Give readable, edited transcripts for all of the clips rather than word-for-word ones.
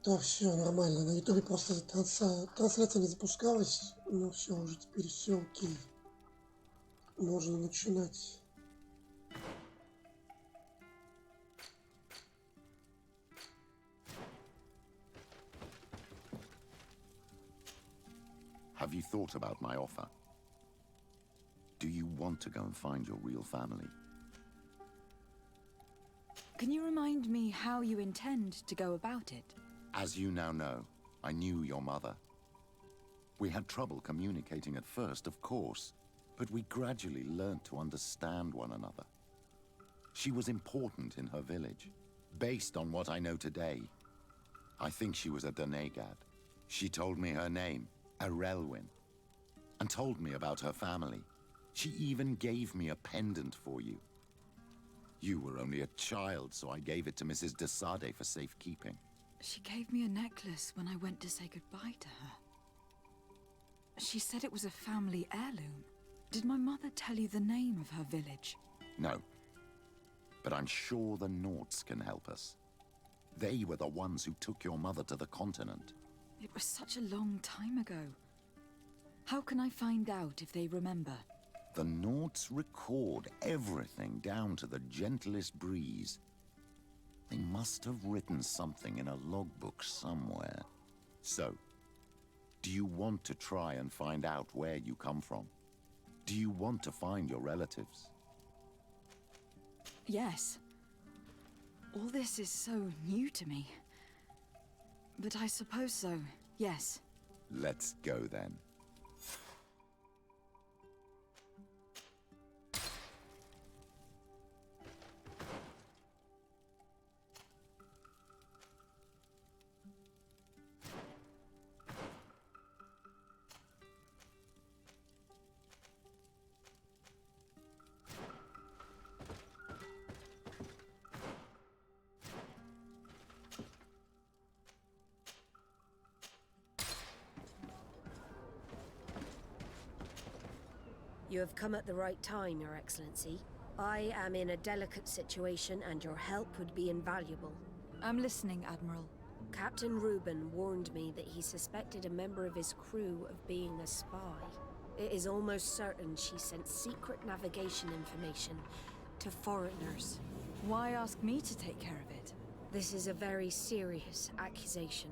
Так, все нормально. На ютубе просто трансляция не запускалась. Ну все, уже теперь все окей. Можно начинать. Have you thought about my offer? Do you want to go and find your real family? Can you remind me how you intend to go about it? As you now know, I knew your mother. We had trouble communicating at first, of course, but we gradually learned to understand one another. She was important in her village. Based on what I know today, I think she was a Danegad. She told me her name, Arelwin, and told me about her family. She even gave me a pendant for you. You were only a child, so I gave it to Mrs. de Sade for safekeeping. She gave me a necklace when I went to say goodbye to her. She said it was a family heirloom. Did my mother tell you the name of her village? No, but I'm sure the Norts can help us. They were the ones who took your mother to the continent. It was such a long time ago. How can I find out if they remember? The Norts record everything down to the gentlest breeze. They must have written something in a logbook somewhere. So, do you want to try and find out where you come from? Do you want to find your relatives? Yes. All this is so new to me. But I suppose so, yes. Let's go then. You have come at the right time, Your Excellency. I am in a delicate situation and your help would be invaluable. I'm listening, Admiral. Captain Reuben warned me that he suspected a member of his crew of being a spy. It is almost certain she sent secret navigation information to foreigners. Why ask me to take care of it? This is a very serious accusation.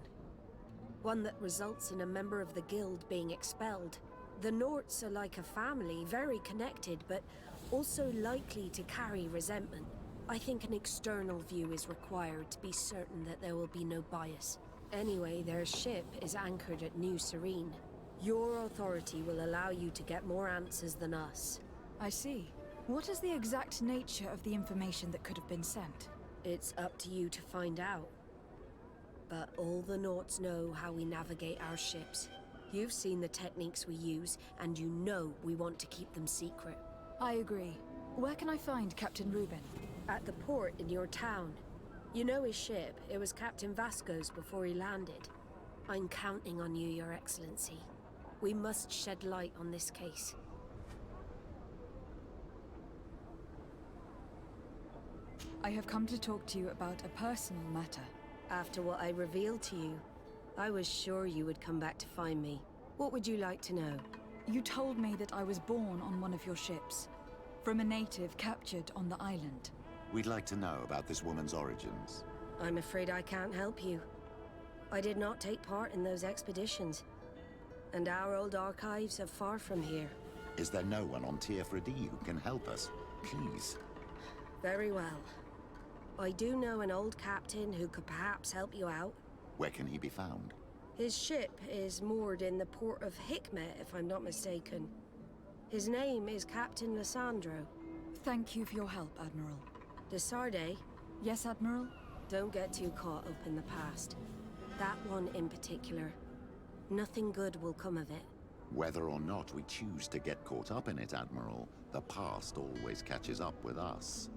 One that results in a member of the guild being expelled. The Norts are like a family, very connected, but also likely to carry resentment. I think an external view is required to be certain that there will be no bias. Anyway, their ship is anchored at New Serene. Your authority will allow you to get more answers than us. I see. What is the exact nature of the information that could have been sent? It's up to you to find out. But all the Norts know how we navigate our ships. You've seen the techniques we use, and you know we want to keep them secret. I agree. Where can I find Captain Reuben? At the port in your town. You know his ship. It was Captain Vasco's before he landed. I'm counting on you, Your Excellency. We must shed light on this case. I have come to talk to you about a personal matter. After what I revealed to you, I was sure you would come back to find me. What would you like to know? You told me that I was born on one of your ships, from a native captured on the island. We'd like to know about this woman's origins. I'm afraid I can't help you. I did not take part in those expeditions. And our old archives are far from here. Is there no one on Tier-Fredy who can help us? Please. Very well. I do know an old captain who could perhaps help you out. Where can he be found? His ship is moored in the port of Hikmet, if I'm not mistaken. His name is Captain Lissandro. Thank you for your help, Admiral. De Sarde, Yes, Admiral? don't get too caught up in the past. That one in particular. Nothing good will come of it. Whether or not we choose to get caught up in it, Admiral, the past always catches up with us.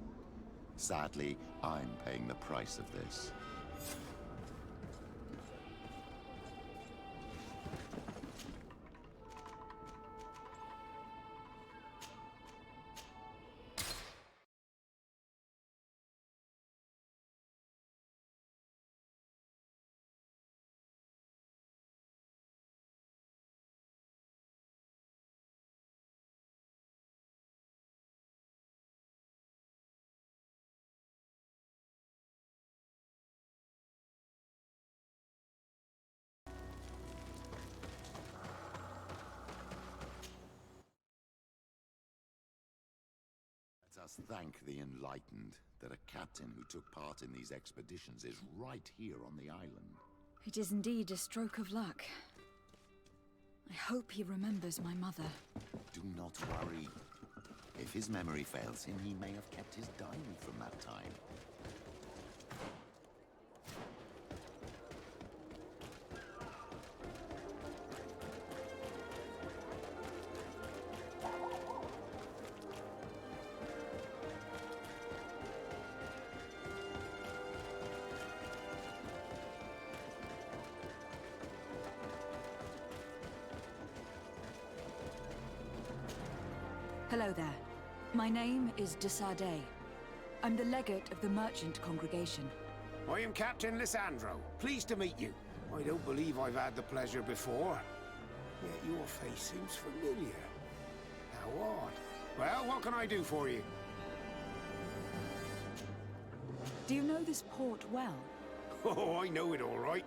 Sadly, I'm paying the price of this. us thank the enlightened that a captain who took part in these expeditions is right here on the island. It is indeed a stroke of luck. I hope he remembers my mother. Do not worry. If his memory fails him, he may have kept his diary from that time. Hello there. My name is Zadate. I'm the legate of the merchant congregation. I am Captain Lissandro. Pleased to meet you. I don't believe I've had the pleasure before. Yet your face seems familiar. How odd. Well, what can I do for you? Do you know this port well? Oh, I know it all right.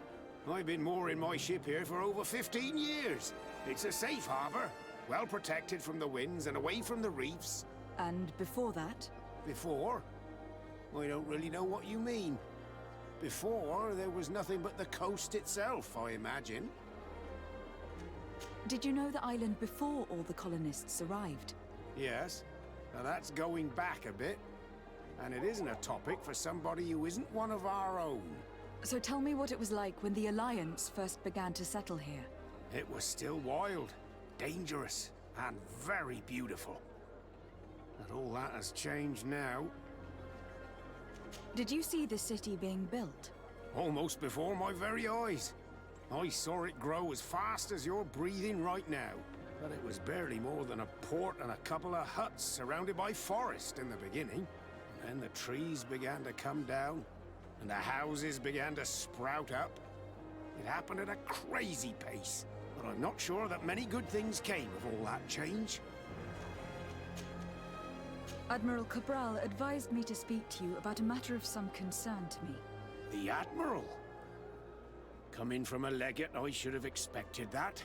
I've been mooring my ship here for over 15 years. It's a safe harbor, well protected from the winds and away from the reefs. And before that? Before? I don't really know what you mean. Before, there was nothing but the coast itself, I imagine. Did you know the island before all the colonists arrived? Yes. Now that's going back a bit. And it isn't a topic for somebody who isn't one of our own. So tell me what it was like when the Alliance first began to settle here. It was still wild, dangerous, and very beautiful. But all that has changed now. Did you see the city being built? Almost before my very eyes. I saw it grow as fast as you're breathing right now. But it was barely more than a port and a couple of huts surrounded by forest in the beginning. Then the trees began to come down, and the houses began to sprout up. It happened at a crazy pace, but I'm not sure that many good things came of all that change. Admiral Cabral advised me to speak to you about a matter of some concern to me. The Admiral? Coming from a legate, I should have expected that.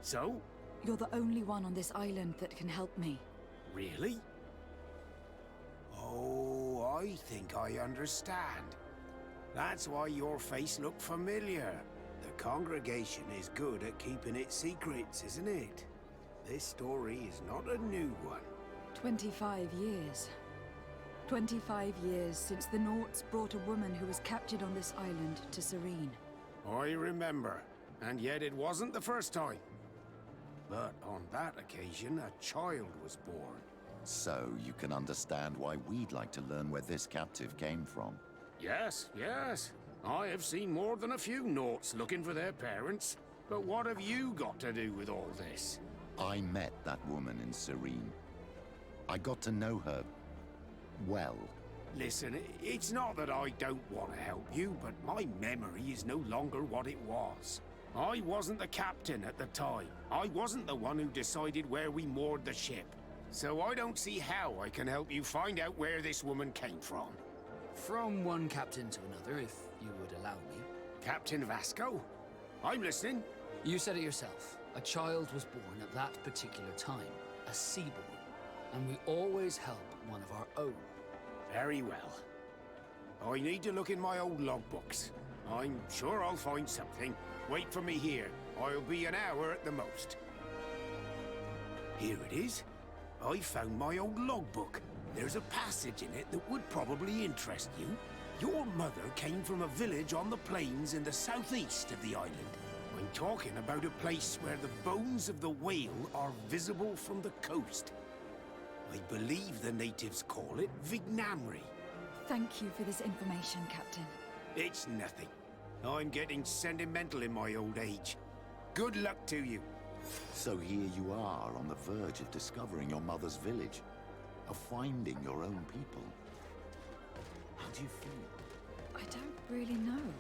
So? You're the only one on this island that can help me. Really? Oh, I think I understand. That's why your face looked familiar. The congregation is good at keeping its secrets, isn't it? This story is not a new one. 25 years. 25 years since the Norts brought a woman who was captured on this island to Serene. I remember, and yet it wasn't the first time. But on that occasion, a child was born. So you can understand why we'd like to learn where this captive came from. Yes, yes. I have seen more than a few Norts looking for their parents. But what have you got to do with all this? I met that woman in Serene. I got to know her well. Listen, it's not that I don't want to help you, but my memory is no longer what it was. I wasn't the captain at the time. I wasn't the one who decided where we moored the ship. So I don't see how I can help you find out where this woman came from. From one captain to another, if you would allow me. Captain Vasco? I'm listening. You said it yourself. A child was born at that particular time. A seaborn. And we always help one of our own. Very well. I need to look in my old logbooks. I'm sure I'll find something. Wait for me here. I'll be an hour at the most. Here it is. I found my old logbook. There's a passage in it that would probably interest you. Your mother came from a village on the plains in the southeast of the island. I'm talking about a place where the bones of the whale are visible from the coast. I believe the natives call it Vignamri. Thank you for this information, Captain. It's nothing. I'm getting sentimental in my old age. Good luck to you. So here you are on the verge of discovering your mother's village, of finding your own people. How do you feel? I don't really know.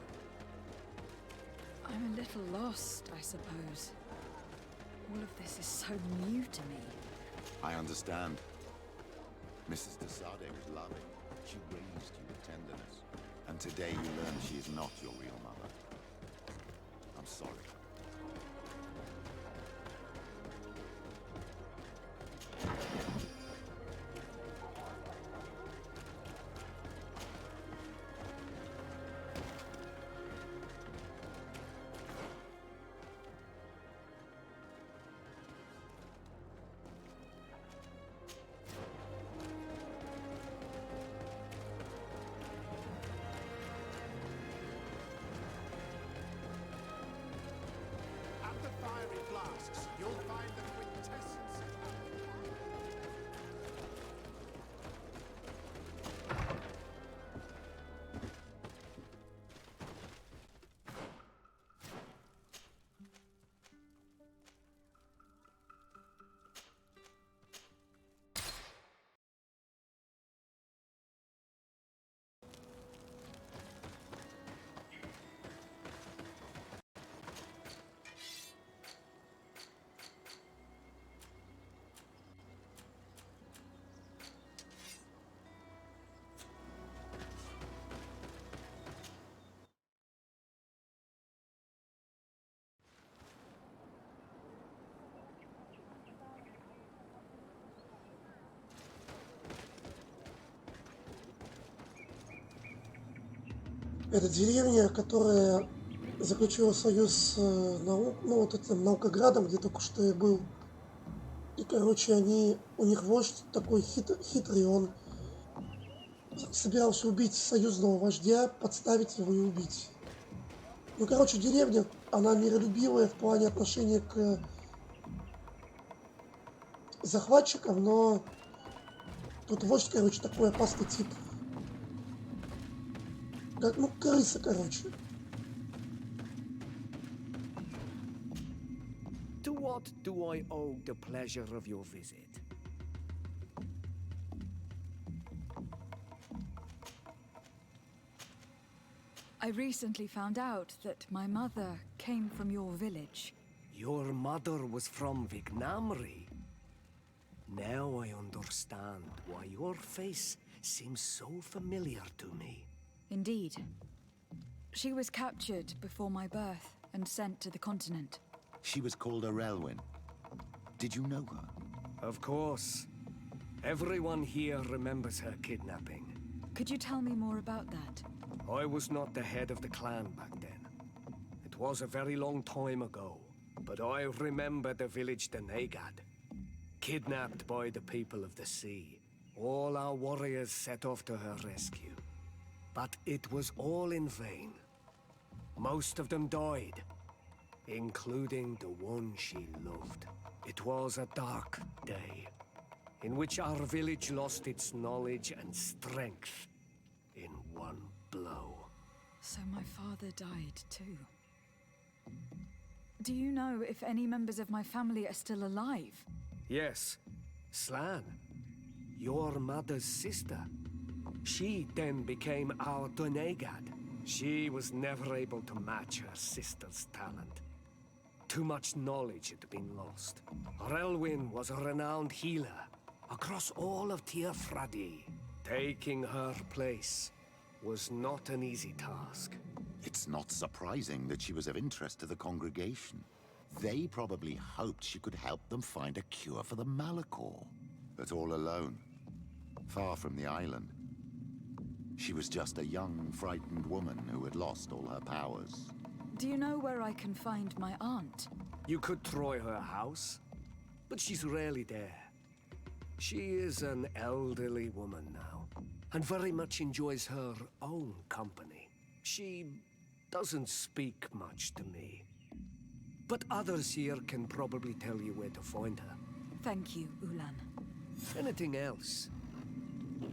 I'm a little lost, I suppose. All of this is so new to me. I understand. Mrs. Desade was loving. She raised you with tenderness. And today you learn she is not your real mother. I'm sorry. Это деревня, которая заключила союз с вот этим наукоградом, где только что я был. И, короче, у них вождь такой хитрый, он собирался убить союзного вождя, подставить его и убить. Ну, короче, деревня, она миролюбивая в плане отношения к захватчикам, но тут вождь, короче, такой опасный тип. Как, ну, крыса, короче. To what do I owe the pleasure of your visit? I recently found out that my mother came from your village. Your mother was from Vignamri. Now I understand why your face seems so familiar to me. Indeed. She was captured before my birth and sent to the continent. She was called Arelwyn. Did you know her? Of course. Everyone here remembers her kidnapping. Could you tell me more about that? I was not the head of the clan back then. It was a very long time ago. But I remember the village Denegad. Kidnapped by the people of the sea. All our warriors set off to her rescue. But it was all in vain. Most of them died, including the one she loved. It was a dark day, in which our village lost its knowledge and strength in one blow. So my father died too. Do you know if any members of my family are still alive? Yes, Slan, your mother's sister. She then became our Donegad. She was never able to match her sister's talent. Too much knowledge had been lost. Relwyn was a renowned healer across all of Tierfradi. Taking her place was not an easy task. It's not surprising that she was of interest to the congregation. They probably hoped she could help them find a cure for the Malachor. But all alone, far from the island. She was just a young, frightened woman who had lost all her powers. Do you know where I can find my aunt? You could try her house, but she's rarely there. She is an elderly woman now, and very much enjoys her own company. She doesn't speak much to me. But others here can probably tell you where to find her. Thank you, Ulan. Anything else?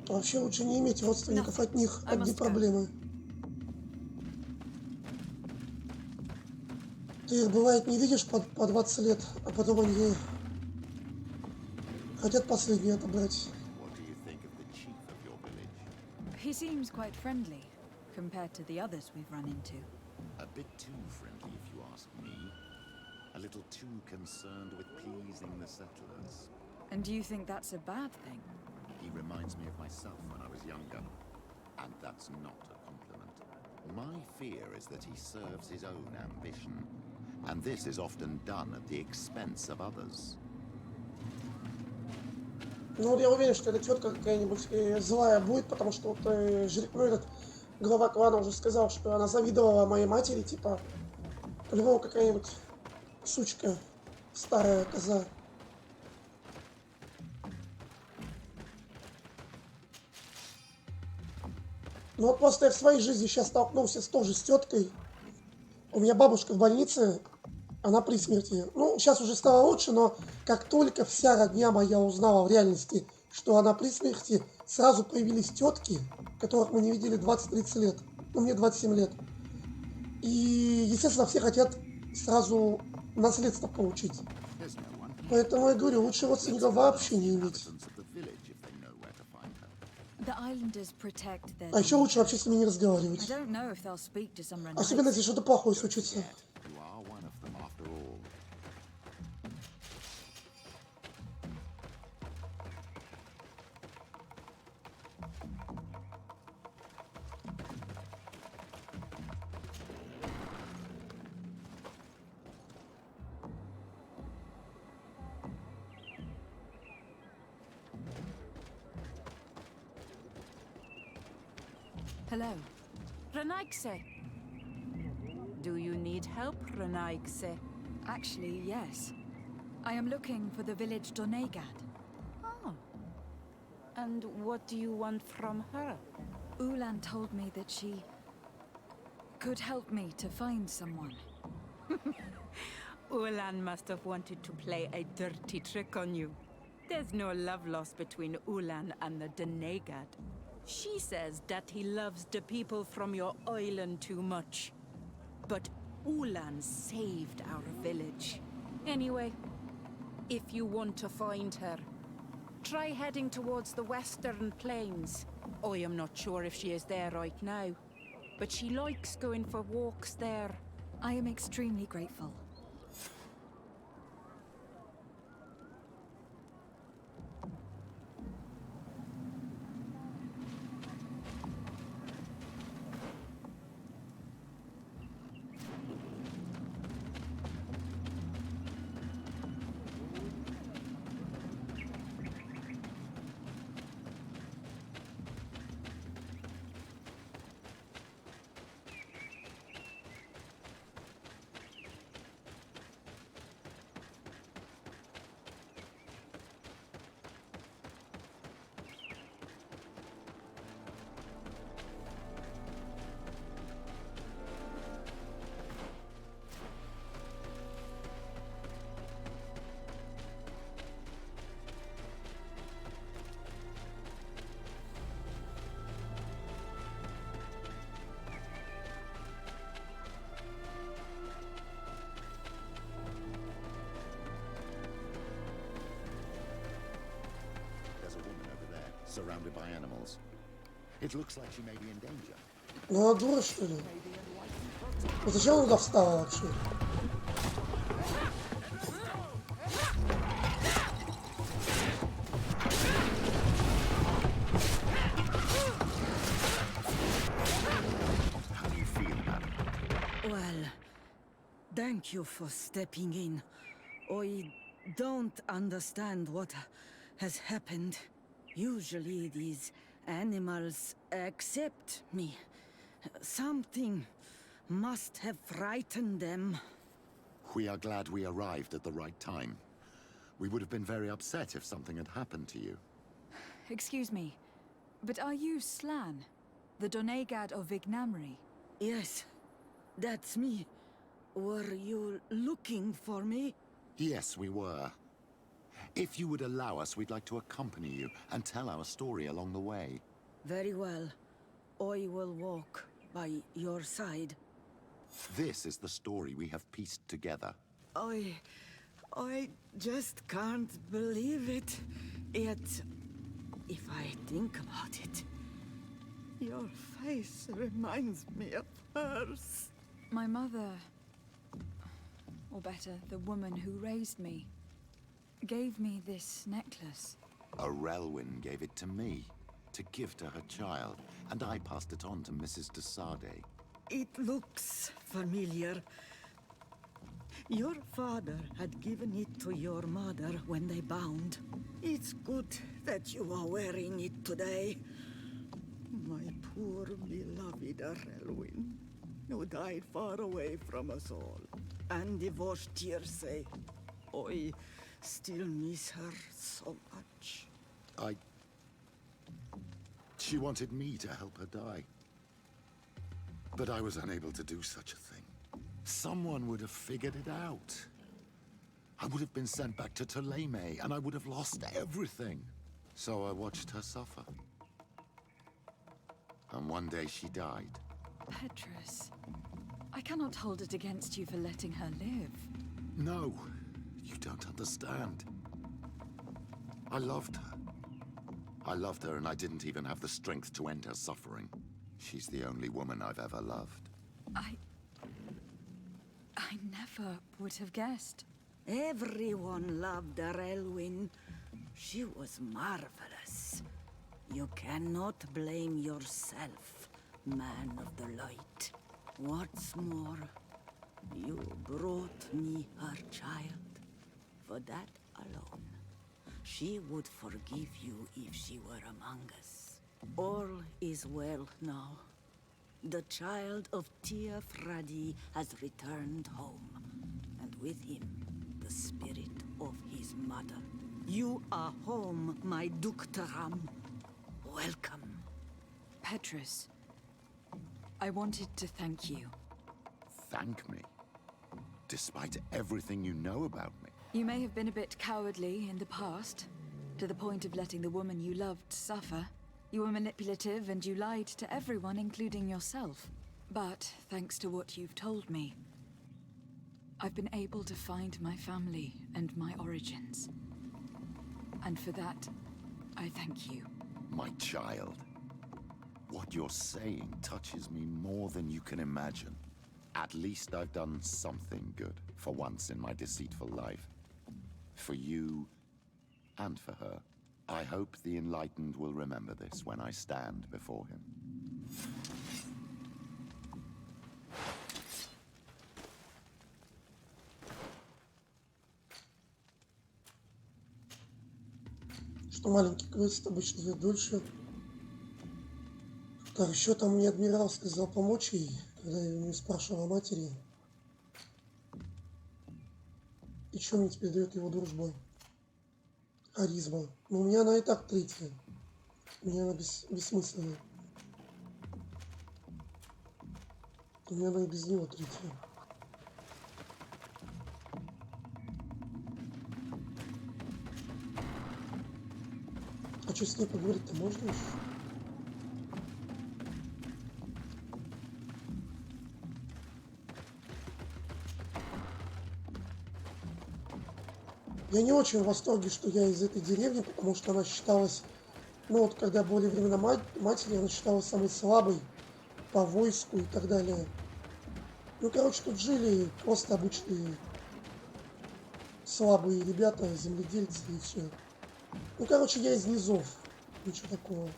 Вообще лучше не иметь родственников, от них одни проблемы. Ты их, бывает, не видишь по 20 лет, а потом они хотят последнее отобрать. What do you think of the chief of your village? He seems quite friendly compared to the others we've run into. A bit too friendly, if you ask me. A little too concerned with pleasing the settlers. And do you think that's a bad thing? He reminds me of myself when I was younger. And that's not a compliment. My fear is that he serves his own ambition. And this is often done at the expense of others. Ну вот я уверен, что эта тетка какая-нибудь злая будет, потому что вот этот глава клана уже сказал, что она завидовала моей матери, типа, по-любому какая-нибудь сучка, старая коза. Ну вот просто я в своей жизни сейчас столкнулся тоже с теткой. У меня бабушка в больнице, она при смерти. Ну, сейчас уже стало лучше, но как только вся родня моя узнала в реальности, что она при смерти, сразу появились тетки, которых мы не видели 20-30 лет. Ну, мне 27 лет. И, естественно, все хотят сразу наследство получить. Поэтому я говорю, лучше родственников вообще не иметь. А еще лучше вообще с ними не разговаривать. Особенно если что-то плохое случится. Hello. Renaigse. Do you need help, Renaigse? Actually, yes. I am looking for the village Donegad. Oh. And what do you want from her? Ulan told me that she could help me to find someone. Ulan must have wanted to play a dirty trick on you. There's no love lost between Ulan and the Donegad. She says that he loves the people from your island too much. But Ulan saved our village. Anyway, if you want to find her, try heading towards the western plains. I am not sure if she is there right now, but she likes going for walks there. I am extremely grateful. There's a woman over there, surrounded by animals. It looks like she may be in danger. Ну, она дура, что ли? Ну, зачем она туда встала вообще? How do you feel about it? Well, thank you for stepping in. I don't understand what has happened. Usually these animals accept me. Something must have frightened them. We are glad we arrived at the right time. We would have been very upset if something had happened to you. Excuse me, but are you Slan, the Donegad of Vignamri? Yes, that's me. Were you looking for me? Yes, we were. If you would allow us, we'd like to accompany you and tell our story along the way. Very well. I will walk by your side. This is the story we have pieced together. I just can't believe it. Yet, if I think about it, your face reminds me of hers. My mother, or better, the woman who raised me, gave me this necklace. A Relwyn gave it to me, to give to her child, and I passed it on to Mrs. de Sade. It looks familiar. Your father had given it to your mother when they bound. It's good that you are wearing it today. My poor beloved Relwyn, who died far away from us all, and divorced Tirce. I still miss her so much. She wanted me to help her die. But I was unable to do such a thing. Someone would have figured it out. I would have been sent back to Ptolemy, and I would have lost everything. So I watched her suffer. And one day she died. Petrus, I cannot hold it against you for letting her live. No, you don't understand. I loved her. I loved her, and I didn't even have the strength to end her suffering. She's the only woman I've ever loved. I never would have guessed. Everyone loved Relwyn. She was marvelous. You cannot blame yourself, man of the light. What's more, you brought me her child. For that alone, she would forgive you if she were among us. All is well now. the child of Tia Fradi has returned home, and with him, the spirit of his mother. You are home, my Duktaram. Welcome. Petrus, I wanted to thank you. Thank me? Despite everything you know about me? You may have been a bit cowardly in the past, to the point of letting the woman you loved suffer. You were manipulative and you lied to everyone, including yourself. But thanks to what you've told me, I've been able to find my family and my origins. And for that, I thank you. My child. What you're saying touches me more than you can imagine. At least I've done something good for once in my deceitful life. For you and for her. I hope the enlightened will remember this when I stand before him. Что маленький квест обычно идет дольше. Так, еще там мне адмирал сказал помочь ей, когда я у нее спрашивал о матери. И что мне теперь дает его дружба? Харизма. Но у меня она и так третья. У меня она бессмысленная. У меня она и без него третья. А что с ней поговорить-то можно еще? Я не очень в восторге, что я из этой деревни, потому что она считалась, ну вот когда были времена матери, она считалась самой слабой по войску и так далее. Ну, короче, тут жили просто обычные слабые ребята, земледельцы и все. Ну, короче, я из низов, ничего такого.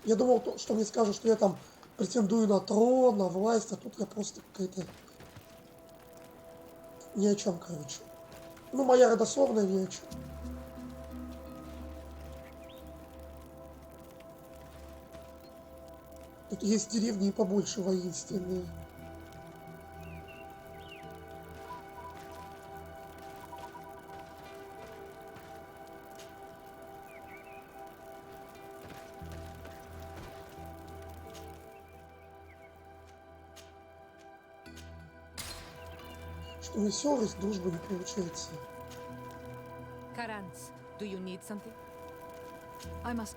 Я думал, что мне скажут, что я там претендую на трон, на власть, а тут я просто какая-то ни о чем, короче. Ну, моя родословная ни о чем. Тут есть деревни и побольше воинственные. Что веселость, дружба не получается. Karanz, do you need something? I must...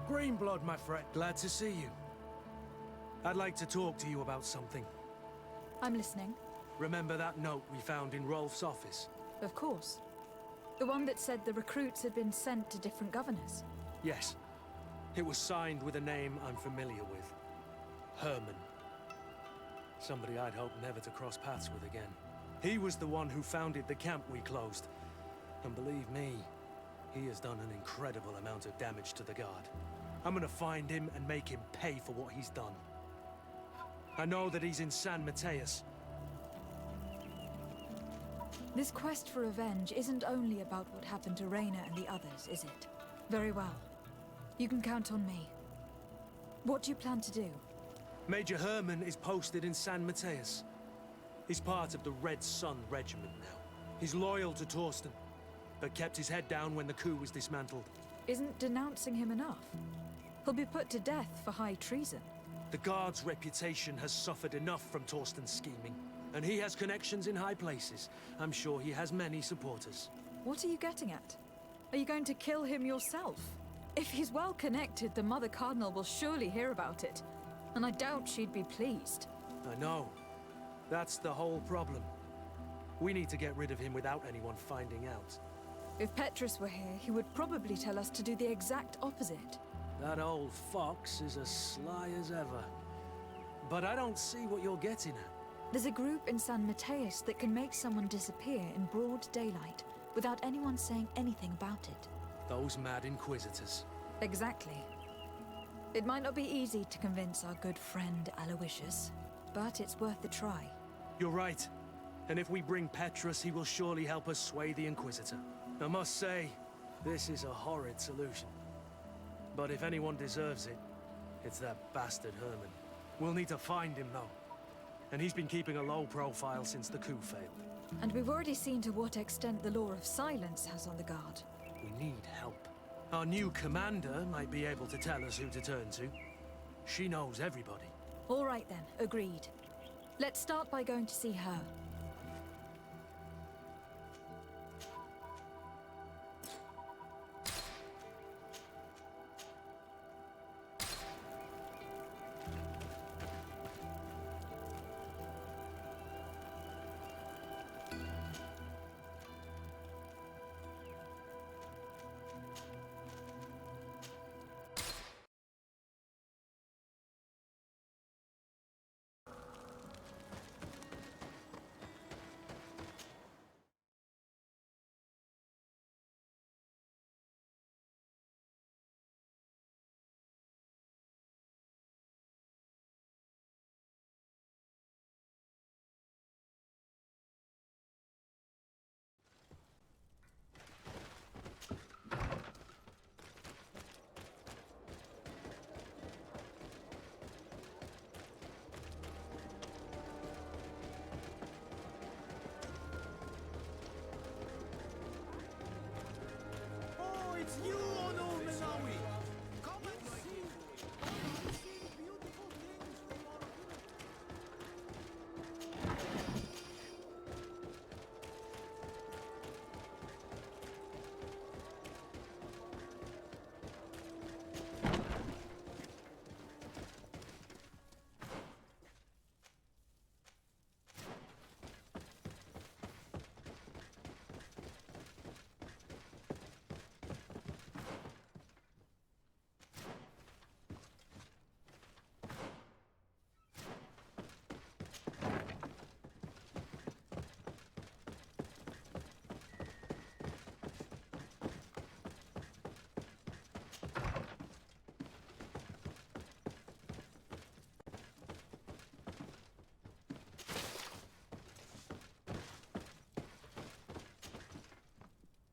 Greenblood, my friend. Glad to see you. I'd like to talk to you about something. I'm listening. Remember that note we found in Rolf's office? Of course. The one that said the recruits had been sent to different governors. Yes. It was signed with a name I'm familiar with. Herman. Somebody I'd hoped never to cross paths with again. He was the one who founded the camp we closed. And believe me, he has done an incredible amount of damage to the guard. I'm gonna find him and make him pay for what he's done. I know that he's in San Mateus. This quest for revenge isn't only about what happened to Reyna and the others, is it? Very well. You can count on me. What do you plan to do? Major Herman is posted in San Mateus. He's part of the Red Sun Regiment now. He's loyal to Torsten, but kept his head down when the coup was dismantled. Isn't denouncing him enough? He'll be put to death for high treason. The Guard's reputation has suffered enough from Torsten's scheming, and he has connections in high places. I'm sure he has many supporters. What are you getting at? Are you going to kill him yourself? If he's well connected, the Mother Cardinal will surely hear about it. And I doubt she'd be pleased. I know. That's the whole problem. We need to get rid of him without anyone finding out. If Petrus were here, he would probably tell us to do the exact opposite. That old fox is as sly as ever. But I don't see what you're getting at. There's a group in San Mateus that can make someone disappear in broad daylight without anyone saying anything about it. Those mad inquisitors. Exactly. It might not be easy to convince our good friend Aloysius, but it's worth a try. You're right. And if we bring Petrus, he will surely help us sway the Inquisitor. I must say, This is a horrid solution. But if anyone deserves it, it's that bastard Herman. We'll need to find him, though. And he's been keeping a low profile since the coup failed. And we've already seen to what extent the law of silence has on the guard. We need help. Our new commander might be able to tell us who to turn to. She knows everybody. All right then, agreed. Let's start by going to see her.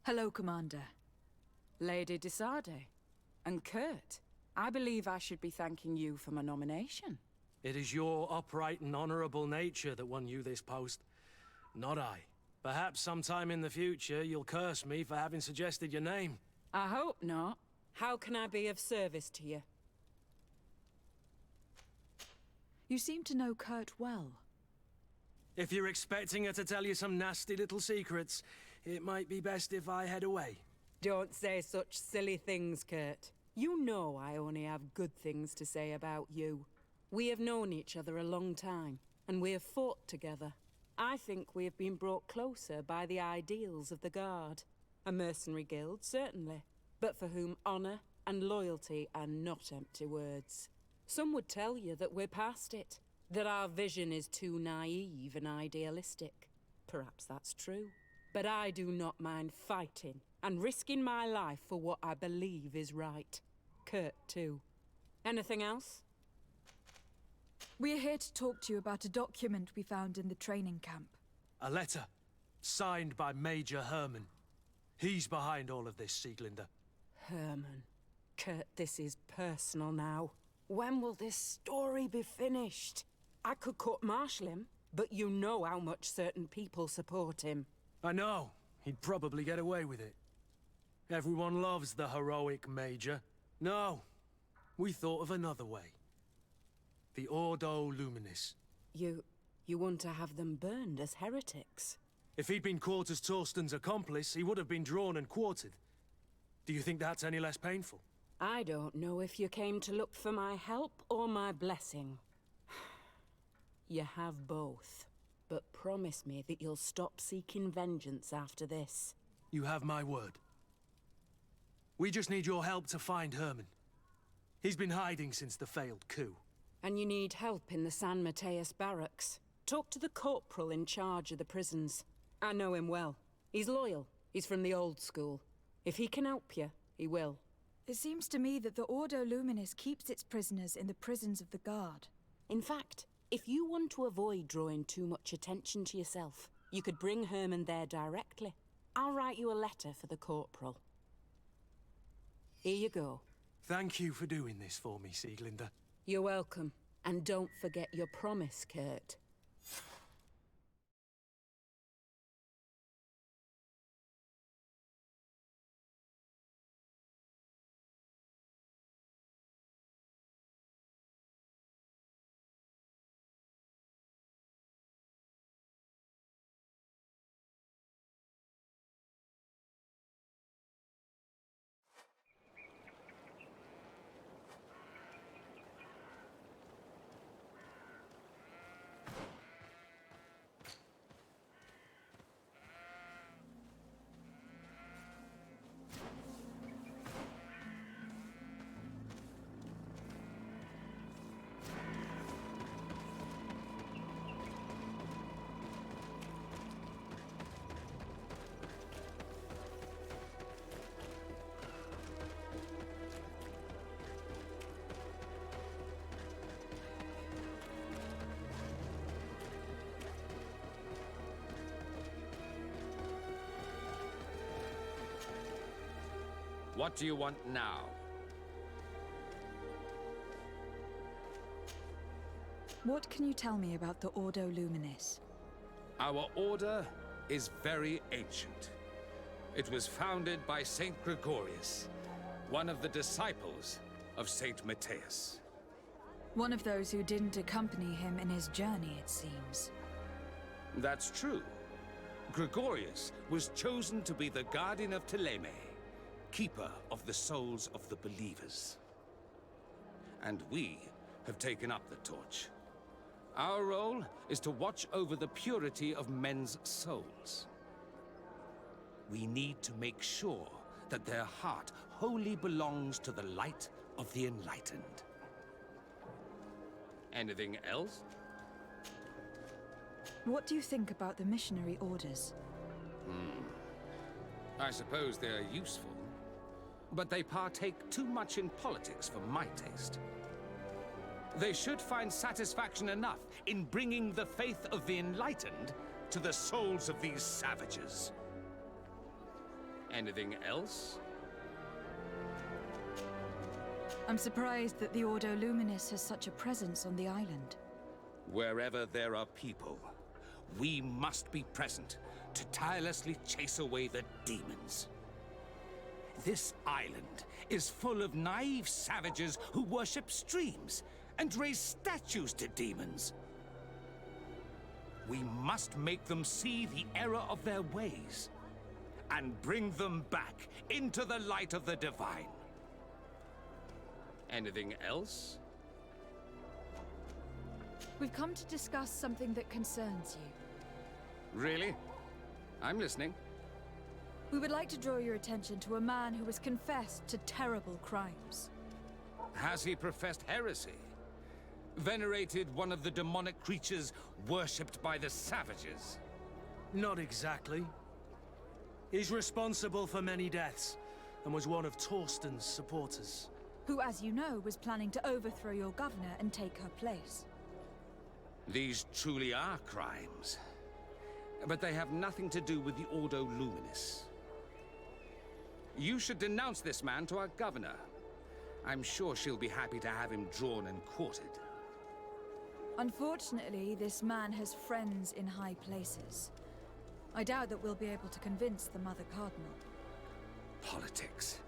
Hello, Commander. Lady Desade. And Kurt, I believe I should be thanking you for my nomination. It is your upright and honorable nature that won you this post, not I. Perhaps sometime in the future you'll curse me for having suggested your name. I hope not. How can I be of service to you? You seem to know Kurt well. If you're expecting her to tell you some nasty little secrets, it might be best if I head away. Don't say such silly things, Kurt. You know I only have good things to say about you. We have known each other a long time, and we have fought together. I think we have been brought closer by the ideals of the Guard. A mercenary guild, certainly, but for whom honor and loyalty are not empty words. Some would tell you that we're past it, that our vision is too naive and idealistic. Perhaps that's true. But I do not mind fighting and risking my life for what I believe is right. Kurt, too. Anything else? We're here to talk to you about a document we found in the training camp. A letter, signed by Major Herman. He's behind all of this, Sieglinder. Herman. Kurt, this is personal now. When will this story be finished? I could court-martial him, but you know how much certain people support him. I know. He'd probably get away with it. Everyone loves the heroic Major. No, we thought of another way. The Ordo Luminis. You want to have them burned as heretics? If he'd been caught as Torsten's accomplice, he would have been drawn and quartered. Do you think that's any less painful? I don't know if you came to look for my help or my blessing. You have both. But promise me that you'll stop seeking vengeance after this. You have my word. We just need your help to find Herman. He's been hiding since the failed coup. And you need help in the San Mateus barracks. Talk to the corporal in charge of the prisons. I know him well. He's loyal. He's from the old school. If he can help you, he will. It seems to me that the Ordo Luminis keeps its prisoners in the prisons of the Guard. In fact, if you want to avoid drawing too much attention to yourself, you could bring Herman there directly. I'll write you a letter for the corporal. Here you go. Thank you for doing this for me, Sieglinde. You're welcome. And don't forget your promise, Kurt. What do you want now? What can you tell me about the Ordo Luminis? Our order is very ancient. It was founded by Saint Gregorius, one of the disciples of Saint Matthias. One of those who didn't accompany him in his journey, it seems. That's true. Gregorius was chosen to be the guardian of Teleme, keeper of the souls of the believers. And we have taken up the torch. Our role is to watch over the purity of men's souls. We need to make sure that their heart wholly belongs to the light of the enlightened. Anything else? What do you think about the missionary orders? I suppose they're useful, but they partake too much in politics for my taste. They should find satisfaction enough in bringing the faith of the enlightened to the souls of these savages. Anything else? I'm surprised that the Ordo Luminis has such a presence on the island. Wherever there are people, we must be present to tirelessly chase away the demons. This island is full of naive savages who worship streams and raise statues to demons. We must make them see the error of their ways and bring them back into the light of the divine. Anything else? We've come to discuss something that concerns you. Really? I'm listening. We would like to draw your attention to a man who has confessed to terrible crimes. Has he professed heresy? Venerated one of the demonic creatures worshipped by the savages? Not exactly. He's responsible for many deaths, and was one of Torsten's supporters. Who, as you know, was planning to overthrow your governor and take her place. These truly are crimes. But they have nothing to do with the Ordo Luminis. You should denounce this man to our governor. I'm sure she'll be happy to have him drawn and quartered. Unfortunately, this man has friends in high places. I doubt that we'll be able to convince the Mother Cardinal. Politics.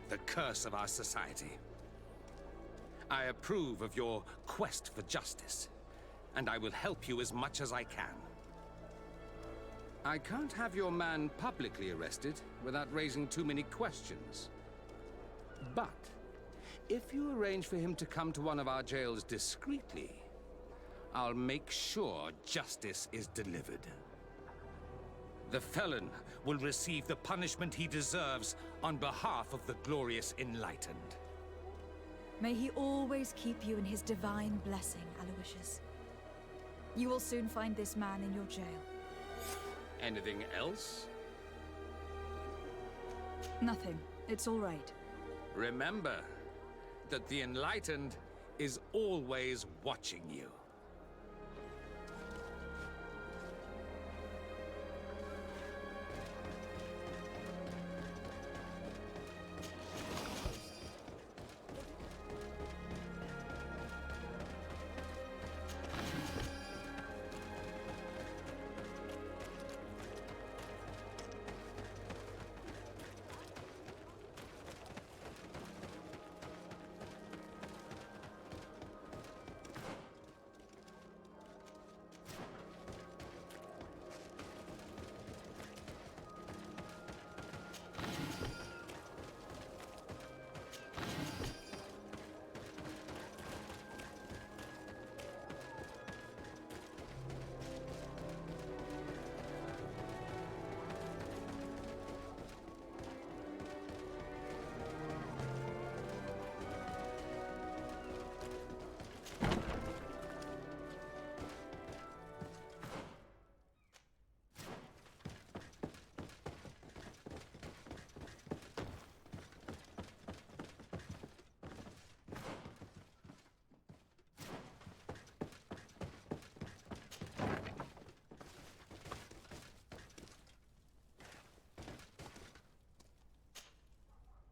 The curse of our society. I approve of your quest for justice, and I will help you as much as I can. I can't have your man publicly arrested without raising too many questions. But if you arrange for him to come to one of our jails discreetly, I'll make sure justice is delivered. The felon will receive the punishment he deserves on behalf of the glorious enlightened. May he always keep you in his divine blessing, Aloysius. You will soon find this man in your jail. Anything else? Nothing. It's all right. Remember that the enlightened is always watching you.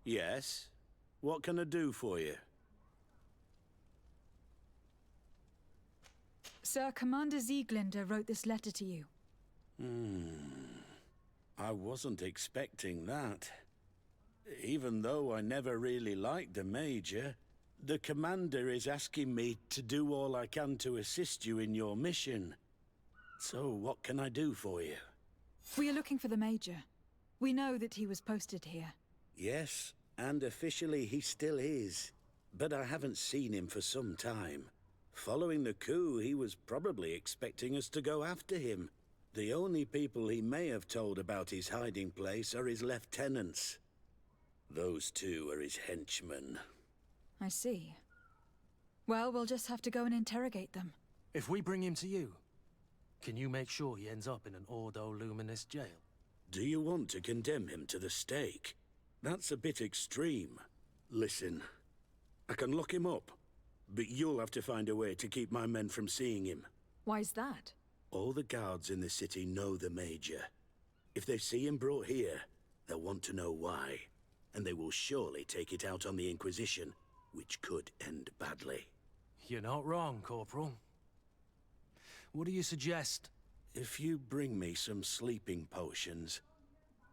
Yes? What can I do for you? Sir, Commander Sieglinder wrote this letter to you. I wasn't expecting that. Even though I never really liked the Major, the Commander is asking me to do all I can to assist you in your mission. So what can I do for you? We are looking for the Major. We know that he was posted here. Yes, and officially he still is. But I haven't seen him for some time. Following the coup, he was probably expecting us to go after him. The only people he may have told about his hiding place are his lieutenants. Those two are his henchmen. I see. Well, we'll just have to go and interrogate them. If we bring him to you, can you make sure he ends up in an Ordo Luminous jail? Do you want to condemn him to the stake? That's a bit extreme. Listen, I can lock him up, but you'll have to find a way to keep my men from seeing him. Why's that? All the guards in the city know the Major. If they see him brought here, they'll want to know why. And they will surely take it out on the Inquisition, which could end badly. You're not wrong, Corporal. What do you suggest? If you bring me some sleeping potions,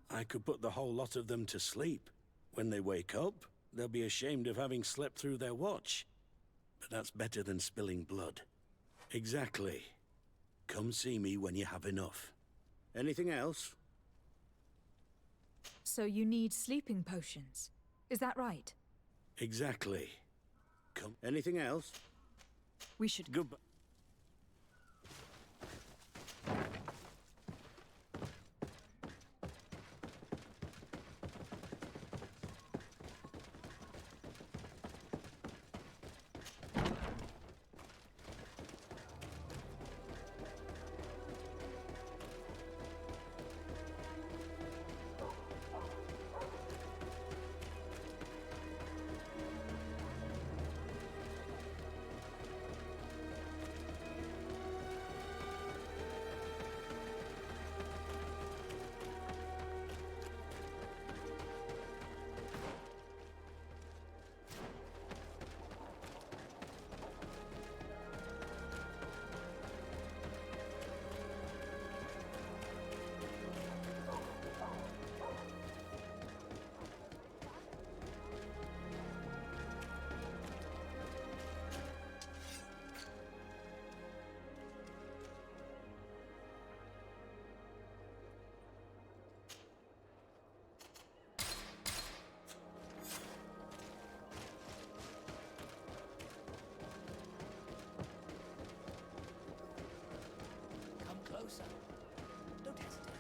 I could put the whole lot of them to sleep. When they wake up, they'll be ashamed of having slept through their watch. But that's better than spilling blood. Exactly. Come see me when you have enough. Anything else? So you need sleeping potions. Is that right? Exactly. Come. Anything else? We should... Goodbye. Closer. Don't hesitate.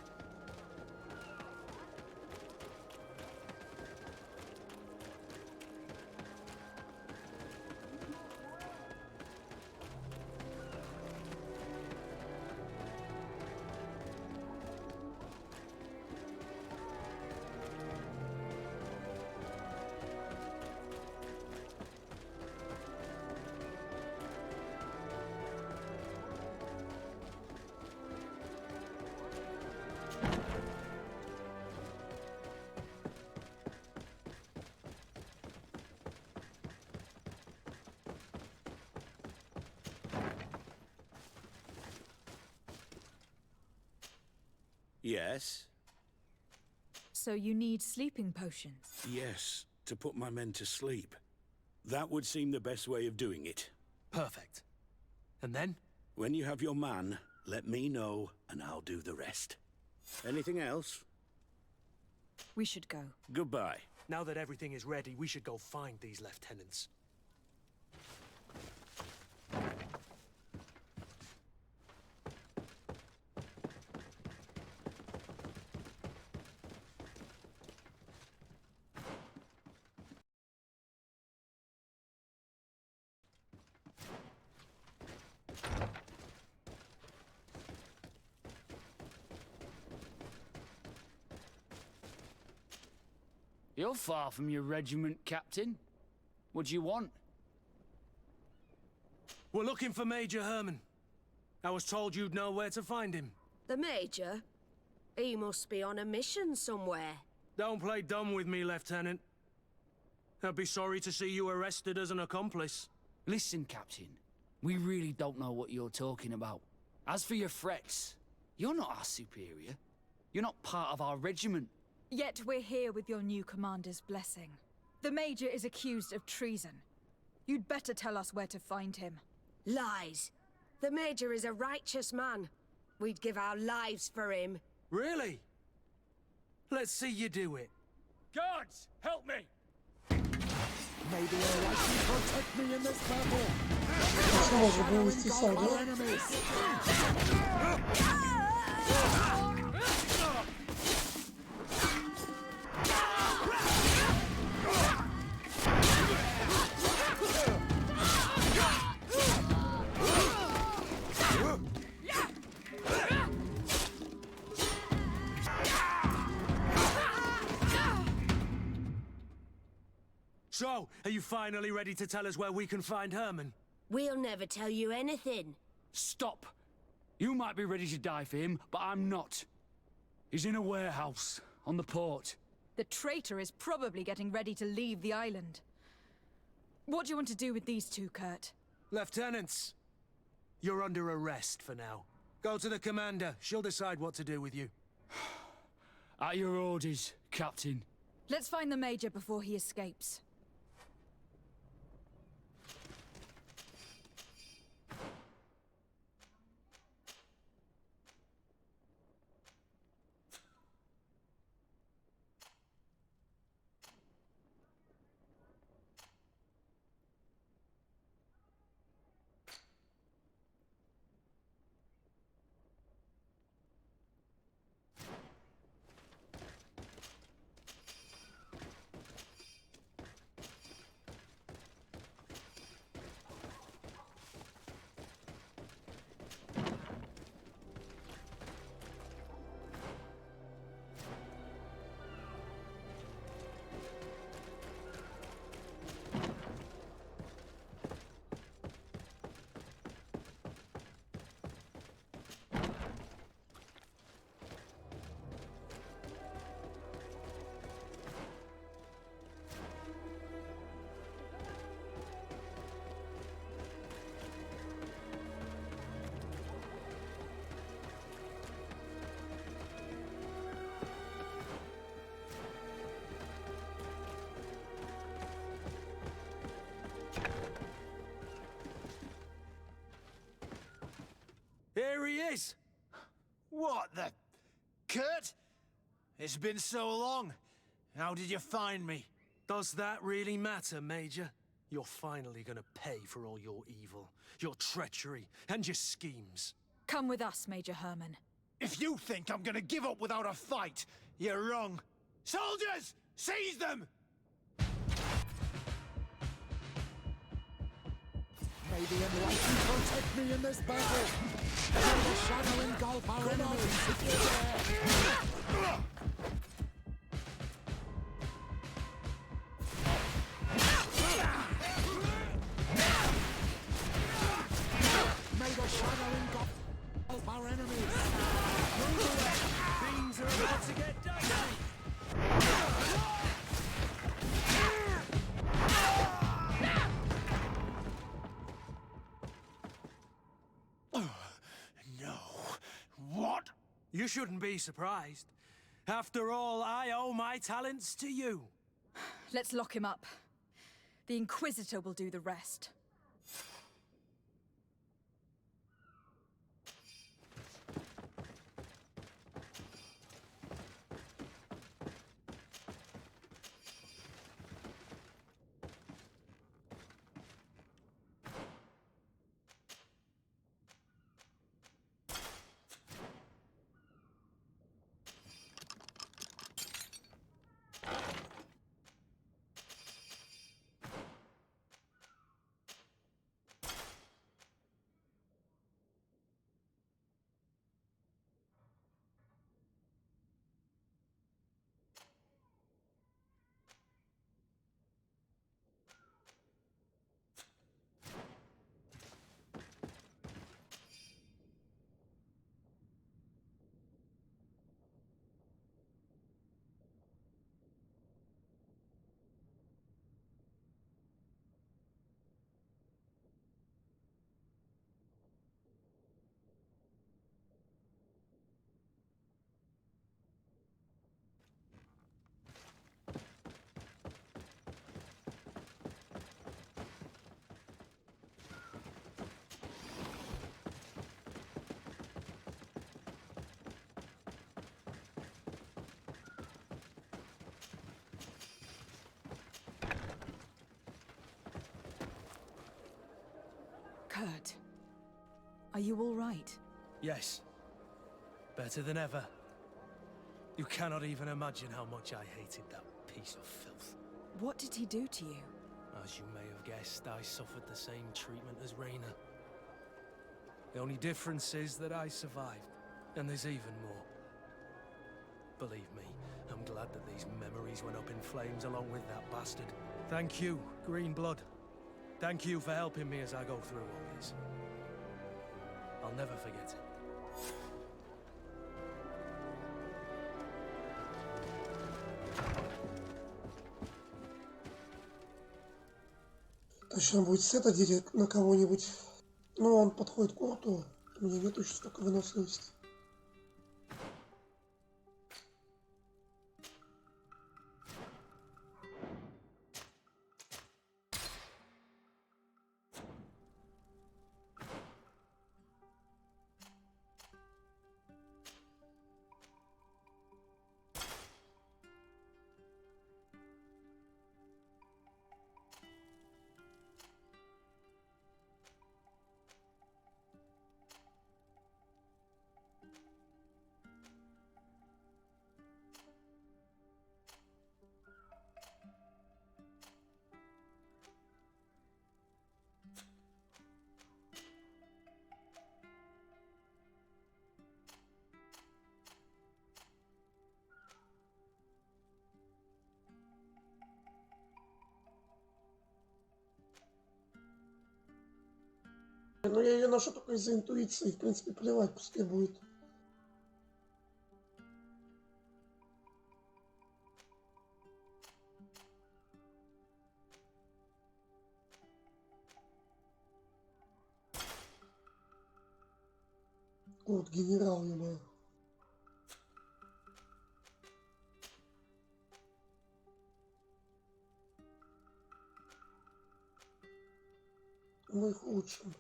Yes? So you need sleeping potions? Yes, to put my men to sleep. That would seem the best way of doing it. Perfect. And then? When you have your man, let me know, and I'll do the rest. Anything else? We should go. Goodbye. Now that everything is ready, we should go find these lieutenants. You're far from your regiment, Captain. What do you want? We're looking for Major Herman. I was told you'd know where to find him. The Major? He must be on a mission somewhere. Don't play dumb with me, Lieutenant. I'd be sorry to see you arrested as an accomplice. Listen, Captain, we really don't know what you're talking about. As for your threats, you're not our superior. You're not part of our regiment. Yet we're here with your new commander's blessing. The Major is accused of treason. You'd better tell us where to find him. Lies. The Major is a righteous man. We'd give our lives for him. Really? Let's see you do it. Guards, help me! Maybe your life can protect me in this battle. Что можно было вести солдат? So, are you finally ready to tell us where we can find Herman? We'll never tell you anything. Stop! You might be ready to die for him, but I'm not. He's in a warehouse, on the port. The traitor is probably getting ready to leave the island. What do you want to do with these two, Kurt? Lieutenants, you're under arrest for now. Go to the commander. She'll decide what to do with you. At your orders, Captain. Let's find the Major before he escapes. Here he is! What the... Kurt? It's been so long. How did you find me? Does that really matter, Major? You're finally gonna pay for all your evil, your treachery, and your schemes. Come with us, Major Herman. If you think I'm gonna give up without a fight, you're wrong. Soldiers! Seize them! Maybe enlighten protect me in this battle. May the shadow engulf our enemies if you dare. May the shadow engulf our enemies. Move away! Things are about to get dicey! You shouldn't be surprised. After all, I owe my talents to you. Let's lock him up. The Inquisitor will do the rest. Kurt, are you all right? Yes. Better than ever. You cannot even imagine how much I hated that piece of filth. What did he do to you? As you may have guessed, I suffered the same treatment as Raina. The only difference is that I survived, and there's even more. Believe me, I'm glad that these memories went up in flames along with that bastard. Thank you, Green Blood. Thank you for helping me as I go through all this. I'll never forget it. Точно будет сета делить на кого-нибудь. Ну, он подходит к Курту. У меня нет еще столько выносливости. Но я ее ношу только из-за интуиции. В принципе, плевать, пускай будет. Вот генерал ему. Мы их лучшим.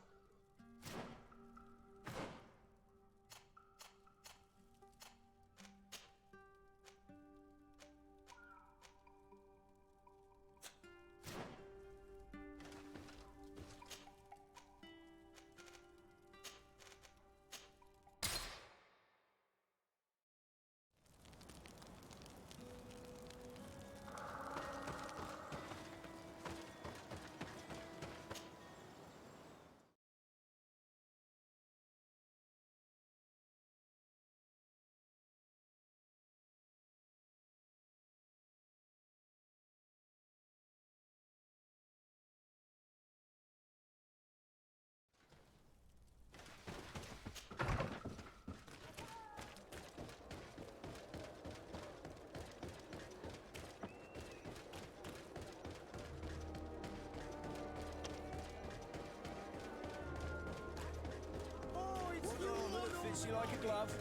You like a glove?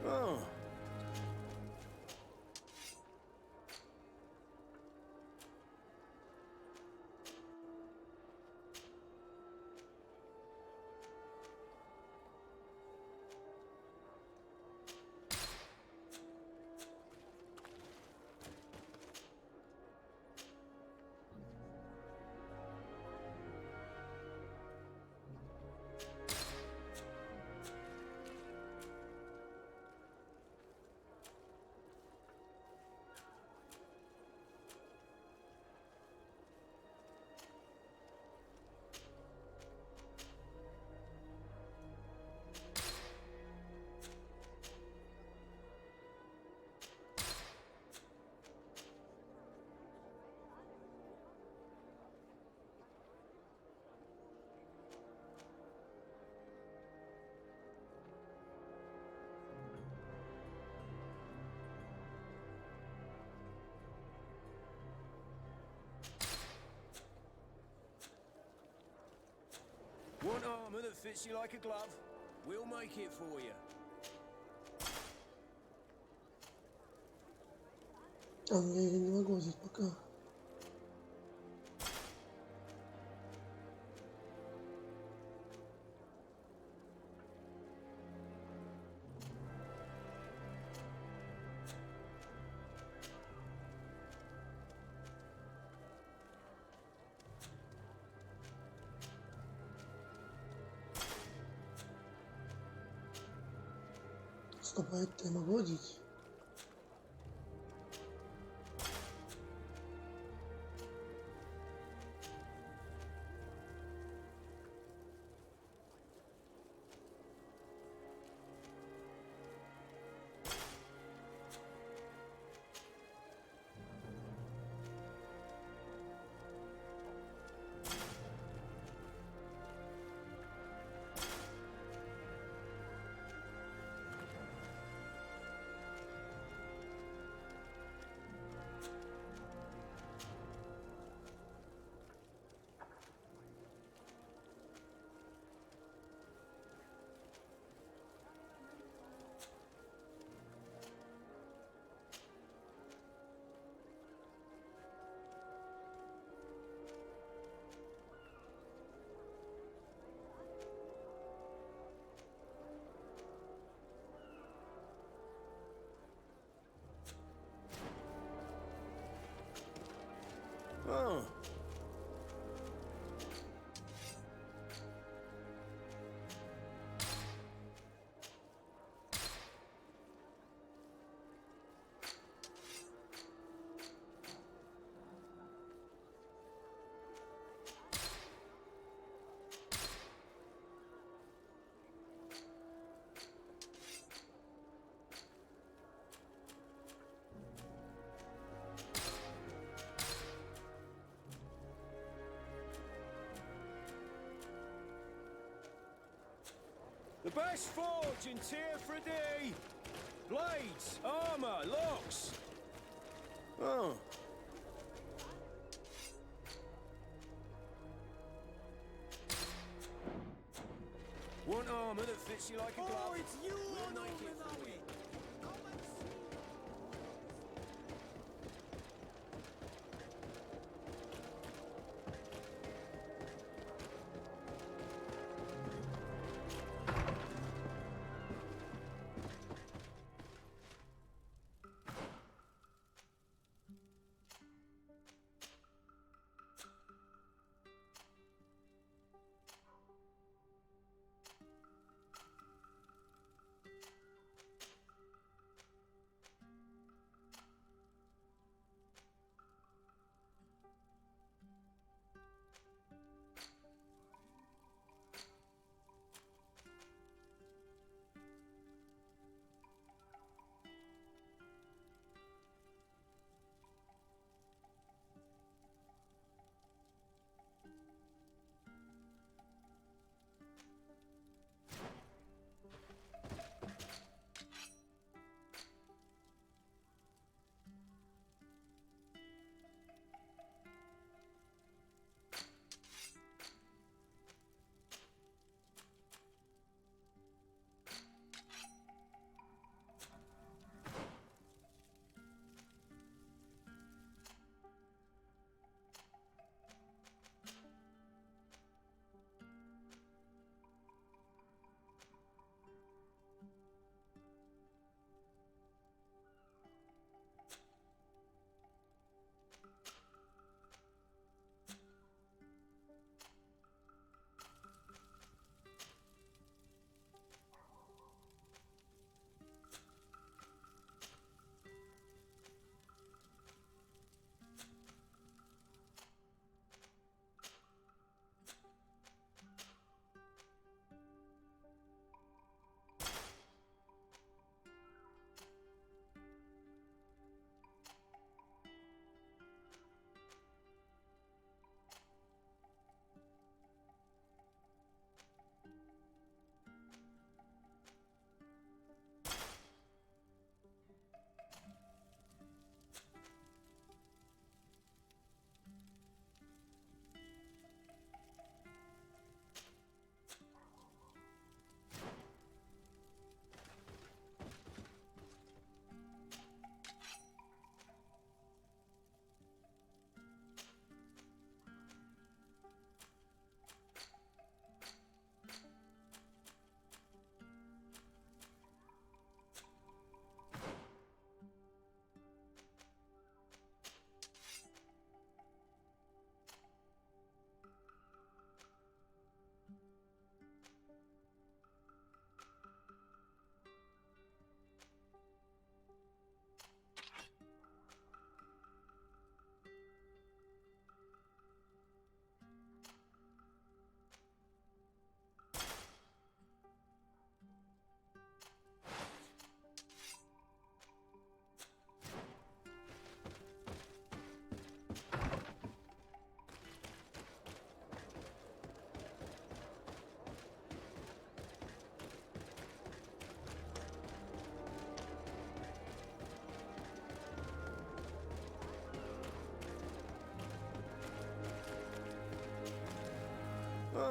Oh. Want armor that fits you like a glove? We'll make it for you. А, я ее не могу взять пока. Сколько это я могу одеть? Oh. The best forge in tier for a day. Blades, armor, locks. Oh. Want armor that fits you like a glove? Oh, it's you, We'll make it for you.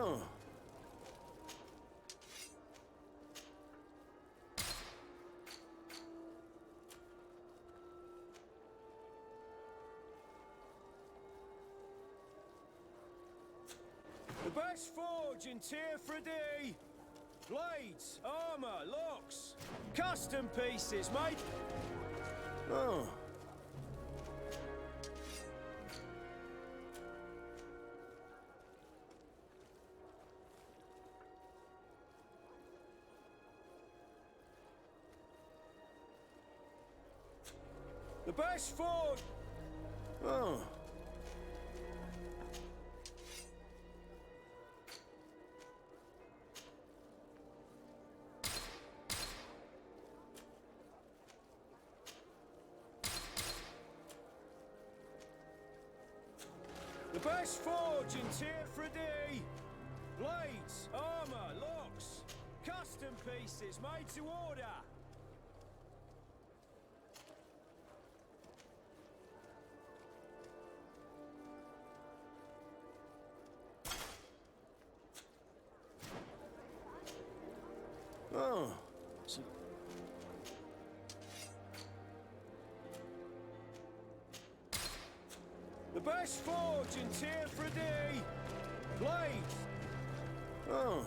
Oh. The best forge in tier 3D. Blades, armor, locks, custom pieces, mate. Oh. The best forge. Oh. The best forge in tier 3D. Blades, armor, locks, custom pieces made to order. Oh. The best forge in tier 3D. Blades. Oh.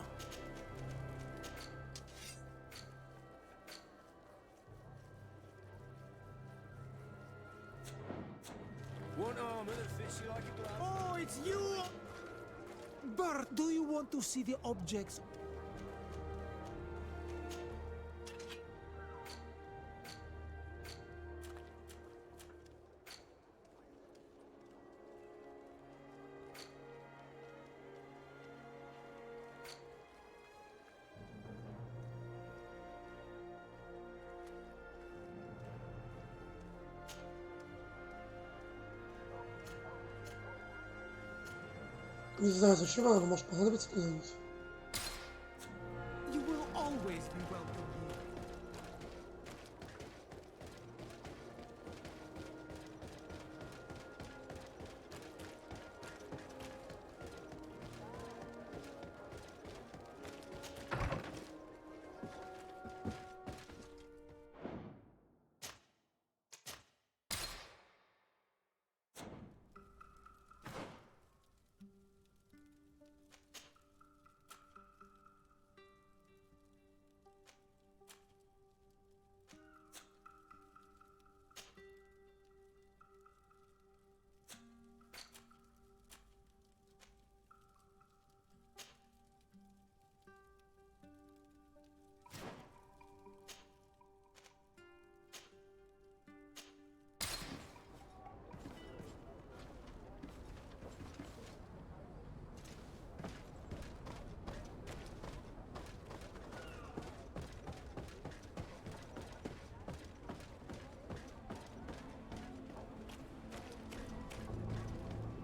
Want armor that fits you like a glove? Oh, it's you! Bert, do you want to see the objects? Не знаю, зачем она, может понадобиться когда-нибудь. You will always be welcome here.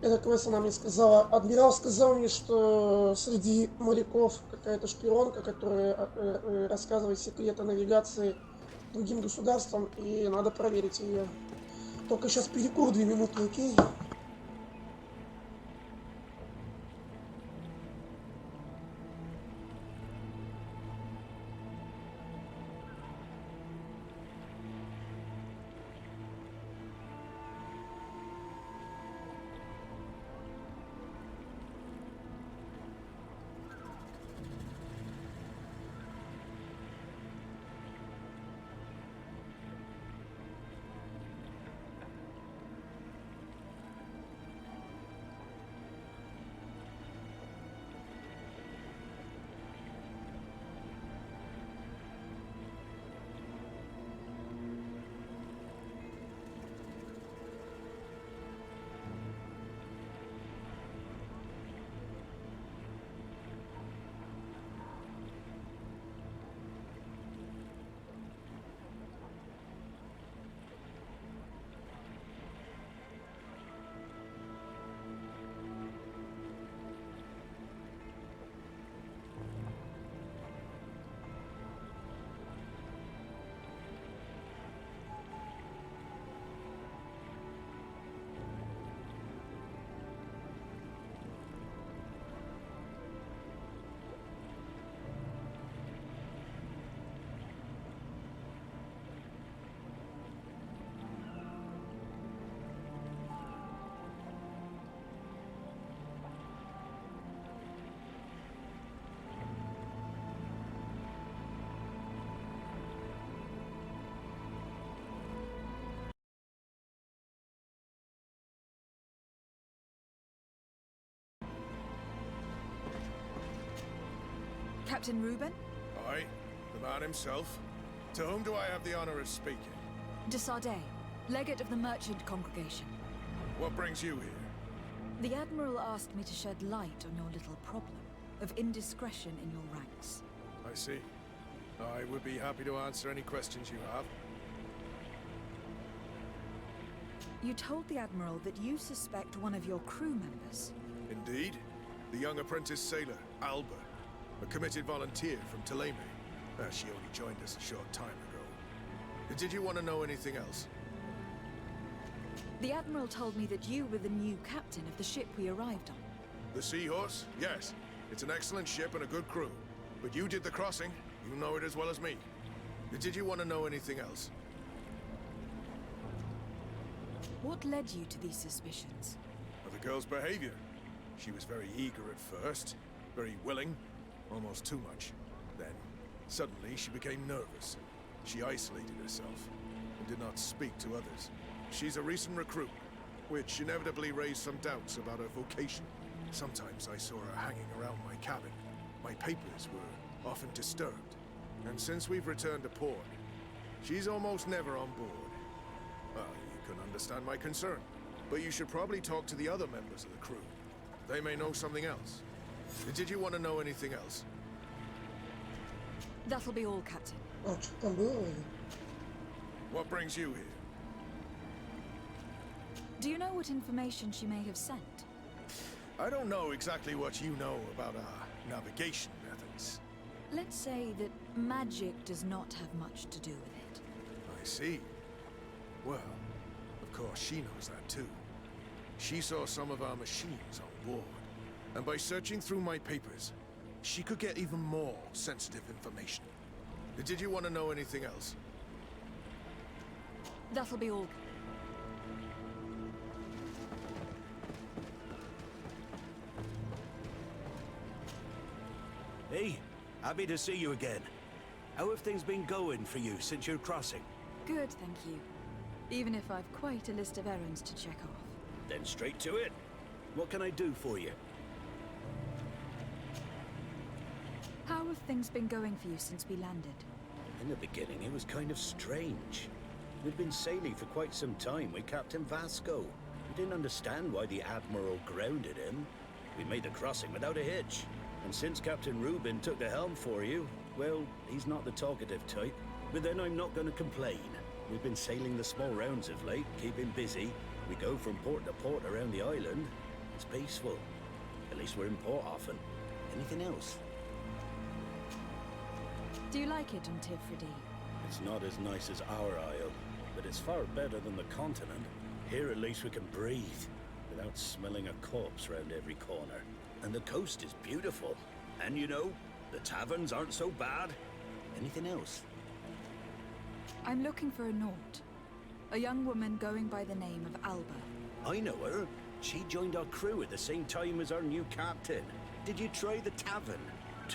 Эта квест она мне сказала, адмирал сказал мне, что среди моряков какая-то шпионка, которая рассказывает секреты навигации другим государствам, и надо проверить ее. Только сейчас перекур 2 минуты, окей? Captain Reuben? Aye, the man himself. To whom do I have the honor of speaking? De Sardet, legate of the merchant congregation. What brings you here? The Admiral asked me to shed light on your little problem of indiscretion in your ranks. I see. I would be happy to answer any questions you have. You told the Admiral that you suspect one of your crew members. Indeed. The young apprentice sailor, Alba. A committed volunteer from Ptolemy. She only joined us a short time ago. Did you want to know anything else? The Admiral told me that you were the new captain of the ship we arrived on. The Seahorse? Yes. It's an excellent ship and a good crew. But you did the crossing. You know it as well as me. Did you want to know anything else? What led you to these suspicions? Well, the girl's behavior. She was very eager at first, very willing, almost too much. Then, suddenly, she became nervous. She isolated herself and did not speak to others. She's a recent recruit, which inevitably raised some doubts about her vocation. Sometimes I saw her hanging around my cabin. My papers were often disturbed. And since we've returned to port, she's almost never on board. Well, you can understand my concern, but you should probably talk to the other members of the crew. They may know something else. Did you want to know anything else? That'll be all, Captain. А что там было? What brings you here? Do you know what information she may have sent? I don't know exactly what you know about our navigation methods. Let's say that magic does not have much to do with it. I see. Well, of course she knows that too. She saw some of our machines on board, and by searching through my papers, she could get even more sensitive information. Did you want to know anything else? That'll be all. Hey, happy to see you again. How have things been going for you since your crossing? Good, thank you. Even if I've quite a list of errands to check off. Then straight to it. What can I do for you? How have things been going for you since we landed? In the beginning, it was kind of strange. We'd been sailing for quite some time with Captain Vasco. We didn't understand why the Admiral grounded him. We made the crossing without a hitch. And since Captain Reuben took the helm for you, well, he's not the talkative type. But then I'm not going to complain. We've been sailing the small rounds of late, keeping busy. We go from port to port around the island. It's peaceful. At least we're in port often. Anything else? Do you like it on Tifridi? It's not as nice as our isle, but it's far better than the continent. Here at least we can breathe, without smelling a corpse round every corner. And the coast is beautiful. And you know, the taverns aren't so bad. Anything else? I'm looking for a Naut. A young woman going by the name of Alba. I know her. She joined our crew at the same time as our new captain. Did you try the tavern?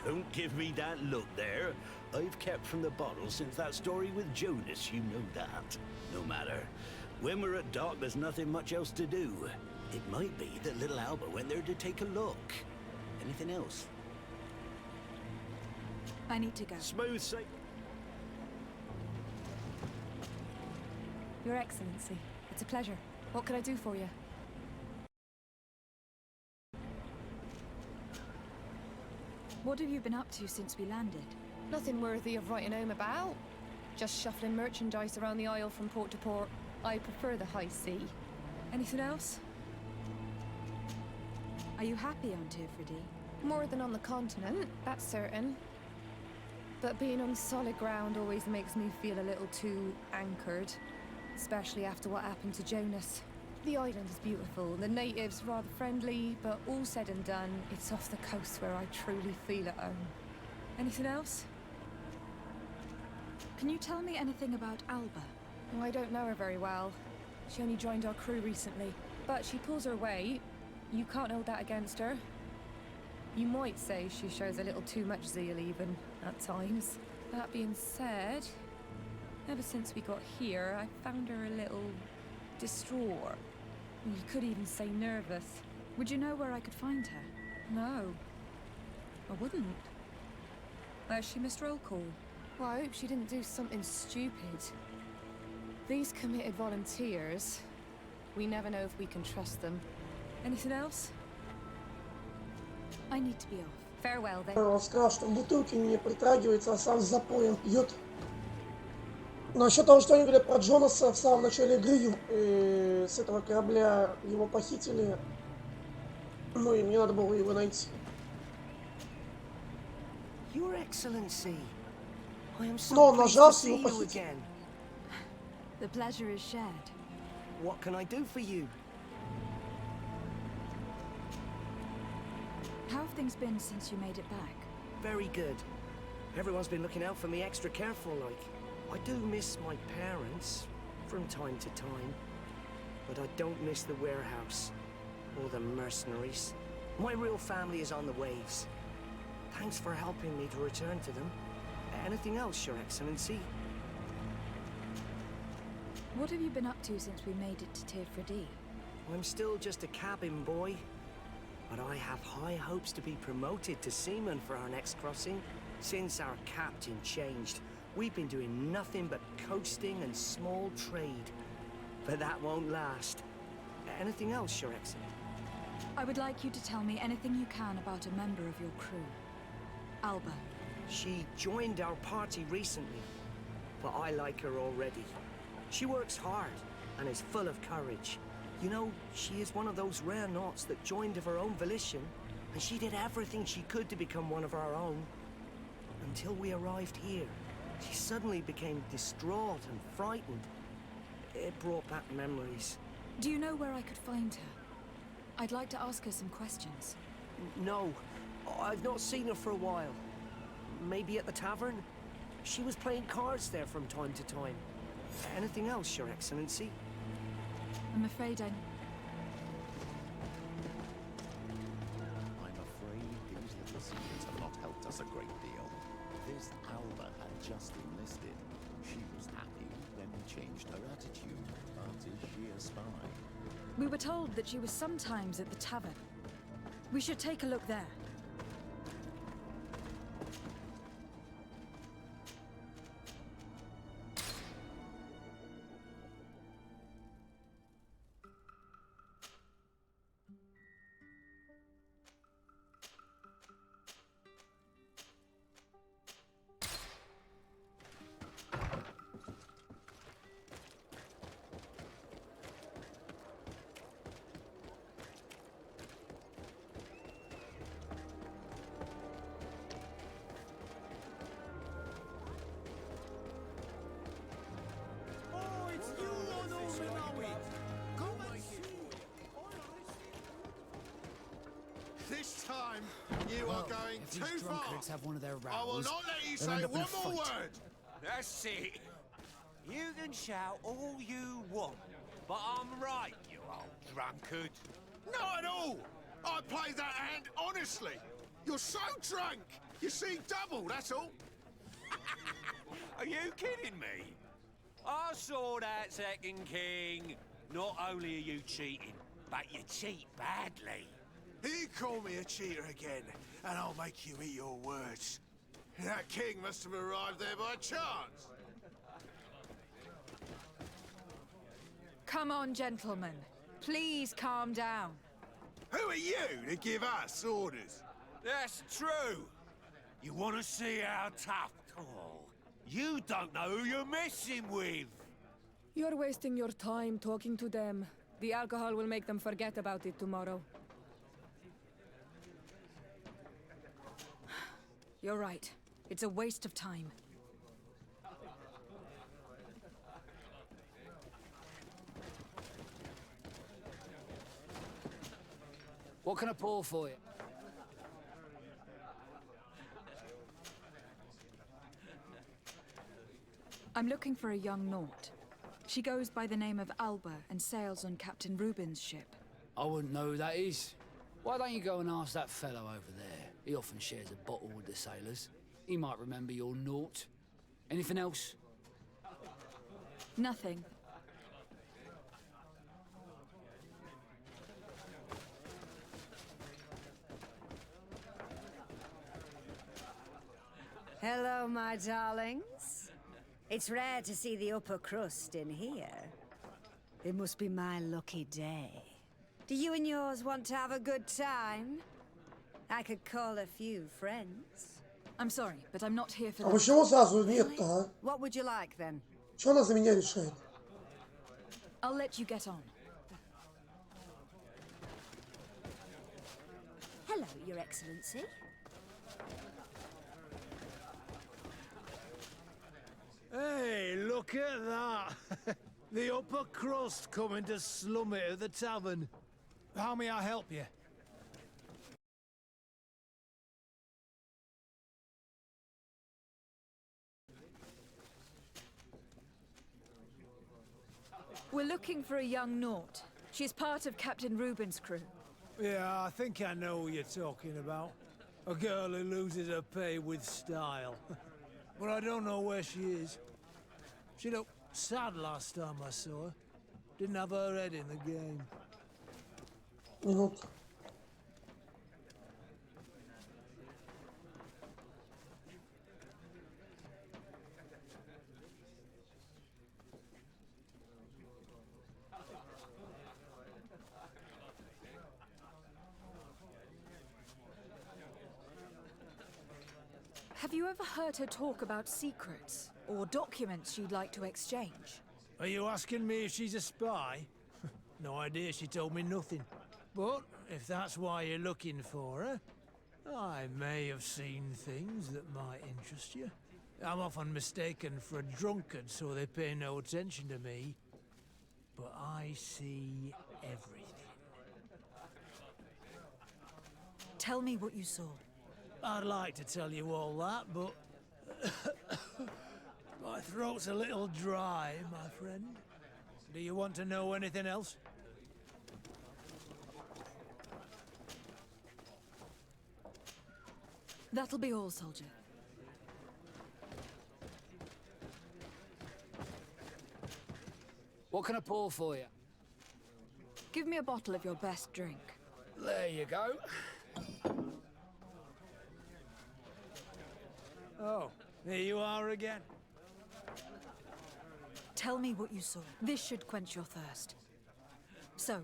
Don't give me that look there. I've kept from the bottle since that story with Jonas, you know that. No matter. When we're at dock, there's nothing much else to do. It might be that little Alba went there to take a look. Anything else? I need to go. Smooth sail. Your Excellency, it's a pleasure. What can I do for you? What have you been up to since we landed? Nothing worthy of writing home about. Just shuffling merchandise around the isle from port to port. I prefer the high sea. Anything else? Are you happy on Tifridi? More than on the continent, that's certain. But being on solid ground always makes me feel a little too anchored. Especially after what happened to Jonas. The island is beautiful, the natives rather friendly, but all said and done, it's off the coast where I truly feel at home. Anything else? Can you tell me anything about Alba? I don't know her very well. She only joined our crew recently. But she pulls her weight. You can't hold that against her. You might say she shows a little too much zeal even, at times. That being said, ever since we got here, I found her a little distraught. You could even say nervous. Would you know where I could find her? No, I wouldn't. She missed roll call. Well, I hope she didn't do something stupid. These committed volunteers, we never know if we can trust them. Anything else? I need to be off. Farewell, then. Он сказал, что в бутылке не притрагивается, а сам с запоем пьет. Насчет того, что они говорят про Джонаса в самом начале игры, с этого корабля его похитили, ну и мне надо было его найти. Your Excellency, I am Но он so pleased to нажался, see его you похитили. again. The pleasure is shared. What can I do for you? How have things been since you made it back? Very good. Everyone's been looking out for me extra careful, like. I do miss my parents from time to time, but I don't miss the warehouse or the mercenaries. My real family is on the waves. Thanks for helping me to return to them. Anything else, Your Excellency? What have you been up to since we made it to Tirfredi? I'm still just a cabin boy, but I have high hopes to be promoted to seaman for our next crossing. Since our captain changed, we've been doing nothing but coasting and small trade. But that won't last. Anything else, Your Excellency? I would like you to tell me anything you can about a member of your crew. Alba. She joined our party recently, but I like her already. She works hard and is full of courage. You know, she is one of those rare knots that joined of her own volition, and she did everything she could to become one of our own. Until we arrived here, she suddenly became distraught and frightened. It brought back memories. Do you know where I could find her? I'd like to ask her some questions. No, I've not seen her for a while. Maybe at the tavern? She was playing cards there from time to time. Anything else, Your Excellency? I'm afraid I'm afraid these little secrets have not helped us a great deal. This Alba had just enlisted. She was happy when we changed her attitude. But is she a spy? We were told that she was sometimes at the tavern. We should take a look there. This time, you are going if too these far. drunkards have one of their I will rows, not let you they'll say end up in one a more fight. word. That's it. You can shout all you want, but I'm right, you old drunkard. Not at all. I played that hand honestly. You're so drunk. You see double, that's all. Are you kidding me? I saw that second king. Not only are you cheating, but you cheat badly. He called me a cheater again, and I'll make you eat your words. That king must have arrived there by chance. Come on, gentlemen. Please calm down. Who are you to give us orders? That's true. You want to see how tough? Oh, you don't know who you're messing with. You're wasting your time talking to them. The alcohol will make them forget about it tomorrow. You're right. It's a waste of time. What can I pour for you? I'm looking for a young Naut. She goes by the name of Alba and sails on Captain Rubin's ship. I wouldn't know who that is. Why don't you go and ask that fellow over there? He often shares a bottle with the sailors. He might remember your Naut. Anything else? Nothing. Hello, my darlings. It's rare to see the upper crust in here. It must be my lucky day. Do you and yours want to have a good time? I could call a few friends. I'm sorry, but I'm not here for А that. почему сразу нет-то, а? What would you like then? Что она за меня решает? I'll let you get on. Hello, Your Excellency. Hey, look at that! The upper crust coming to slum it at the tavern. How may I help you? We're looking for a young Naut. She's part of Captain Reuben's crew. Yeah, I think I know what you're talking about. A girl who loses her pay with style. But I don't know where she is. She looked sad last time I saw her. Didn't have her head in the game. Минут. Have you ever heard her talk about secrets or documents she'd like to exchange? Are you asking me if she's a spy? No idea, she told me nothing. But if that's why you're looking for her, I may have seen things that might interest you. I'm often mistaken for a drunkard, so they pay no attention to me. But I see everything. Tell me what you saw. I'd like to tell you all that, but my throat's a little dry, my friend. Do you want to know anything else? That'll be all, soldier. What can I pour for you? Give me a bottle of your best drink. There you go. Oh, here you are again. Tell me what you saw. This should quench your thirst. So,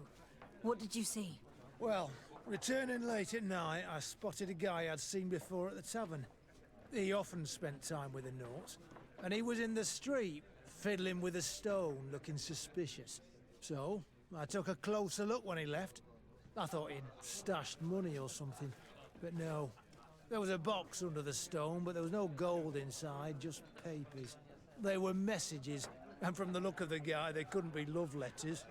what did you see? Well, returning late at night, I spotted a guy I'd seen before at the tavern. He often spent time with the Nauts, and he was in the street, fiddling with a stone, looking suspicious. So, I took a closer look when he left. I thought he'd stashed money or something, but no. There was a box under the stone, but there was no gold inside, just papers. They were messages, and from the look of the guy, they couldn't be love letters.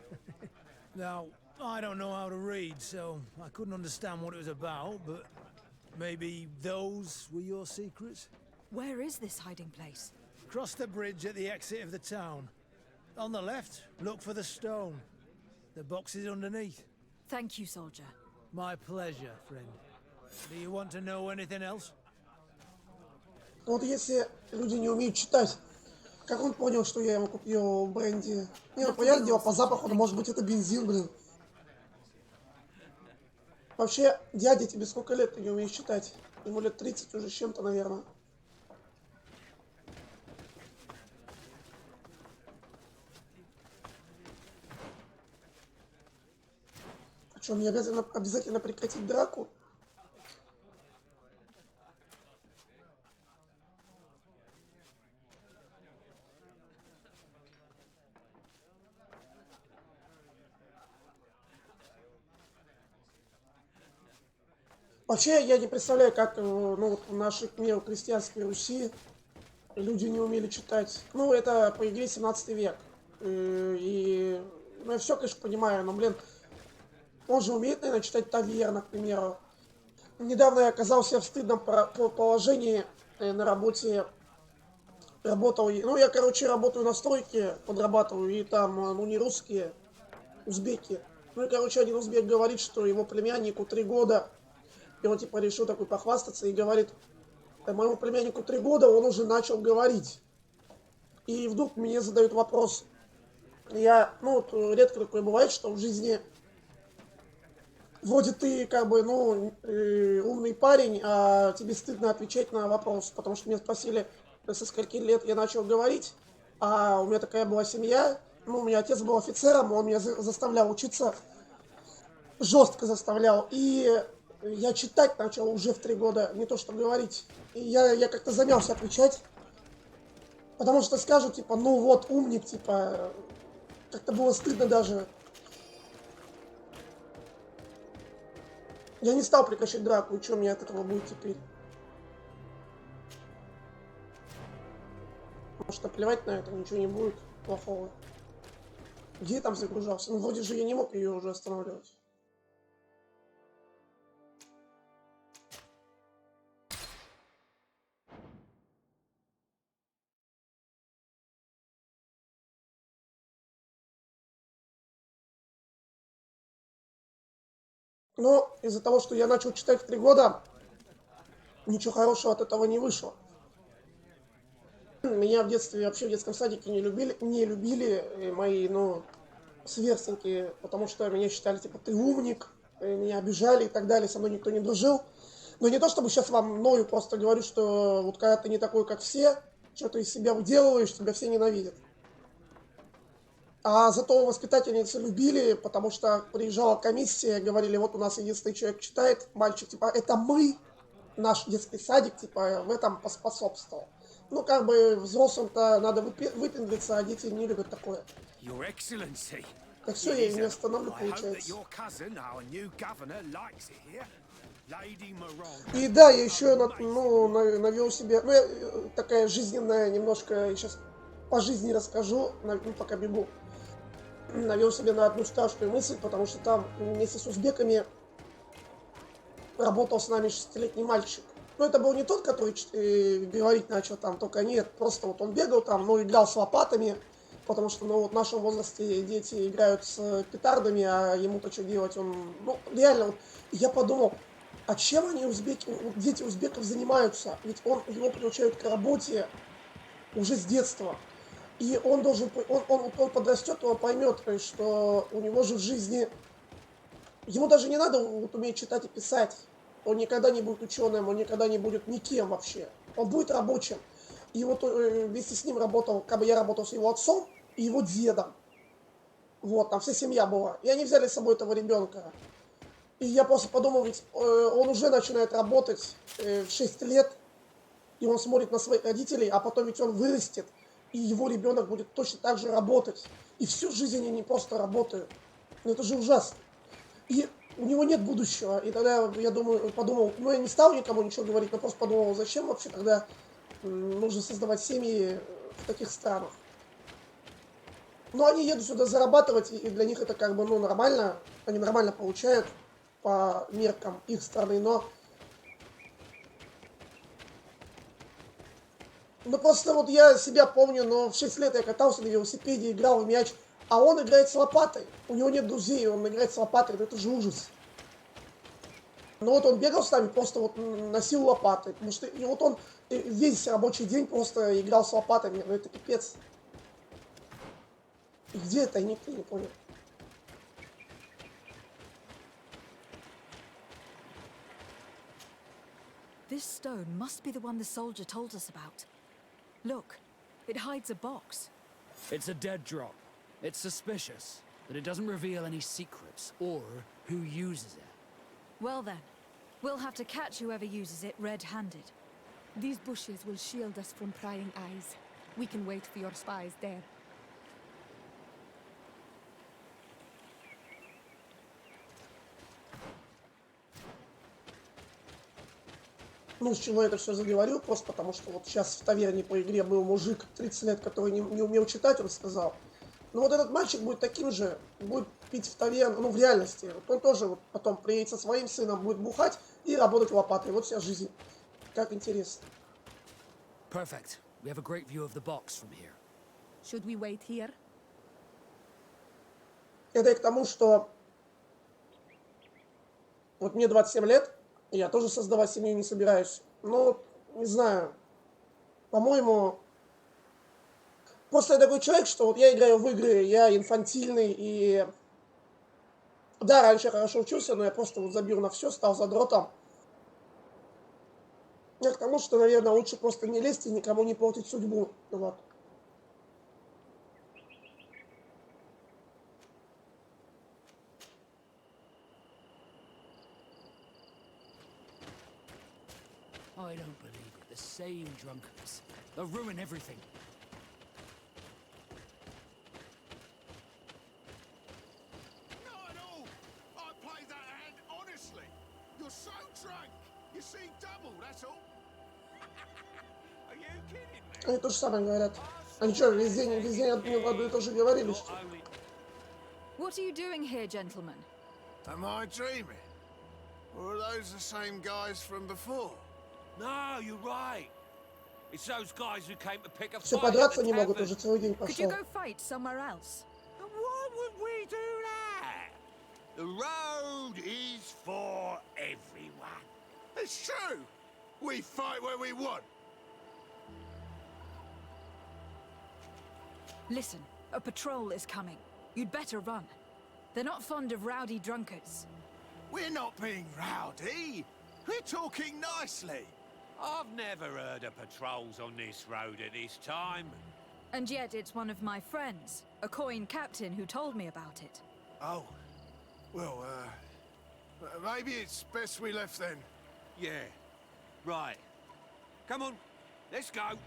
Now, I don't know how to read, so I couldn't understand what it was about, but maybe those were your secrets? Where is this hiding place? Cross the bridge at the exit of the town. On the left, look for the stone. The box is underneath. Thank you, soldier. My pleasure, friend. Do you want to know anything else? Вот если люди не умеют читать, как он понял, что я ему купил бренди? Не, ну понятное дело, по запаху, но может быть это бензин, блин. Вообще, дядя, тебе сколько лет ты не умеешь читать? Ему лет 30 уже с чем-то, наверное. А что, мне обязательно прекратить драку? Вообще, я не представляю, как ну, вот в нашей, к примеру, крестьянской Руси люди не умели читать. Ну, это по игре 17 век. И ну, я все, конечно, понимаю, но, блин, он же умеет, наверное, читать таверна, к примеру. Недавно я оказался в стыдном положении на работе. Работал, ну, я, короче, работаю на стройке, подрабатываю, и там, ну, не русские, узбеки. Ну, и, короче, один узбек говорит, что его племяннику 3 года. И он типа решил такой похвастаться и говорит, моему племяннику 3 года, он уже начал говорить. И вдруг мне задают вопрос. Я, ну вот редко такое бывает, что в жизни вроде ты как бы, ну, умный парень, а тебе стыдно отвечать на вопрос, потому что меня спросили, со скольки лет я начал говорить, а у меня такая была семья, ну, у меня отец был офицером, он меня заставлял учиться, жестко заставлял, и я читать начал уже в 3 года, не то что говорить, и я как-то замялся отвечать, потому что скажут, типа, ну вот, умник, типа, как-то было стыдно даже. Я не стал прекращать драку, и что мне от этого будет теперь? Потому что плевать на это, ничего не будет плохого. Где я там загружался? Ну, вроде же я не мог ее уже останавливать. Но из-за того, что я начал читать в 3 года, ничего хорошего от этого не вышло. Меня в детстве, вообще в детском садике не любили мои, ну, сверстники, потому что меня считали, типа, ты умник, меня обижали и так далее, со мной никто не дружил. Но не то, чтобы сейчас вам ною просто говорю, что вот когда ты не такой, как все, что ты из себя выделываешь, тебя все ненавидят. А зато воспитательницы любили, потому что приезжала комиссия, говорили, вот у нас единственный человек читает, мальчик, типа, это мы, наш детский садик, типа, в этом поспособствовал. Ну, как бы взрослым-то надо выпендриться, а дети не любят такое. Так все, я их не остановлю, получается. И да, я еще навел себе, ну, я, такая жизненная немножко, я сейчас по жизни расскажу, ну, пока бегу. Навел себе на одну страшную мысль, потому что там вместе с узбеками работал с нами 6-летний мальчик. Но это был не тот, который говорить начал там, только нет, просто вот он бегал там, но играл с лопатами, потому что, ну, вот в нашем возрасте дети играют с петардами, а ему-то что делать, он, ну, реально, вот, я подумал, а чем они, дети узбеков, занимаются? Ведь его приучают к работе уже с детства. И он должен, он подрастет, он поймет, что у него же в жизни, ему даже не надо вот уметь читать и писать. Он никогда не будет ученым, он никогда не будет никем вообще. Он будет рабочим. И вот вместе с ним работал, как бы я работал с его отцом и его дедом. Вот, там вся семья была. И они взяли с собой этого ребенка. И я просто подумал, ведь он уже начинает работать в 6 лет, и он смотрит на своих родителей, а потом ведь он вырастет, и его ребенок будет точно так же работать. И всю жизнь они не просто работают. Ну это же ужасно. И у него нет будущего. И тогда я подумал, ну я не стал никому ничего говорить, но просто подумал, зачем вообще тогда нужно создавать семьи в таких странах. Но они едут сюда зарабатывать, и для них это как бы, ну, нормально. Они нормально получают по меркам их страны, но... Ну просто вот я себя помню, но в 6 лет я катался на велосипеде, играл в мяч, а он играет с лопатой. У него нет друзей, он играет с лопатой, это же ужас. Но вот он бегал с нами, просто вот носил лопаты, потому что и вот он весь рабочий день просто играл с лопатами, ну это пипец. И где это, никто не понял. This stone must be the one the soldier told us about. Look, it hides a box. It's a dead drop. It's suspicious, but it doesn't reveal any secrets or who uses it. Well then, we'll have to catch whoever uses it red-handed. These bushes will shield us from prying eyes. We can wait for your spies there. Ну, с чего я это все заговорил, просто потому что вот сейчас в таверне по игре был мужик 30 лет, который не умел читать, он сказал. Но вот этот мальчик будет таким же, будет пить в таверне, ну, в реальности. Вот он тоже вот потом приедет со своим сыном, будет бухать и работать лопатой. Вот вся жизнь. Как интересно. Perfect. We have a great view of the box from here. Should we wait here? Это и к тому, что вот мне 27 лет, и я тоже создавать семью не собираюсь. Но, не знаю, по-моему, просто я такой человек, что вот я играю в игры, я инфантильный, и Да, раньше я хорошо учился, но я просто вот забил на все, стал задротом. Я к тому, что, наверное, лучше просто не лезть и никому не портить судьбу. Вот. I don't believe it. The same drunkards. They'll ruin everything. Not at all. I played that hand honestly. You're so drunk. You see double, that's all. Are you kidding me? Они то же самое говорят. Они что, весь день одно и то же говорили, что ли? What are you doing here, gentlemen? Am I dreaming? Or are those the same guys from before? No, you're right. It's those guys who came to pick a Все fight at подраться the не могут, tavern. уже целый день Could you пошел. go fight somewhere else? Why would we do that? The road is for everyone. It's true. We fight where we want. Listen, a patrol is coming. You'd better run. They're not fond of rowdy drunkards. We're not being rowdy. We're talking nicely. I've never heard of patrols on this road at this time. And yet it's one of my friends, a coin captain, who told me about it. Oh. Well, maybe it's best we left then. Yeah. Right. Come on. Let's go.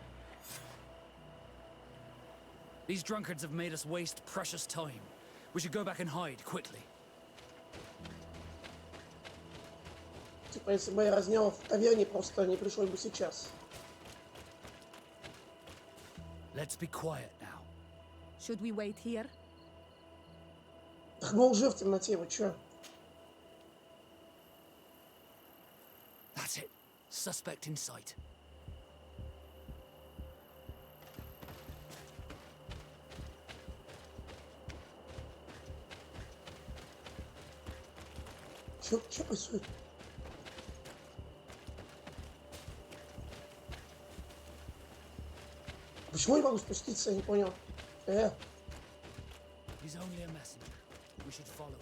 These drunkards have made us waste precious time. We should go back and hide quickly. Типа, если бы я разнял в таверне, просто не пришлось бы сейчас. Let's be quiet now. Should we wait here? Так мы уже в темноте, вы чё? That's it. Suspect in sight. Чё происходит? Почему я не могу спуститься, я не понял. He's only a messenger. We should follow him.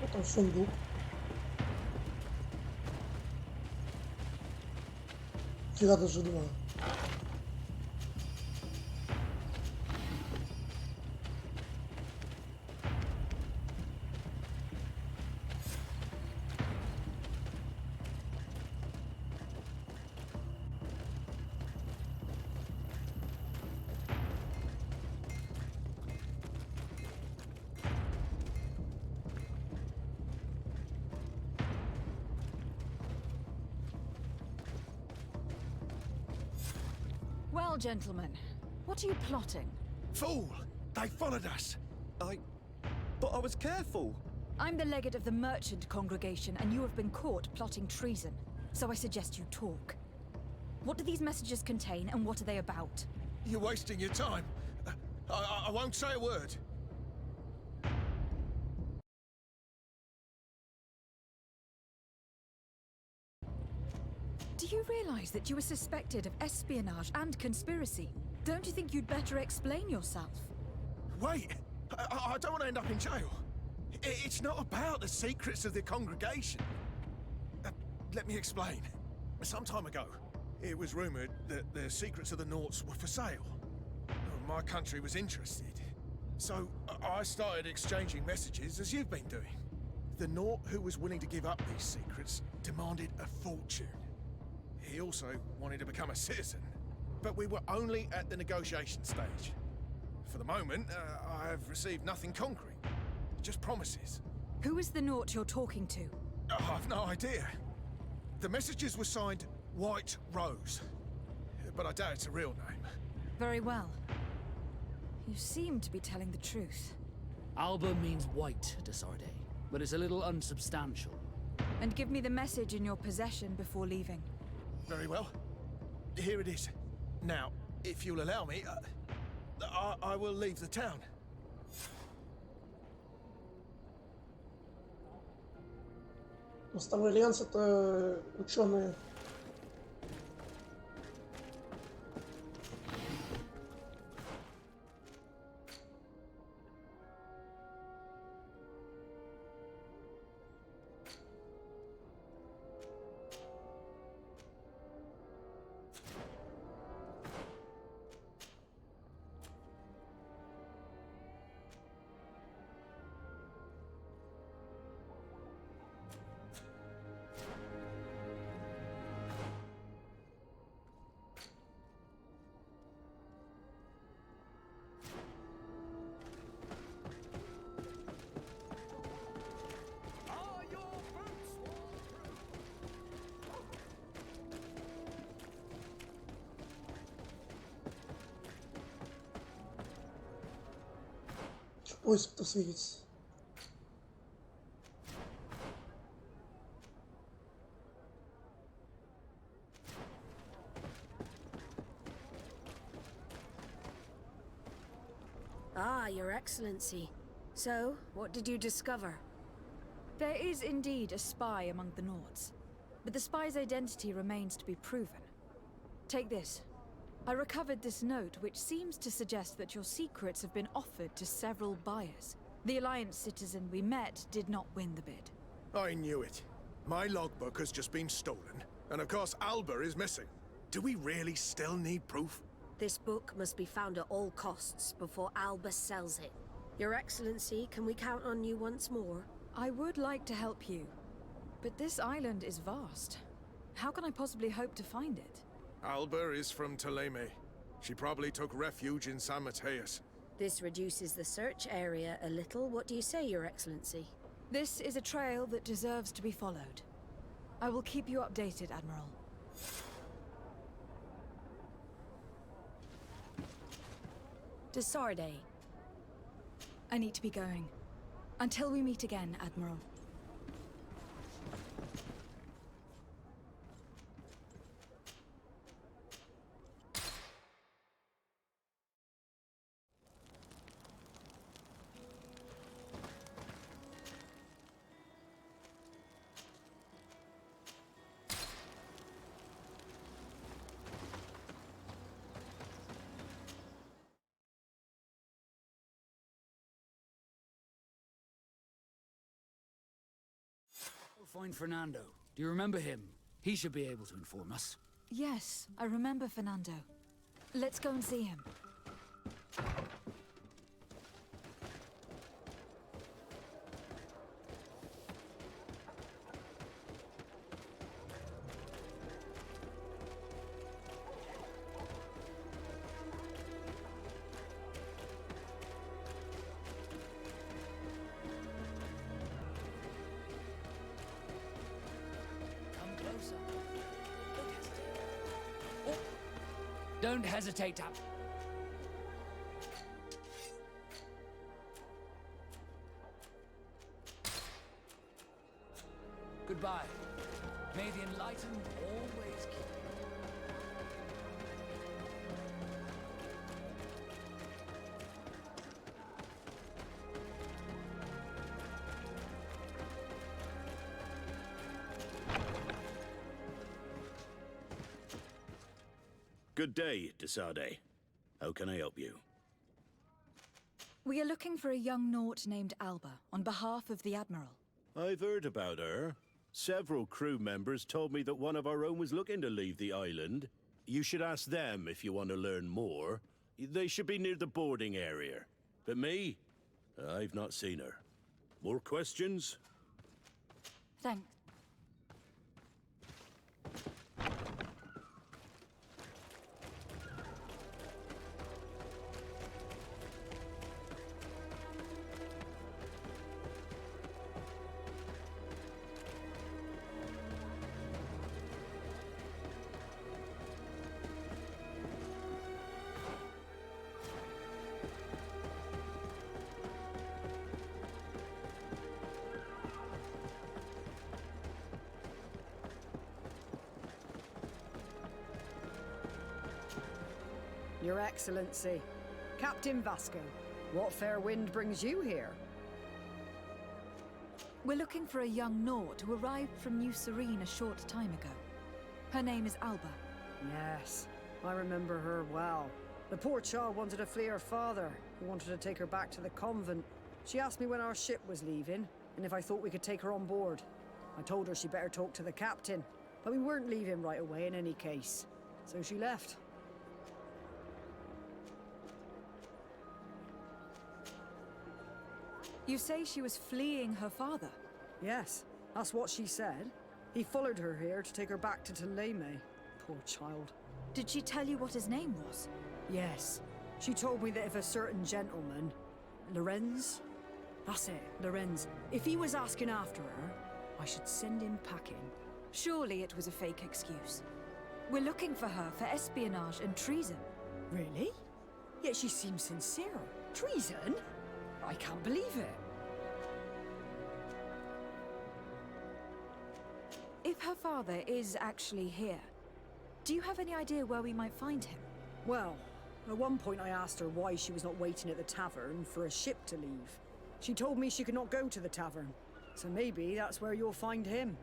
Вот там сундук. Фига даже два. Well, gentlemen, what are you plotting? Fool! They followed us. But I was careful. I'm the legate of the merchant congregation, and you have been caught plotting treason. So I suggest you talk. What do these messages contain, and what are they about? You're wasting your time. I won't say a word. Do you realize that you are suspected of espionage and conspiracy? Don't you think you'd better explain yourself? Wait! I don't want to end up in jail. It's not about the secrets of the congregation. Let me explain. Some time ago, it was rumored that the secrets of the Naughts were for sale. My country was interested. So I started exchanging messages as you've been doing. The Naught who was willing to give up these secrets demanded a fortune. He also wanted to become a citizen. But we were only at the negotiation stage. For the moment, I have received nothing concrete. Just promises. Who is the Naught you're talking to? I've no idea. The messages were signed White Rose. But I doubt it's a real name. Very well. You seem to be telling the truth. Alba means white, Desarde, but it's a little unsubstantial. And give me the message in your possession before leaving. Very well. Here it is. Now, if you'll allow me, I will leave the town. Мостовой альянс — это ученые. Поиск-то светится. Ah, Your Excellency. So, what did you discover? There is indeed a spy among the Nords, but the spy's identity remains to be proven. Take this. I recovered this note, which seems to suggest that your secrets have been offered to several buyers. The Alliance citizen we met did not win the bid. I knew it. My logbook has just been stolen, and of course Alba is missing. Do we really still need proof? This book must be found at all costs before Alba sells it. Your Excellency, can we count on you once more? I would like to help you, but this island is vast. How can I possibly hope to find it? Alba is from Teleme. She probably took refuge in San Mateus. This reduces the search area a little. What do you say, Your Excellency? This is a trail that deserves to be followed. I will keep you updated, Admiral. To Sarde. I need to be going. Until we meet again, Admiral. Find Fernando. Do you remember him? He should be able to inform us. Yes, I remember Fernando. Let's go and see him. Don't hesitate to... Goodbye. May the enlightened always keep... Good day, Desade. How can I help you? We are looking for a young Naut named Alba, on behalf of the Admiral. I've heard about her. Several crew members told me that one of our own was looking to leave the island. You should ask them if you want to learn more. They should be near the boarding area. But me? I've not seen her. More questions? Thanks. Your Excellency, Captain Vasco, what fair wind brings you here? We're looking for a young Naut who arrived from New Serene a short time ago. Her name is Alba. Yes, I remember her well. The poor child wanted to flee her father, who wanted to take her back to the convent. She asked me when our ship was leaving, and if I thought we could take her on board. I told her she better talk to the captain, but we weren't leaving right away in any case. So she left. You say she was fleeing her father? Yes, that's what she said. He followed her here to take her back to Thélème. Poor child. Did she tell you what his name was? Yes. She told me that if a certain gentleman, Lorenz? That's it, Lorenz. If he was asking after her, I should send him packing. Surely it was a fake excuse. We're looking for her for espionage and treason. Really? Yet she seems sincere. Treason? I can't believe it. If her father is actually here, do you have any idea where we might find him? Well, at one point I asked her why she was not waiting at the tavern for a ship to leave. She told me she could not go to the tavern, so maybe that's where you'll find him.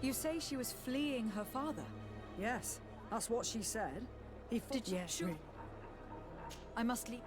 You say she was fleeing her father? Yes, that's what she said. Did you? Yes, Sure. really. I must leave.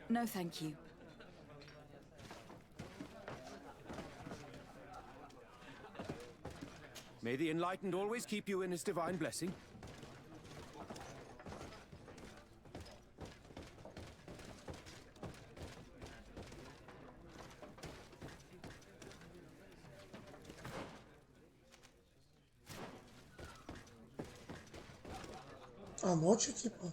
No, thank you. May the Enlightened always keep you in his divine blessing. А ночью типа?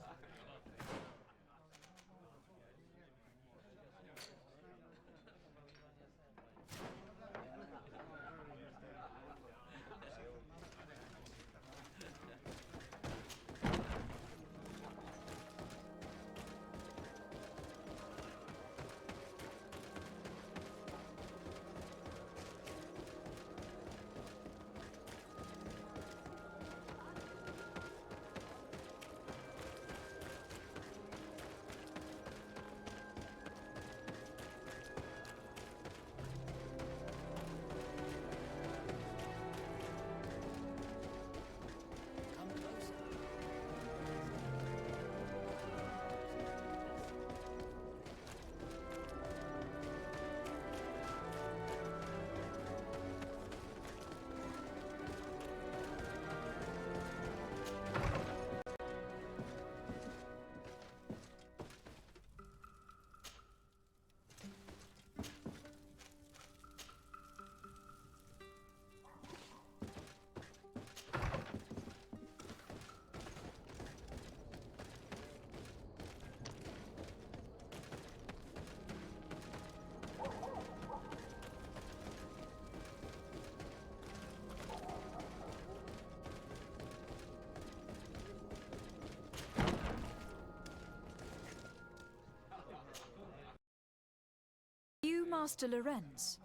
Master Lorenz?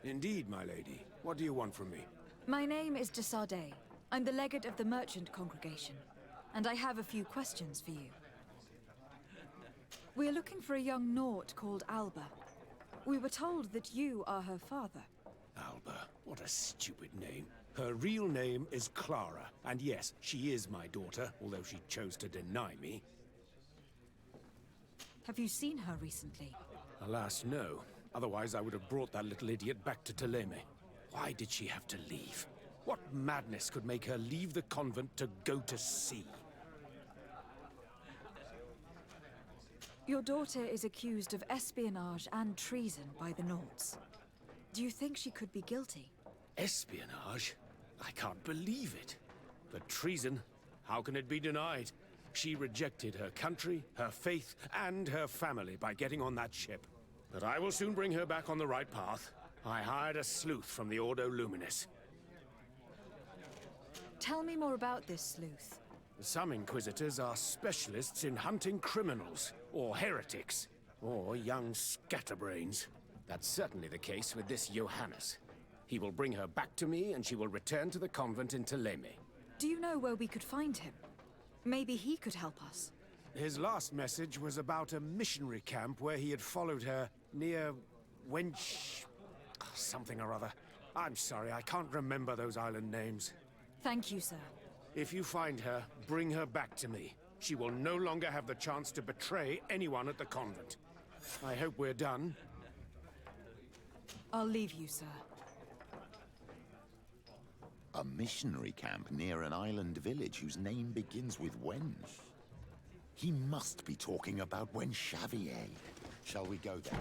Indeed, my lady. What do you want from me? My name is de Sardet. I'm the legate of the merchant congregation, and I have a few questions for you. We're looking for a young Naut called Alba. We were told that you are her father. Alba, what a stupid name. Her real name is Clara, and yes, she is my daughter, although she chose to deny me. Have you seen her recently? Alas, no. Otherwise, I would have brought that little idiot back to Thélème. Why did she have to leave? What madness could make her leave the convent to go to sea? Your daughter is accused of espionage and treason by the Nauts. Do you think she could be guilty? Espionage? I can't believe it. But treason? How can it be denied? She rejected her country, her faith, and her family by getting on that ship. But I will soon bring her back on the right path. I hired a sleuth from the Ordo Luminis. Tell me more about this sleuth. Some inquisitors are specialists in hunting criminals, or heretics, or young scatterbrains. That's certainly the case with this Johannes. He will bring her back to me, and she will return to the convent in Teleme. Do you know where we could find him? Maybe he could help us. His last message was about a missionary camp where he had followed her near Wench... something or other. I'm sorry, I can't remember those island names. Thank you, sir. If you find her, bring her back to me. She will no longer have the chance to betray anyone at the convent. I hope we're done. I'll leave you, sir. A missionary camp near an island village whose name begins with Wench. He must be talking about Wench Xavier. Shall we go there?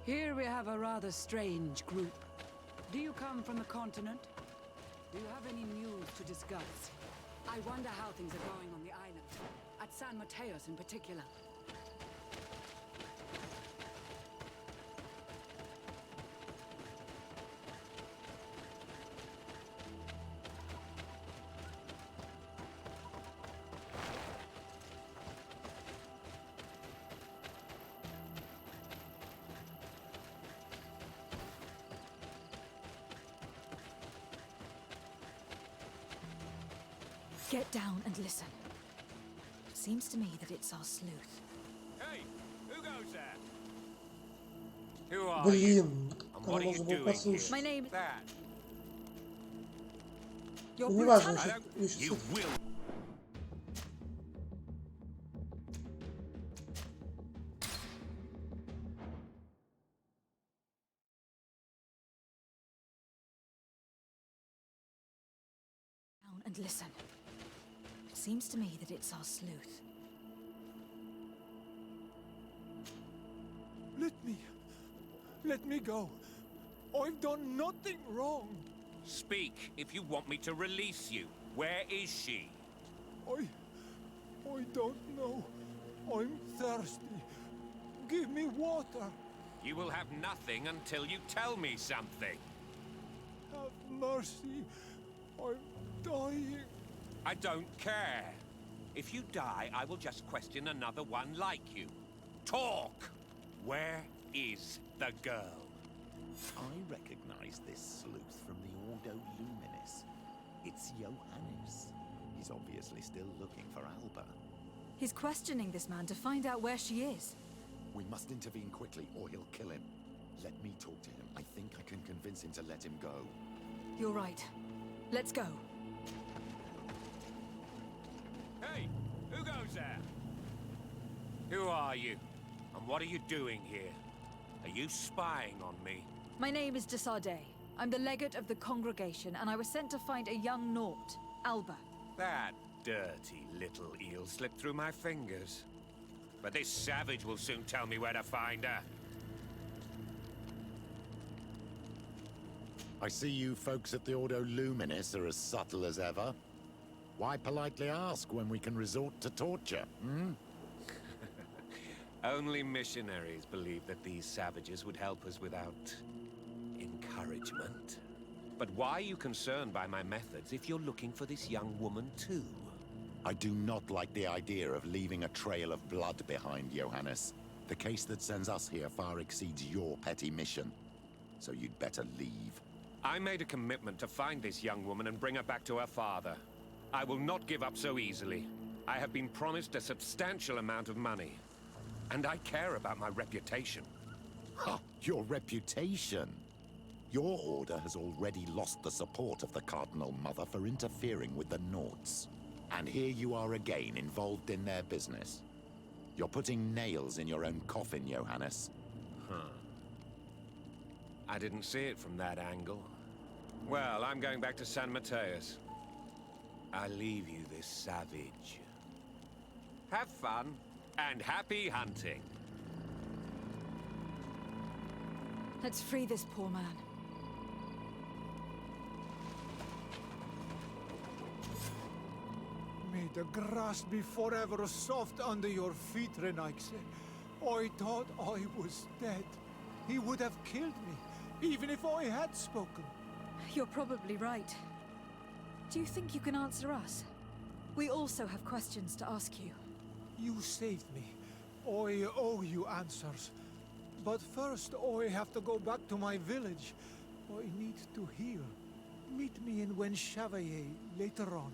Here we have a rather strange group. Do you come from the continent? Do you have any news to discuss? I wonder how things are going on the island. At San Mateos in particular. Get down and listen. It seems to me that it's our sleuth. Hey, who goes there? Who are you? Блин, And она what are you должна была doing послушать. here? My name... That. Your Ну, неважно, brutality... сейчас You will. Down and listen. It seems to me that it's our sleuth. Let me go. I've done nothing wrong. Speak if you want me to release you. Where is she? I don't know. I'm thirsty. Give me water. You will have nothing until you tell me something. How Have mercy. I'm dying. I don't care. If you die, I will just question another one like you. Talk! Where is the girl? I recognize this sleuth from the Ordo Luminis. It's Johannes. He's obviously still looking for Alba. He's questioning this man to find out where she is. We must intervene quickly, or he'll kill him. Let me talk to him. I think I can convince him to let him go. You're right. Let's go. Hey, who goes there? Who are you? And what are you doing here? Are you spying on me? My name is Desardet. I'm the legate of the congregation, and I was sent to find a young Naut, Alba. That dirty little eel slipped through my fingers. But this savage will soon tell me where to find her. I see you folks at the Ordo Luminis are as subtle as ever. Why politely ask when we can resort to torture, hmm? Only missionaries believe that these savages would help us without encouragement. But why are you concerned by my methods if you're looking for this young woman too? I do not like the idea of leaving a trail of blood behind, Johannes. The case that sends us here far exceeds your petty mission. So you'd better leave. I made a commitment to find this young woman and bring her back to her father. I will not give up so easily. I have been promised a substantial amount of money. And I care about my reputation. Huh, your reputation? Your order has already lost the support of the Cardinal Mother for interfering with the Nauts. And here you are again, involved in their business. You're putting nails in your own coffin, Johannes. Huh. I didn't see it from that angle. Well, I'm going back to San Mateus. I leave you this savage. Have fun, and happy hunting. Let's free this poor man. May the grass be forever soft under your feet, Renaigse. I thought I was dead. He would have killed me, even if I had spoken. You're probably right. Do you think you can answer us? We also have questions to ask you. You saved me. I owe you answers. But first, I have to go back to my village. I need to heal. Meet me in Wenchavaye later on.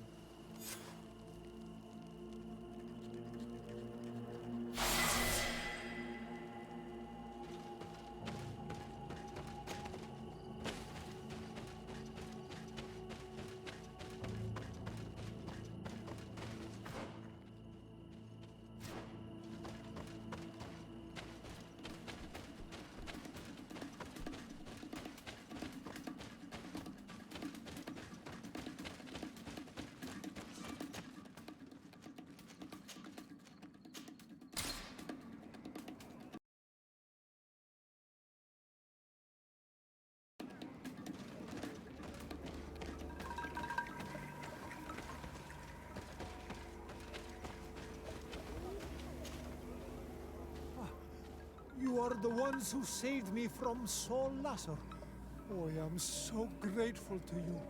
You are the ones who saved me from Saul Lasser. I am so grateful to you.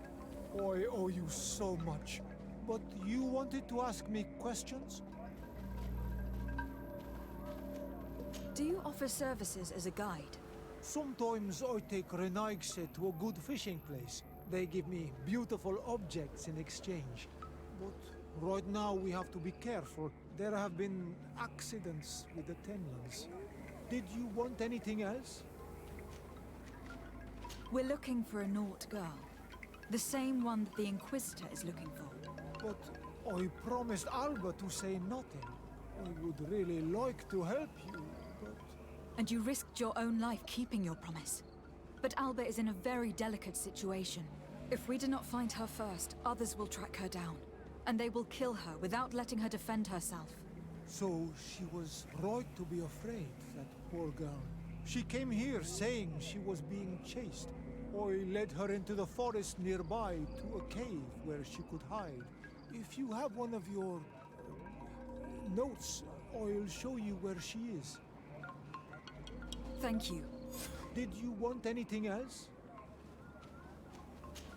I owe you so much. But you wanted to ask me questions? Do you offer services as a guide? Sometimes I take Renaigse to a good fishing place. They give me beautiful objects in exchange. But right now we have to be careful. There have been accidents with the Tenlands. Did you want anything else? We're looking for a Naut girl. The same one that the Inquisitor is looking for. But I promised Alba to say nothing. I would really like to help you, but... And you risked your own life keeping your promise. But Alba is in a very delicate situation. If we do not find her first, others will track her down. And they will kill her without letting her defend herself. So she was right to be afraid, that poor girl. She came here saying she was being chased. I led her into the forest nearby to a cave where she could hide. If you have one of your notes, I'll show you where she is. Thank you. Did you want anything else?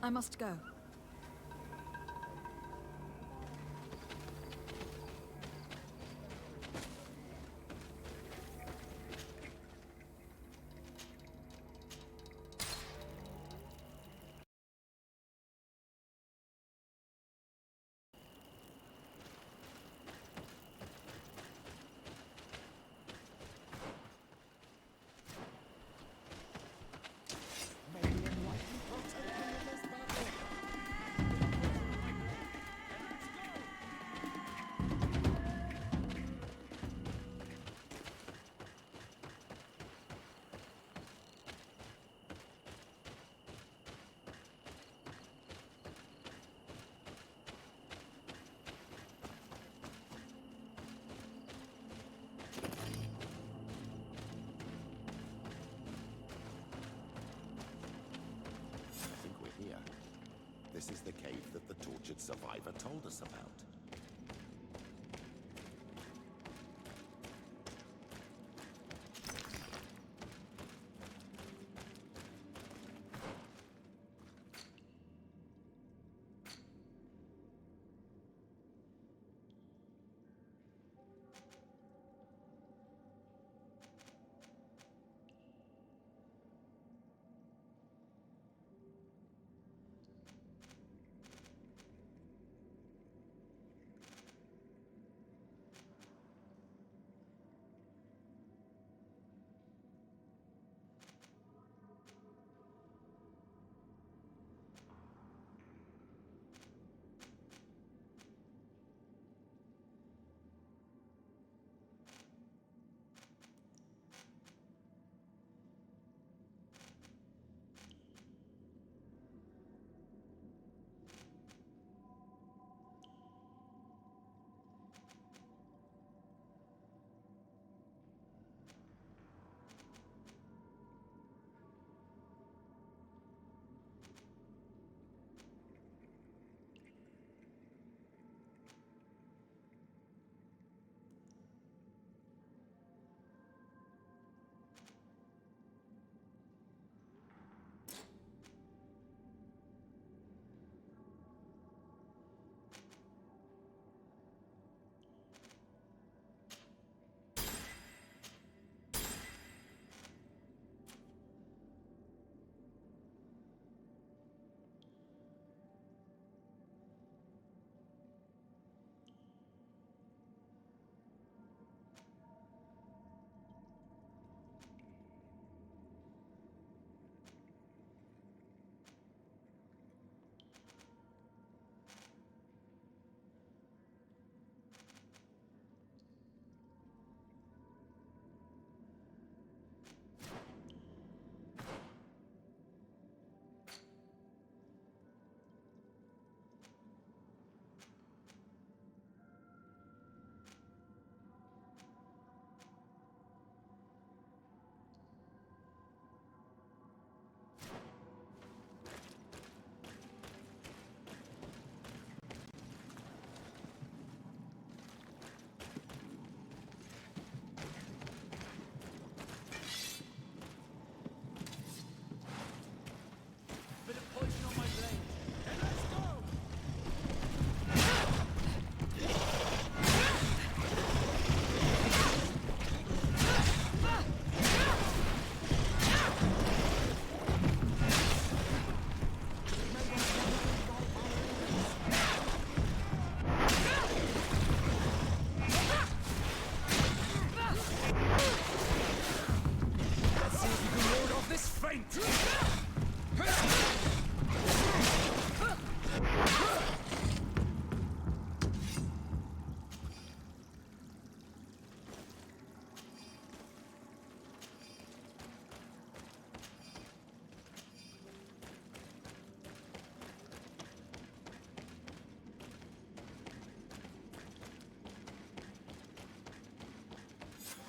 I must go. This is the cave that the tortured survivor told us about.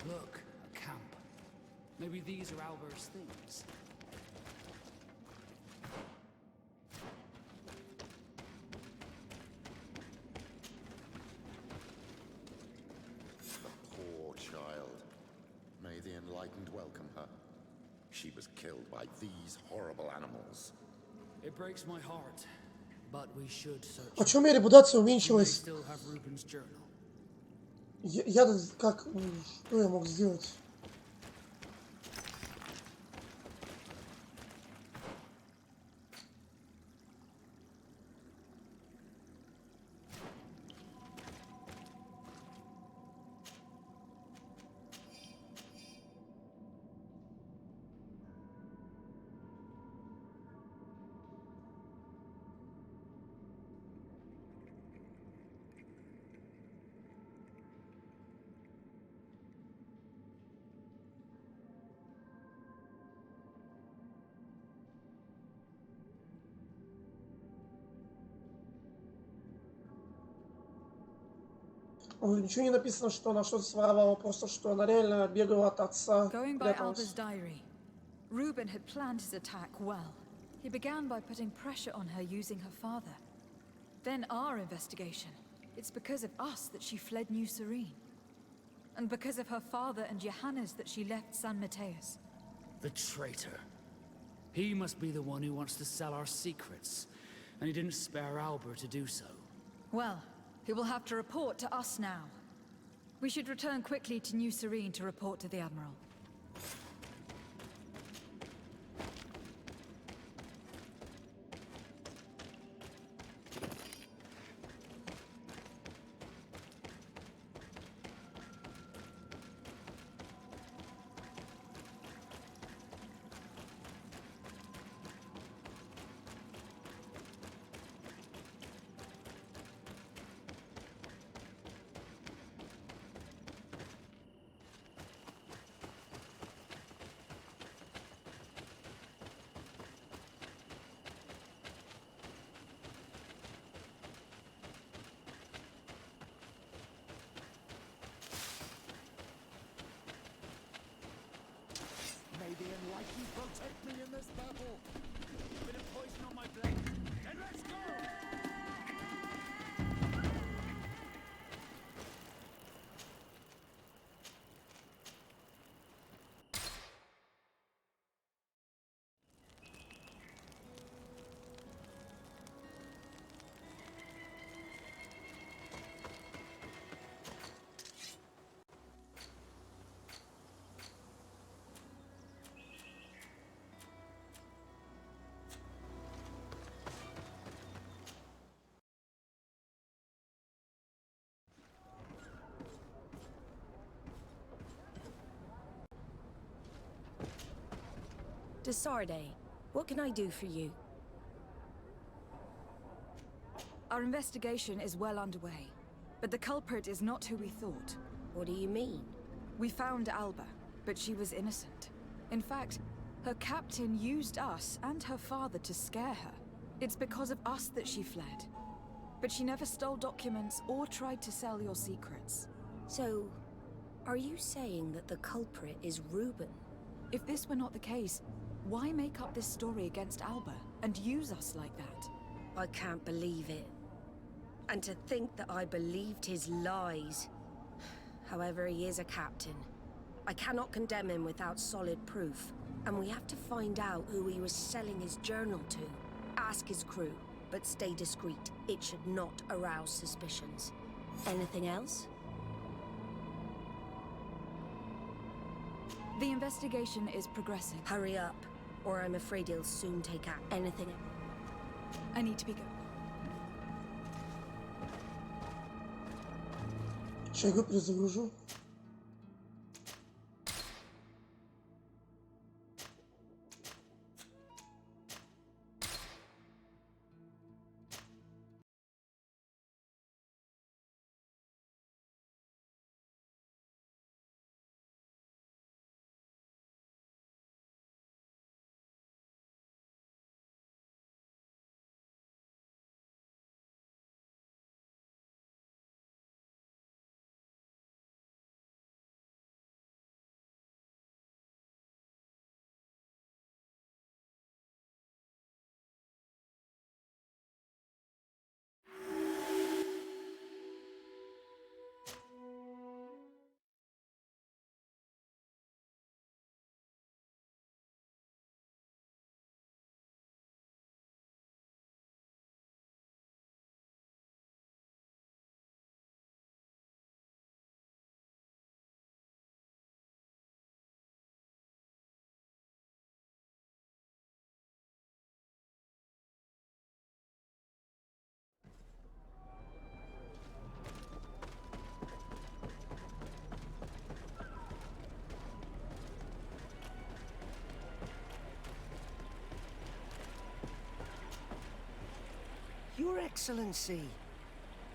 Look, a camp. Maybe these are Albert's things. The poor child. May the enlightened welcome her. She was killed by these horrible animals. It breaks my heart, but we should search. Почему у меня репутация We may уменьшилась? still have Ruben's journal. Я как... Что я мог сделать? Ничего не написано, что она что-то своровала, просто что она реально бегала от отца. Going by Alba's Пряталась. diary, Reuben had planned his attack well. He began by putting pressure on her using her father. Then our investigation. It's because of us that she fled New Serene. And because of her father and Johannes that she left San Mateus. The traitor. He must be the one who wants to sell our secrets, and he didn't spare Albert to do so. Well, he will have to report to us now. We should return quickly to New Serene to report to the Admiral. May the enlightened protect me in this battle. Bit of poison on my blade. And let's go! Desarde, what can I do for you? Our investigation is well underway, but the culprit is not who we thought. What do you mean? We found Alba, but she was innocent. In fact, her captain used us and her father to scare her. It's because of us that she fled. But she never stole documents or tried to sell your secrets. So, are you saying that the culprit is Reuben? If this were not the case, why make up this story against Alba and use us like that? I can't believe it. And to think that I believed his lies. However, he is a captain. I cannot condemn him without solid proof. And we have to find out who he was selling his journal to. Ask his crew, but stay discreet. It should not arouse suspicions. Anything else? The investigation is progressing. Hurry up, or I'm afraid he'll soon take out anything. I need to be going. Сейчас игру перезагружу. Your Excellency.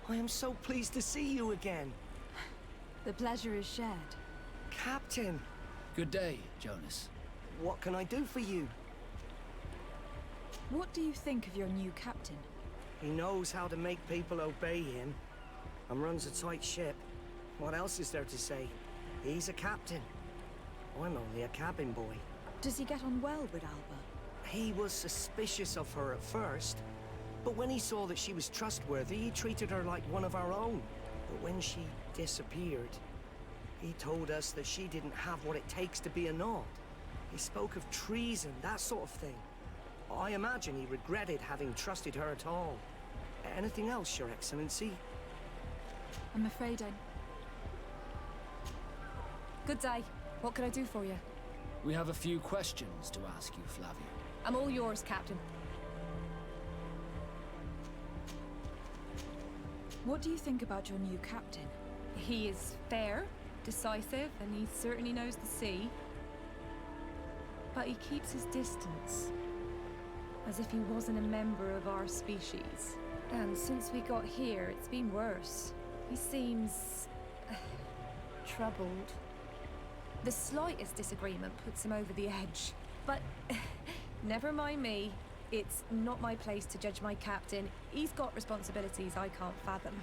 I am so pleased to see you again. The pleasure is shared. Captain. Good day, Jonas. What can I do for you? What do you think of your new captain? He knows how to make people obey him and runs a tight ship. What else is there to say? He's a captain. I'm only a cabin boy. Does he get on well with Alba? He was suspicious of her at first, but when he saw that she was trustworthy, he treated her like one of our own. But when she disappeared, he told us that she didn't have what it takes to be a Nord. He spoke of treason, that sort of thing. I imagine he regretted having trusted her at all. Anything else, Your Excellency? I'm afraid I'm... Good day. What can I do for you? We have a few questions to ask you, Flavia. I'm all yours, Captain. What do you think about your new captain? He is fair, decisive, and he certainly knows the sea. But he keeps his distance, as if he wasn't a member of our species. And since we got here, it's been worse. He seems... troubled. The slightest disagreement puts him over the edge. But never mind me. It's not my place to judge my captain. He's got responsibilities I can't fathom.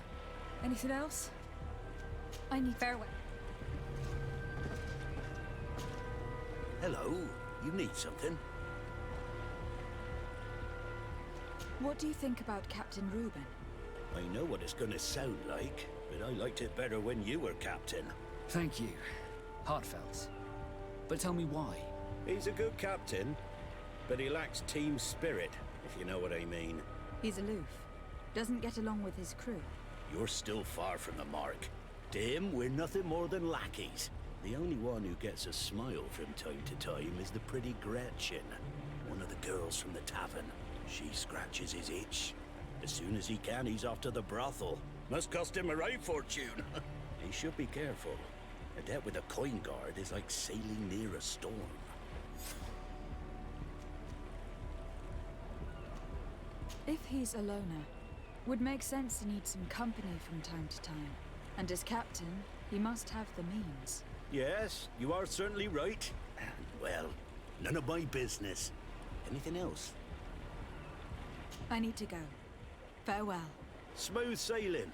Anything else? I need farewell. Hello, you need something? What do you think about Captain Reuben? I know what it's gonna sound like, but I liked it better when you were captain. Thank you. Heartfelt. But tell me why. He's a good captain, but he lacks team spirit, if you know what I mean. He's aloof. Doesn't get along with his crew. You're still far from the mark. To him, we're nothing more than lackeys. The only one who gets a smile from time to time is the pretty Gretchen, one of the girls from the tavern. She scratches his itch. As soon as he can, he's off to the brothel. Must cost him a right fortune. He should be careful. A debt with a coin guard is like sailing near a storm. If he's a loner, would make sense to need some company from time to time. And as captain, he must have the means. Yes, you are certainly right. Well, none of my business. Anything else? I need to go. Farewell. Smooth sailing.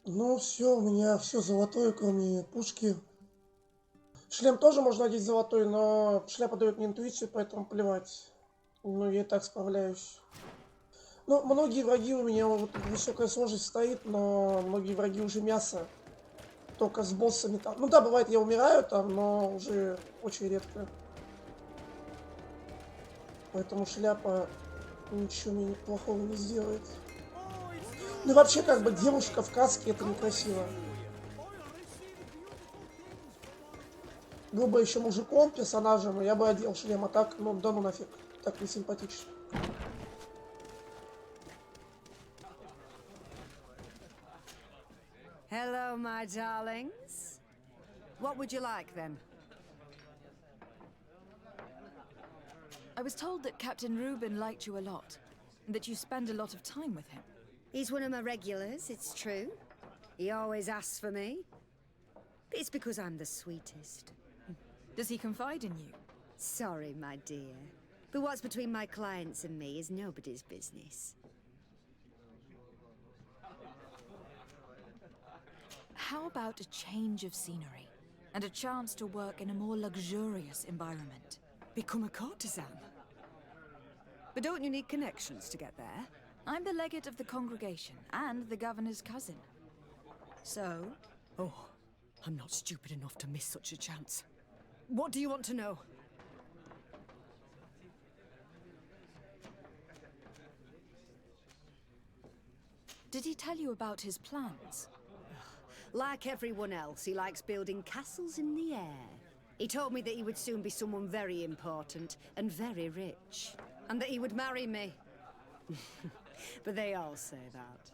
Ну все, у меня все золотое, кроме пушки. Шлем тоже можно одеть золотой, но шляпа дает мне интуицию, поэтому плевать. Ну, я и так справляюсь. Ну, многие враги у меня, вот высокая сложность стоит, но многие враги уже мясо. Только с боссами там. Ну да, бывает, я умираю там, но уже очень редко. Поэтому шляпа ничего мне плохого не сделает. Ну и вообще, как бы, девушка в каске, это некрасиво. Был бы еще мужиком, персонажем, я бы одел шлем, а так, ну, да ну нафиг, так не симпатично. Hello, my darlings. What would you like, then? I was told that Captain Reuben liked you a lot, and that you spend a lot of time with him. He's one of my regulars, it's true. He always asks for me. It's because I'm the sweetest. Does he confide in you? Sorry, my dear. But what's between my clients and me is nobody's business. How about a change of scenery, and a chance to work in a more luxurious environment? Become a courtesan? But don't you need connections to get there? I'm the legate of the congregation, and the governor's cousin. So? Oh, I'm not stupid enough to miss such a chance. What do you want to know? Did he tell you about his plans? Like everyone else, he likes building castles in the air. He told me that he would soon be someone very important and very rich. And that he would marry me. But they all say that.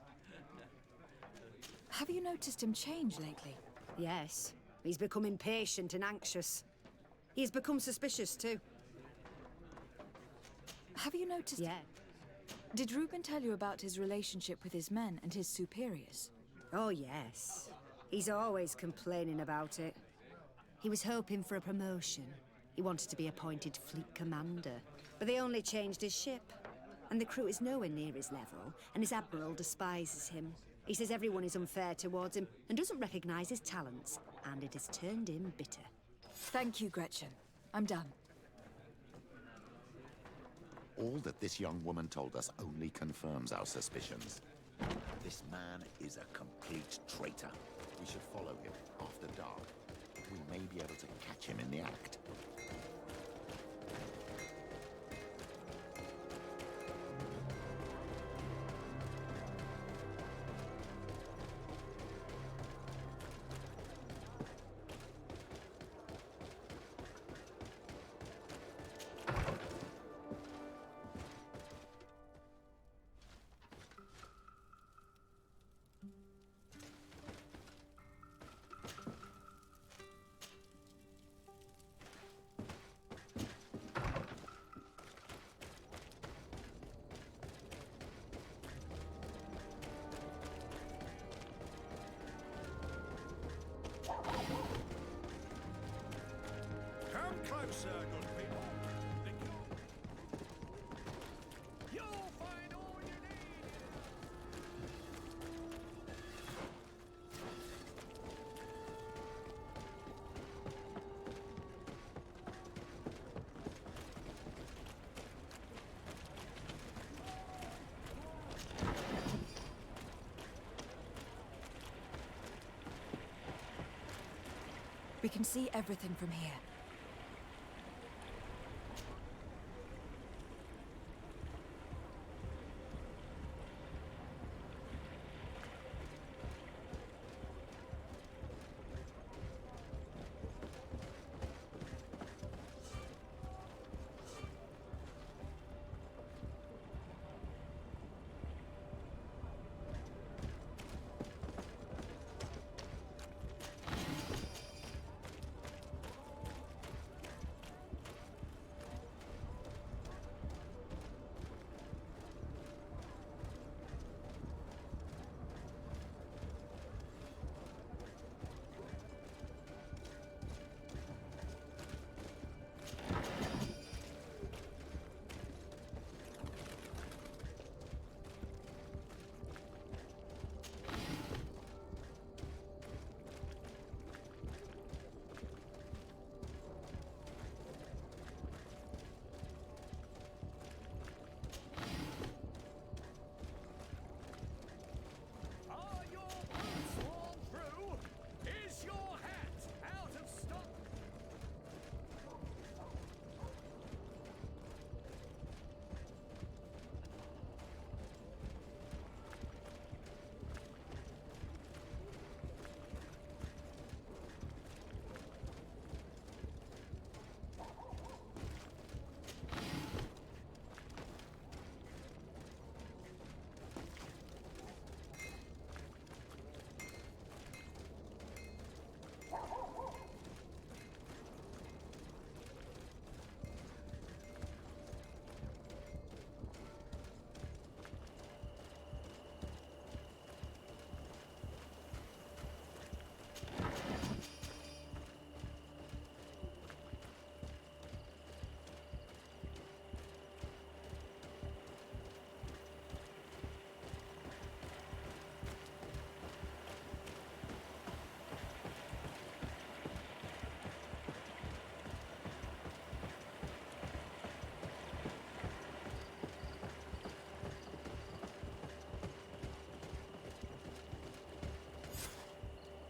Have you noticed him change lately? Yes. He's become impatient and anxious. He's become suspicious too. Have you noticed... Yeah. Did Reuben tell you about his relationship with his men and his superiors? Oh, yes. He's always complaining about it. He was hoping for a promotion. He wanted to be appointed fleet commander. But they only changed his ship. And the crew is nowhere near his level, and his admiral despises him. He says everyone is unfair towards him and doesn't recognize his talents, and it has turned him bitter. Thank you, Gretchen. I'm done. All that this young woman told us only confirms our suspicions. This man is a complete traitor. We should follow him after dark. We may be able to catch him in the act. Closer, good people. You'll find all you need. We can see everything from here.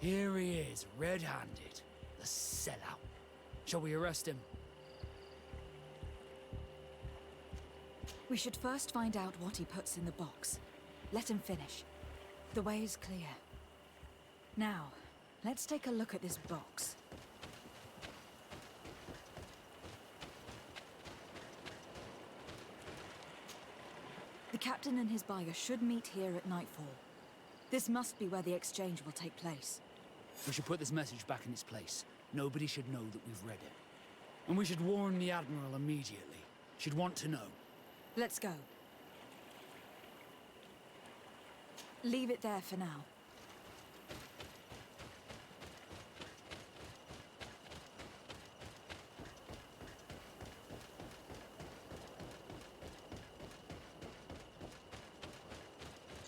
Here he is, red-handed. The sellout. Shall we arrest him? We should first find out what he puts in the box. Let him finish. The way is clear. Now, let's take a look at this box. The captain and his buyer should meet here at nightfall. This must be where the exchange will take place. We should put this message back in its place. Nobody should know that we've read it. And we should warn the Admiral immediately. She'd want to know. Let's go. Leave it there for now.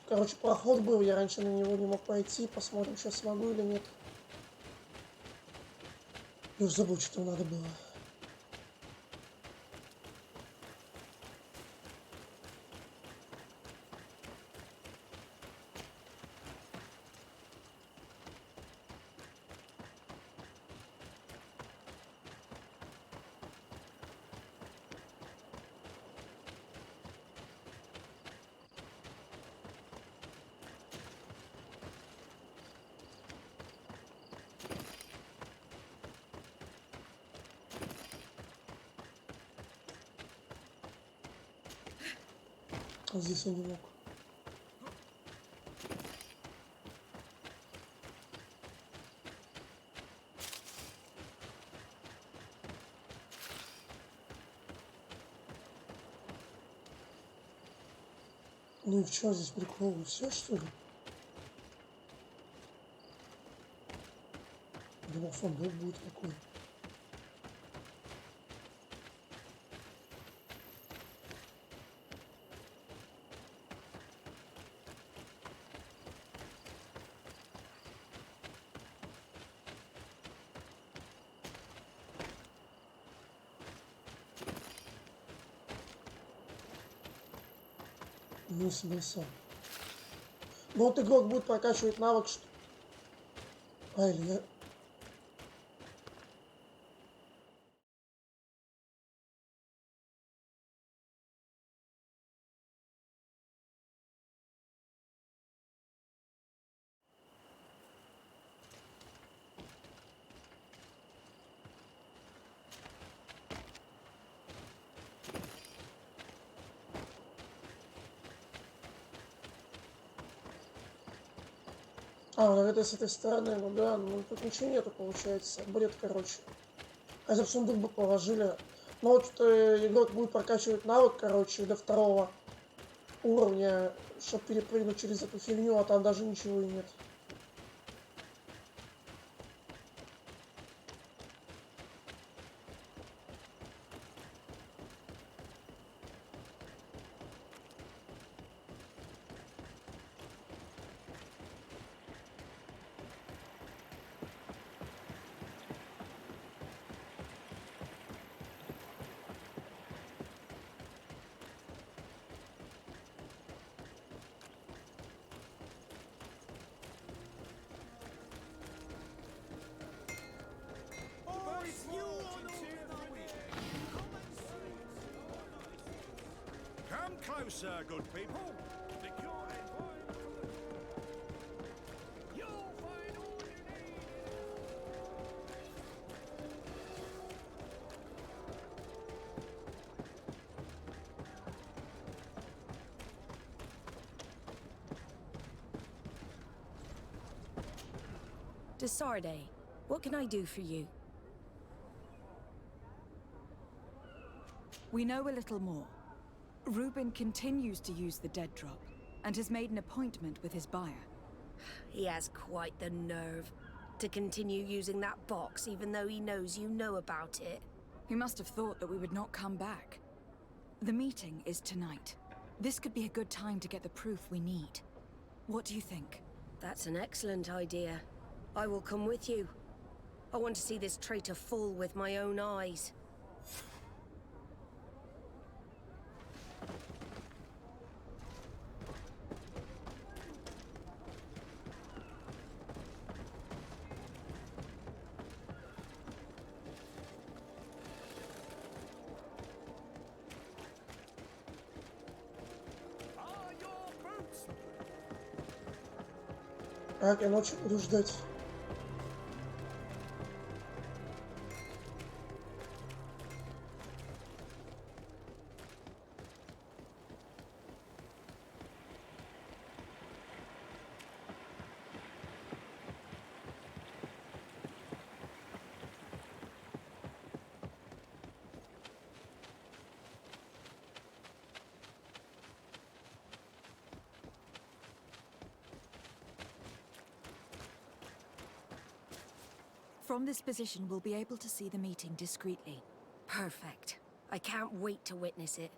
Короче, проход был, я раньше на него не мог пойти. Посмотрим, сейчас смогу или нет. Я уже забыл, что там надо было. Здесь я не мог. Ну и в чем здесь прикол? Все что ли? Думал, фондок будет какой. Не смысл. Ну вот игрок будет прокачивать навык, что... А, или я... А, ну это с этой стороны, ну да, ну тут ничего нету, получается. Бред, короче. А если в сундук бы положили... Ну вот игрок будет прокачивать навык, короче, до 2-го уровня, чтобы перепрыгнуть через эту фигню, а там даже ничего и нет. Come closer, good people. Secure and you'll find all you need. Desarde, what can I do for you? We know a little more. Reuben continues to use the dead drop and has made an appointment with his buyer. He has quite the nerve to continue using that box even though he knows you know about it. He must have thought that we would not come back. The meeting is tonight. This could be a good time to get the proof we need. What do you think? That's an excellent idea. I will come with you. I want to see this traitor fall with my own eyes. Так, я ночью буду ждать. From this position, we'll be able to see the meeting discreetly. Perfect. I can't wait to witness it.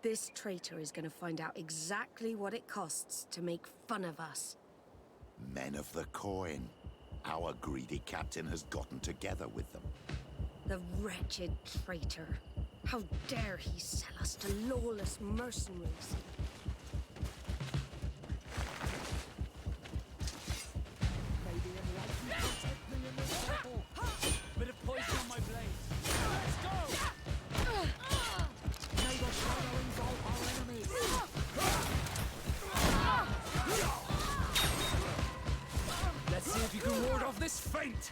This traitor is going to find out exactly what it costs to make fun of us. Men of the coin. Our greedy captain has gotten together with them. The wretched traitor. How dare he sell us to lawless mercenaries? Bit of poison on my blade. Let's go! May the shadow engulf our enemies. Let's see if you can ward off this feint.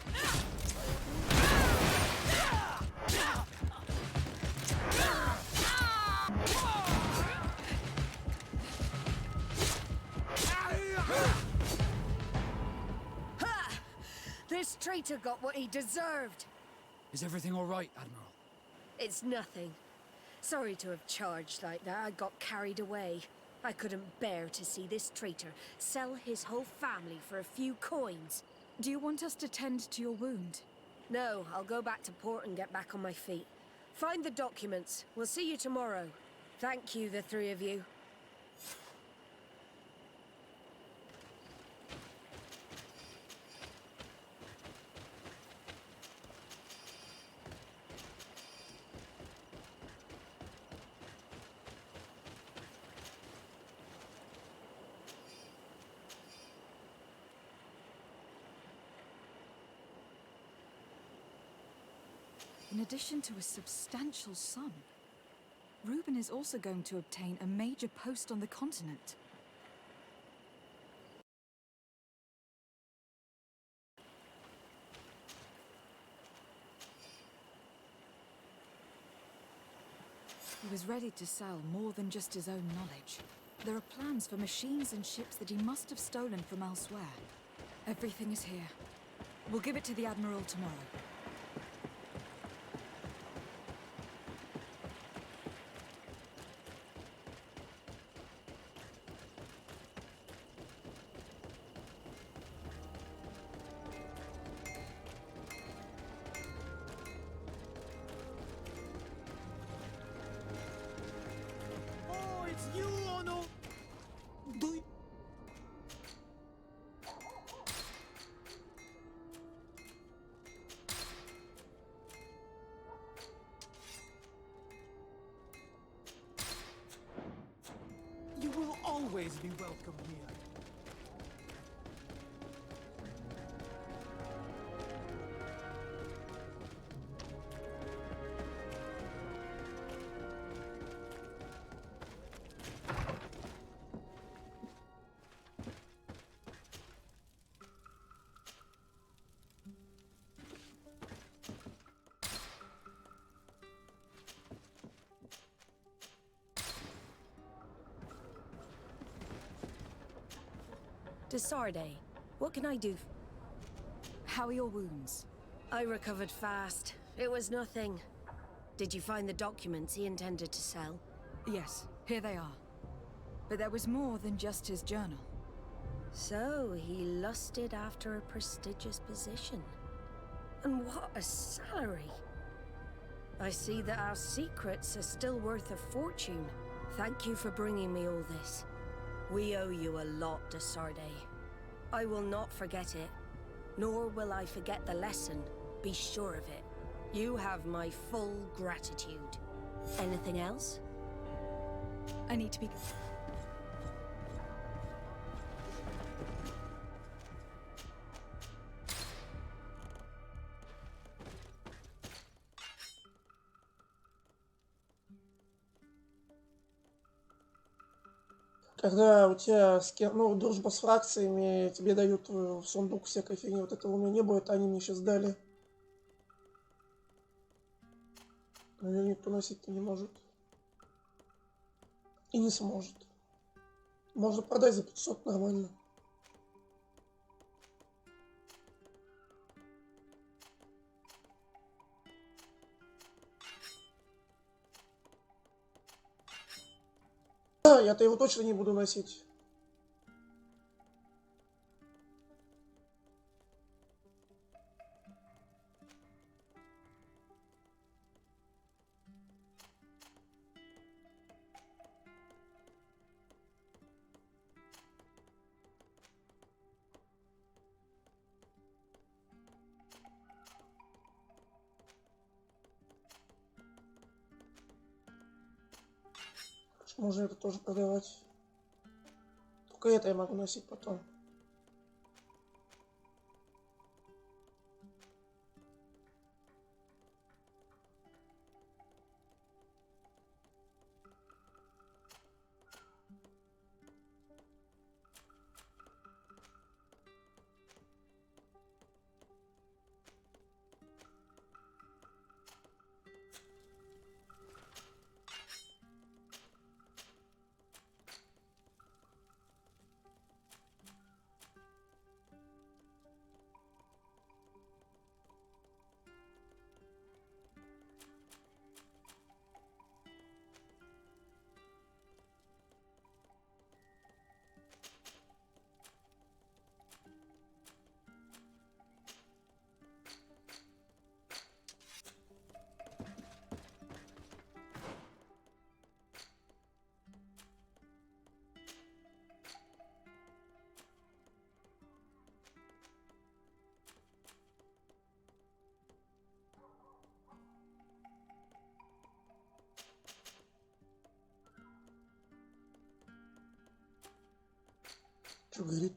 This traitor got what he deserved. Is everything all right, Admiral? It's nothing. Sorry to have charged like that. I got carried away. I couldn't bear to see this traitor sell his whole family for a few coins. Do you want us to tend to your wound? No, I'll go back to port and get back on my feet. Find the documents. We'll see you tomorrow. Thank you, the three of you. In addition to a substantial sum, Reuben is also going to obtain a major post on the continent. He was ready to sell more than just his own knowledge. There are plans for machines and ships that he must have stolen from elsewhere. Everything is here. We'll give it to the Admiral tomorrow. Oh, it's you, Ono! You will always be welcome here. Desarde, what can I do? How are your wounds? I recovered fast. It was nothing. Did you find the documents he intended to sell? Yes, here they are. But there was more than just his journal. So, he lusted after a prestigious position. And what a salary! I see that our secrets are still worth a fortune. Thank you for bringing me all this. We owe you a lot, Desarde. I will not forget it, nor will I forget the lesson. Be sure of it. You have my full gratitude. Anything else? I need to be... Когда у тебя ну, дружба с фракциями, тебе дают в сундук всякой фигни. Вот этого у меня не будет, они мне сейчас дали. Но ее никто носить-то не может. И не сможет. Можно продать за 500 нормально. Да, я-то его точно не буду носить. Можно это тоже продавать. Только это я могу носить потом. Что горит?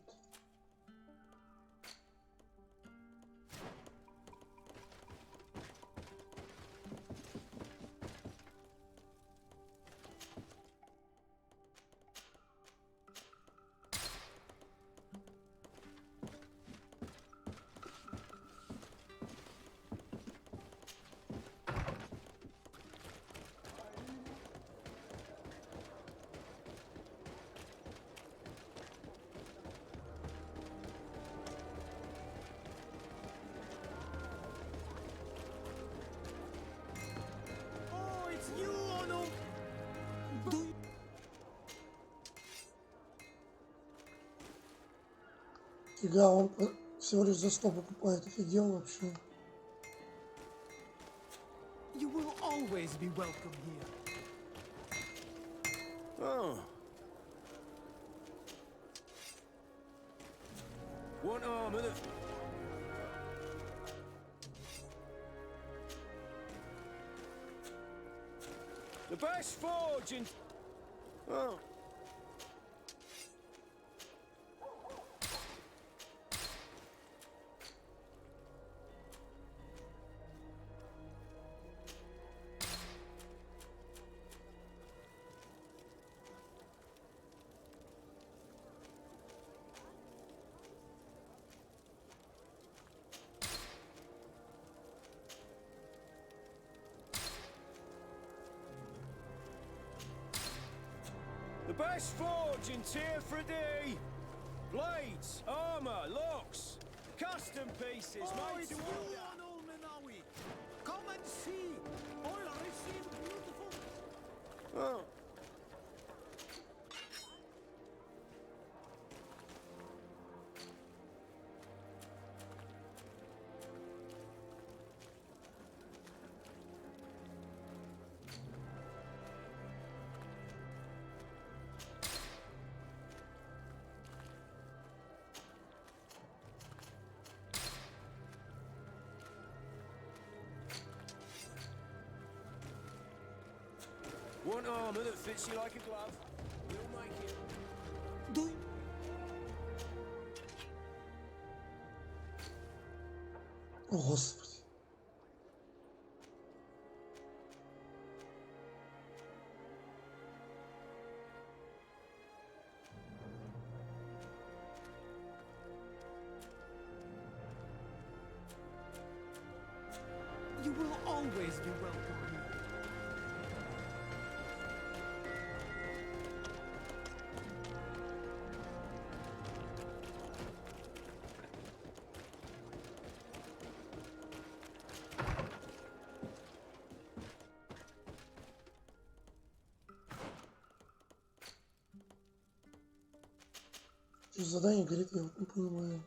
Фига, он всего лишь за 100 покупает. Офигел вообще. You will always be welcome here. Oh. One arm and a... The best forge in... Oh. The best forge in Tier 3D. Blades, armor, locks, custom pieces. Oh, made it's to you order. on Old Menawi. Come and see. All rich and beautiful. Oh. One armor that fits you like a glove. We'll make it. О, Господи. will always be welcome here. Что задание говорит, я вот не понимаю.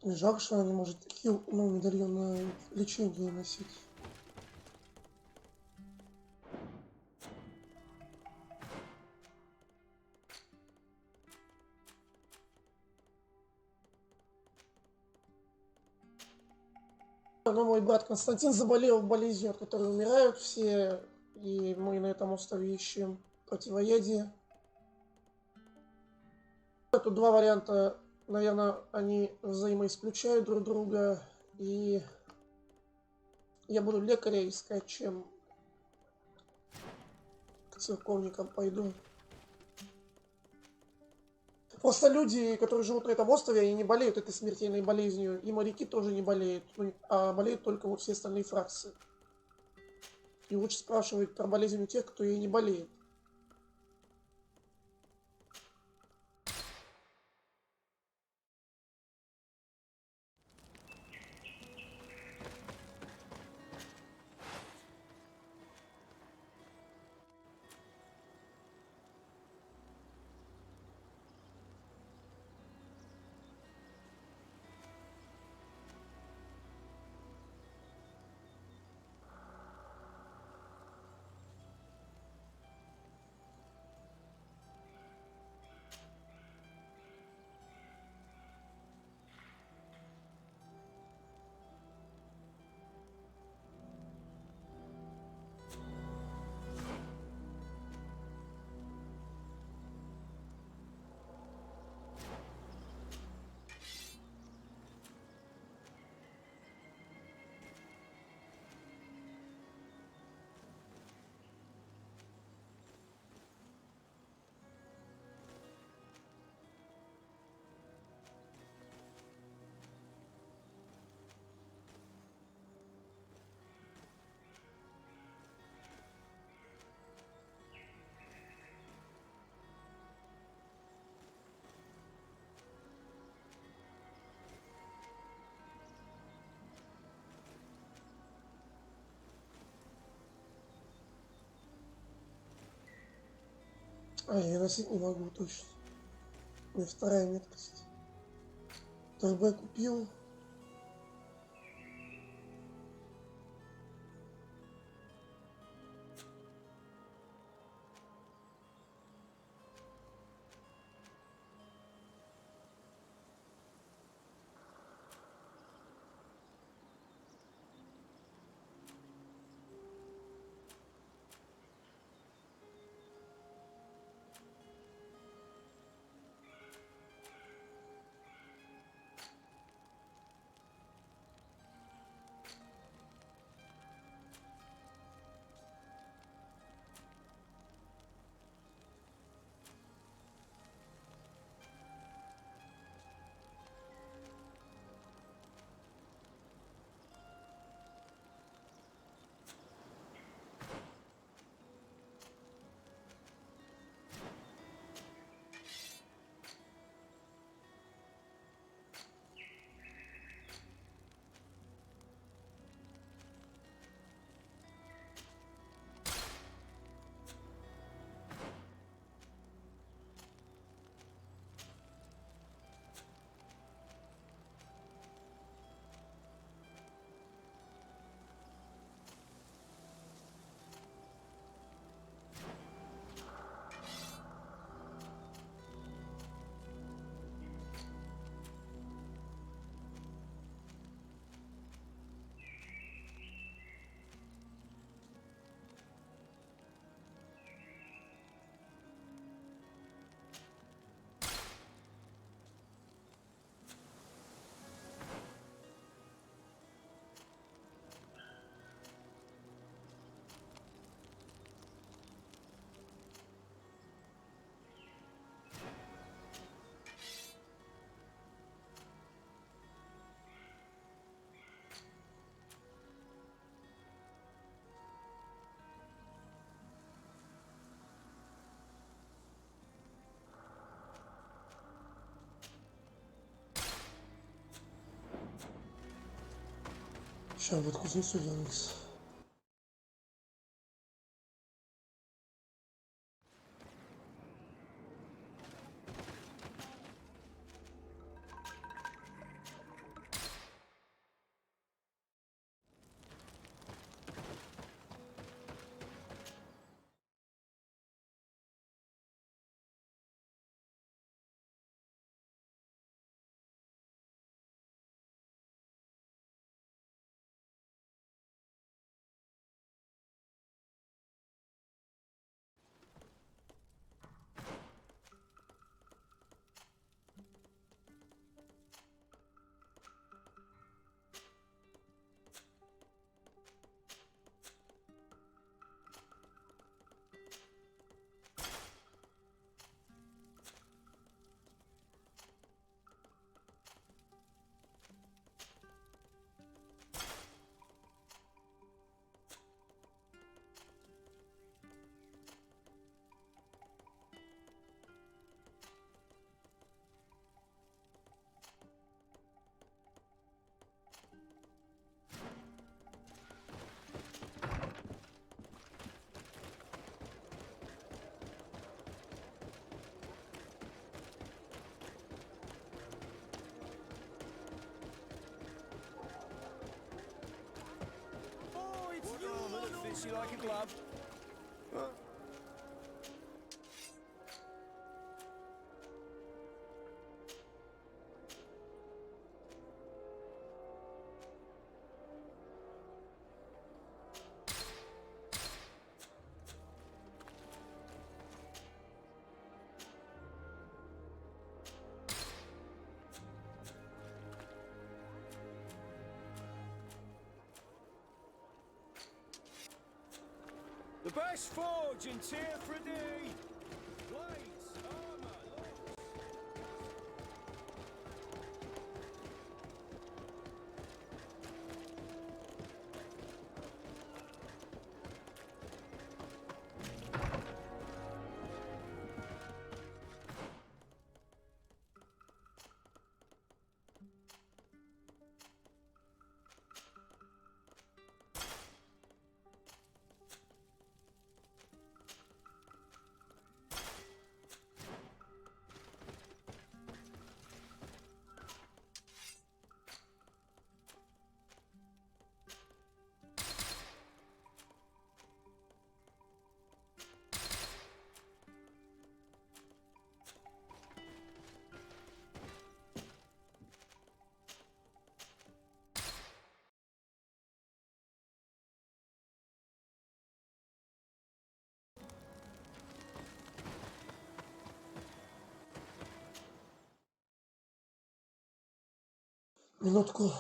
Жалко, что она не может хил, ну, медальон на лечение носить. Но мой брат Константин заболел болезнью, от которой умирают все, и мы на этом острове ищем противоядие. Тут два варианта. Наверное, они взаимоисключают друг друга, и я буду лекаря искать, чем к церковникам пойду. Просто люди, которые живут на этом острове, они не болеют этой смертельной болезнью, и моряки тоже не болеют, а болеют только вот все остальные фракции. И лучше спрашивать про болезнь у тех, кто ей не болеет. А, я носить не могу, точно. У меня вторая меткость. ТРБ купил. Сейчас будет кузнецу вернуться. Fits you like a glove. The best forge in tier for D. Blades, armor, Минутку.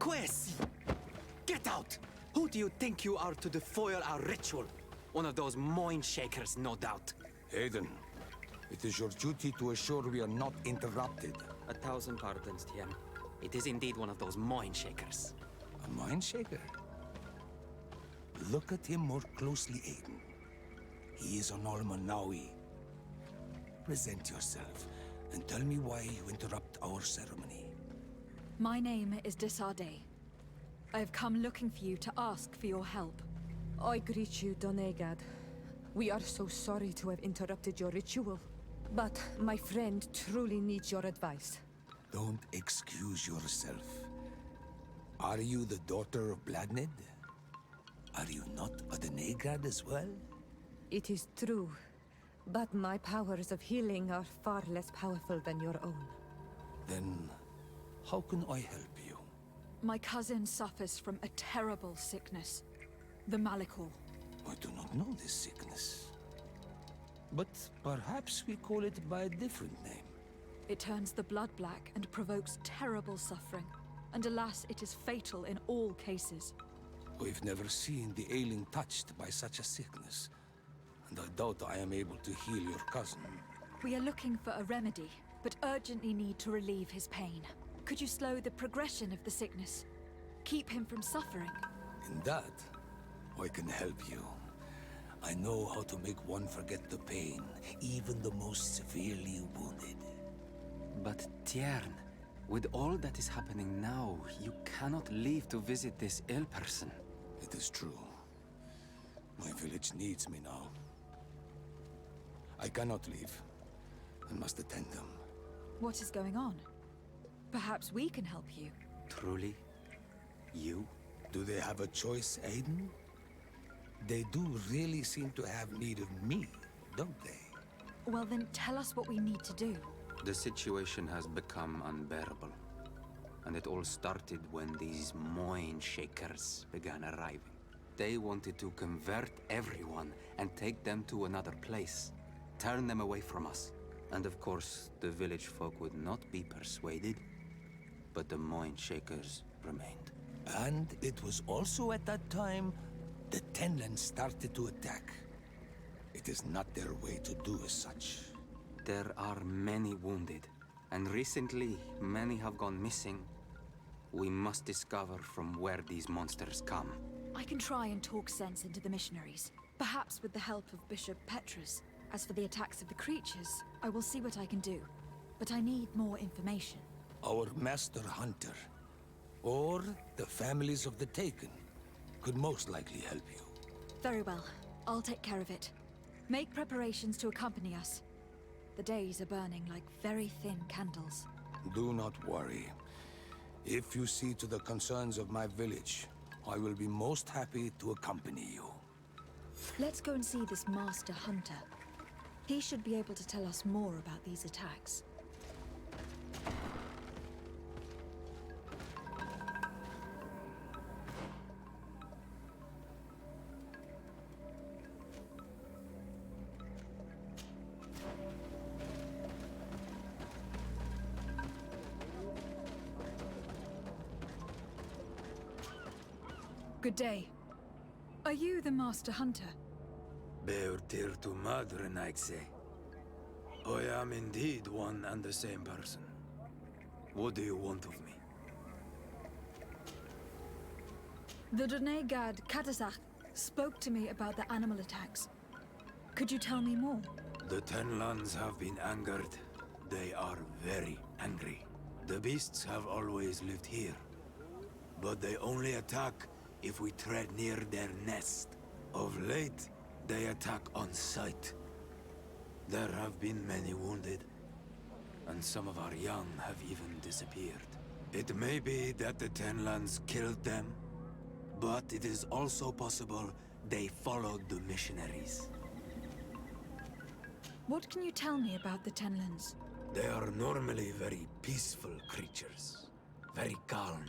Quest! Get out! Who do you think you are to defoil our ritual? One of those mind shakers, no doubt. Aiden, it is your duty to assure we are not interrupted. 1,000 pardons, Tiem. It is indeed one of those mind shakers. A mind shaker? Look at him more closely, Aiden. He is an Almanawi. Present yourself and tell me why you interrupt our ceremony. My name is Desarde. I have come looking for you to ask for your help. I greet you, Donegad. We are so sorry to have interrupted your ritual. But my friend truly needs your advice. Don't excuse yourself. Are you the daughter of Bladned? Are you not a Donegad as well? It is true. But my powers of healing are far less powerful than your own. Then, How can I help you? My cousin suffers from a terrible sickness. The Malikor. I do not know this sickness. But perhaps we call it by a different name. It turns the blood black and provokes terrible suffering. And alas, it is fatal in all cases. We've never seen the ailing touched by such a sickness. And I doubt I am able to heal your cousin. We are looking for a remedy, but urgently need to relieve his pain. Could you slow the progression of the sickness? Keep him from suffering? In that, I can help you. I know how to make one forget the pain, even the most severely wounded. But Tiern, with all that is happening now, you cannot leave to visit this ill person. It is true. My village needs me now. I cannot leave. I must attend them. What is going on? Perhaps we can help you. Truly? You? Do they have a choice, Aiden? They do really seem to have need of me, don't they? Well then, tell us what we need to do. The situation has become unbearable. And it all started when these Moin Shakers began arriving. They wanted to convert everyone and take them to another place. Turn them away from us. And of course, the village folk would not be persuaded. But the Moin Shakers remained. And it was also at that time the Tenlands started to attack. It is not their way to do as such. There are many wounded, and recently many have gone missing. We must discover from where these monsters come. I can try and talk sense into the missionaries, perhaps with the help of Bishop Petrus. As for the attacks of the creatures, I will see what I can do. But I need more information. Our master hunter, or the families of the Taken, could most likely help you. Very well. I'll take care of it. Make preparations to accompany us. The days are burning like very thin candles. Do not worry. If you see to the concerns of my village, I will be most happy to accompany you. Let's go and see this master hunter. He should be able to tell us more about these attacks. Good day. Are you the master hunter? Beurtir tu madre, Nightse. I am indeed one and the same person. What do you want of me? The Donegad Katasach spoke to me about the animal attacks. Could you tell me more? The Tenlands have been angered. They are very angry. The beasts have always lived here. But they only attack if we tread near their nest. Of late, they attack on sight. There have been many wounded, and some of our young have even disappeared. It may be that the Tenlands killed them, but it is also possible they followed the missionaries. What can you tell me about the Tenlands? They are normally very peaceful creatures, very calm,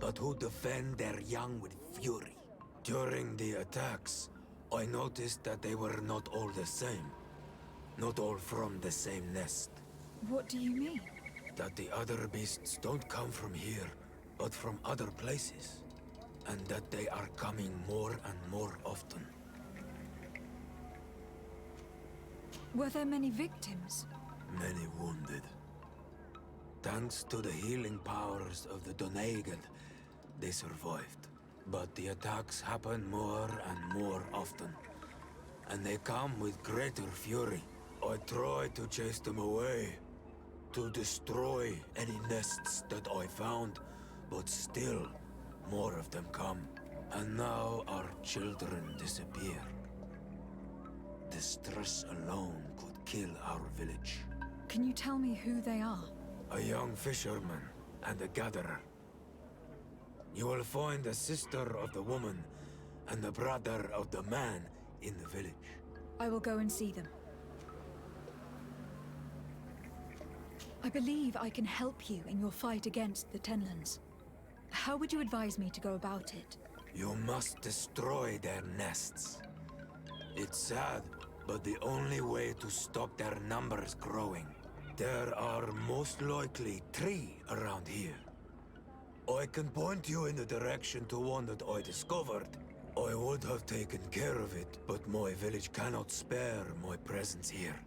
but who defend their young with fury. During the attacks, I noticed that they were not all the same. Not all from the same nest. What do you mean? That the other beasts don't come from here, but from other places. And that they are coming more and more often. Were there many victims? Many wounded. Thanks to the healing powers of the Donegad, they survived. But the attacks happen more and more often. And they come with greater fury. I try to chase them away. To destroy any nests that I found. But still, more of them come. And now our children disappear. The stress alone could kill our village. Can you tell me who they are? A young fisherman and a gatherer. You will find the sister of the woman and the brother of the man in the village. I will go and see them. I believe I can help you in your fight against the Tenlands. How would you advise me to go about it? You must destroy their nests. It's sad, but the only way to stop their numbers growing. There are most likely 3 around here. I can point you in the direction to one that I discovered. I would have taken care of it, but my village cannot spare my presence here.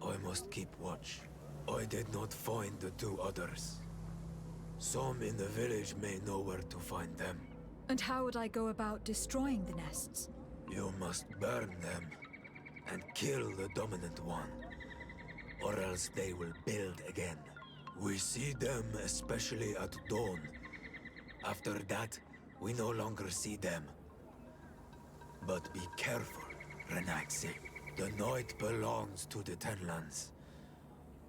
I must keep watch. I did not find the 2 others. Some in the village may know where to find them. And how would I go about destroying the nests? You must burn them and kill the dominant one, or else they will build again. We see them especially at dawn. After that, we no longer see them. But be careful, Renaxi. The night belongs to the Tenlands.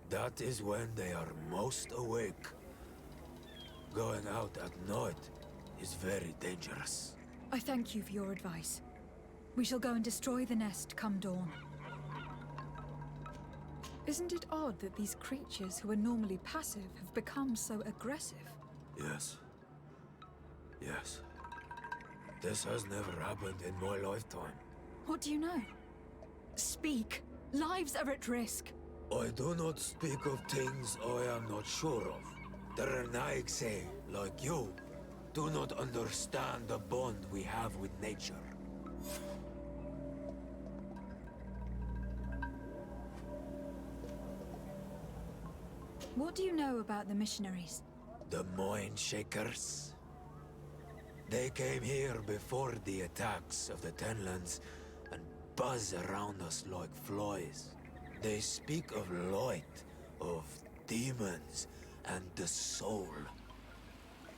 That is when they are most awake. Going out at night is very dangerous. I thank you for your advice. We shall go and destroy the nest come dawn. Isn't it odd that these creatures who are normally passive have become so aggressive? Yes. Yes. This has never happened in my lifetime. What do you know? Speak. Lives are at risk. I do not speak of things I am not sure of. The Renaigse, like you, do not understand the bond we have with nature. What do you know about the missionaries? The Mind Shakers? They came here before the attacks of the Tenlands and buzz around us like flies. They speak of light, of demons, and the soul.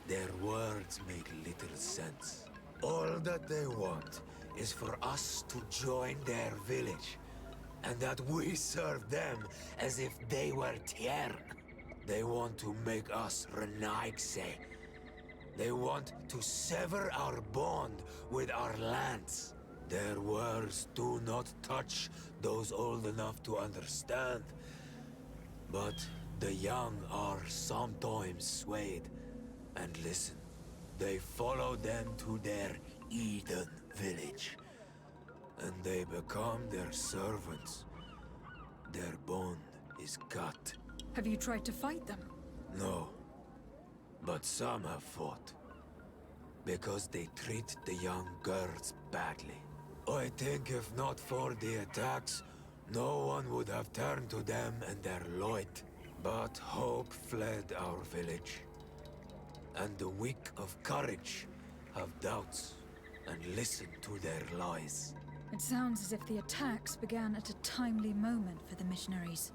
Their words make little sense. All that they want is for us to join their village, and that we serve them as if they were Tiern. They want to make us Renaigse. They want to sever our bond with our lands. Their words do not touch those old enough to understand. But the young are sometimes swayed. And listen, they follow them to their Eden village. And they become their servants. Their bond is cut. Have you tried to fight them? No. But some have fought. Because they treat the young girls badly. I think if not for the attacks, no one would have turned to them and their light. But hope fled our village. And the weak of courage have doubts and listen to their lies. It sounds as if the attacks began at a timely moment for the missionaries.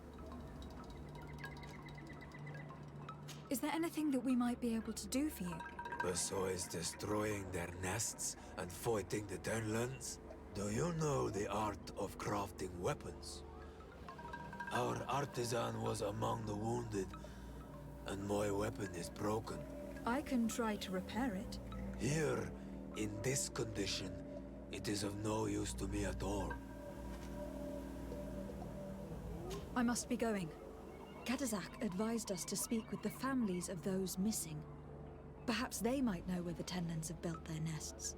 Is there anything that we might be able to do for you? Besides destroying their nests and fighting the Tenlands, do you know the art of crafting weapons? Our artisan was among the wounded, and my weapon is broken. I can try to repair it. Here, in this condition, it is of no use to me at all. I must be going. Katazak advised us to speak with the families of those missing. Perhaps they might know where the Tenlands have built their nests.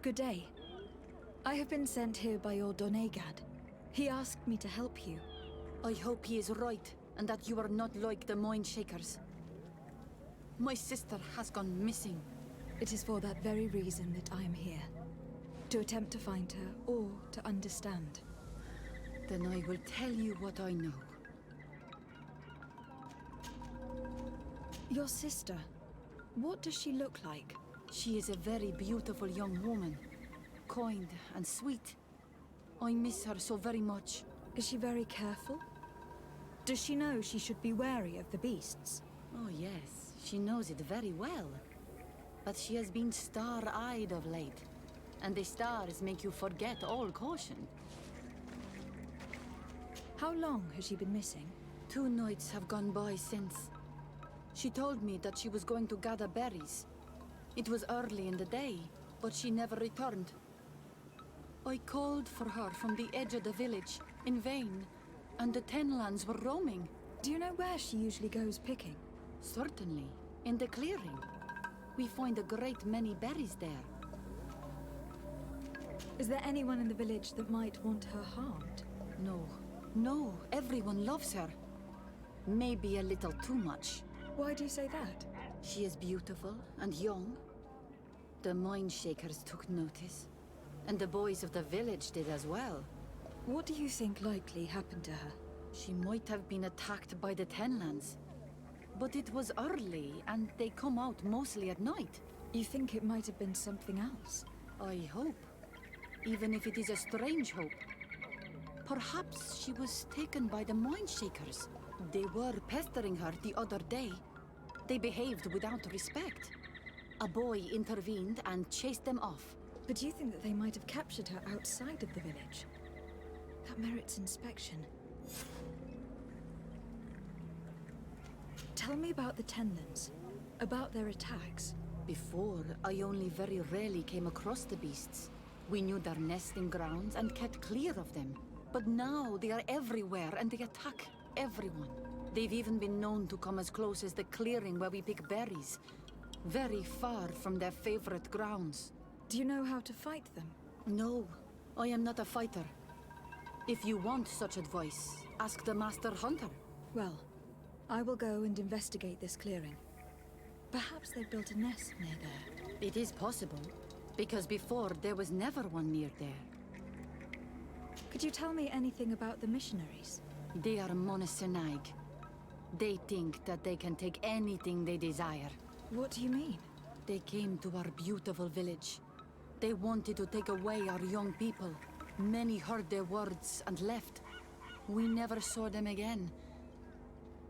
Good day. I have been sent here by your Donegad. He asked me to help you. I hope he is right, and that you are not like the Mind Shakers. My sister has gone missing. It is for that very reason that I am here. To attempt to find her, or to understand. Then I will tell you what I know. Your sister, what does she look like? She is a very beautiful young woman. Kind and sweet. I miss her so very much. Is she very careful? Does she know she should be wary of the beasts? Oh yes, she knows it very well. But she has been star-eyed of late. And the stars make you forget all caution. How long has she been missing? 2 nights have gone by since. She told me that she was going to gather berries. It was early in the day, but she never returned. I called for her from the edge of the village, in vain, and the Tenlands were roaming. Do you know where she usually goes picking? Certainly, in the clearing. We find a great many berries there. Is there anyone in the village that might want her harmed? No. No, everyone loves her. Maybe a little too much. Why do you say that? She is beautiful and young. The Mindshakers took notice. And the boys of the village did as well. What do you think likely happened to her? She might have been attacked by the Tenlands. But it was early, and they come out mostly at night. You think it might have been something else? I hope. Even if it is a strange hope. Perhaps she was taken by the Mindshakers. They were pestering her the other day. They behaved without respect. A boy intervened and chased them off. But do you think that they might have captured her outside of the village? That merits inspection. Tell me about the Tenlands, about their attacks. Before, I only very rarely came across the beasts. We knew their nesting grounds and kept clear of them. But now they are everywhere and they attack everyone. They've even been known to come as close as the clearing where we pick berries. Very far from their favorite grounds. Do you know how to fight them? No, I am not a fighter. If you want such advice, ask the Master Hunter. Well, I will go and investigate this clearing. Perhaps they built a nest near there. It is possible, because before there was never one near there. Could you tell me anything about the missionaries? They are monosynaig. They think that they can take anything they desire. What do you mean? They came to our beautiful village. They wanted to take away our young people. Many heard their words and left. We never saw them again.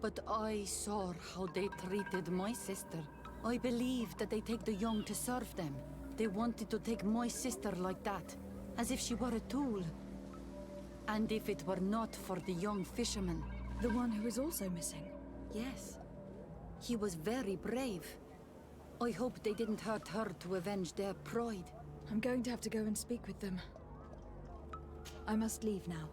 But I saw how they treated my sister. I believe that they take the young to serve them. They wanted to take my sister like that, as if she were a tool. And if it were not for the young fisherman... The one who is also missing? Yes. He was very brave. I hope they didn't hurt her to avenge their pride. I'm going to have to go and speak with them. I must leave now.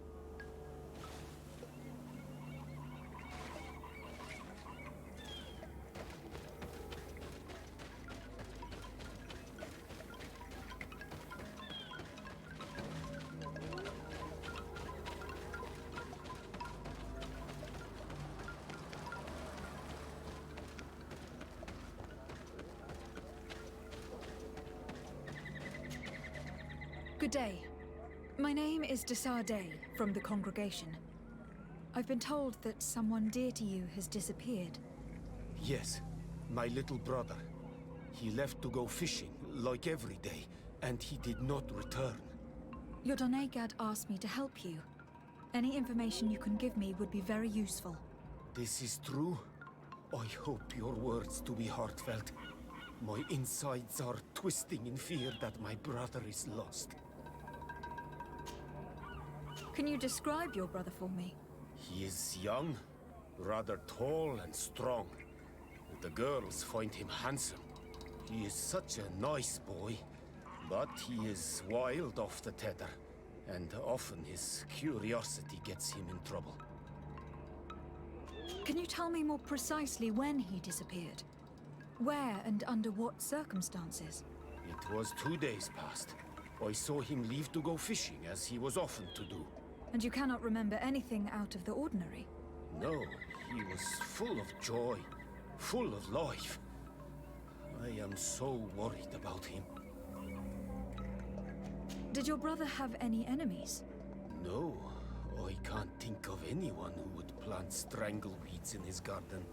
Good day. My name is Desarde from the congregation. I've been told that someone dear to you has disappeared. Yes, my little brother. He left to go fishing, like every day, and he did not return. Your Donegad asked me to help you. Any information you can give me would be very useful. This is true? I hope your words to be heartfelt. My insides are twisting in fear that my brother is lost. Can you describe your brother for me? He is young, rather tall and strong. The girls find him handsome. He is such a nice boy, but he is wild off the tether, and often his curiosity gets him in trouble. Can you tell me more precisely when he disappeared? Where and under what circumstances? It was 2 days past. I saw him leave to go fishing, as he was often to do. And you cannot remember anything out of the ordinary? No, he was full of joy, full of life. I am so worried about him. Did your brother have any enemies? No, I can't think of anyone who would plant strangleweeds in his garden.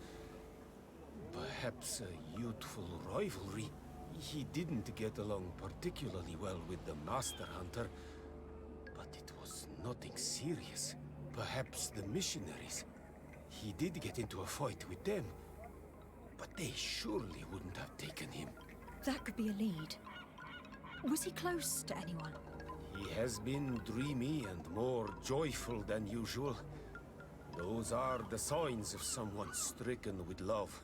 Perhaps a youthful rivalry. He didn't get along particularly well with the Master Hunter, but it was nothing serious. Perhaps the missionaries. He did get into a fight with them, but they surely wouldn't have taken him. That could be a lead. Was he close to anyone? He has been dreamy and more joyful than usual. Those are the signs of someone stricken with love.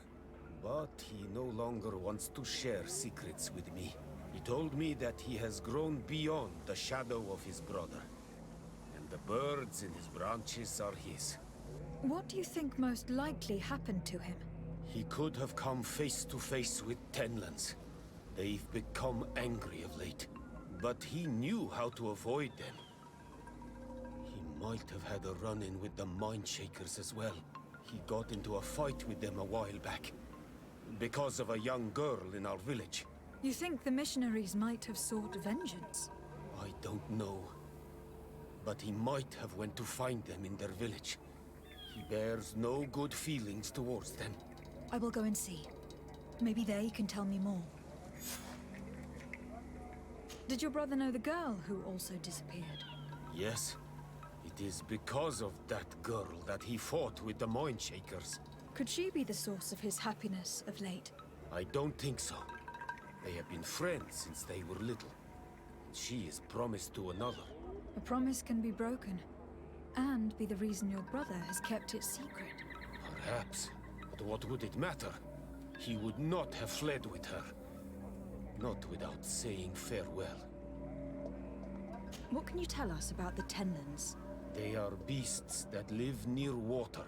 But he no longer wants to share secrets with me. He told me that he has grown beyond the shadow of his brother. And the birds in his branches are his. What do you think most likely happened to him? He could have come face to face with Tenlands. They've become angry of late. But he knew how to avoid them. He might have had a run-in with the Mindshakers as well. He got into a fight with them a while back. Because of a young girl in our village. You think the missionaries might have sought vengeance? I don't know. But he might have went to find them in their village. He bears no good feelings towards them. I will go and see. Maybe they can tell me more. Did your brother know the girl who also disappeared? Yes. It is because of that girl that he fought with the Mindshakers. Could she be the source of his happiness of late? I don't think so. They have been friends since they were little. She is promised to another. A promise can be broken, and be the reason your brother has kept it secret. Perhaps. But what would it matter? He would not have fled with her. Not without saying farewell. What can you tell us about the Tenlands? They are beasts that live near water,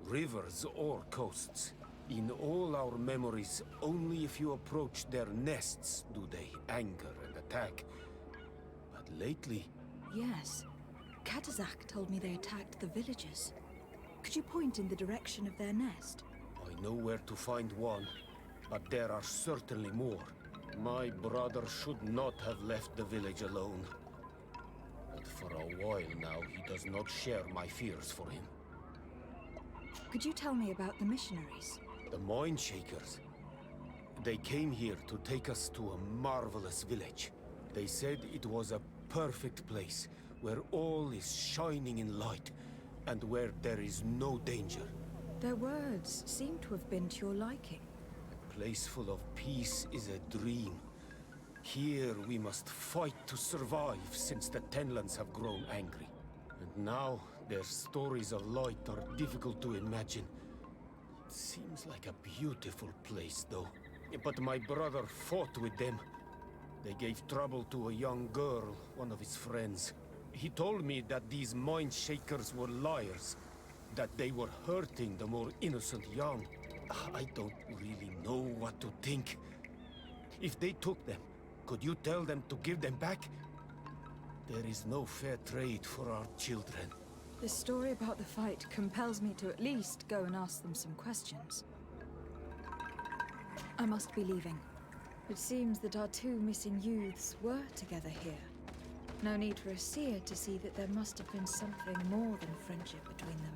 rivers or coasts. In all our memories, only if you approach their nests do they anger and attack. But lately... Yes. Katazak told me they attacked the villagers. Could you point in the direction of their nest? I know where to find one, but there are certainly more. My brother should not have left the village alone. But for a while now, he does not share my fears for him. Could you tell me about the missionaries? The Mindshakers. They came here to take us to a marvelous village. They said it was a perfect place, where all is shining in light, and where there is no danger. Their words seem to have been to your liking. A place full of peace is a dream. Here we must fight to survive, since the Tenlands have grown angry. And now, their stories of light are difficult to imagine. It seems like a beautiful place, though. But my brother fought with them. They gave trouble to a young girl, one of his friends. He told me that these Mindshakers were liars, that they were hurting the more innocent young. I don't really know what to think. If they took them, could you tell them to give them back? There is no fair trade for our children. This story about the fight compels me to at least go and ask them some questions. I must be leaving. It seems that our two missing youths were together here. No need for a seer to see that there must have been something more than friendship between them.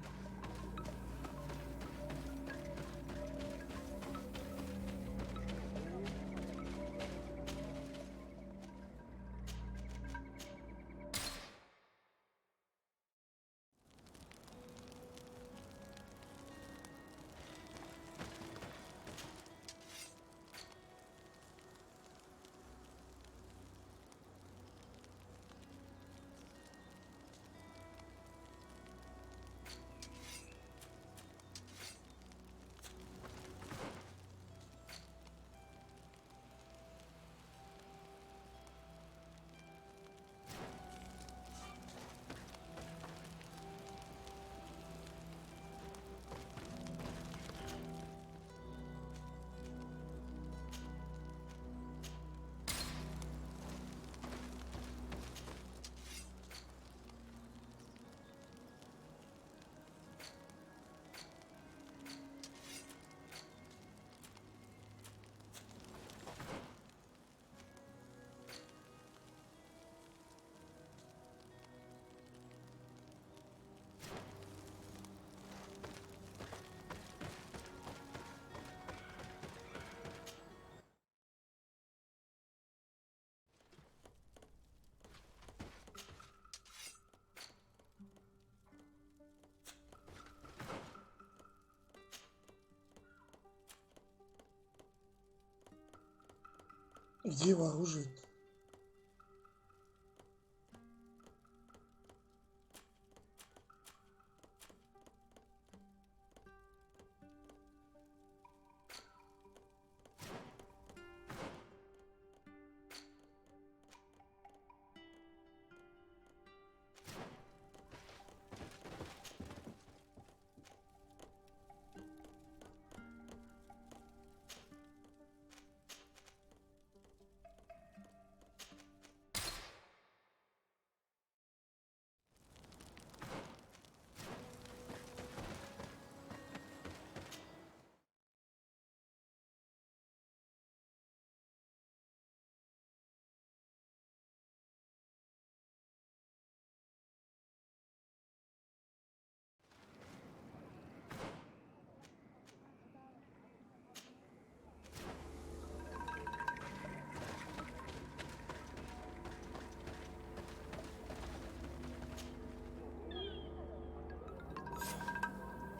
Где вооружить?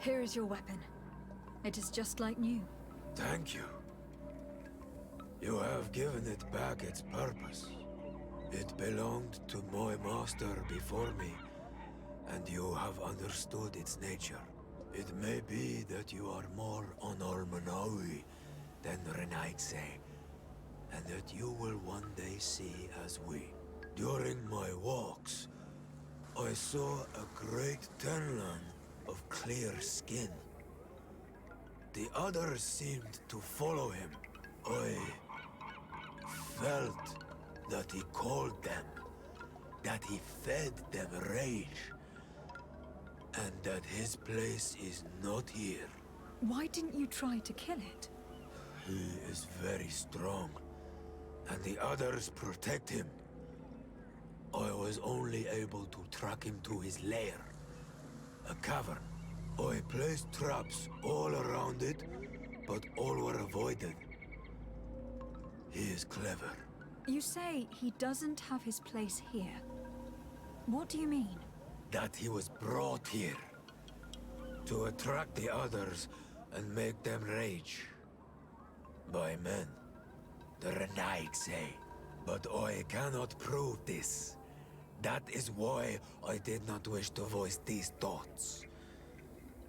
Here is your weapon. It is just like new. Thank you. You have given it back its purpose. It belonged to my master before me, and you have understood its nature. It may be that you are more on Almanawi than Renaigse, and that you will one day see as we. During my walks, I saw a great Tenlan of clear skin. The others seemed to follow him. I felt that he called them, that he fed them rage, and that his place is not here. Why didn't you try to kill it? He is very strong, and the others protect him. I was only able to track him to his lair, a cavern. I placed traps all around it, but all were avoided. He is clever. You say he doesn't have his place here. What do you mean? That he was brought here to attract the others and make them rage. By men, the Renaig say. But I cannot prove this. That is why I did not wish to voice these thoughts.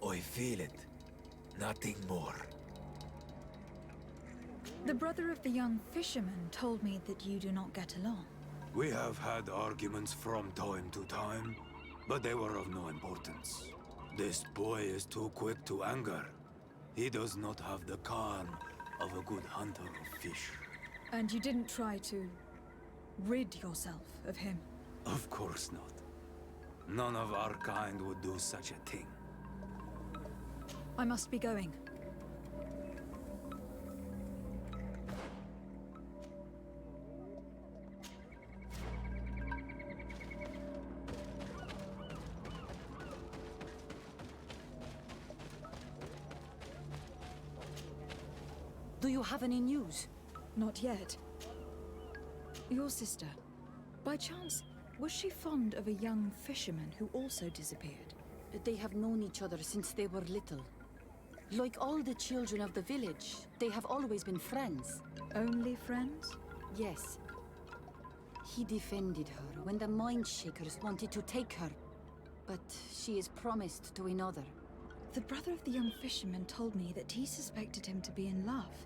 I feel it, nothing more. The brother of the young fisherman told me that you do not get along. We have had arguments from time to time, but they were of no importance. This boy is too quick to anger. He does not have the calm of a good hunter of fish. And you didn't try to rid yourself of him? Of course not. None of our kind would do such a thing. I must be going. Do you have any news? Not yet. Your sister, by chance, was she fond of a young fisherman who also disappeared? They have known each other since they were little. Like all the children of the village, they have always been friends. Only friends? Yes. He defended her when the Mindshakers wanted to take her, but she is promised to another. The brother of the young fisherman told me that he suspected him to be in love.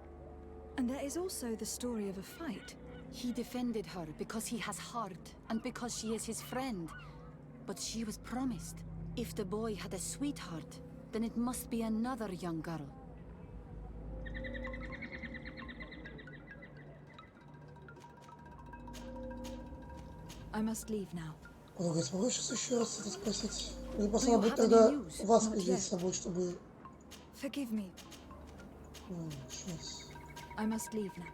And there is also the story of a fight. He defended her because he has heart, and because she is his friend. But she was promised. If the boy had a sweetheart, then it must be another young girl. I must leave now. Погоди, могу сейчас еще раз это спросить? Мне просто надо будет тогда вас взять с собой, чтобы... Forgive me. Сейчас. I must leave now.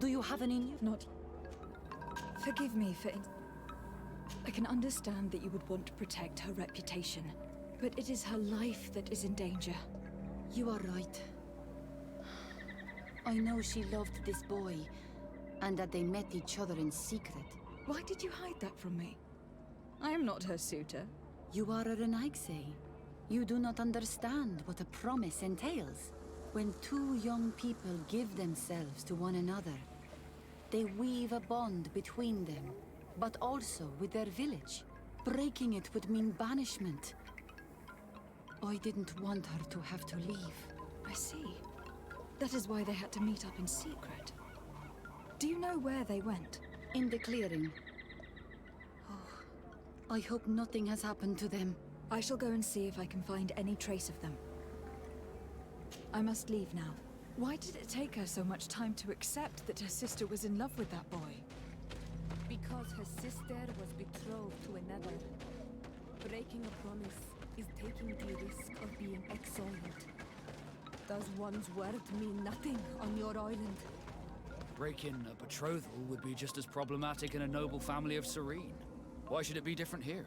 Do you have any news? Not. Forgive me for... I can understand that you would want to protect her reputation, but it is her life that is in danger. You are right. I know she loved this boy, and that they met each other in secret. Why did you hide that from me? I am not her suitor. You are a Renaigse. You do not understand what a promise entails. When two young people give themselves to one another, they weave a bond between them, but also with their village. Breaking it would mean banishment. I didn't want her to have to leave. I see. That is why they had to meet up in secret. Do you know where they went? In the clearing. Oh, I hope nothing has happened to them. I shall go and see if I can find any trace of them. I must leave now. Why did it take her so much time to accept that her sister was in love with that boy? Because her sister was betrothed to another. Breaking a promise is taking the risk of being exiled. Does one's word mean nothing on your island? Breaking a betrothal would be just as problematic in a noble family of Serene. Why should it be different here?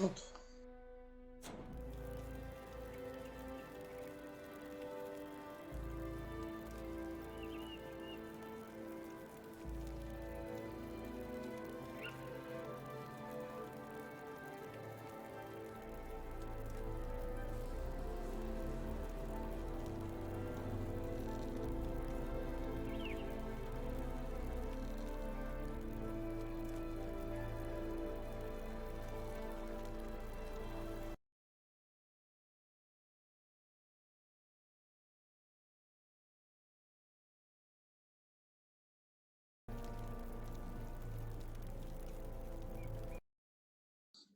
Вот.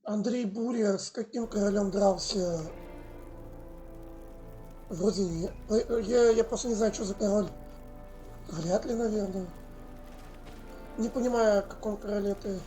Андрей Буря с каким королем дрался? Вроде не. Я просто не знаю, что за король. Вряд ли, наверное. Не понимаю, о каком короле ты.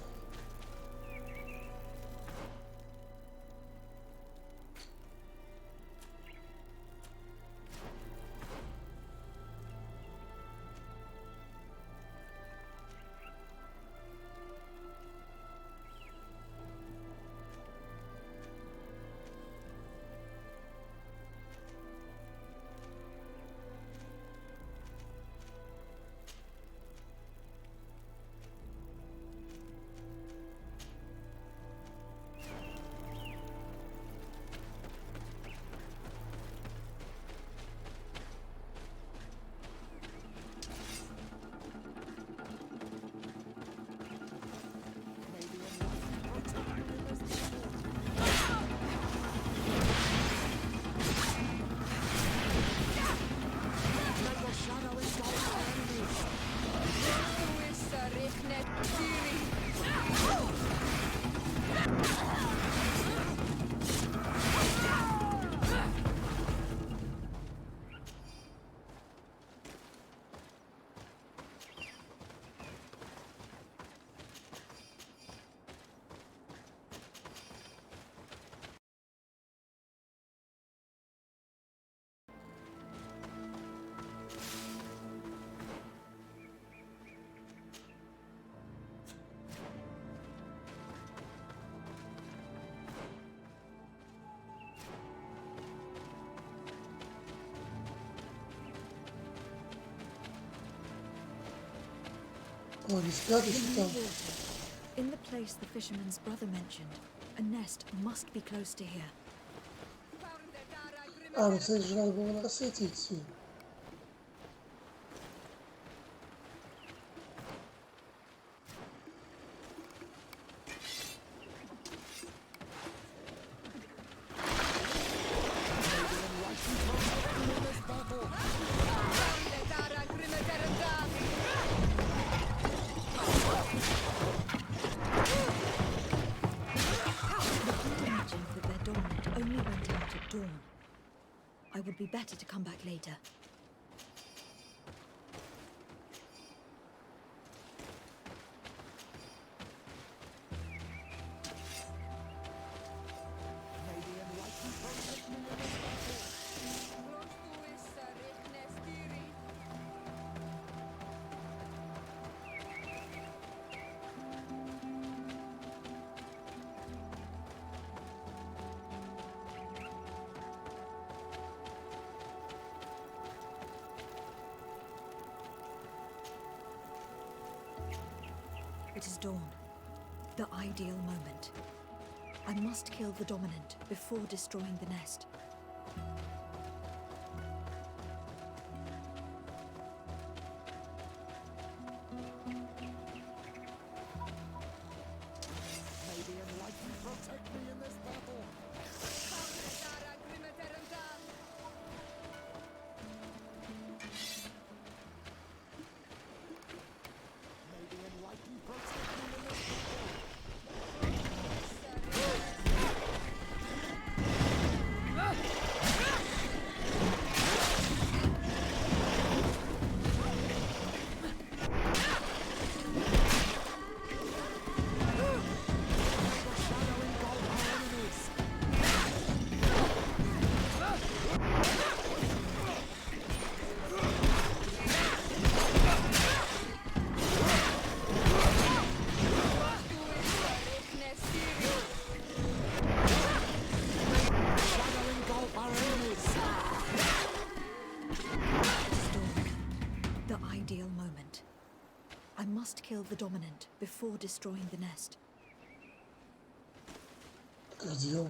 Ой, не спрятайся там. In the place the fisherman's brother mentioned, a nest must be close to here. А, ну, кстати, же надо было на рассвете идти. I would be better to come back later. It is dawn. The ideal moment. I must kill the dominant before destroying the nest. May the enlightened protect me in this battle. May the enlightened protect me in this battle. The ideal moment. I must kill the dominant before destroying the nest. Кардио.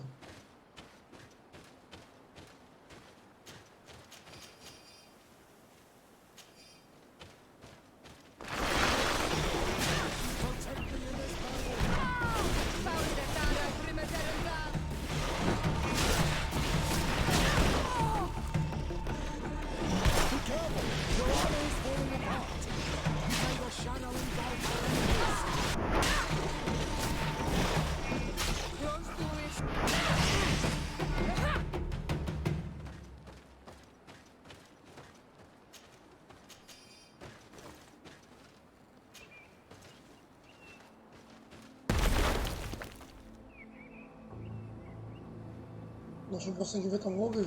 Może po prostu nie wie tam głowy.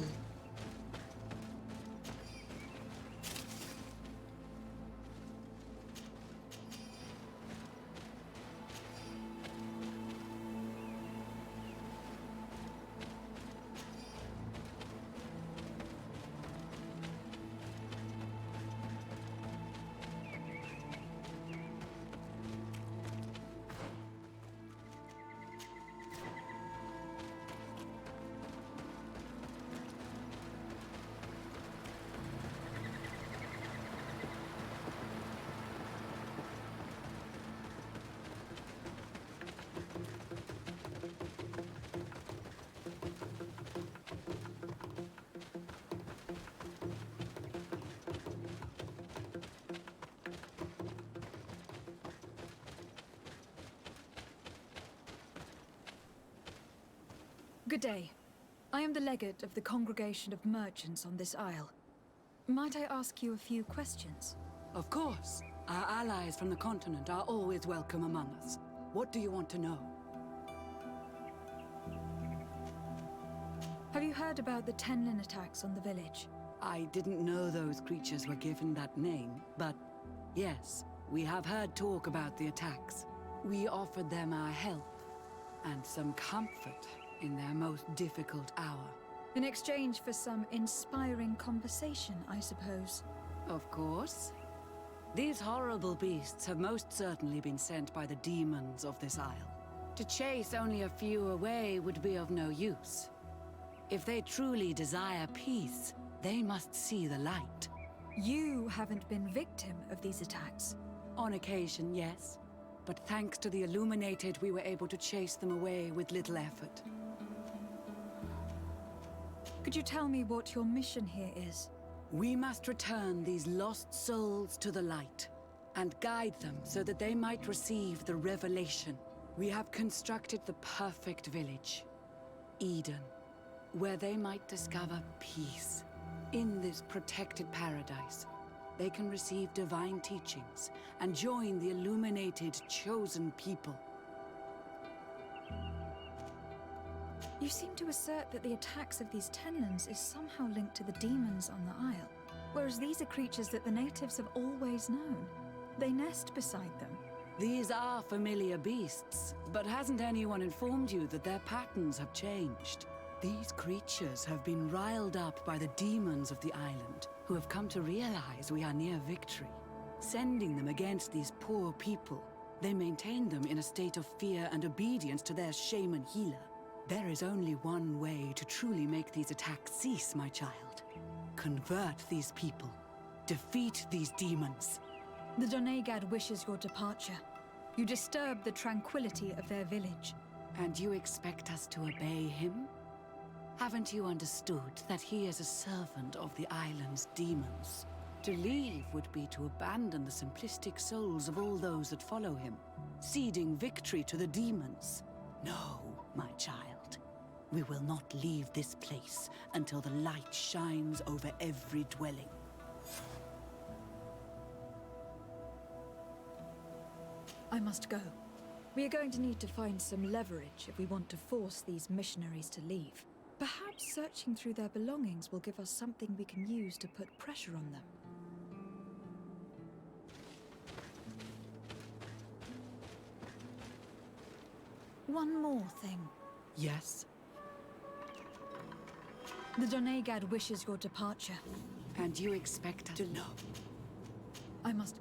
Good day. I am the legate of the congregation of merchants on this isle. Might I ask you a few questions? Of course. Our allies from the continent are always welcome among us. What do you want to know? Have you heard about the Tenlin attacks on the village? I didn't know those creatures were given that name, but yes, we have heard talk about the attacks. We offered them our help and some comfort in their most difficult hour. In exchange for some inspiring conversation, I suppose. Of course. These horrible beasts have most certainly been sent by the demons of this isle. To chase only a few away would be of no use. If they truly desire peace, they must see the light. You haven't been victim of these attacks. On occasion, yes. But thanks to the Illuminated, we were able to chase them away with little effort. Could you tell me what your mission here is? We must return these lost souls to the light and guide them so that they might receive the revelation. We have constructed the perfect village, Eden, where they might discover peace. In this protected paradise, they can receive divine teachings and join the illuminated chosen people. You seem to assert that the attacks of these Tenlins is somehow linked to the demons on the isle, whereas these are creatures that the natives have always known. They nest beside them. These are familiar beasts, but hasn't anyone informed you that their patterns have changed? These creatures have been riled up by the demons of the island, who have come to realize we are near victory. Sending them against these poor people They maintain them in a state of fear and obedience to their shaman healer. There is only one way to truly make these attacks cease, my child. Convert these people. Defeat these demons. The Donegad wishes your departure. You disturb the tranquility of their village. And you expect us to obey him? Haven't you understood that he is a servant of the island's demons? To leave would be to abandon the simplistic souls of all those that follow him, ceding victory to the demons. No, my child. We will not leave this place until the light shines over every dwelling. I must go. We are going to need to find some leverage if we want to force these missionaries to leave. Perhaps searching through their belongings will give us something we can use to put pressure on them. One more thing. Yes? The Donegad wishes your departure. And you expect us to know? I must...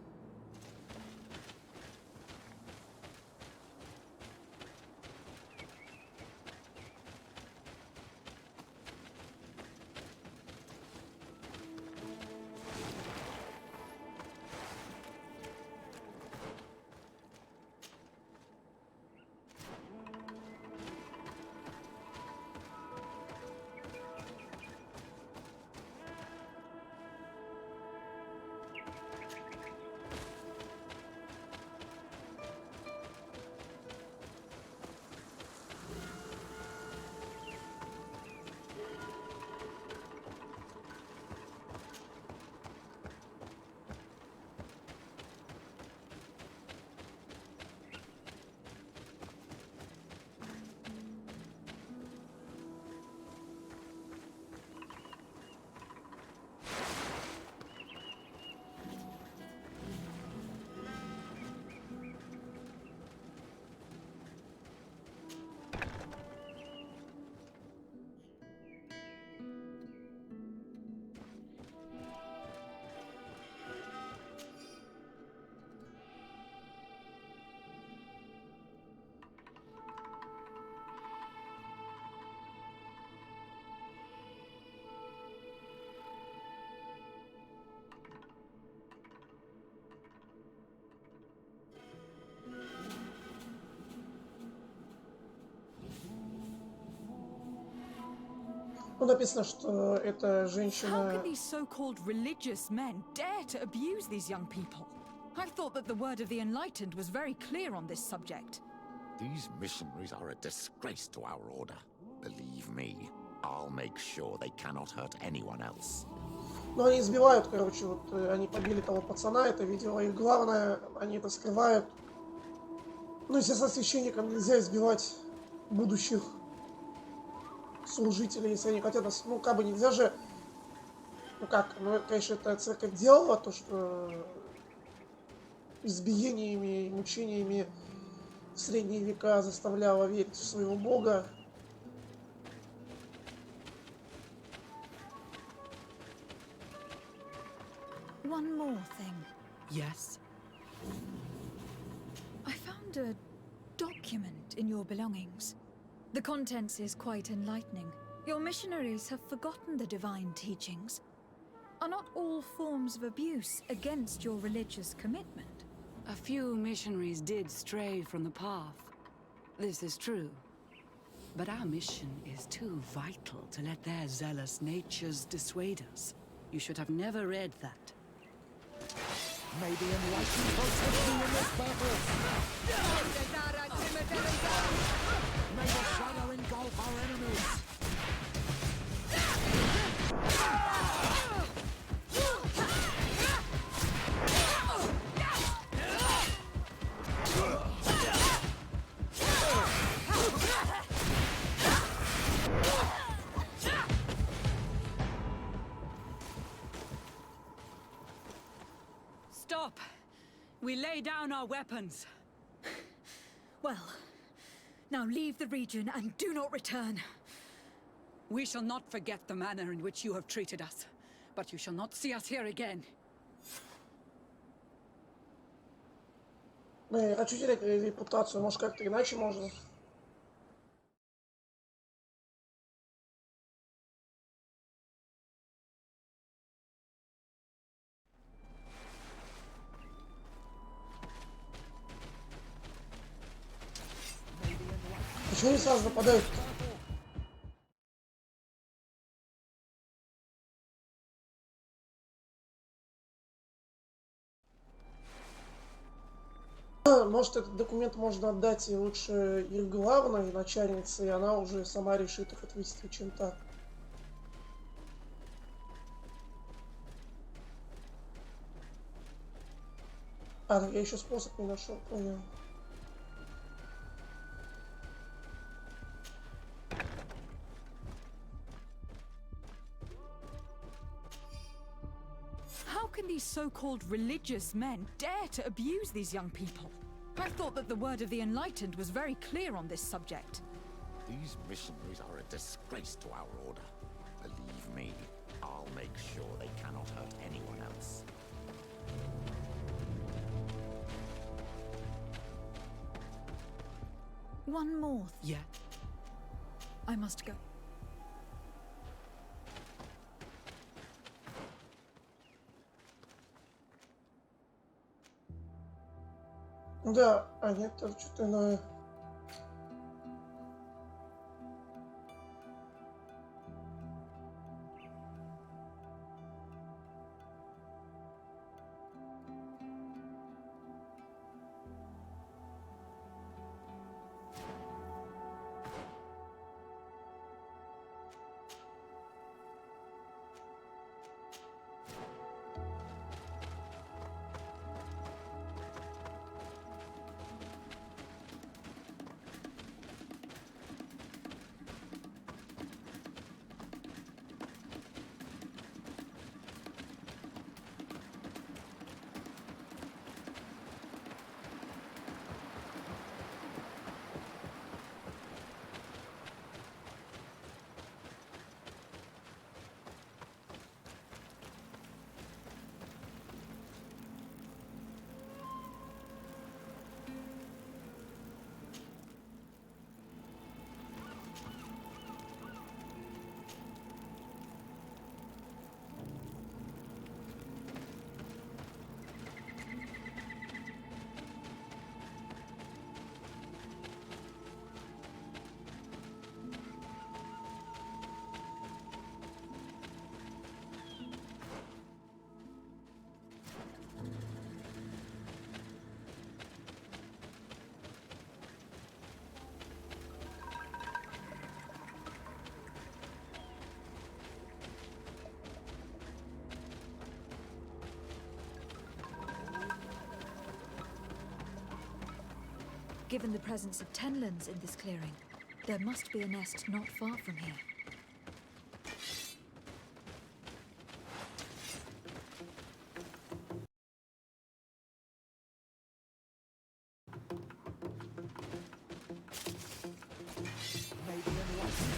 Ну, написано, что эта How женщина... can these so-called religious men dare to abuse these young people? I thought that the word of the enlightened was very clear on this subject. These missionaries are a disgrace to our order. Believe me, I'll make sure they cannot hurt anyone else. Ну, они избивают, короче, вот они побили того пацана, это видео, и главное, они это скрывают. Ну, естественно, священникам нельзя избивать будущих служителей, если они хотят нас, ну, как бы нельзя же, ну как, ну, конечно, это церковь делала, то, что избиениями и мучениями в средние века заставляла верить в своего бога. One more thing. Yes? I found a document in your belongings. The contents is quite enlightening. Your missionaries have forgotten the divine teachings. Are not all forms of abuse against your religious commitment? A few missionaries did stray from the path. This is true. But our mission is too vital to let their zealous natures dissuade us. You should have never read that. May the enlightened protect me in this battle! May the shadow engulf our enemies! Stop! We lay down our weapons. Well, now leave the region and do not return. We shall not forget the manner in which you have treated us, but you shall not see us here again. Блин, я хочу терять репутацию, может как-то иначе можно? Почему они сразу нападают? Может, этот документ можно отдать и лучше их главной начальнице, и она уже сама решит их отвести, чем так. А, так я еще способ не нашел, понял. How can these so-called religious men dare to abuse these young people? I thought that the word of the enlightened was very clear on this subject. These missionaries are a disgrace to our order. Believe me, I'll make sure they cannot hurt anyone else. One more. Yeah. I must go. Да, а нет, там что-то иное. Given the presence of tenlands in this clearing, there must be a nest not far from here.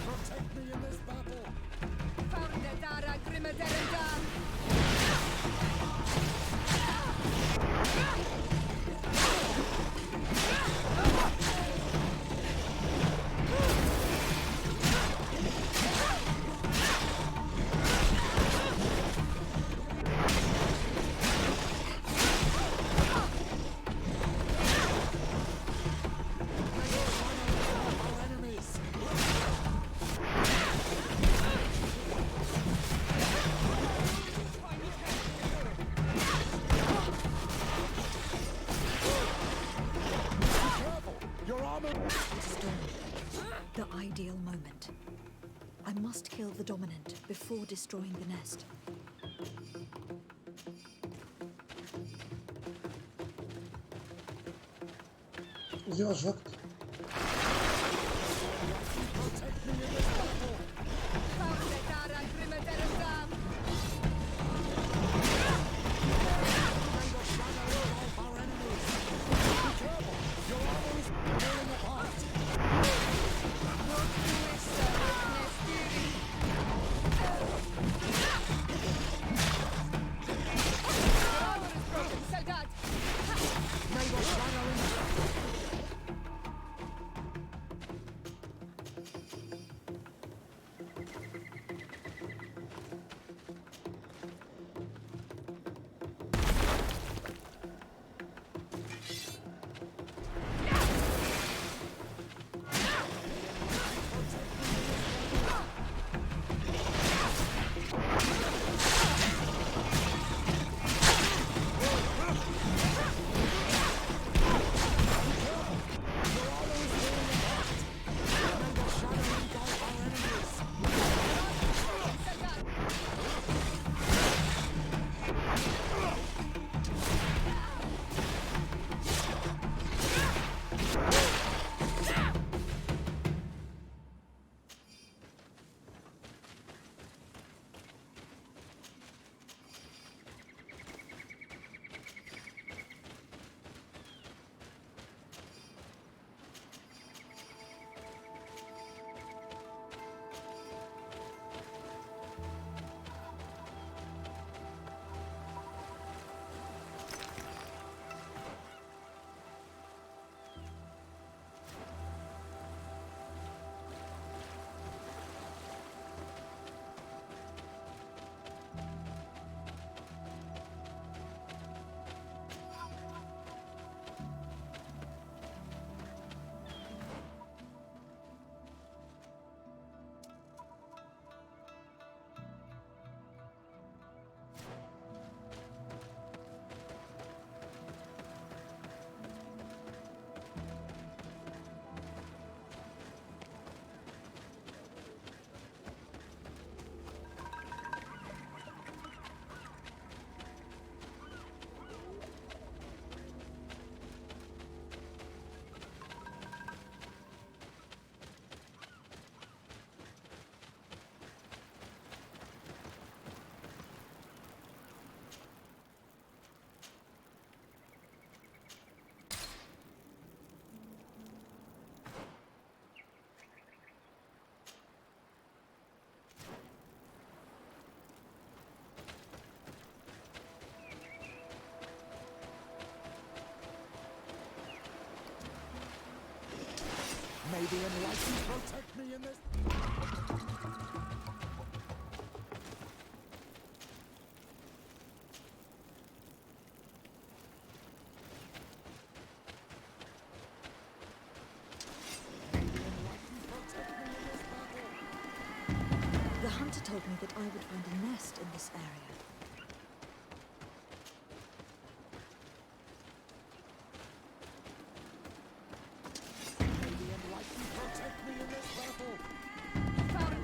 Protect me in this battle! The ideal moment. I must kill the dominant before destroying the nest. Ежик. May the shadow May the enlightened protect me in this. The hunter told me that I would find a nest in this area. May the enlightened protect me in this battle. May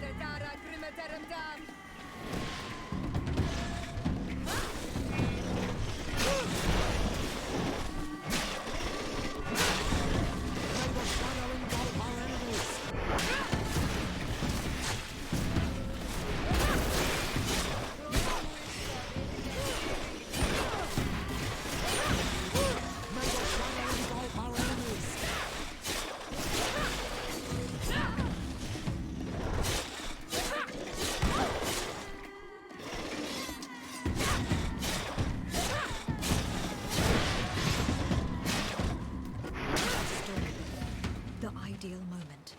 the shadow engulf our enemies. May the shadow engulf our enemies. The ideal moment.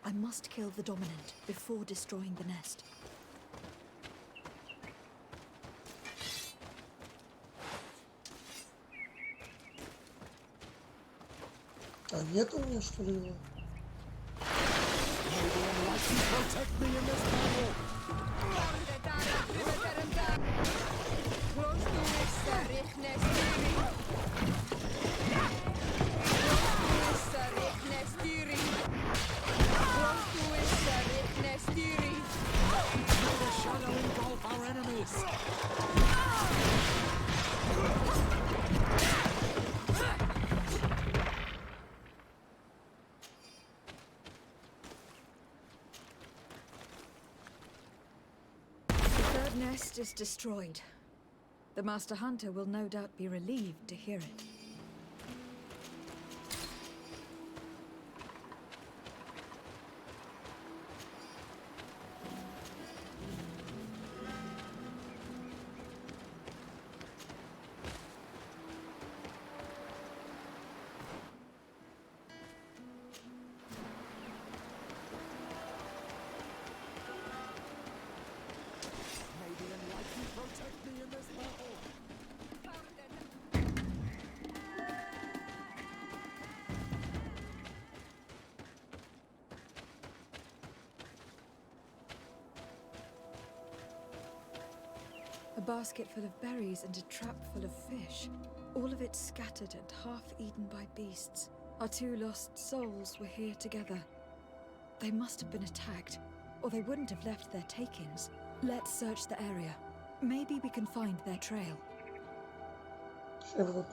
I must kill the dominant before destroying the nest. А нет у меня, что ли, его? May the enlightened protect me in this battle. May the shadow engulf our enemies. The third nest is destroyed. The Master Hunter will no doubt be relieved to hear it. May the enlightened protect me in this battle. A basket full of berries and a trap full of fish. All of it scattered and half eaten by beasts. Our two lost souls were here together. They must have been attacked, or they wouldn't have left their takings. Let's search the area. Maybe we can find their trail. Шерлок.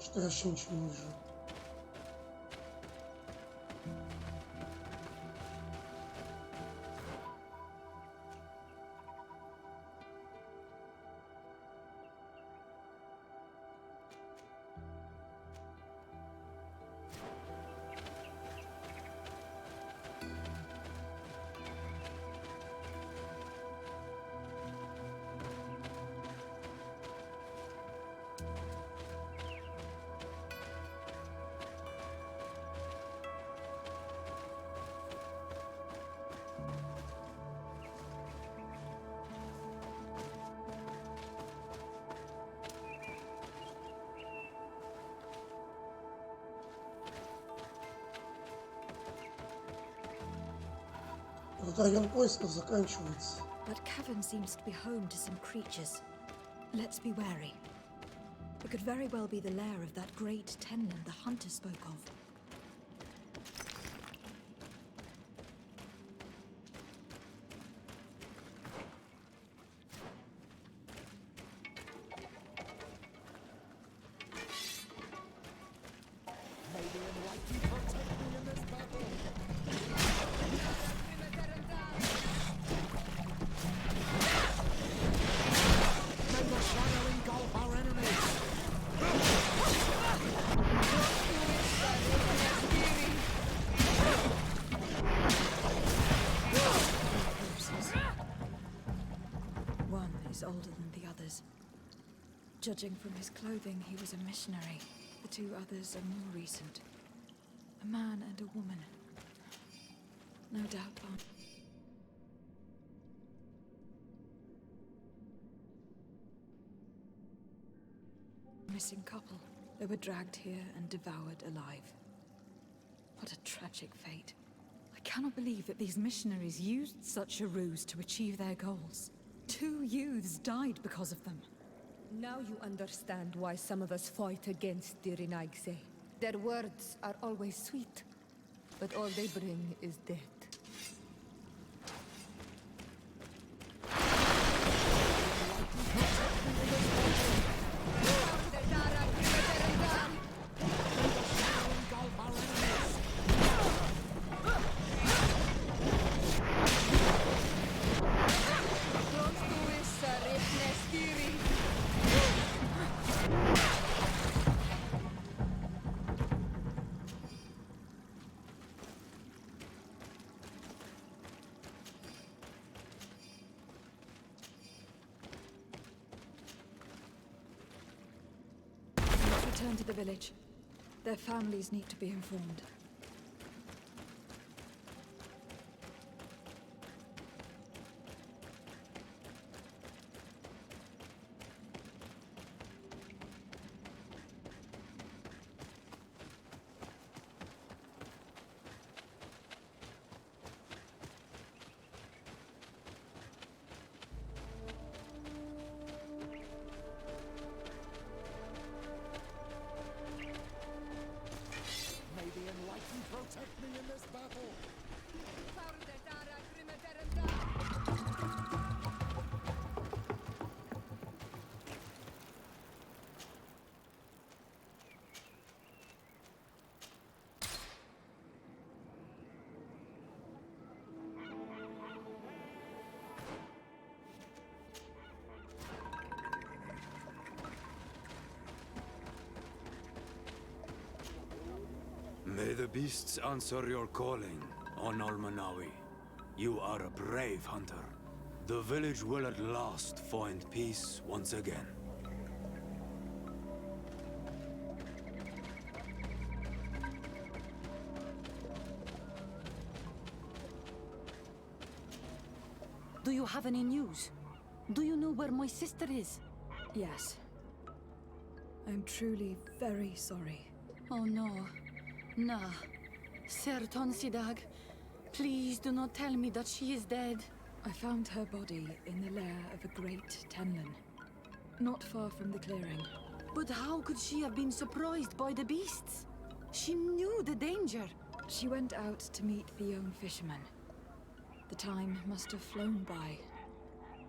Что я вообще ничего не вижу. Вот район поисков заканчивается. But cavern seems to be home to some creatures. Let's be wary. It could very well be the lair of that great tenland the hunter spoke of. Older than the others. Judging from his clothing, he was a missionary. The two others are more recent. A man and a woman. No doubt on. Missing couple. They were dragged here and devoured alive. What a tragic fate. I cannot believe that these missionaries used such a ruse to achieve their goals. 2 youths died because of them. Now you understand why some of us fight against the Lineage. Their words are always sweet, but all they bring is death. Return to the village. Their families need to be informed. Protect me in this battle! May the beasts answer your calling, on Almanawi. You are a brave hunter. The village will at last find peace once again. Do you have any news? Do you know where my sister is? Yes. I'm truly very sorry. Oh no. Nah. Ser Tonsidag, please do not tell me that she is dead. I found her body in the lair of a great tenlin, not far from the clearing. But how could she have been surprised by the beasts? She knew the danger. She went out to meet the young fisherman. The time must have flown by,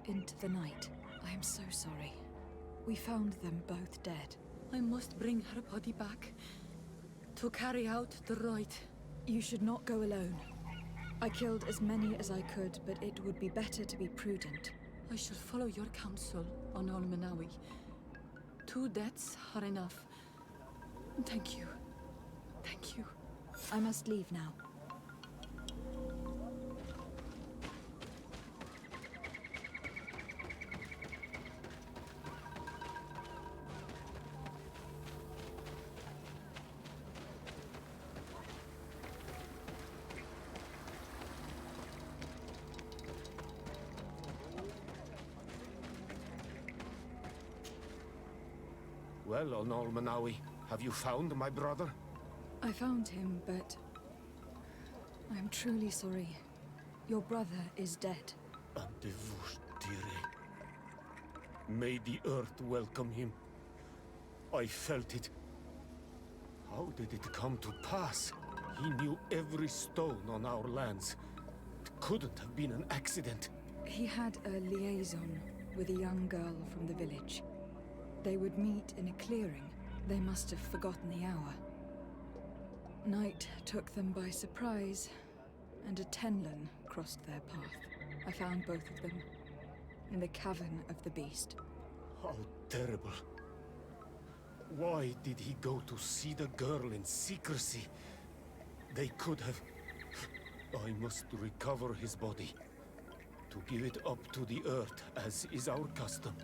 into the night. I am so sorry. We found them both dead. I must bring her body back to carry out the rite. You should not go alone. I killed as many as I could, but it would be better to be prudent. I shall follow your counsel on Olmenawi. 2 deaths are enough. Thank you. Thank you. I must leave now. Well, Olmenawi, have you found my brother? I found him, but I am truly sorry. Your brother is dead. May the earth welcome him. I felt it. How did it come to pass? He knew every stone on our lands. It couldn't have been an accident. He had a liaison with a young girl from the village. They would meet in a clearing. They must have forgotten the hour. Night took them by surprise, and a Tenlin crossed their path. I found both of them in the cavern of the beast. How terrible. Why did he go to see the girl in secrecy? They could have... I must recover his body, to give it up to the earth, as is our custom.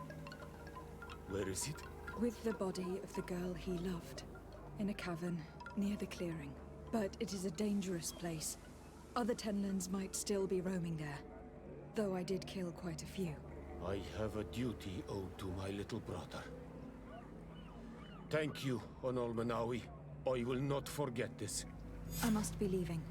Where is it? With the body of the girl he loved, in a cavern near the clearing. But it is a dangerous place. Other Tenlins might still be roaming there, though I did kill quite a few. I have a duty owed to my little brother. Thank you, Olmenawi. I will not forget this. I must be leaving.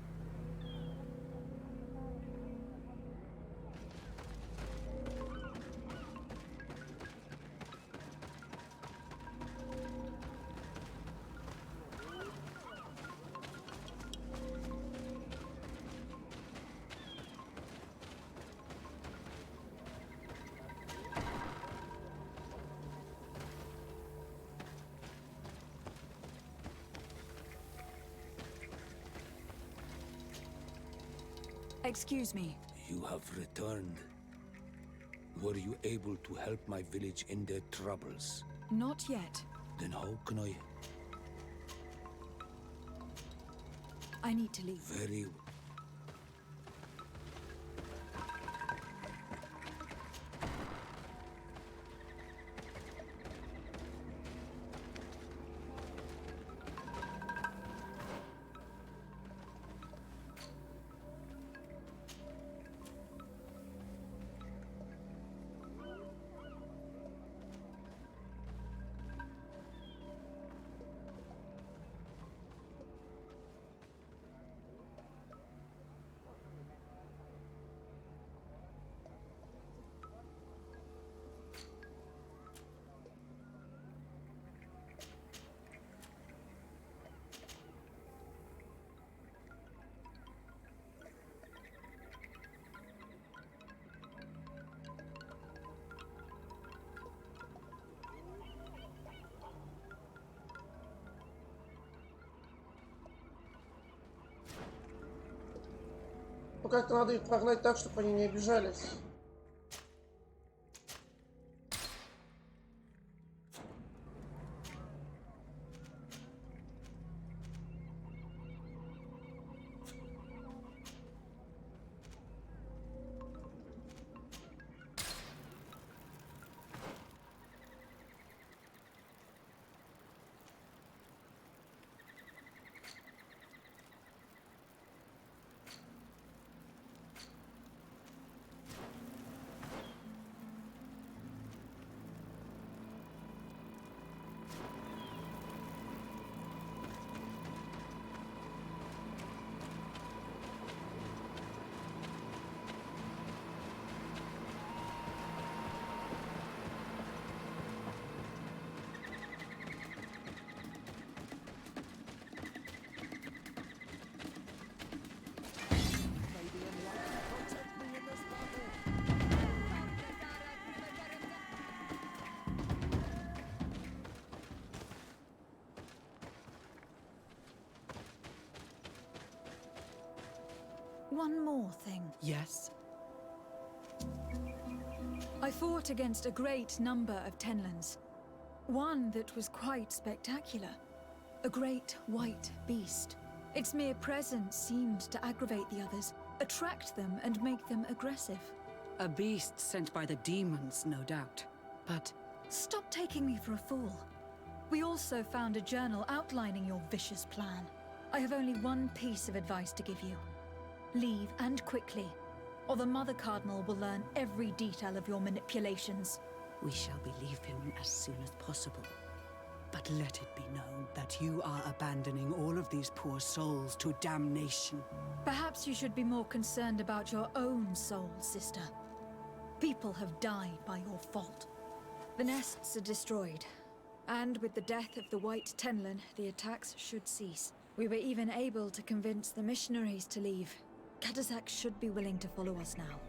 Excuse me. You have returned. Were you able to help my village in their troubles? Not yet. Then how can I... I need to leave. Very... Ну как-то надо их прогнать так, чтобы они не обижались. one more thing. Yes? I fought against a great number of Tenlans. One that was quite spectacular. A great white beast. Its mere presence seemed to aggravate the others, attract them and make them aggressive. A beast sent by the demons, no doubt. But... Stop taking me for a fool. We also found a journal outlining your vicious plan. I have only one piece of advice to give you. Leave, and quickly, or the Mother Cardinal will learn every detail of your manipulations. We shall believe him as soon as possible. But let it be known that you are abandoning all of these poor souls to damnation. Perhaps you should be more concerned about your own soul, sister. People have died by your fault. The nests are destroyed, and with the death of the White Tenlin, the attacks should cease. We were even able to convince the missionaries to leave. Kadazak should be willing to follow us now.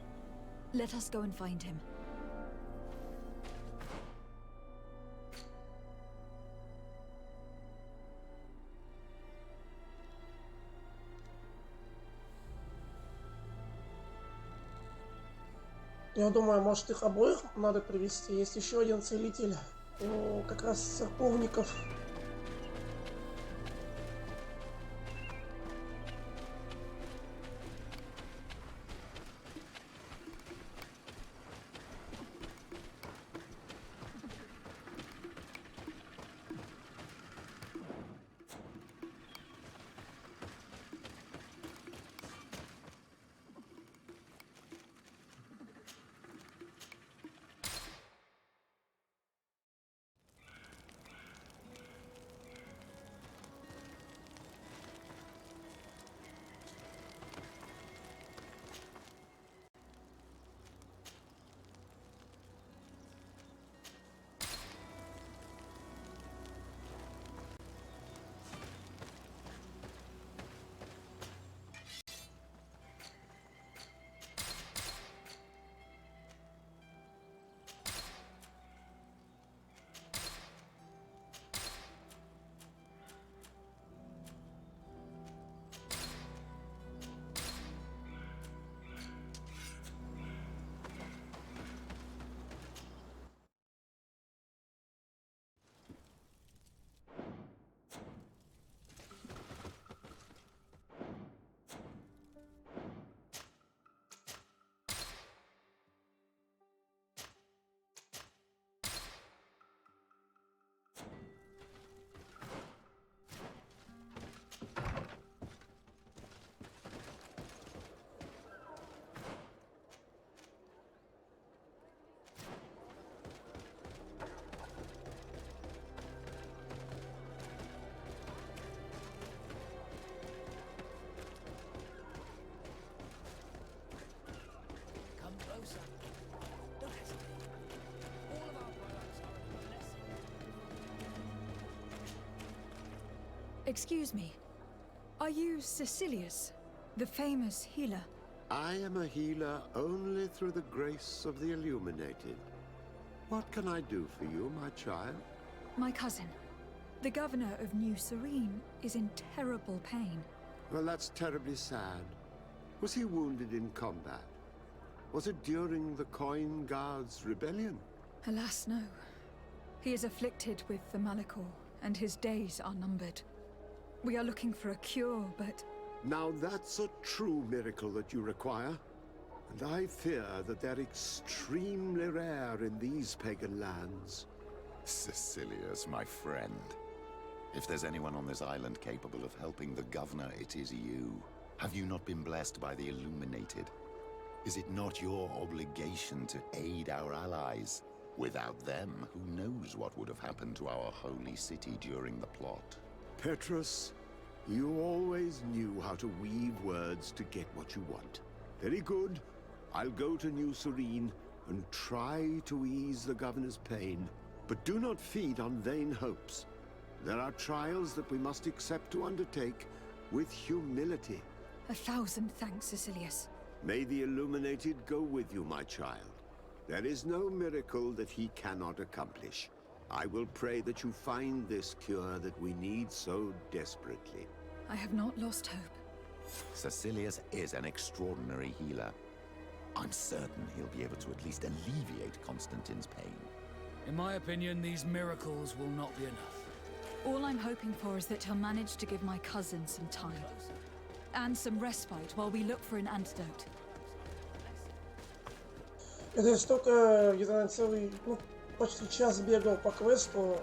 Let us go and find him. Я думаю, может, их обоих надо привести. Есть еще один целитель, как раз церковников. Excuse me. Are you Cecilius, the famous healer? I am a healer only through the grace of the illuminated. What can I do for you, my child? My cousin, the governor of New Serene, is in terrible pain. Well, that's terribly sad. Was he wounded in combat? Was it during the Coin Guards' rebellion? Alas, no. He is afflicted with the Malachor, and his days are numbered. We are looking for a cure, but... Now that's a true miracle that you require. And I fear that they're extremely rare in these pagan lands. Cecilius, my friend. If there's anyone on this island capable of helping the governor, it is you. Have you not been blessed by the illuminated? Is it not your obligation to aid our allies? Without them, who knows what would have happened to our holy city during the plot? Petrus, you always knew how to weave words to get what you want. Very good. I'll go to New Serene and try to ease the governor's pain. But do not feed on vain hopes. There are trials that we must accept to undertake with humility. 1,000 thanks, Cecilius. May the illuminated go with you, my child. There is no miracle that he cannot accomplish. I will pray that you find this cure that we need so desperately. I have not lost hope. Cecilius is an extraordinary healer. I'm certain he'll be able to at least alleviate Constantine's pain. In my opinion, these miracles will not be enough. All I'm hoping for is that he'll manage to give my cousin some time. And some respite while we look for an antidote. Это я столько, где-то целый, ну, почти час бегал по квесту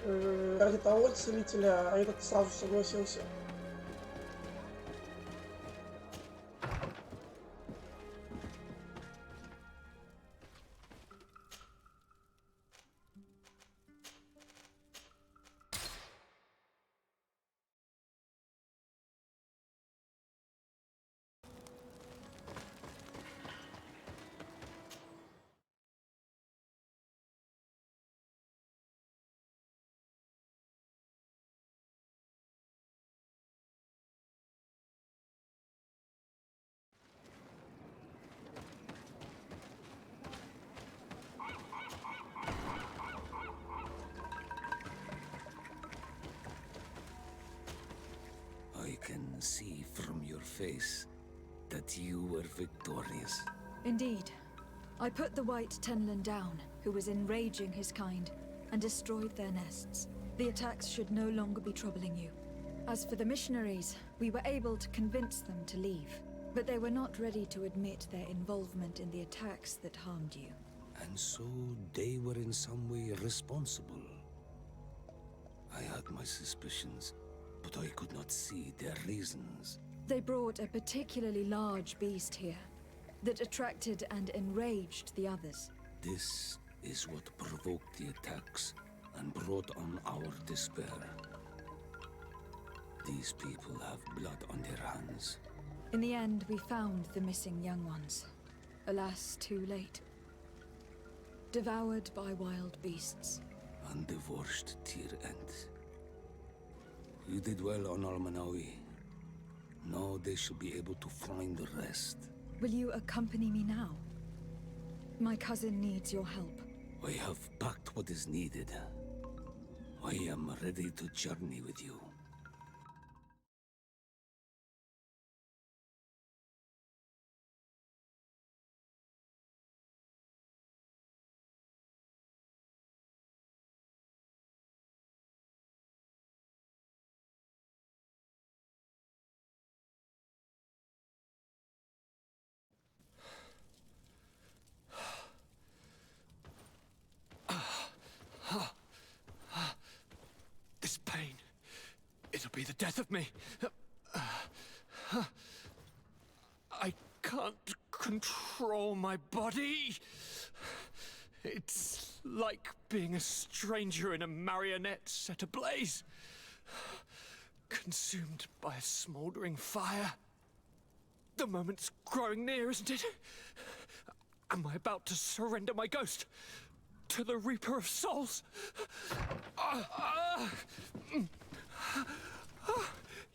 ради того целителя, а этот сразу согласился. I can see from your face that you were victorious. Indeed. I put the white Tenlin down, who was enraging his kind, and destroyed their nests. The attacks should no longer be troubling you. As for the missionaries, we were able to convince them to leave, but they were not ready to admit their involvement in the attacks that harmed you. And so they were in some way responsible. I had my suspicions, but I could not see their reasons. They brought a particularly large beast here that attracted and enraged the others. This is what provoked the attacks and brought on our despair. These people have blood on their hands. In the end, we found the missing young ones. Alas, too late. Devoured by wild beasts. And divorced Tyr end. You did well on Almanawi. Now they should be able to find the rest. Will you accompany me now? My cousin needs your help. I have packed what is needed. I am ready to journey with you. This pain, it'll be the death of me. I can't control my body. It's like being a stranger in a marionette set ablaze. Consumed by a smouldering fire. The moment's growing near, isn't it? Am I about to surrender my ghost to the Reaper of Souls?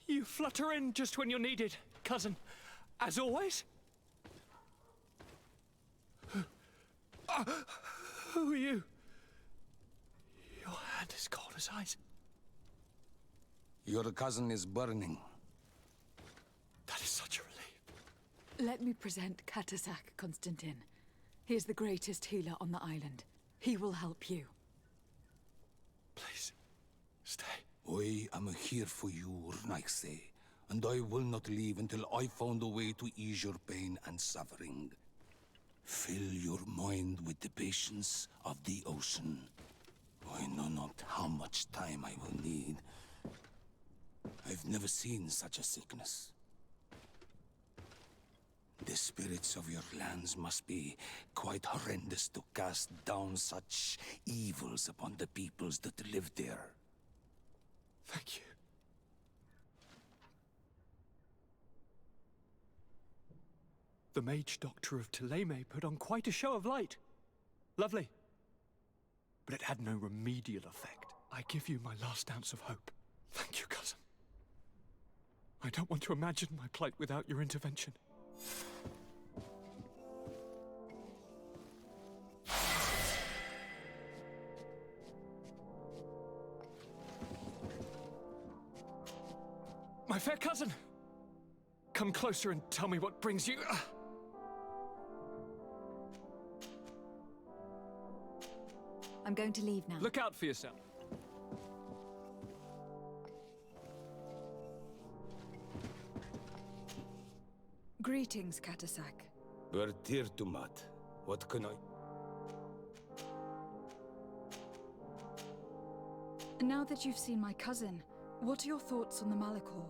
You flutter in just when you're needed, cousin. As always. Who are you? Your hand is cold as ice. Your cousin is burning. That is such a relief. Let me present Katasak Constantin. He is the greatest healer on the island. He will help you. Please, stay. I am here for you, Rnaise, and I will not leave until I found a way to ease your pain and suffering. Fill your mind with the patience of the ocean. I know not how much time I will need. I've never seen such a sickness. The spirits of your lands must be quite horrendous to cast down such evils upon the peoples that live there. Thank you. The mage doctor of Thélème put on quite a show of light. Lovely. But it had no remedial effect. I give you my last ounce of hope. Thank you, cousin. I don't want to imagine my plight without your intervention. My fair cousin! come closer and tell me what brings you... I'm going to leave now. Look out for yourself. Greetings, Katasak. Bertirtumat. What can I... Now that you've seen my cousin, what are your thoughts on the Malachor?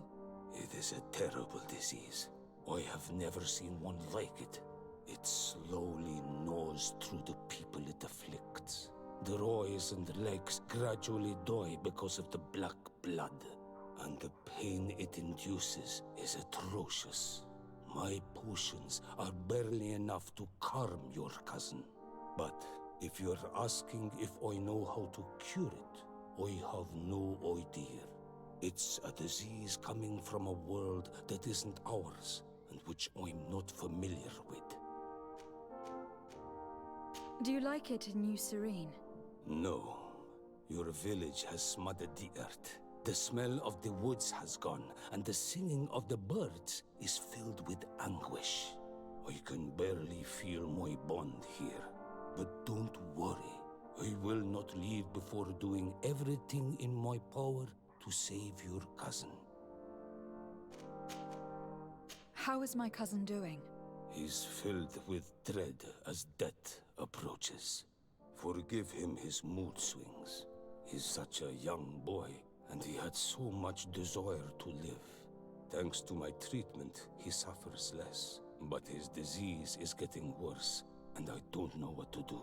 It is a terrible disease. I have never seen one like it. It slowly gnaws through the people it afflicts. Their eyes and legs gradually die because of the black blood, and the pain it induces is atrocious. My potions are barely enough to calm your cousin. But if you're asking if I know how to cure it, I have no idea. It's a disease coming from a world that isn't ours, and which I'm not familiar with. Do you like it in New Serene? No. Your village has smothered the earth. The smell of the woods has gone, and the singing of the birds is filled with anguish. I can barely feel my bond here. But don't worry. I will not leave before doing everything in my power to save your cousin. How is my cousin doing? He's filled with dread as death approaches. Forgive him his mood swings. He's such a young boy, and he had so much desire to live. Thanks to my treatment, he suffers less. But his disease is getting worse, and I don't know what to do.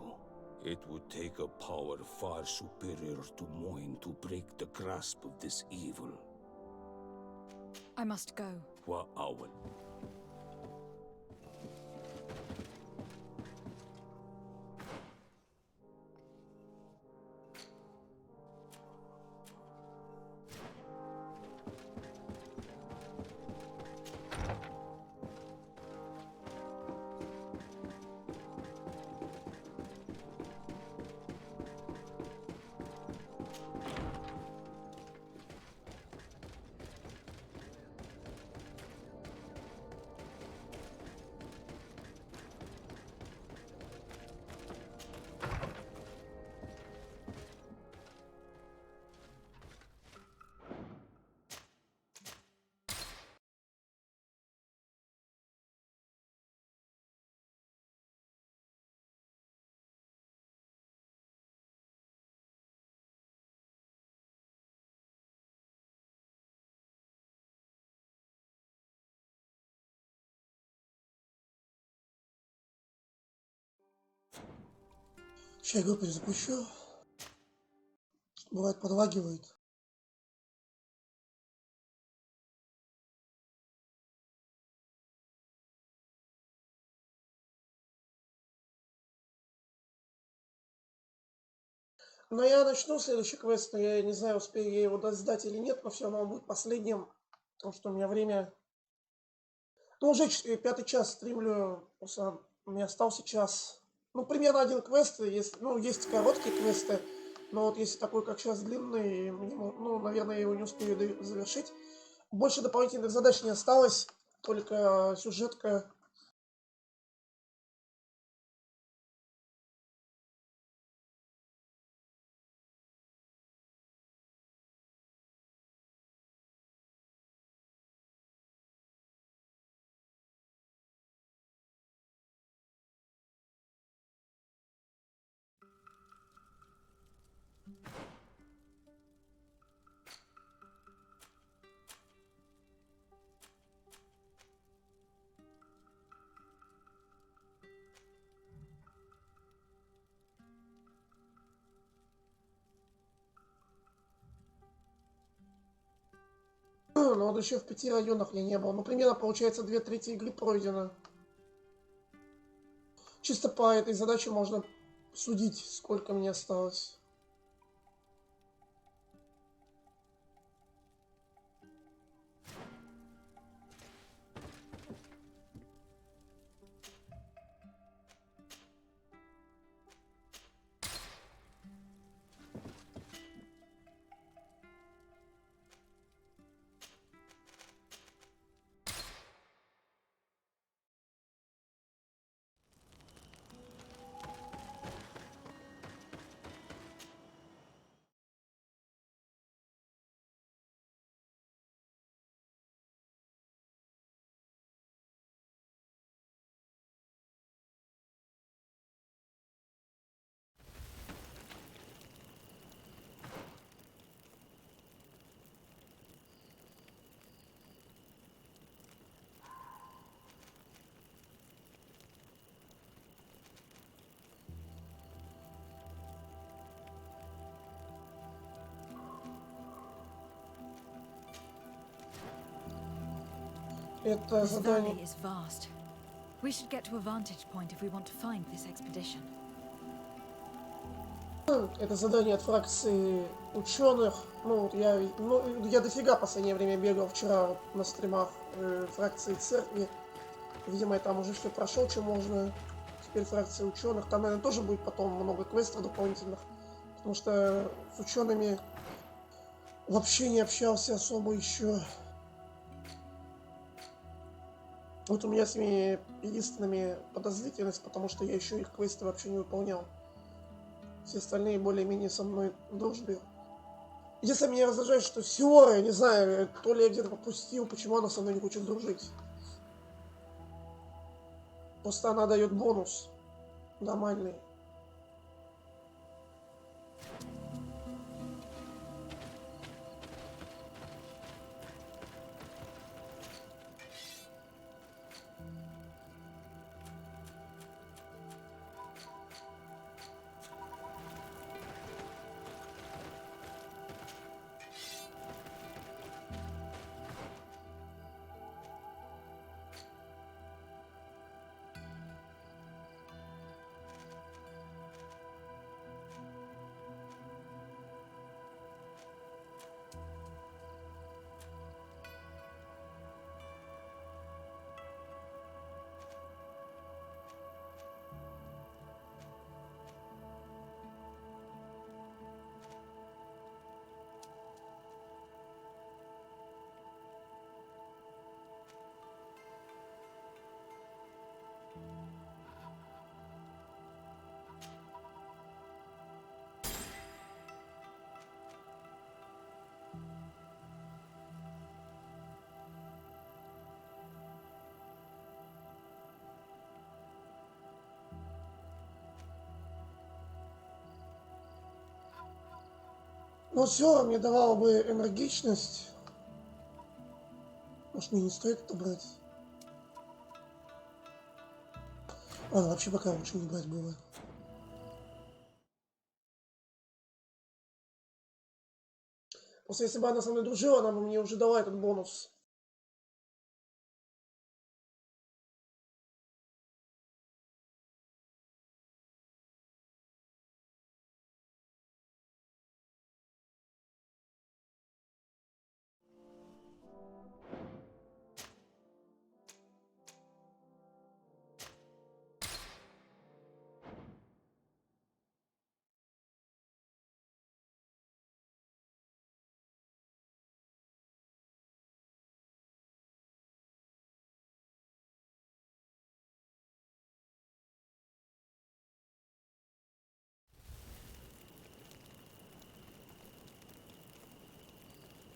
It would take a power far superior to mine to break the grasp of this evil. I must go. Wa owl. Сейчас игру перезапущу. Бывает подлагивает. Но я начну следующий квест, но я не знаю, успею я его сдать или нет, но все равно он будет последним, потому что у меня время... Ну, уже 5-й час стримлю, просто у меня остался час. Ну, примерно один квест, есть, ну, есть короткие квесты, но вот если такой, как сейчас, длинный, ну, наверное, я его не успею завершить. Больше дополнительных задач не осталось, только сюжетка. Но вот еще в 5 районах я не был. Ну, примерно, получается, 2/3 игры пройдено. Чисто по этой задаче можно судить, сколько мне осталось. Это This задание. valley is vast. We should get to a vantage point if we want to find this expedition. Это задание от фракции ученых. Ну, вот я дофига в последнее время бегал вчера вот на стримах фракции церкви. Видимо, я там уже все прошел, что можно. Теперь фракция ученых. Там, наверное, тоже будет потом много квестов дополнительных. Потому что с учеными вообще не общался особо еще. Вот у меня с ними единственными подозрительность, потому что я еще их квесты вообще не выполнял. Все остальные более-менее со мной в дружбе. Единственное, меня раздражает, что Фиора, я не знаю, то ли я где-то пропустил, почему она со мной не хочет дружить. Просто она дает бонус нормальный. Но все мне давало бы энергичность. Может, мне не стоит это брать? Ладно, вообще пока лучше не брать было. Просто если бы она со мной дружила, она бы мне уже дала этот бонус.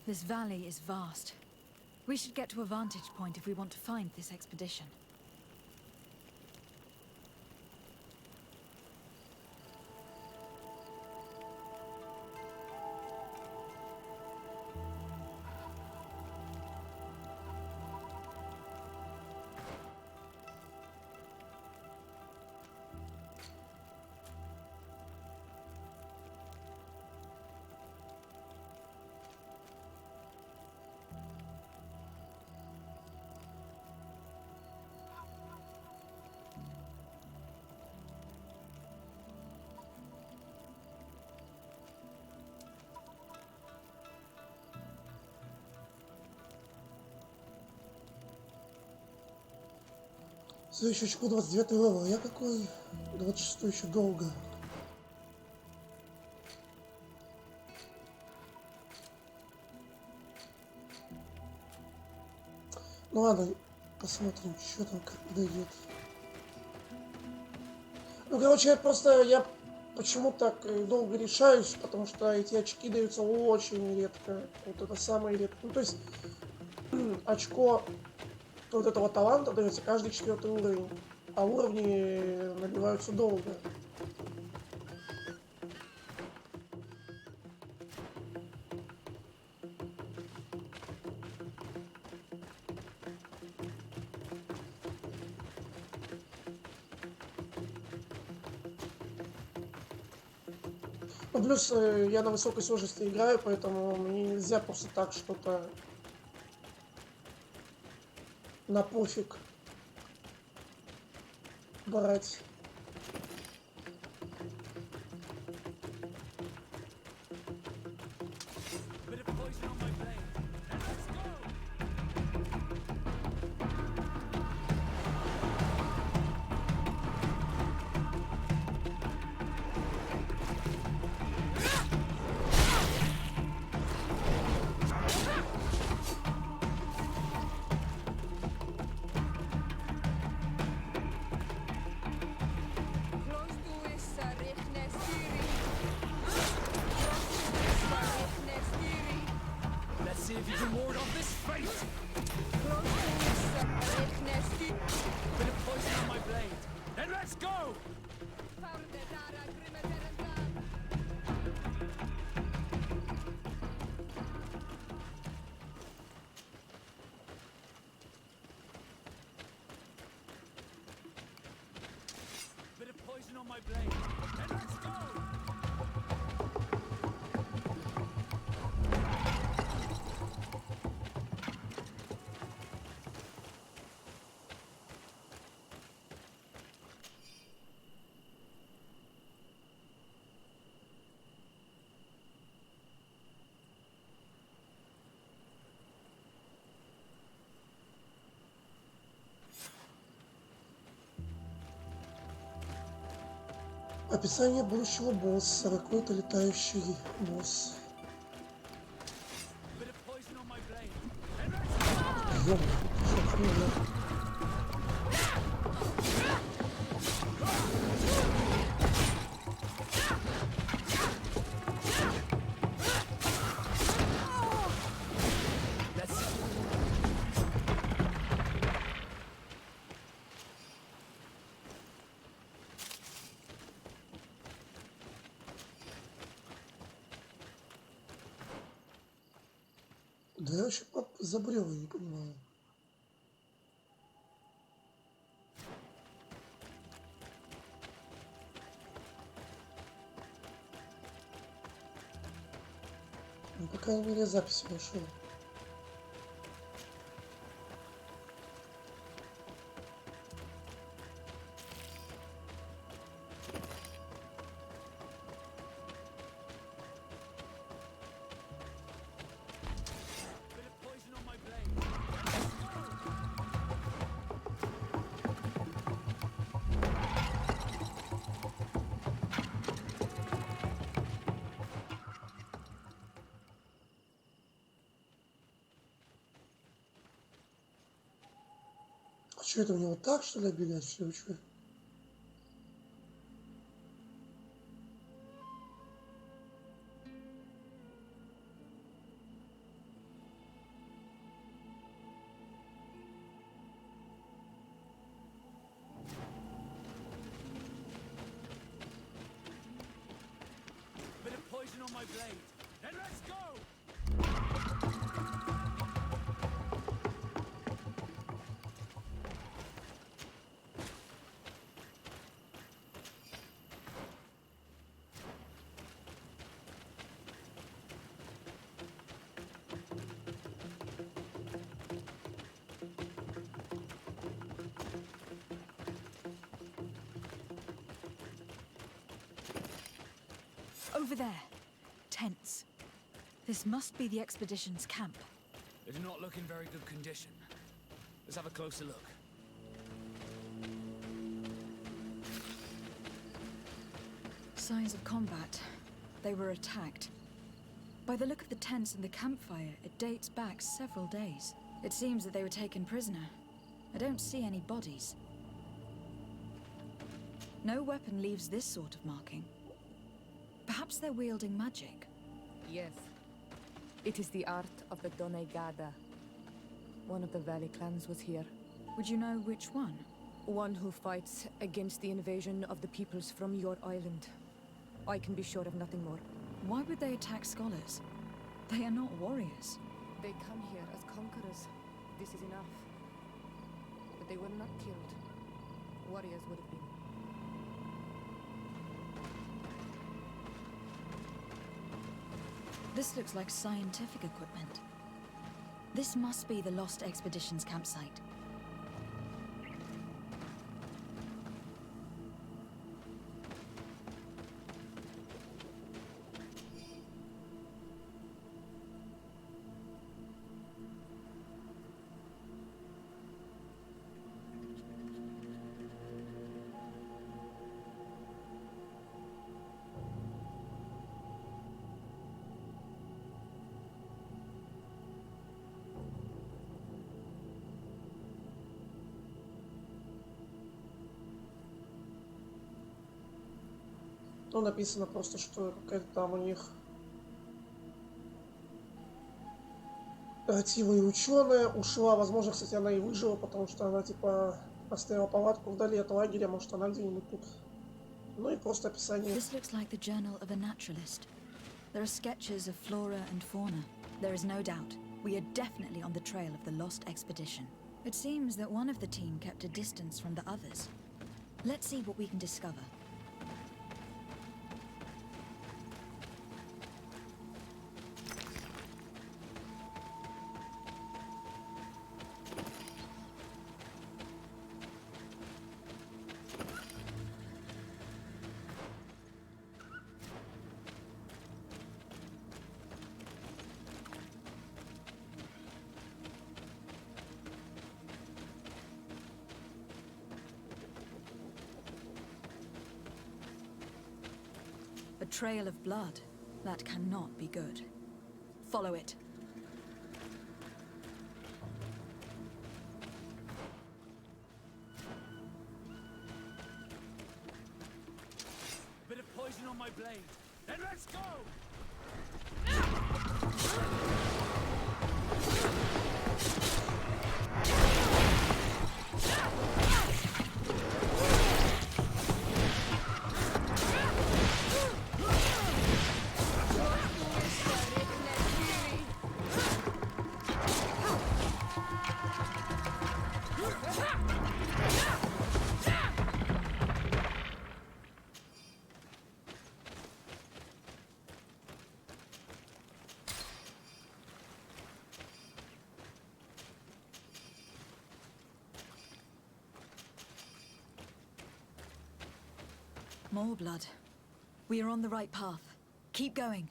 This valley is vast. We should get to a vantage point if we want to find this expedition. Следующий очко 29 левел. Я какой? 26 еще долго. Ну ладно, посмотрим, что там, как подойдет. Ну, короче, я почему так долго решаюсь, потому что эти очки даются очень редко. Вот это самое редкое. Ну, то есть, очко вот этого таланта дается каждый 4-й уровень, а уровни набиваются долго. Ну, плюс я на высокой сложности играю, поэтому мне нельзя просто так что-то на пофиг брать. Описание будущего босса. Какой-то летающий босс. Ёбаный, что хуйня. Да я вообще забрел, я не понимаю. Ну, по крайней мере, записи нашел. Что это, мне вот так, что ли, оббегать все, что? Over there. Tents. This must be the expedition's camp. They do not look in very good condition. Let's have a closer look. Signs of combat. They were attacked. By the look of the tents and the campfire, it dates back several days. It seems that they were taken prisoner. I don't see any bodies. No weapon leaves this sort of marking. Perhaps they're wielding magic. Yes. It is the art of the Donegada. One of the valley clans was here. Would you know which one? One who fights against the invasion of the peoples from your island. I can be sure of nothing more. Why would they attack scholars? They are not warriors. They come here as conquerors. This is enough. But they were not killed. Warriors would have been. This looks like scientific equipment. This must be the Lost Expedition's campsite. Ну, написано просто, что какая-то там у них ретивая ученая ушла. Возможно, кстати, она и выжила, потому что она, типа, оставила палатку вдали от лагеря. Может, она где-нибудь тут. Ну и просто описание. This looks like the journal of a naturalist. There are sketches of flora and fauna. There is no doubt we are definitely on the trail of the lost expedition. It seems that one of the team kept a distance from the others. Let's see what we can discover. A trail of blood. That cannot be good. Follow it. Bit of poison on my blade. Then let's go! More blood. We are on the right path. Keep going.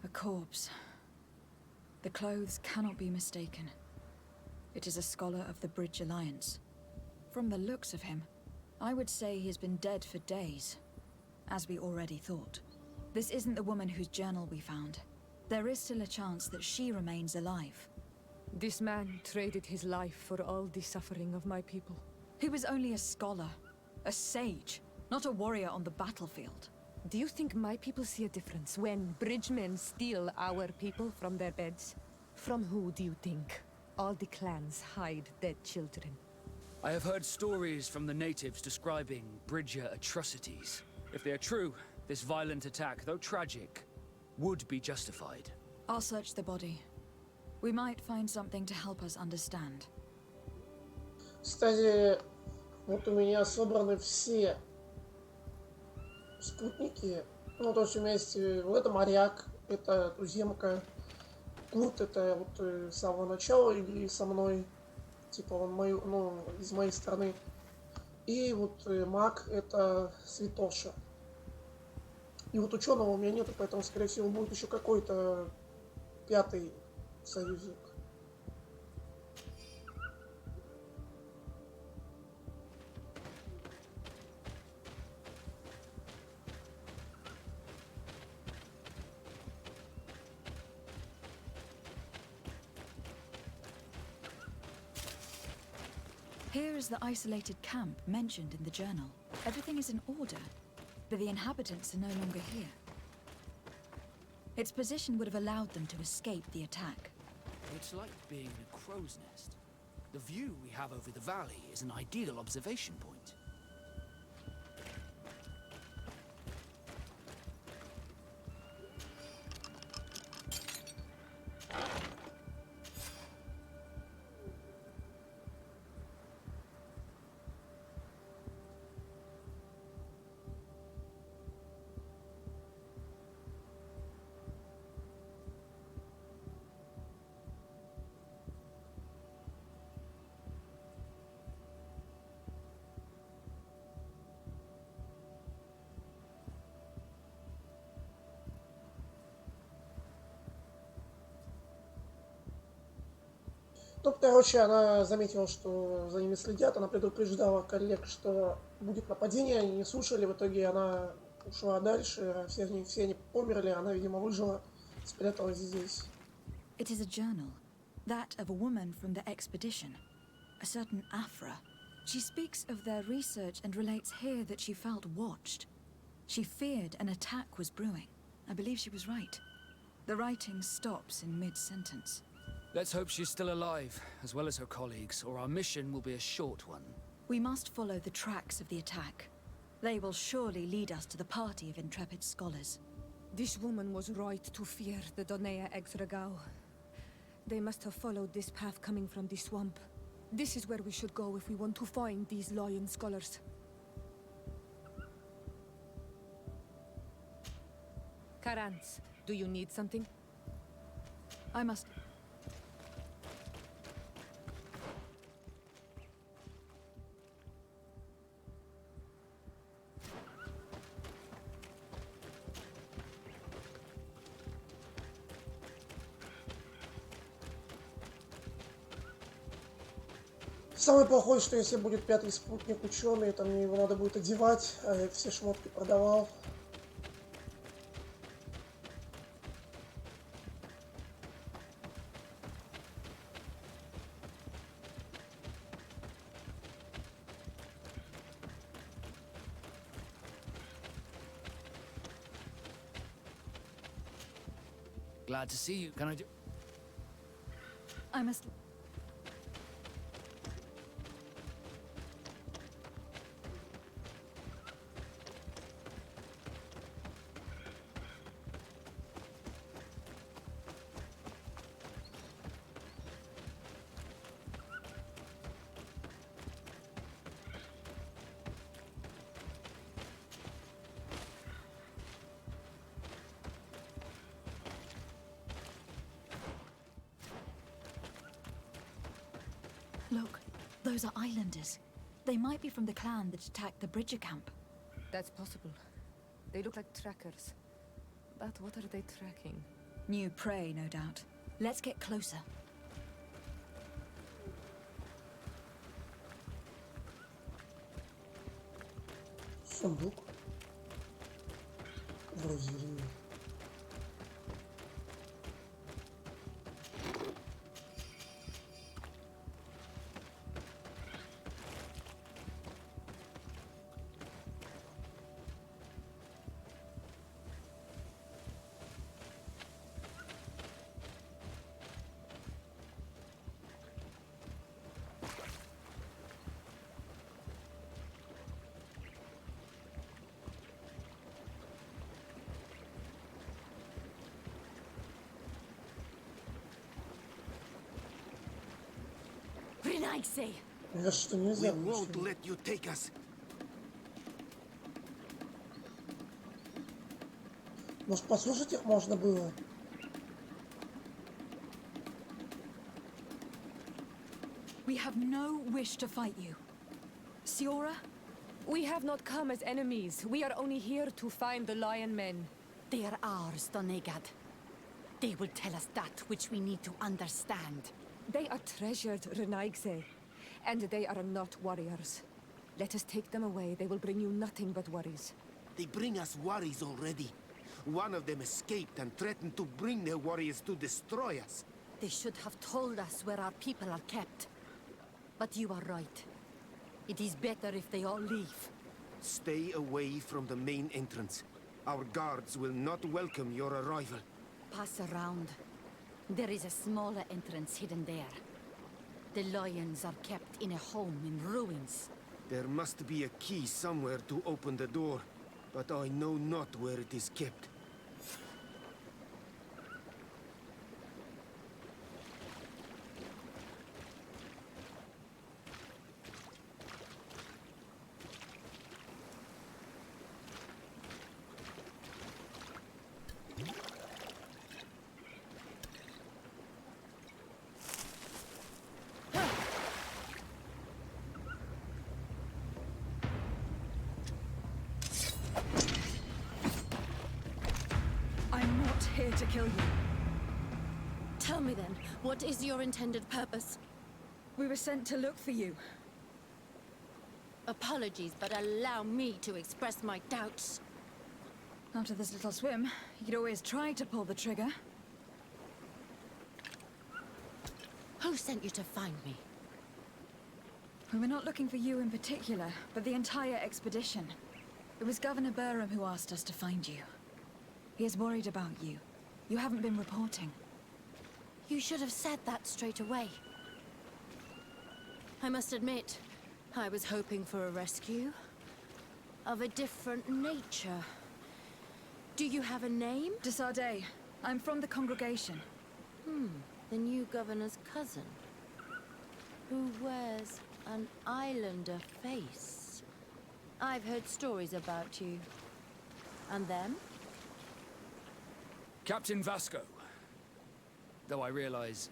A corpse. The clothes cannot be mistaken. It is a scholar of the Bridge Alliance. From the looks of him, I would say he has been dead for days, as we already thought. This isn't the woman whose journal we found. There is still a chance that she remains alive. This man traded his life for all the suffering of my people. He was only a scholar, a sage, not a warrior on the battlefield. Do you think my people see a difference when bridgemen steal our people from their beds? From who do you think all the clans hide dead children? I have heard stories from the natives describing Bridger atrocities. If they are true, this violent attack, though tragic, would be justified. I'll search the body. We might find something to help us understand. Кстати, вот у меня собраны все спутники. Ну, то есть у меня есть вот это моряк, это туземка, Курт, это вот с самого начала игры со мной, типа он мой, ну, из моей страны. И вот маг, это Святоша. И вот ученого у меня нету, поэтому, скорее всего, будет еще какой-то пятый союзник. Here is the isolated camp mentioned in the journal. Everything is in order, but the inhabitants are no longer here. Its position would have allowed them to escape the attack. It's like being in a crow's nest. The view we have over the valley is an ideal observation point. Тут, короче, она заметила, что за ними следят, она предупреждала коллег, что будет нападение, они не слушали, в итоге она ушла дальше, все они померли, она, видимо, выжила, спряталась здесь. It is a journal, that of a woman from the expedition. a certain Afra. She speaks of their research and relates here that she felt watched. She feared an attack was brewing. I believe she was right. The writing stops in mid-sentence. Let's hope she's still alive, as well as her colleagues, or our mission will be a short one. We must follow the tracks of the attack. They will surely lead us to the party of intrepid scholars. This woman was right to fear the Donea Exregao. They must have followed this path coming from the swamp. This is where we should go if we want to find these lion scholars. Karans, do you need something? I must... Самое плохое, что если будет пятый спутник ученый, то мне его надо будет одевать, а я все шмотки продавал. Glad to see you. Can I do... I must... Look, those are islanders. They might be from the clan that attacked the Bridger camp. That's possible. They look like trackers. But what are they tracking? New prey, no doubt. Let's get closer. Сундук. Грузили. Я что, нельзя? We won't let you take us. Может, послушать их можно было? We have no wish to fight you. Siora? We have not come as enemies. We are only here to find the lion men. They are ours, Donegad. They will tell us that which we need to understand. They are treasured, Renaigse. And they are not warriors. Let us take them away. They will bring you nothing but worries. They bring us worries already. One of them escaped and threatened to bring their warriors to destroy us. They should have told us where our people are kept. But you are right. It is better if they all leave. Stay away from the main entrance. Our guards will not welcome your arrival. Pass around. There is a smaller entrance hidden there. The lions are kept in a home in ruins. There must be a key somewhere to open the door, but I know not where it is kept. Here to kill you. Tell me then, what is your intended purpose? We were sent to look for you. Apologies, but allow me to express my doubts. After this little swim, you could always try to pull the trigger. Who sent you to find me? We were not looking for you in particular, but the entire expedition. It was Governor Burham who asked us to find you. He is worried about you. You haven't been reporting. You should have said that straight away. I must admit, I was hoping for a rescue of a different nature. Do you have a name? Desade. I'm from the congregation. The new governor's cousin, who wears an islander face. I've heard stories about you. And them? Captain Vasco. Though I realize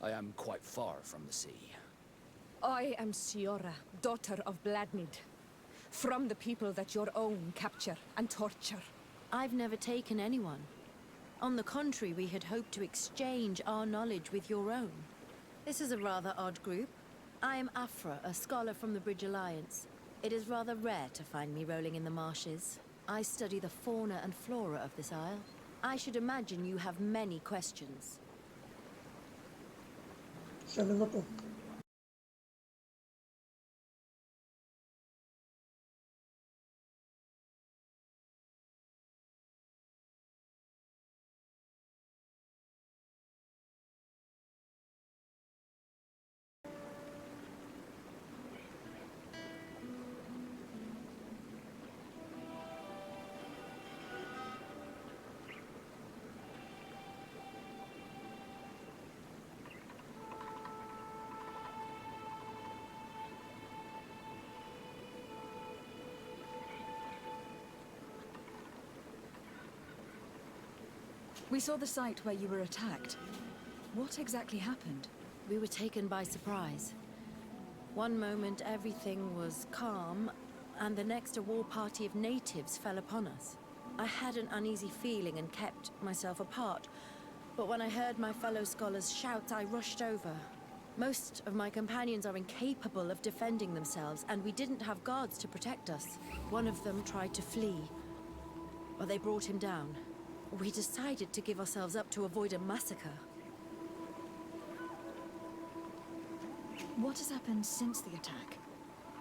I am quite far from the sea. I am Siora, daughter of Bladnid. From the people that your own capture and torture. I've never taken anyone. On the contrary, we had hoped to exchange our knowledge with your own. This is a rather odd group. I am Afra, a scholar from the Bridge Alliance. It is rather rare to find me rolling in the marshes. I study the fauna and flora of this isle. I should imagine you have many questions. We saw the site where you were attacked. What exactly happened? We were taken by surprise. One moment everything was calm, and the next a war party of natives fell upon us. I had an uneasy feeling and kept myself apart, but when I heard my fellow scholars shout, I rushed over. Most of my companions are incapable of defending themselves, and we didn't have guards to protect us. One of them tried to flee, but they brought him down. We decided to give ourselves up to avoid a massacre. What has happened since the attack?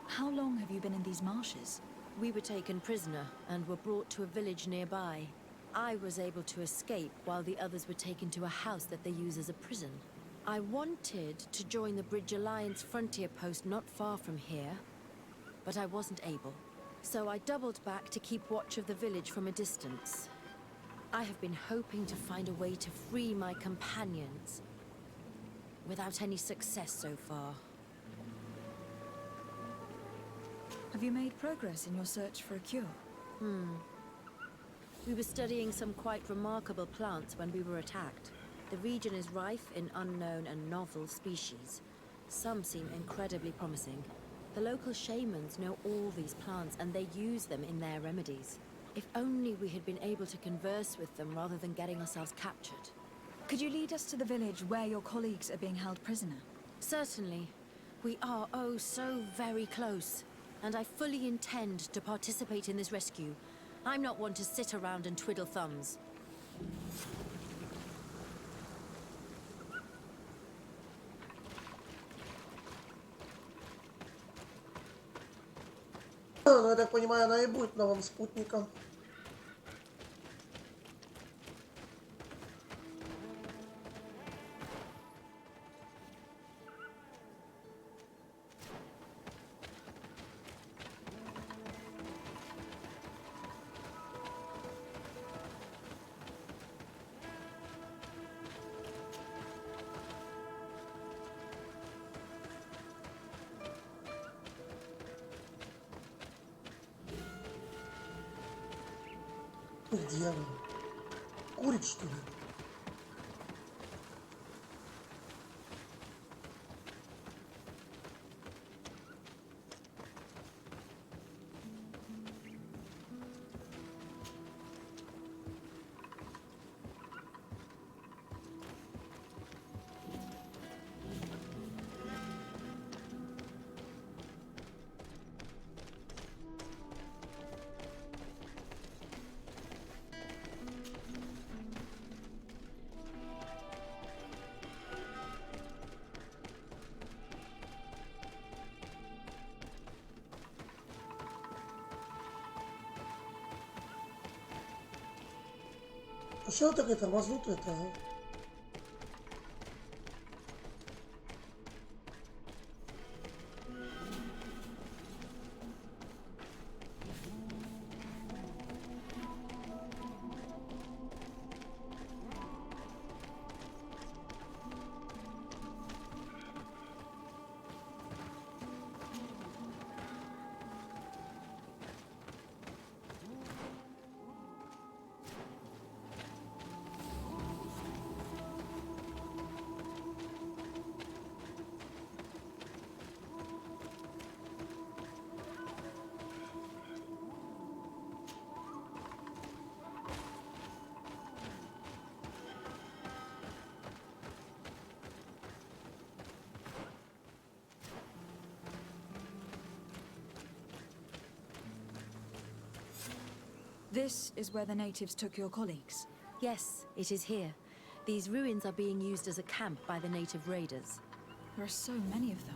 How long have you been in these marshes? We were taken prisoner and were brought to a village nearby. I was able to escape while the others were taken to a house that they use as a prison. I wanted to join the Bridge Alliance frontier post not far from here, but I wasn't able. So I doubled back to keep watch of the village from a distance. I have been hoping to find a way to free my companions, without any success so far. Have you made progress in your search for a cure? We were studying some quite remarkable plants when we were attacked. The region is rife in unknown and novel species. Some seem incredibly promising. The local shamans know all these plants and they use them in their remedies. If only we had been able to converse with them rather than getting ourselves captured. Could you lead us to the village where your colleagues are being held prisoner? Certainly. We are, oh, so very close. And I fully intend to participate in this rescue. I'm not one to sit around and twiddle thumbs. Ну, я так понимаю, она и будет новым спутником. Где она? Курит, что ли? Что так это тормознутое-то, а? This is where the natives took your colleagues? Yes, it is here. These ruins are being used as a camp by the native raiders. There are so many of them.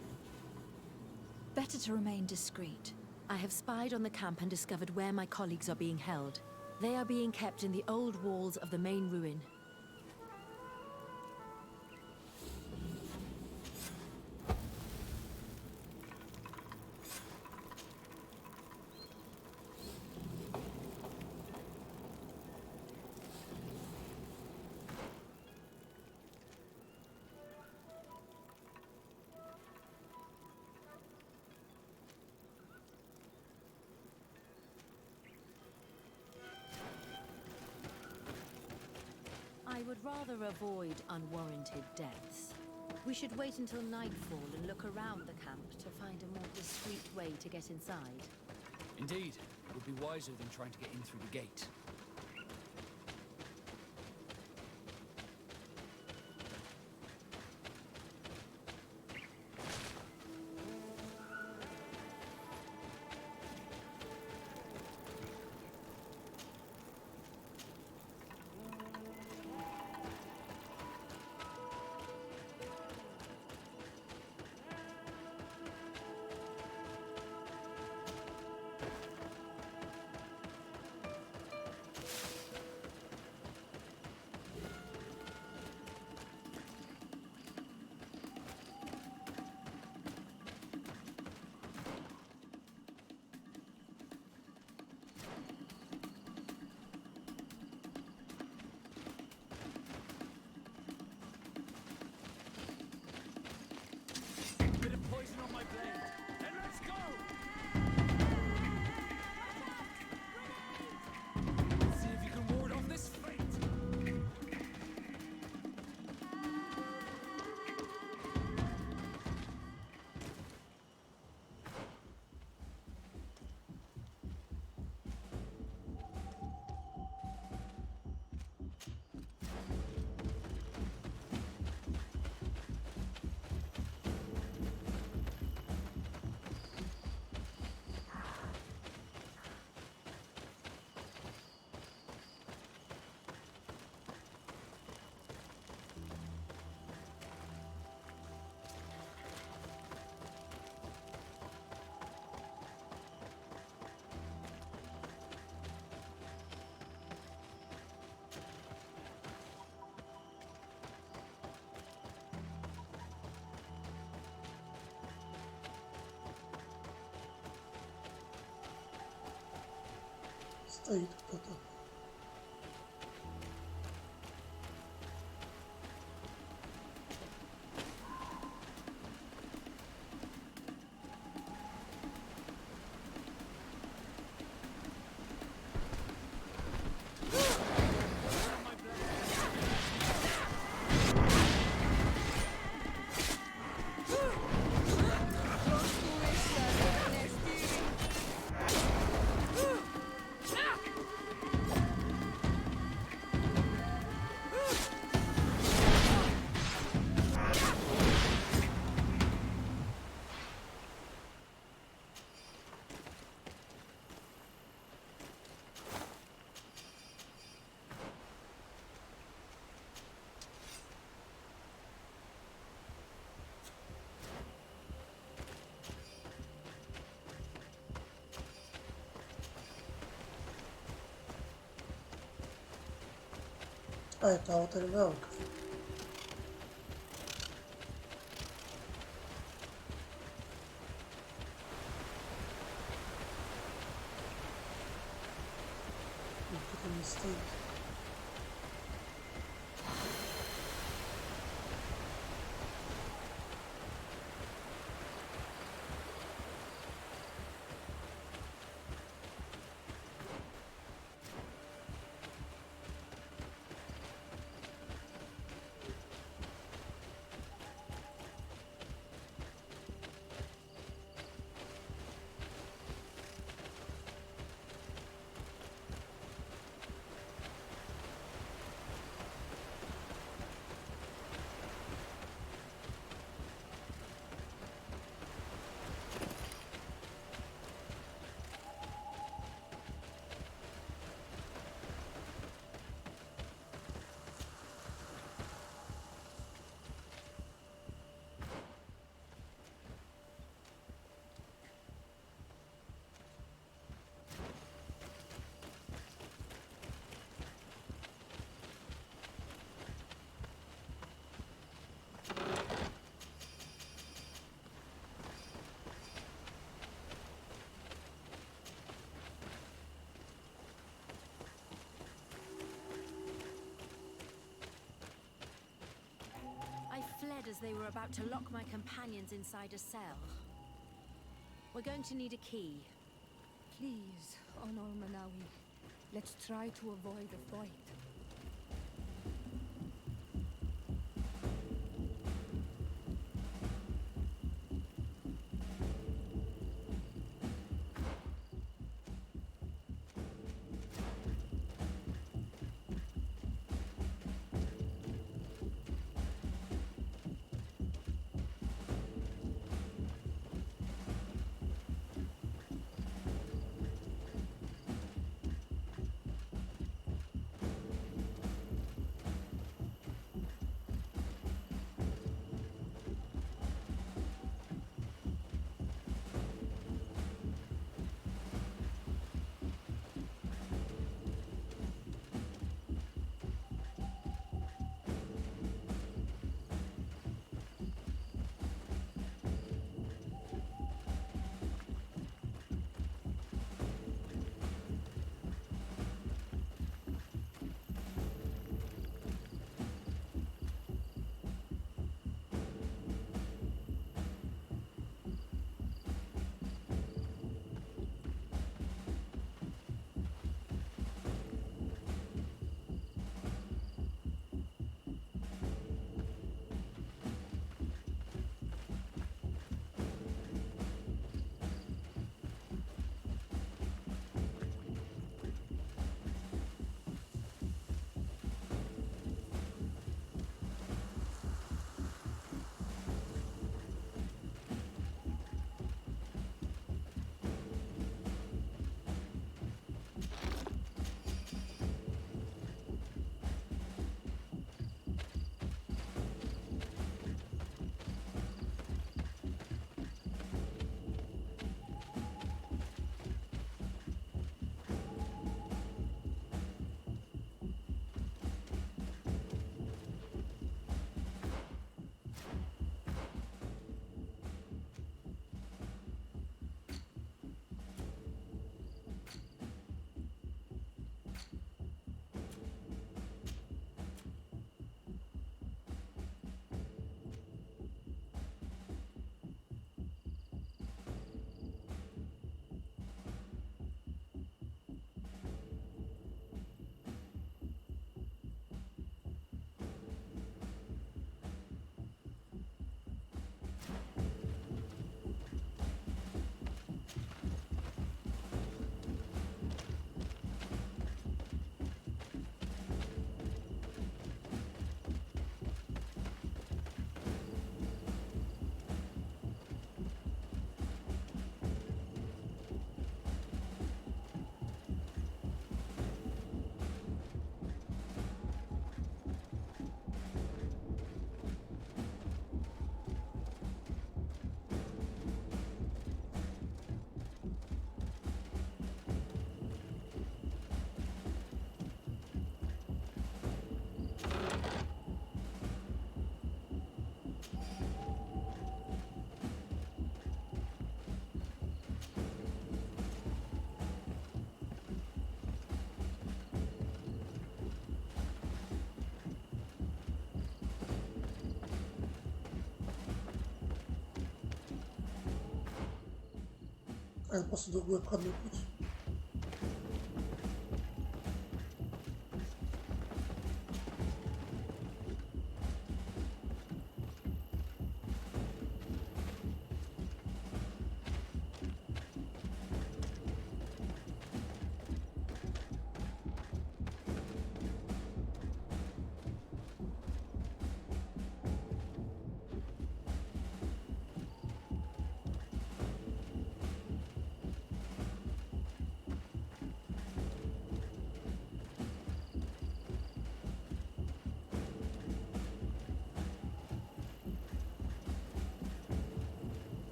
Better to remain discreet. I have spied on the camp and discovered where my colleagues are being held. They are being kept in the old walls of the main ruin. I would rather avoid unwarranted deaths. We should wait until nightfall and look around the camp to find a more discreet way to get inside. Indeed, it would be wiser than trying to get in through the gate. Стоит кто-то. А, это алтарь навыков. Кто-то не стоит. I fled as they were about to lock my companions inside a cell. We're going to need a key. Please, Honor Manawi, let's try to avoid a fight. выбираем после другой обходной путь.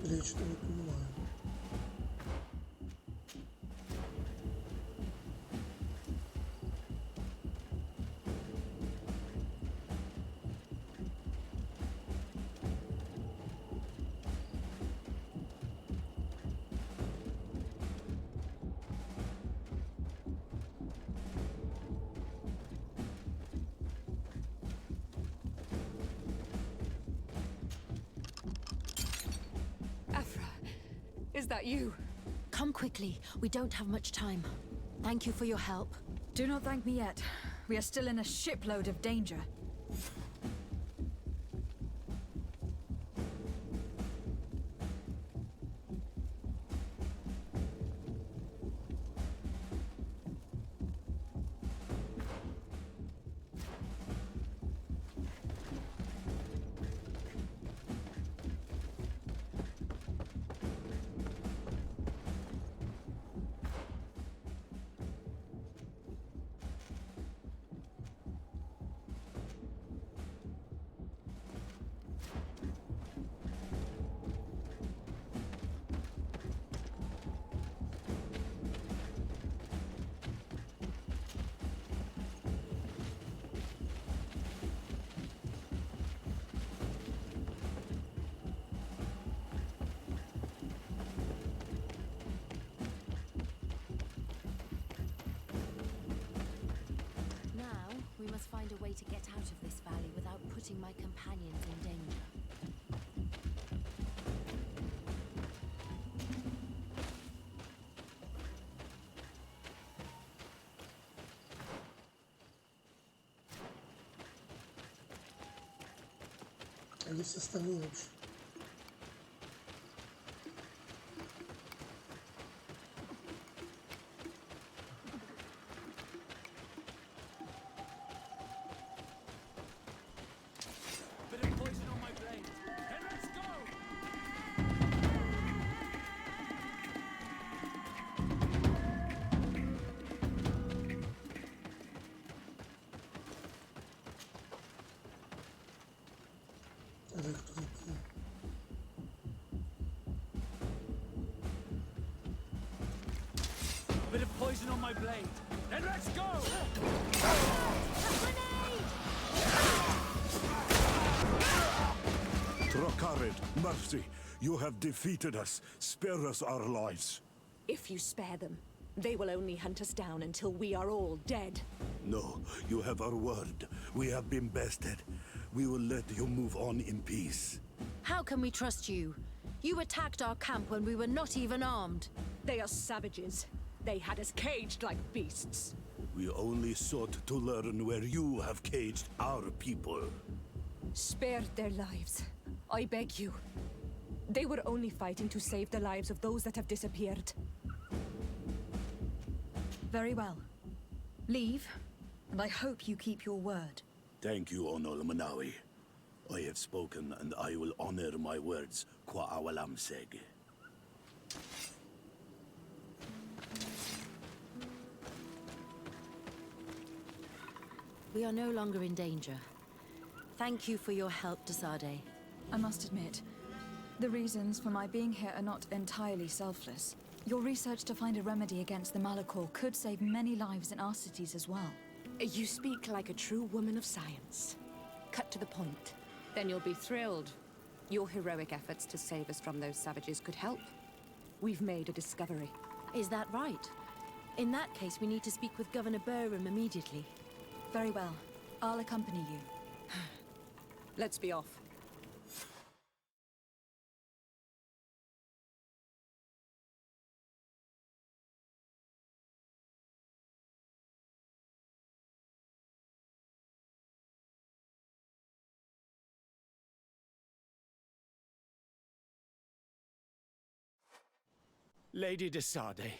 Или я что-то не понимаю. Is that you? Come quickly. We don't have much time. Thank you for your help. Do not thank me yet. We are still in a shipload of danger. We must find a way to get out of this valley without putting my companions in danger. А где все остальные вообще? Bit of poison on my blade. Then let's go! Trokarid, mercy, you have defeated us. Spare us our lives. If you spare them, they will only hunt us down until we are all dead. No, you have our word. We have been bested. We will let you move on in peace. How can we trust you? You attacked our camp when we were not even armed. They are savages. They had us caged like beasts. We only sought to learn where you have caged our people. Spare their lives. I beg you. They were only fighting to save the lives of those that have disappeared. Very well. Leave, and I hope you keep your word. Thank you, Onol Manawi. I have spoken, and I will honor my words. Kwa awalam seg. We are no longer in danger. Thank you for your help, Desade. I must admit, the reasons for my being here are not entirely selfless. Your research to find a remedy against the Malachor could save many lives in our cities as well. You speak like a true woman of science. Cut to the point. Then you'll be thrilled. Your heroic efforts to save us from those savages could help. We've made a discovery. Is that right? In that case, we need to speak with Governor Burham immediately. Very well. I'll accompany you. Let's be off. Lady de Sade,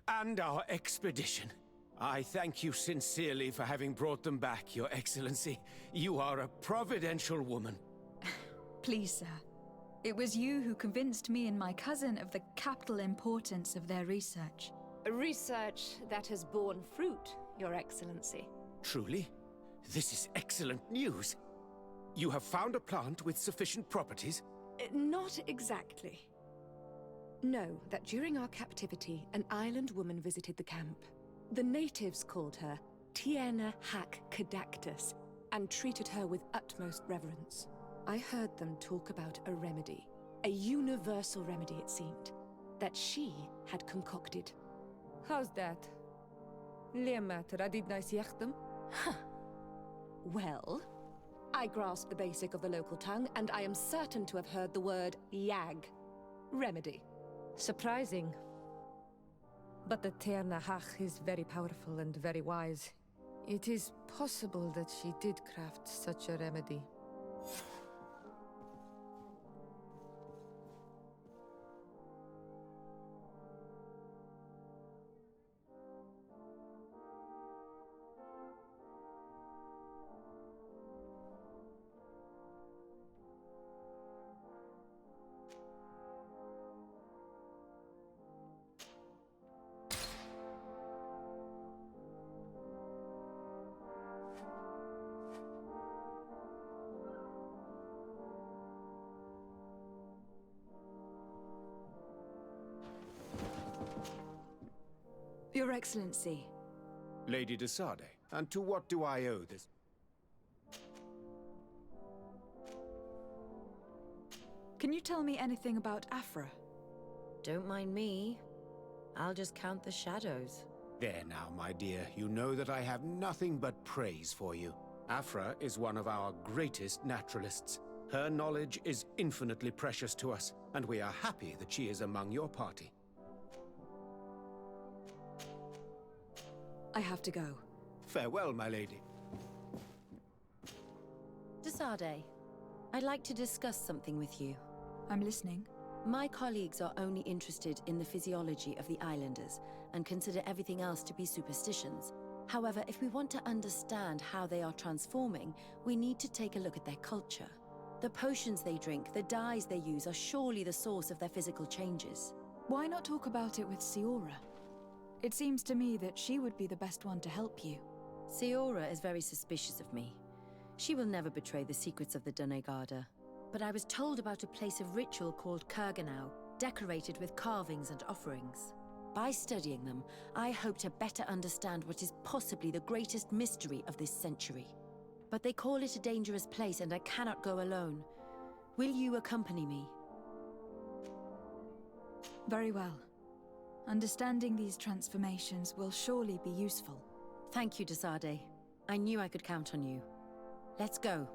and our expedition. I thank you sincerely for having brought them back, Your Excellency. You are a providential woman. Please, sir. It was you who convinced me and my cousin of the capital importance of their research. Research that has borne fruit, Your Excellency. Truly? This is excellent news. You have found a plant with sufficient properties? Not exactly. Know that during our captivity, an island woman visited the camp. The natives called her Tiena Hack Cadactus and treated her with utmost reverence. I heard them talk about a remedy, a universal remedy it seemed, that she had concocted. How's that? Leamat radidnais yachtem? Well, I grasp the basic of the local tongue, and I am certain to have heard the word yag, remedy. Surprising. But the Terna Hach is very powerful and very wise. It is possible that she did craft such a remedy. Your Excellency. Lady de Sade, and to what do I owe this? Can you tell me anything about Afra? Don't mind me. I'll just count the shadows. There now, my dear. You know that I have nothing but praise for you. Afra is one of our greatest naturalists. Her knowledge is infinitely precious to us, and we are happy that she is among your party. I have to go. Farewell, my lady. De Sade, I'd like to discuss something with you. I'm listening. My colleagues are only interested in the physiology of the islanders and consider everything else to be superstitions. However, if we want to understand how they are transforming, we need to take a look at their culture. The potions they drink, the dyes they use are surely the source of their physical changes. Why not talk about it with Siora? It seems to me that she would be the best one to help you. Siora is very suspicious of me. She will never betray the secrets of the Doneigada. But I was told about a place of ritual called Kurganau, decorated with carvings and offerings. By studying them, I hope to better understand what is possibly the greatest mystery of this century. But they call it a dangerous place and I cannot go alone. Will you accompany me? Very well. Understanding these transformations will surely be useful. Thank you, De Sade. I knew I could count on you. Let's go.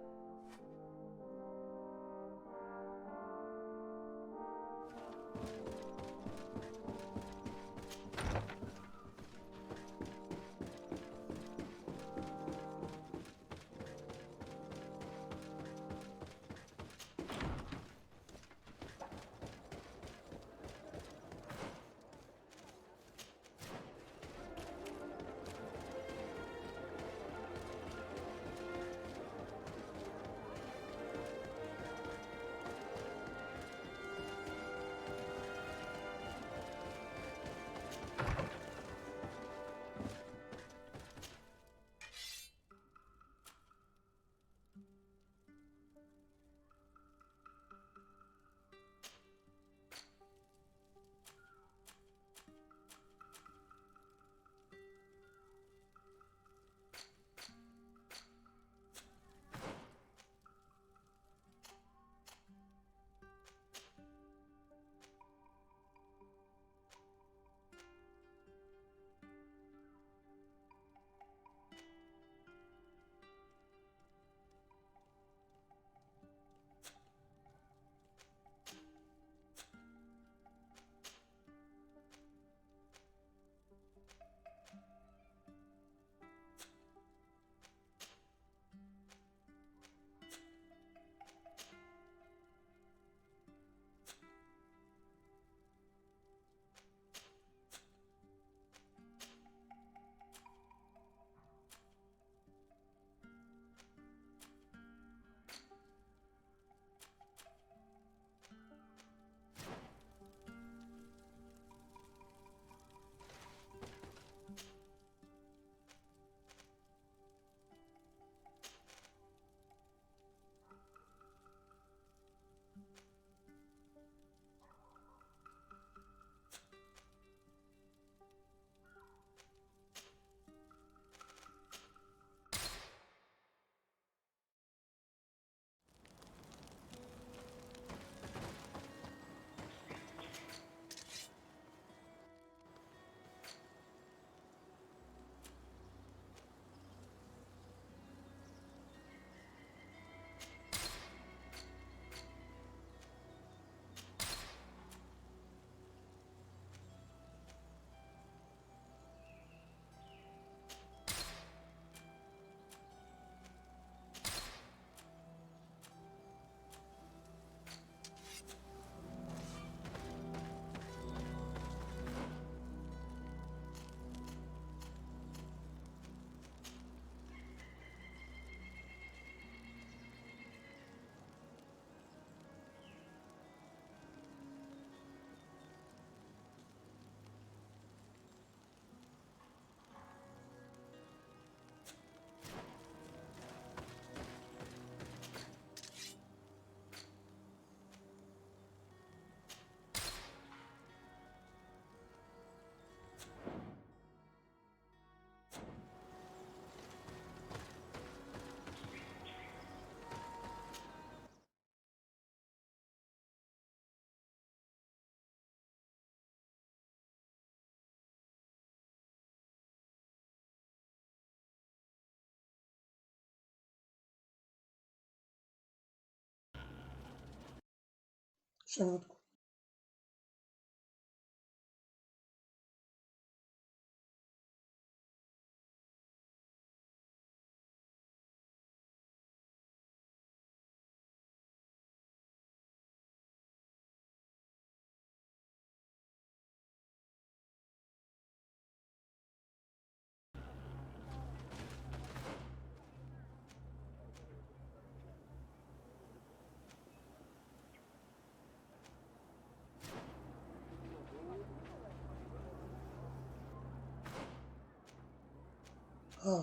Сейчас, минутку.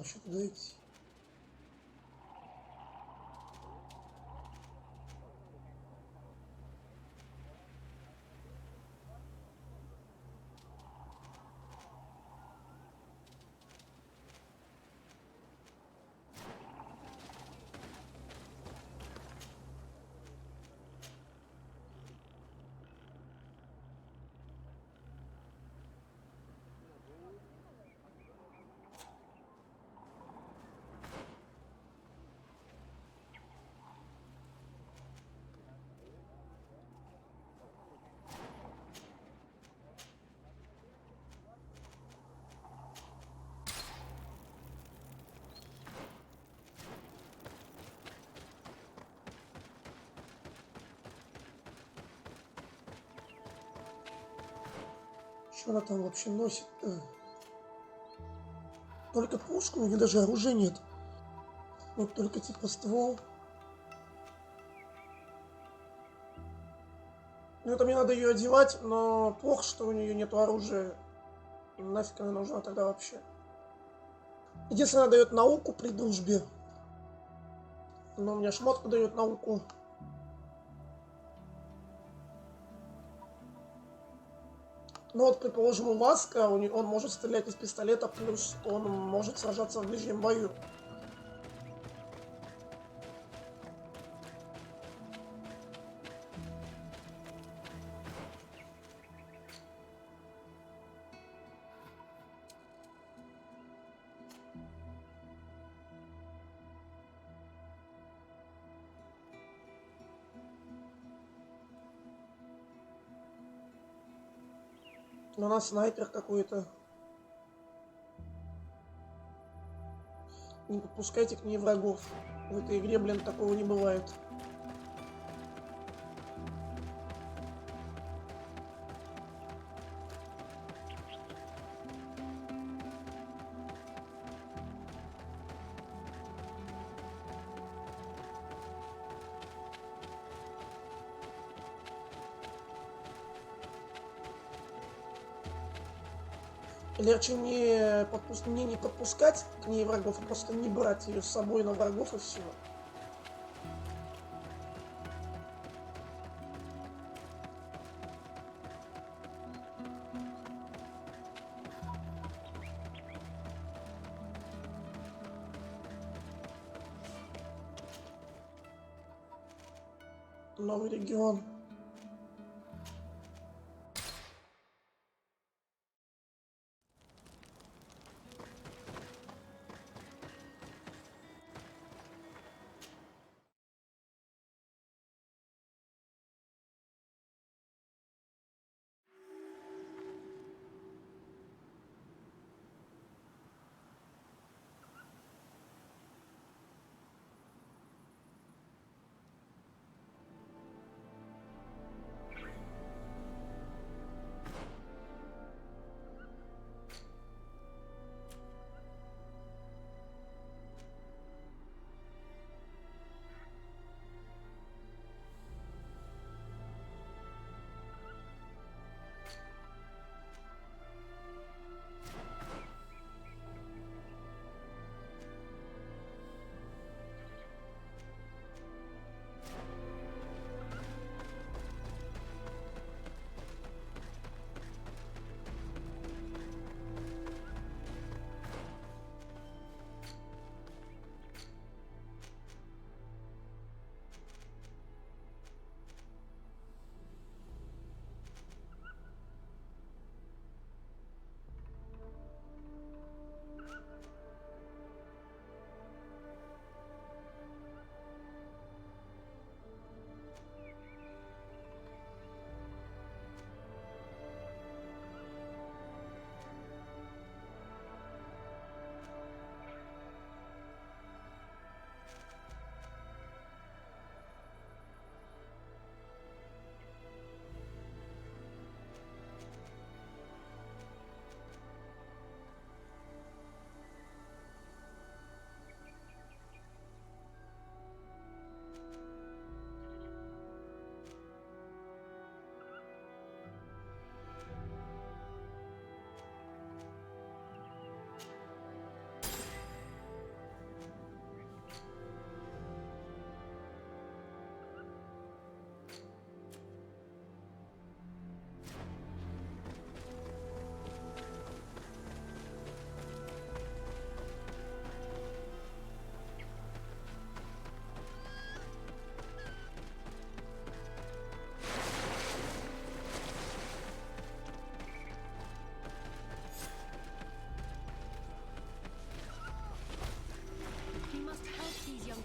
Еще туда идти. Что она там вообще носит-то? Только пушку, у нее даже оружия нет. Вот только типа ствол. Ну это мне надо ее одевать, но плохо, что у нее нету оружия. Нафиг она нужна тогда вообще? Единственное, она дает науку при дружбе. Но у меня шмотка дает науку. Ну вот, предположим, у Васка он может стрелять из пистолета, плюс он может сражаться в ближнем бою. У нас снайпер какой-то. Не подпускайте к ней врагов. В этой игре, блин, такого не бывает. Легче не подпускать к ней врагов, а просто не брать ее с собой на врагов и все. Новый регион.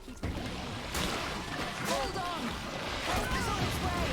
Hold on! Help is on its way!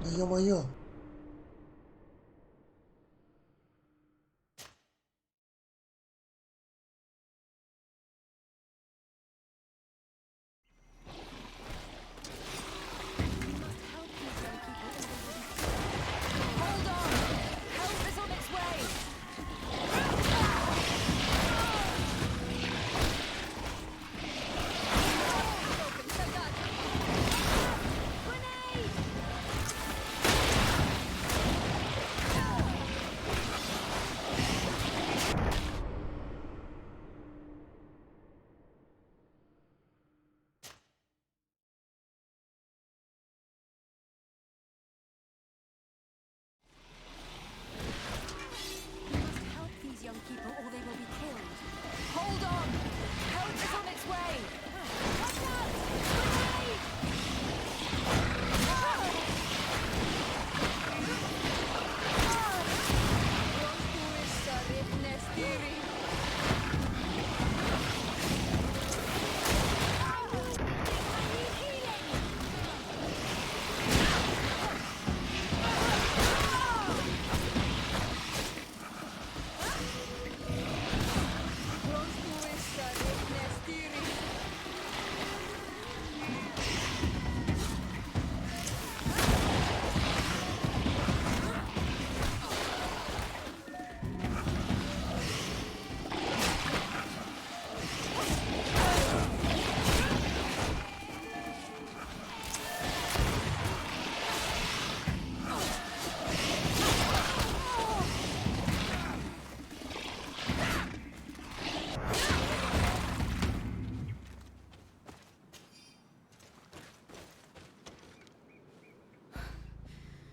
Да ё-моё. Hold on! Help is on its way! Help these young people or they will be killed. Hold on! Help is on its way!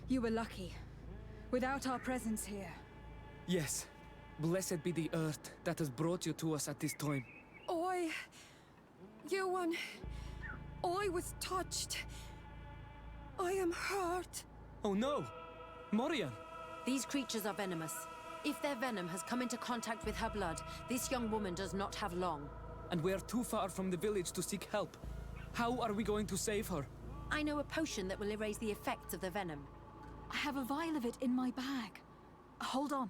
You were lucky. Without our presence here. Yes. Blessed be the earth that has brought you to us at this time. I was touched. I am hurt. Oh no! Morian! These creatures are venomous. If their venom has come into contact with her blood, this young woman does not have long. And we are too far from the village to seek help. How are we going to save her? I know a potion that will erase the effects of the venom. I have a vial of it in my bag. Hold on.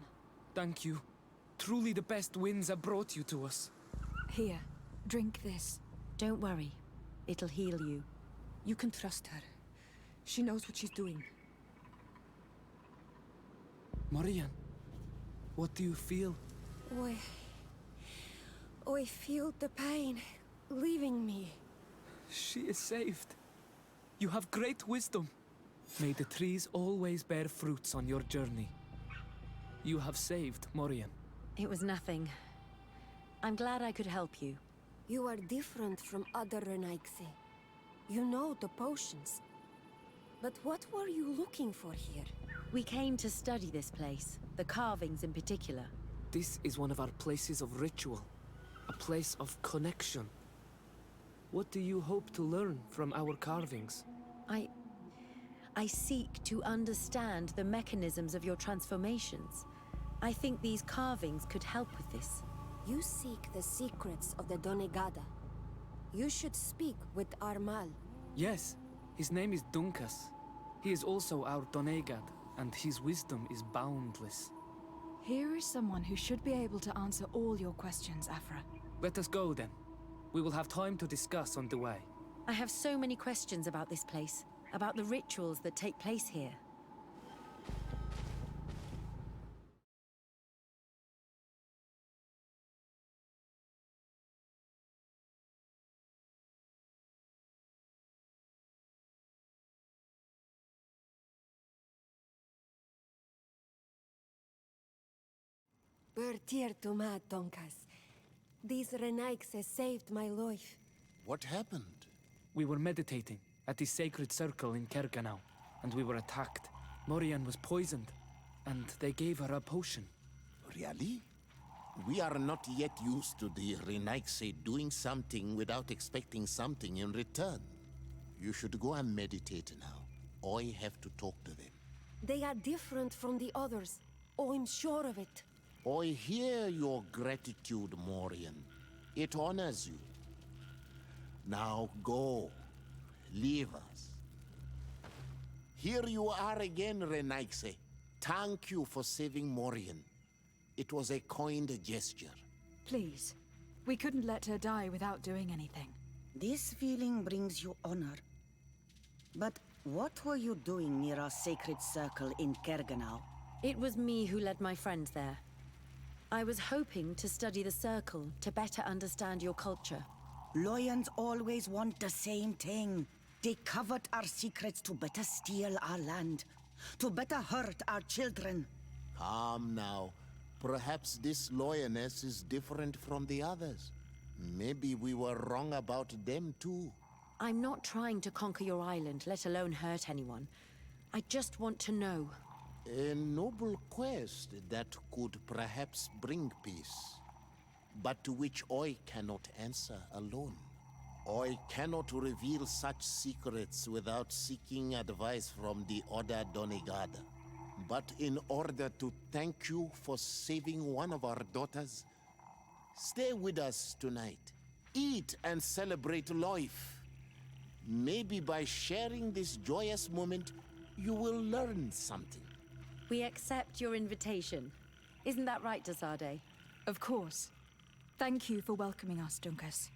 Thank you. Truly the best winds have brought you to us. Here, drink this. Don't worry. It'll heal you. You can trust her. She knows what she's doing. Morian, what do you feel? I feel the pain leaving me. She is saved. You have great wisdom. May the trees always bear fruits on your journey. You have saved Morian. It was nothing. I'm glad I could help you. You are different from other Renaigse. You know the potions. But what were you looking for here? We came to study this place, the carvings in particular. This is one of our places of ritual. A place of connection. What do you hope to learn from our carvings? I seek to understand the mechanisms of your transformations. I think these carvings could help with this. You seek the secrets of the Donegada. You should speak with Armal. Yes, his name is Dunkas. He is also our Donegad, and his wisdom is boundless. Here is someone who should be able to answer all your questions, Afra. Let us go then. We will have time to discuss on the way. I have so many questions about this place, about the rituals that take place here. Bertir to my Donkas. These Renaixes saved my life. What happened? We were meditating at the sacred circle in Kerganau, and we were attacked. Morian was poisoned, and they gave her a potion. Really? We are not yet used to the Renaixes doing something without expecting something in return. You should go and meditate now. I have to talk to them. They are different from the others. Oh, I'm sure of it. I hear your gratitude, Morian. It honors you. Now go. Leave us. Here you are again, Renaixe. Thank you for saving Morian. It was a kind gesture. Please. We couldn't let her die without doing anything. This feeling brings you honor. But what were you doing near our sacred circle in Kerganau? It was me who led my friends there. I was hoping to study the circle to better understand your culture. Loyans always want the same thing. They covet our secrets to better steal our land, to better hurt our children. Calm now. Perhaps this lioness is different from the others. Maybe we were wrong about them too. I'm not trying to conquer your island, let alone hurt anyone. I just want to know. A noble quest that could perhaps bring peace, but to which I cannot answer alone. I cannot reveal such secrets without seeking advice from the Order Donegada. But in order to thank you for saving one of our daughters, stay with us tonight. Eat and celebrate life. Maybe by sharing this joyous moment, you will learn something. We accept your invitation. Isn't that right, Desade? Of course. Thank you for welcoming us, Dunkas.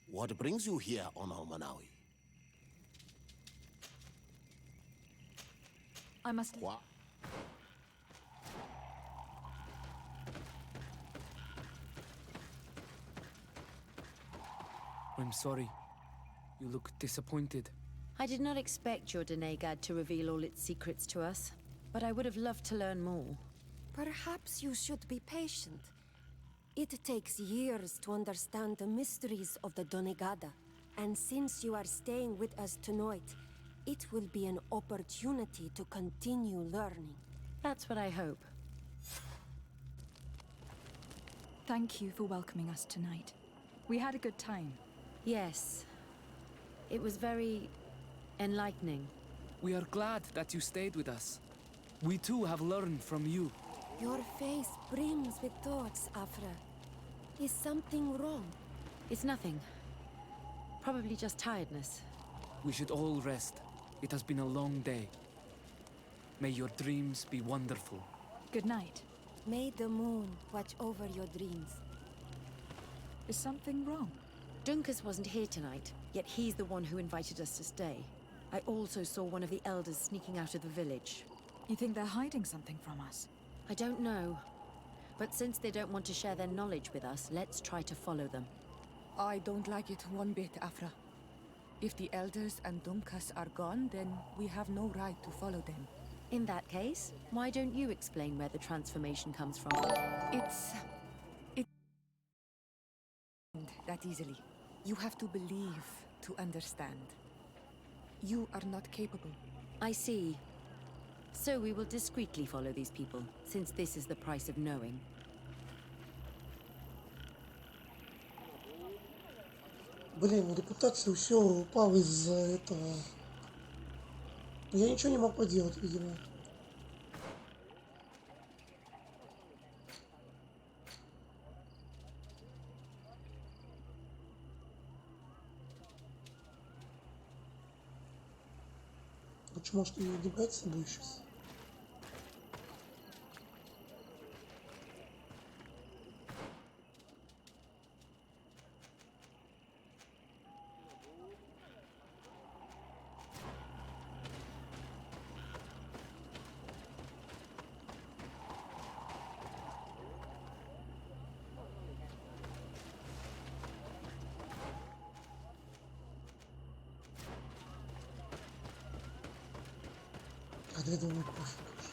What brings you here on Almanawi? I must... What? I'm sorry. You look disappointed. I did not expect your Donegad to reveal all its secrets to us, but I would have loved to learn more. Perhaps you should be patient. It takes years to understand the mysteries of the Donegada, and since you are staying with us tonight, it will be an opportunity to continue learning. That's what I hope. Thank you for welcoming us tonight. We had a good time. Yes. It was very enlightening. We are glad that you stayed with us. We too have learned from you. Your face brims with thoughts, Afra. Is something wrong? It's nothing. Probably just tiredness. We should all rest. It has been a long day. May your dreams be wonderful. Good night. May the moon watch over your dreams. Is something wrong? Dunkas wasn't here tonight, yet he's the one who invited us to stay. I also saw one of the elders sneaking out of the village. You think they're hiding something from us? I don't know. But since they don't want to share their knowledge with us, let's try to follow them. I don't like it one bit, Afra. If the elders and Dunkas are gone, then we have no right to follow them. In that case, why don't you explain where the transformation comes from? It's that easily. You have to believe to understand. You are not capable. I see. So we will discreetly follow these people, since this is the price of knowing. Блин, репутация все упала из-за этого. Я ничего не мог поделать, видимо. Лучше, может, ее не брать с собой сейчас? Да я думаю, пофиг уже.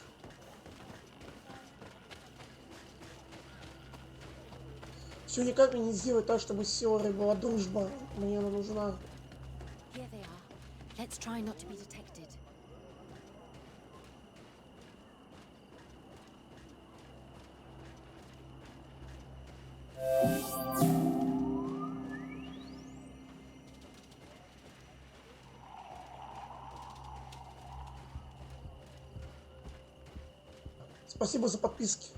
Все никак мне не сделать так, чтобы с Сиорой была дружба. Мне она нужна. Here they are. Let's try not to be detected. Спасибо за подписки.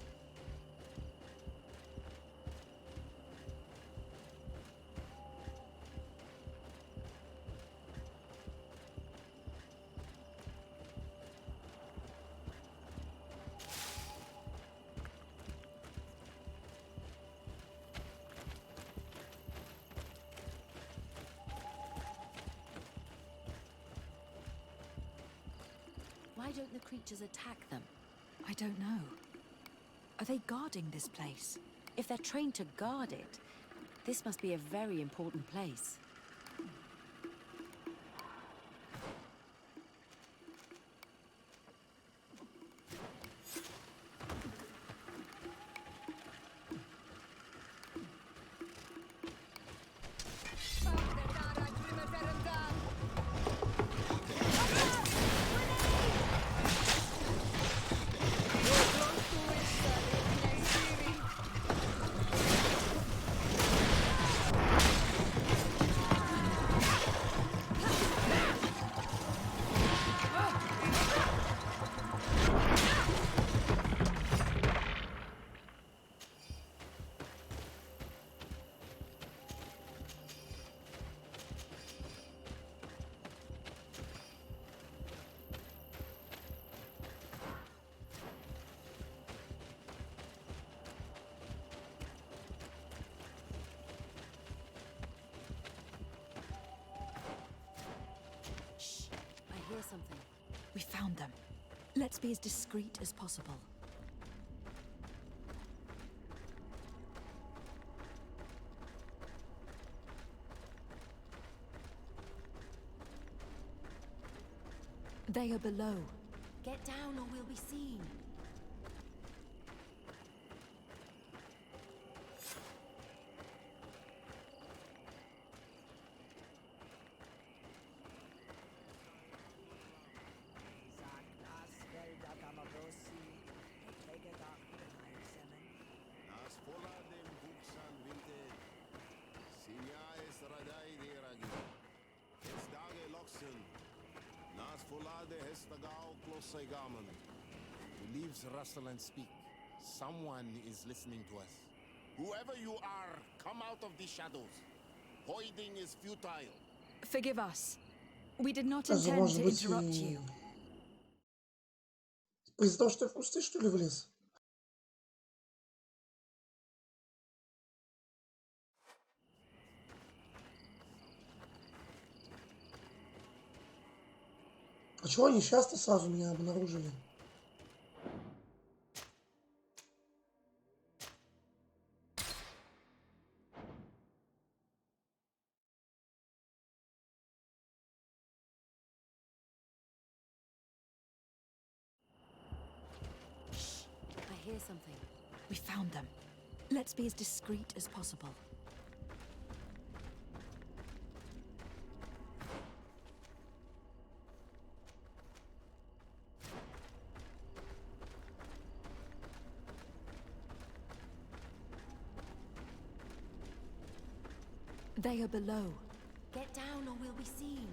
Why don't the creatures attack them? I don't know. Are they guarding this place? If they're trained to guard it, this must be a very important place. Hear something. We found them. Let's be as discreet as possible. They are below. Get down or we'll be seen. The leaves rustle and speak. Someone is listening to us. Whoever you are, come out of the shadows. Hiding is futile. Forgive us. We did not Даже, intend может to быть, interrupt и... you. Из-за того, что я в кусты, что ли, влез? А чего они часто сразу меня обнаружили? I hear something. We found them. Let's be as discreet as possible. They are below. Get down or we'll be seen.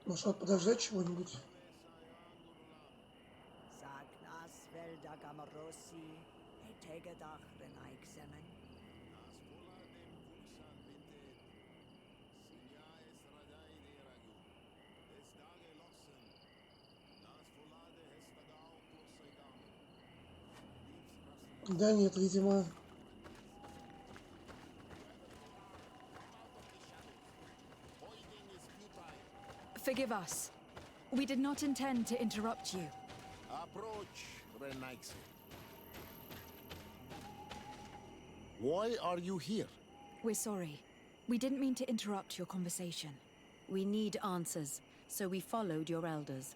Может, подождать чего-нибудь? Да нет, видимо... Forgive us. We did not intend to interrupt you. Approach, Renaixi. Why are you here? We're sorry. We didn't mean to interrupt your conversation. We need answers, so we followed your elders.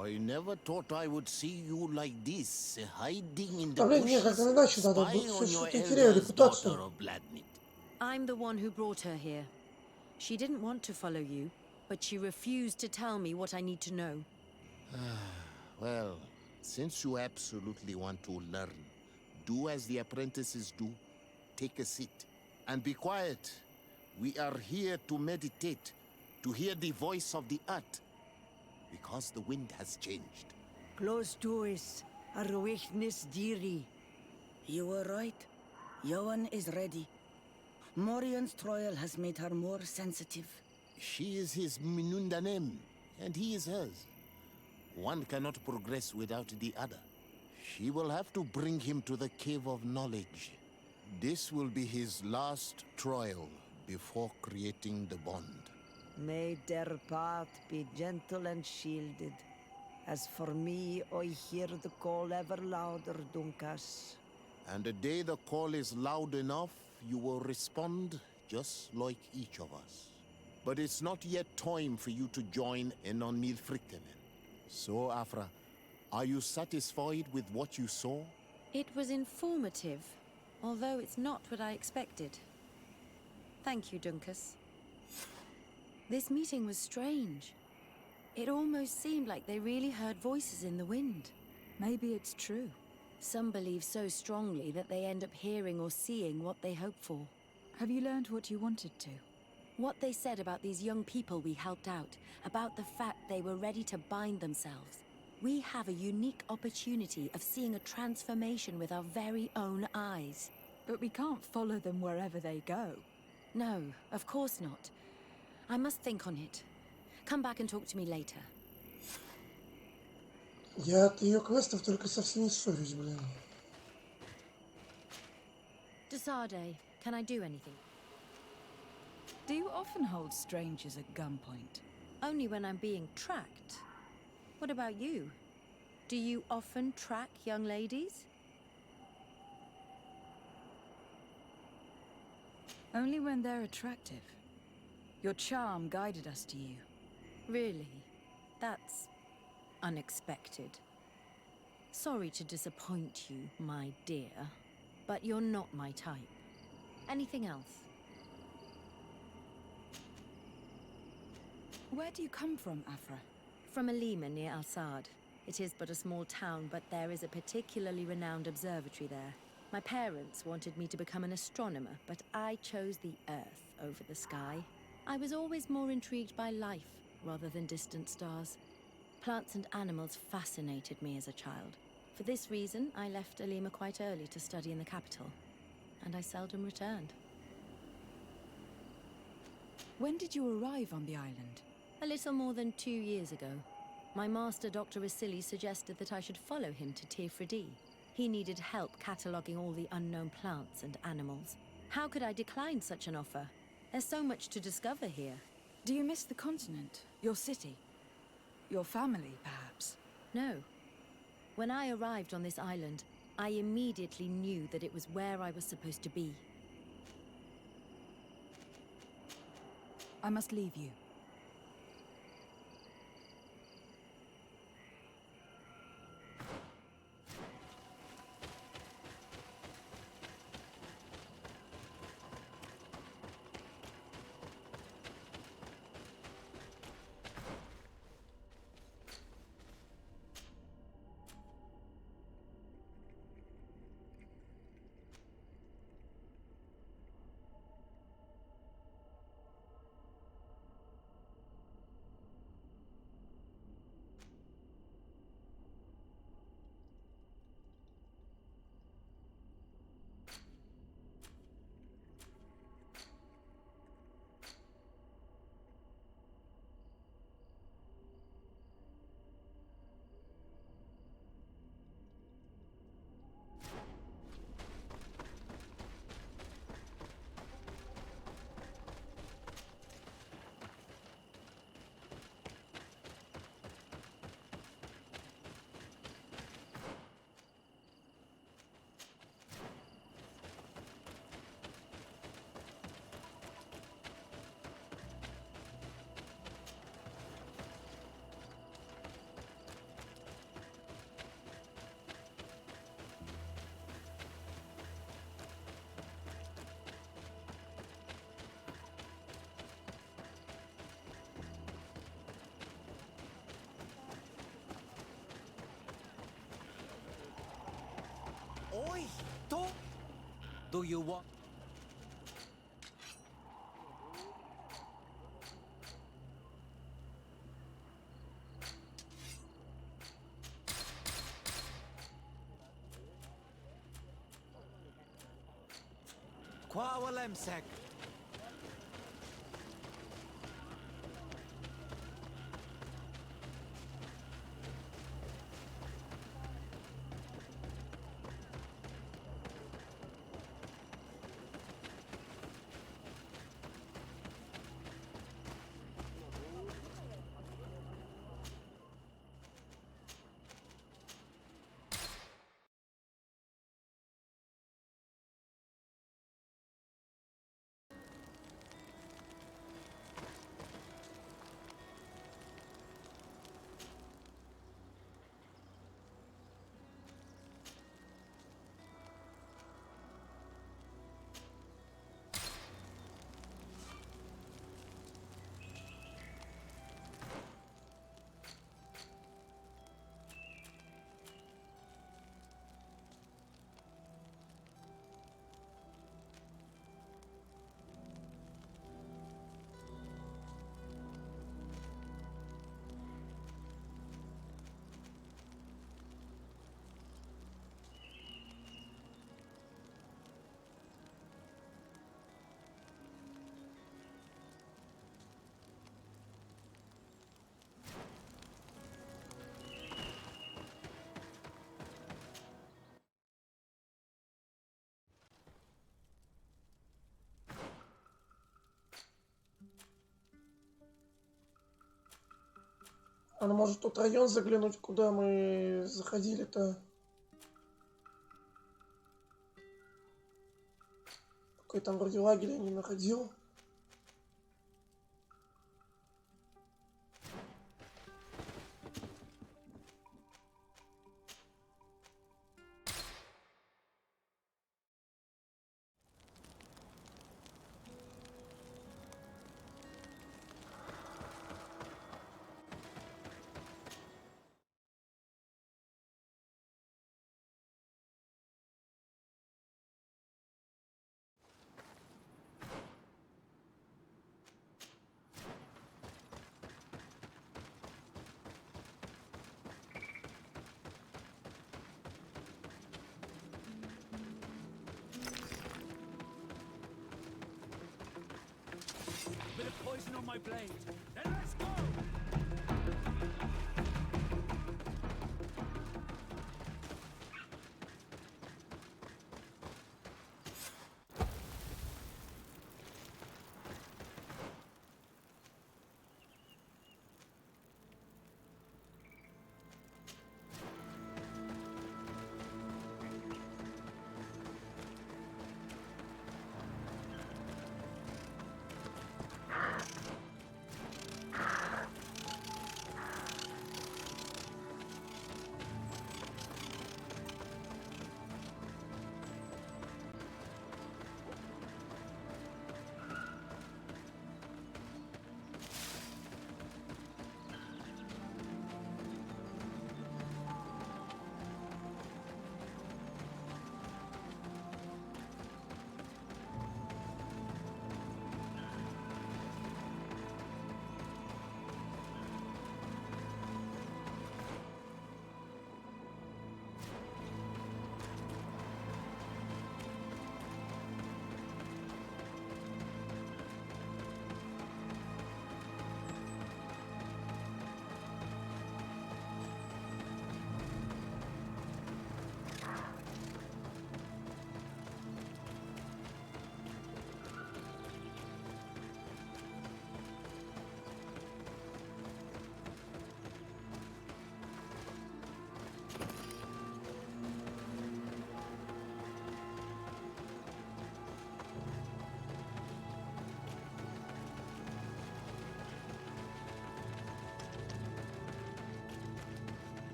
I never thought I would see you like this, hiding in the Да, блин, не, как bushes, иначе надо, spying on your что-то теряю elder's daughter репутацию. of Bladnit. I'm the one who brought her here. She didn't want to follow you, but she refused to tell me what I need to know. Well, since you absolutely want to learn, do as the apprentices do. Take a seat and be quiet. We are here to meditate, to hear the voice of the earth, because the wind has changed. Close doors, Arwechnis Diri. You were right. Johan is ready. Morian's trial has made her more sensitive. She is his Minundanem, and he is hers. One cannot progress without the other. She will have to bring him to the Cave of Knowledge. This will be his last trial before creating the bond. May their path be gentle and shielded. As for me, I hear the call ever louder, Dunkas. And the day the call is loud enough, you will respond just like each of us. But it's not yet time for you to join in on Milfriktenen. So, Afra, are you satisfied with what you saw? It was informative, although it's not what I expected. Thank you, Dunkas. This meeting was strange. It almost seemed like they really heard voices in the wind. Maybe it's true. Some believe so strongly that they end up hearing or seeing what they hope for. Have you learned what you wanted to? What they said about these young people we helped out, about the fact they were ready to bind themselves. We have a unique opportunity of seeing a transformation with our very own eyes. But we can't follow them wherever they go. No, of course not. I must think on it. Come back and talk to me later. Я от ее квестов только совсем не ссорюсь, блин. Desade, can I do anything? Do you often hold strangers at gunpoint? Only when I'm being tracked. What about you? Do you often track young ladies? Only when they're attractive. Your charm guided us to you. Really? That's unexpected. Sorry to disappoint you, my dear, but you're not my type. Anything else? Where do you come from, Afra? From Alima near Al-Sad. It is but a small town, but there is a particularly renowned observatory there. My parents wanted me to become an astronomer, but I chose the Earth over the sky. I was always more intrigued by life rather than distant stars. Plants and animals fascinated me as a child. For this reason, I left Alima quite early to study in the capital, and I seldom returned. When did you arrive on the island? A little more than 2 years ago. My master, Dr. Vasily, suggested that I should follow him to Tirfredi. He needed help cataloguing all the unknown plants and animals. How could I decline such an offer? There's so much to discover here. Do you miss the continent? Your city? Your family, perhaps? No. When I arrived on this island, I immediately knew that it was where I was supposed to be. I must leave you. Oi! Don't! Do you want... Qua walemsek. А ну, может, тот район заглянуть, куда мы заходили-то? Какой там вроде лагерь я не находил. Bit of poison on my blade. Then let's go!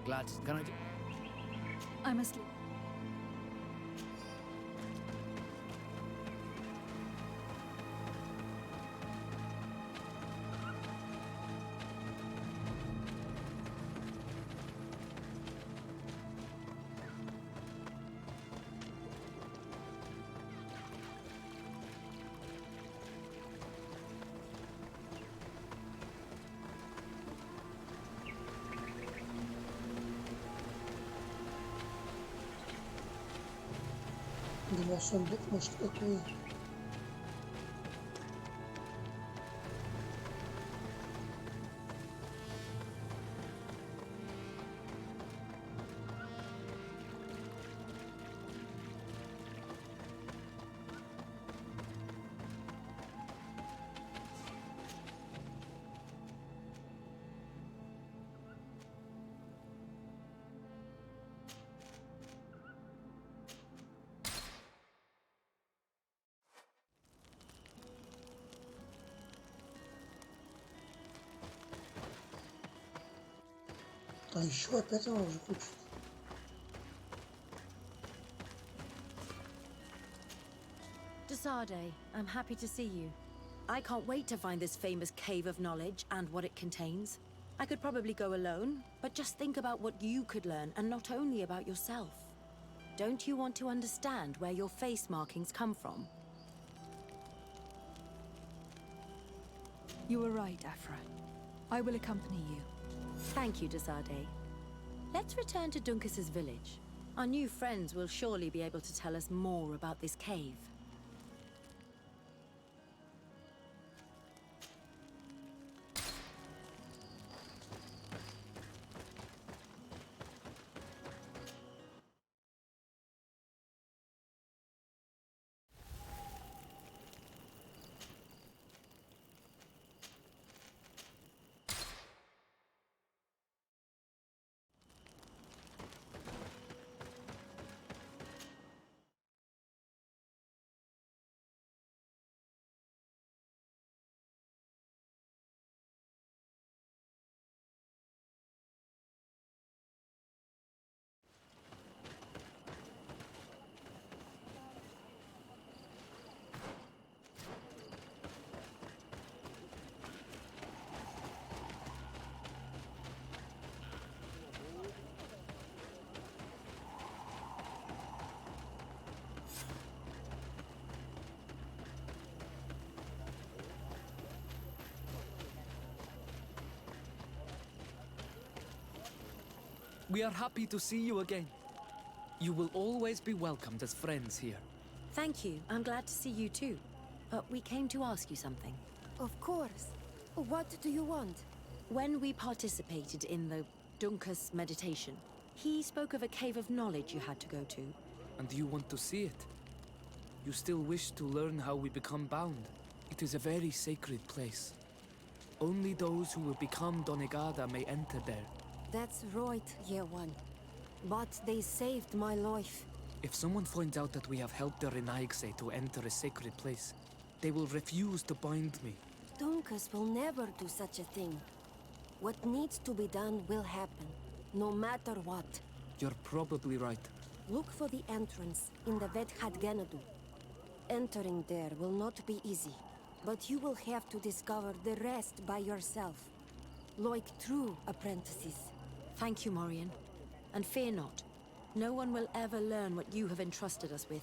Glad. Can I do... I'm asleep. Думал, сундук, может, какой. А еще опять она уже хочет. Desade, I'm happy to see you. I can't wait to find this famous cave of knowledge and what it contains. I could probably go alone, but just think about what you could learn, and not only about yourself. Don't you want to understand where your face markings come from? You were right, Afra. I will accompany you. Thank you, Desade. Let's return to Duncas's village. Our new friends will surely be able to tell us more about this cave. We are happy to see you again. You will always be welcomed as friends here. Thank you. I'm glad to see you too. We came to ask you something. Of course. What do you want? When we participated in the Duncas meditation, he spoke of a cave of knowledge you had to go to. And you want to see it? You still wish to learn how we become bound? It is a very sacred place. Only those who will become Donegada may enter there. That's right, Year One. But they saved my life. If someone finds out that we have helped the Renaigse to enter a sacred place, they will refuse to bind me. Duncas will never do such a thing. What needs to be done will happen, no matter what. You're probably right. Look for the entrance in the Vedhad Genadu. Entering there will not be easy, but you will have to discover the rest by yourself. Like true apprentices. Thank you, Morian. And fear not. No one will ever learn what you have entrusted us with.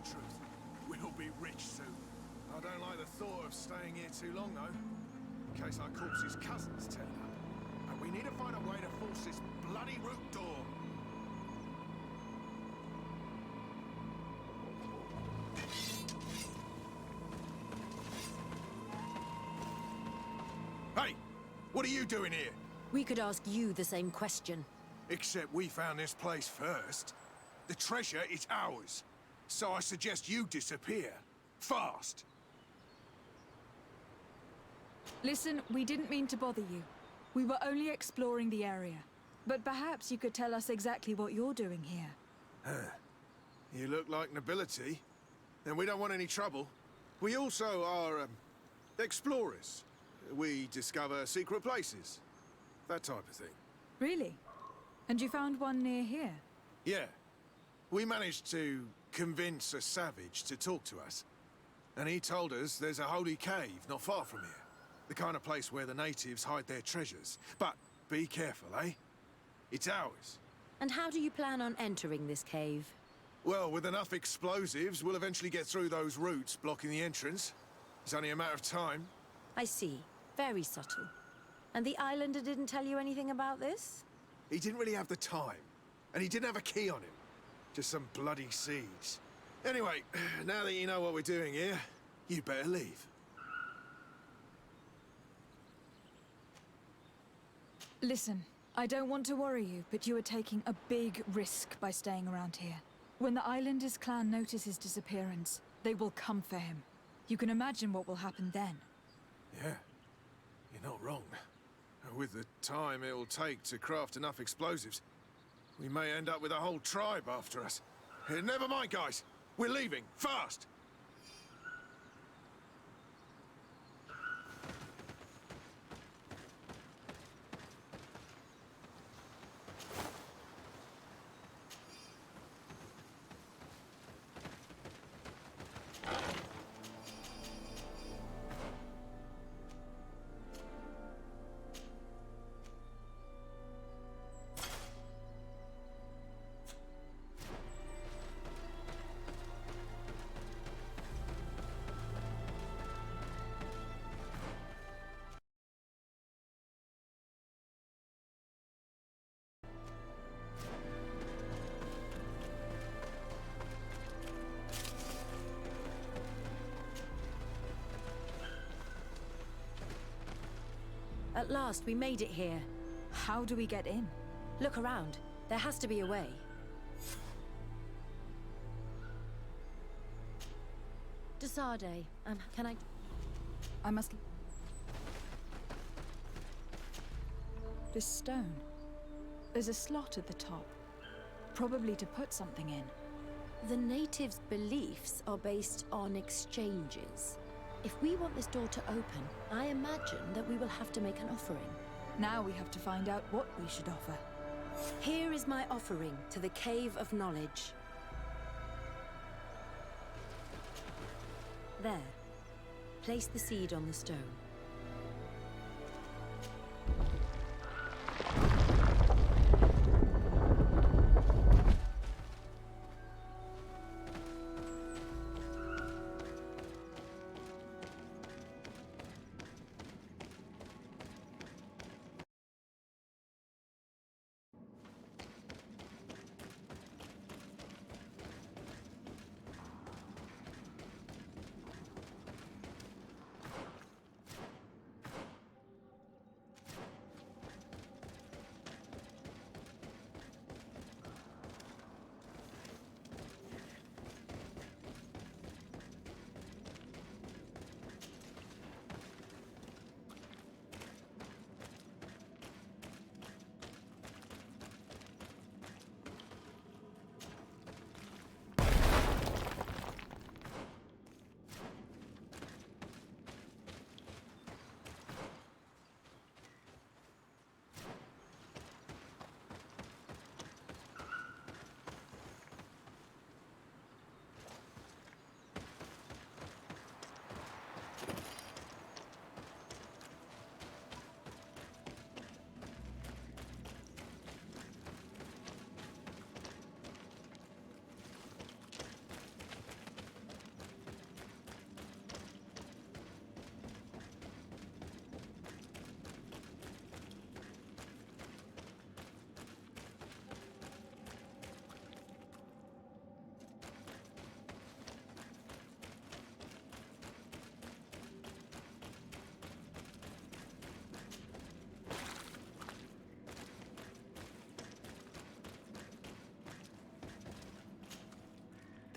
the truth. We'll be rich soon. I don't like the thought of staying here too long, though. In case our corpse's cousins turn up. And we need to find a way to force this bloody root door. Hey! What are you doing here? We could ask you the same question. Except we found this place first. The treasure is ours. So I suggest you disappear. Fast. Listen, we didn't mean to bother you. We were only exploring the area. But perhaps you could tell us exactly what you're doing here. Huh. You look like nobility. And we don't want any trouble. We also are, explorers. We discover secret places. That type of thing. Really? And you found one near here? Yeah. We managed to convince a savage to talk to us. And he told us there's a holy cave not far from here. The kind of place where the natives hide their treasures. But be careful, eh? It's ours. And how do you plan on entering this cave? Well, with enough explosives, we'll eventually get through those roots blocking the entrance. It's only a matter of time. I see. Very subtle. And the islander didn't tell you anything about this? He didn't really have the time. And he didn't have a key on him. Just some bloody seeds. Anyway, now that you know what we're doing here, you better leave. Listen, I don't want to worry you, but you are taking a big risk by staying around here. When the Islanders clan notice his disappearance, they will come for him. You can imagine what will happen then. Yeah, you're not wrong. With the time it'll take to craft enough explosives, we may end up with a whole tribe after us. Never mind, guys. We're leaving. Fast! At last, we made it here. How do we get in? Look around. There has to be a way. Desade, can I must... This stone. There's a slot at the top. Probably to put something in. The natives' beliefs are based on exchanges. If we want this door to open, I imagine that we will have to make an offering. Now we have to find out what we should offer. Here is my offering to the Cave of Knowledge. There. Place the seed on the stone.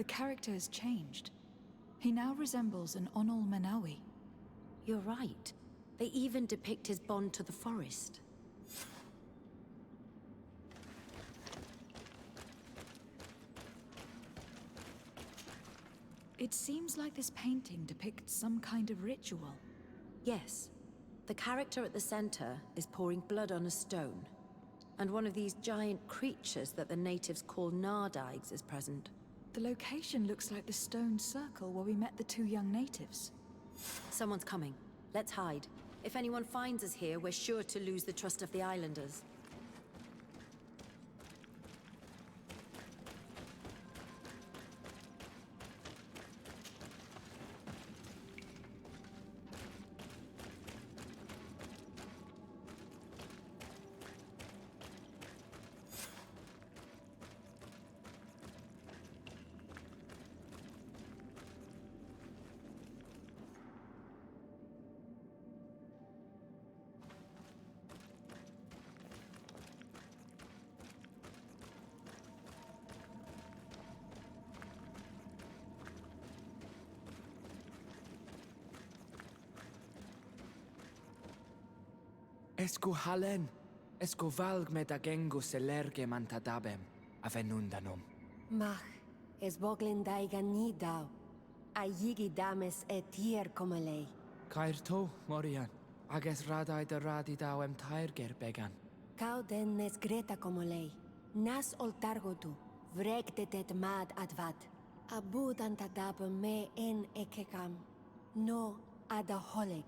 The character has changed. He now resembles an Onol Manawi. You're right. They even depict his bond to the forest. It seems like this painting depicts some kind of ritual. Yes. The character at the center is pouring blood on a stone. And one of these giant creatures that the natives call Nardigs is present. The location looks like the stone circle where we met the two young natives. Someone's coming. Let's hide. If anyone finds us here, we're sure to lose the trust of the islanders. Esco halen, esco valg med agengo selerge mantadabem, avenundanum. Mach, es boglin daigan ni dau. A yigi dames etier como lei. Cair to, Morian, ages radai de radi dawem tairger began. Cau den nes greta como lei. Nas oltargo tu, vreg de det mad advat. Abud antadab me en ekekam. No adaholeg.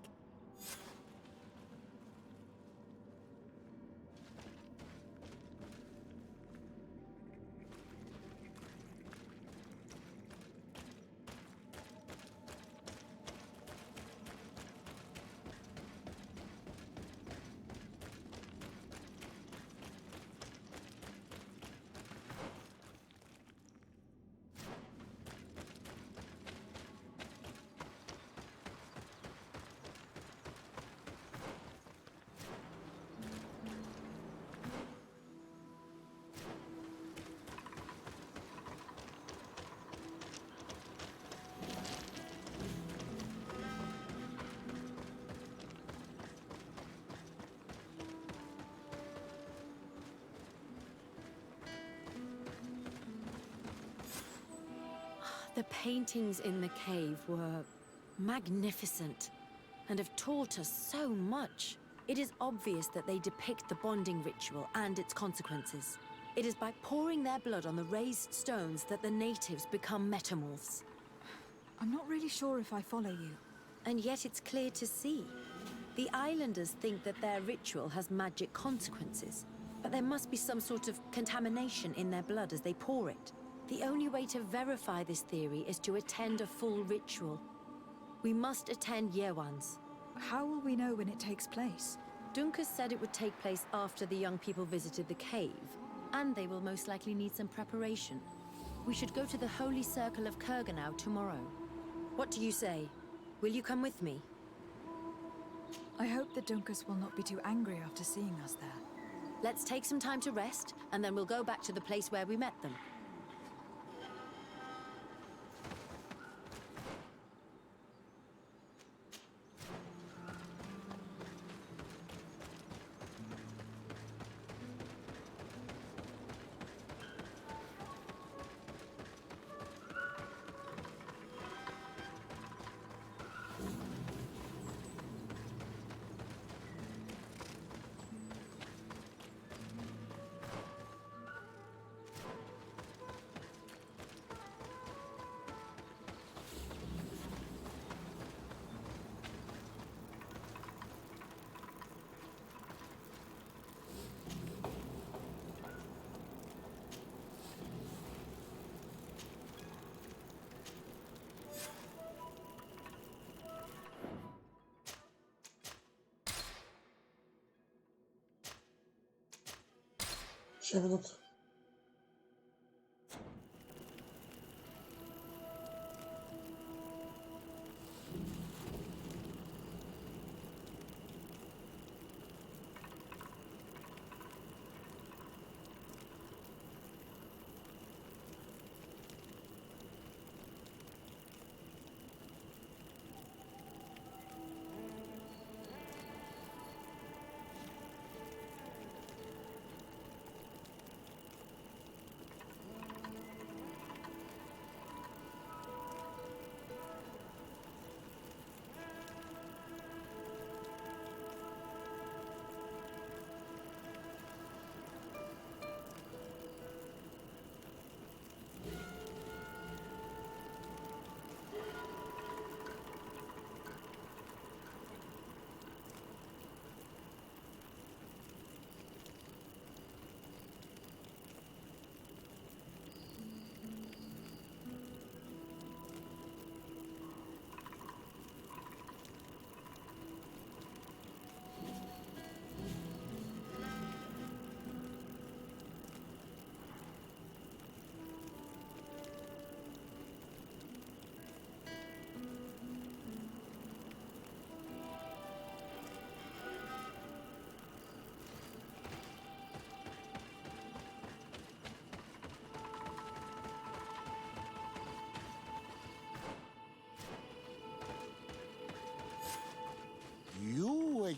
The paintings in the cave were magnificent and have taught us so much. It is obvious that they depict the bonding ritual and its consequences. It is by pouring their blood on the raised stones that the natives become metamorphs. I'm not really sure if I follow you. And yet it's clear to see. The islanders think that their ritual has magic consequences, but there must be some sort of contamination in their blood as they pour it. The only way to verify this theory is to attend a full ritual. We must attend Yewan's. How will we know when it takes place? Dunkas said it would take place after the young people visited the cave, and they will most likely need some preparation. We should go to the Holy Circle of Kurganau tomorrow. What do you say? Will you come with me? I hope the Dunkas will not be too angry after seeing us there. Let's take some time to rest, and then we'll go back to the place where we met them. Ще минут.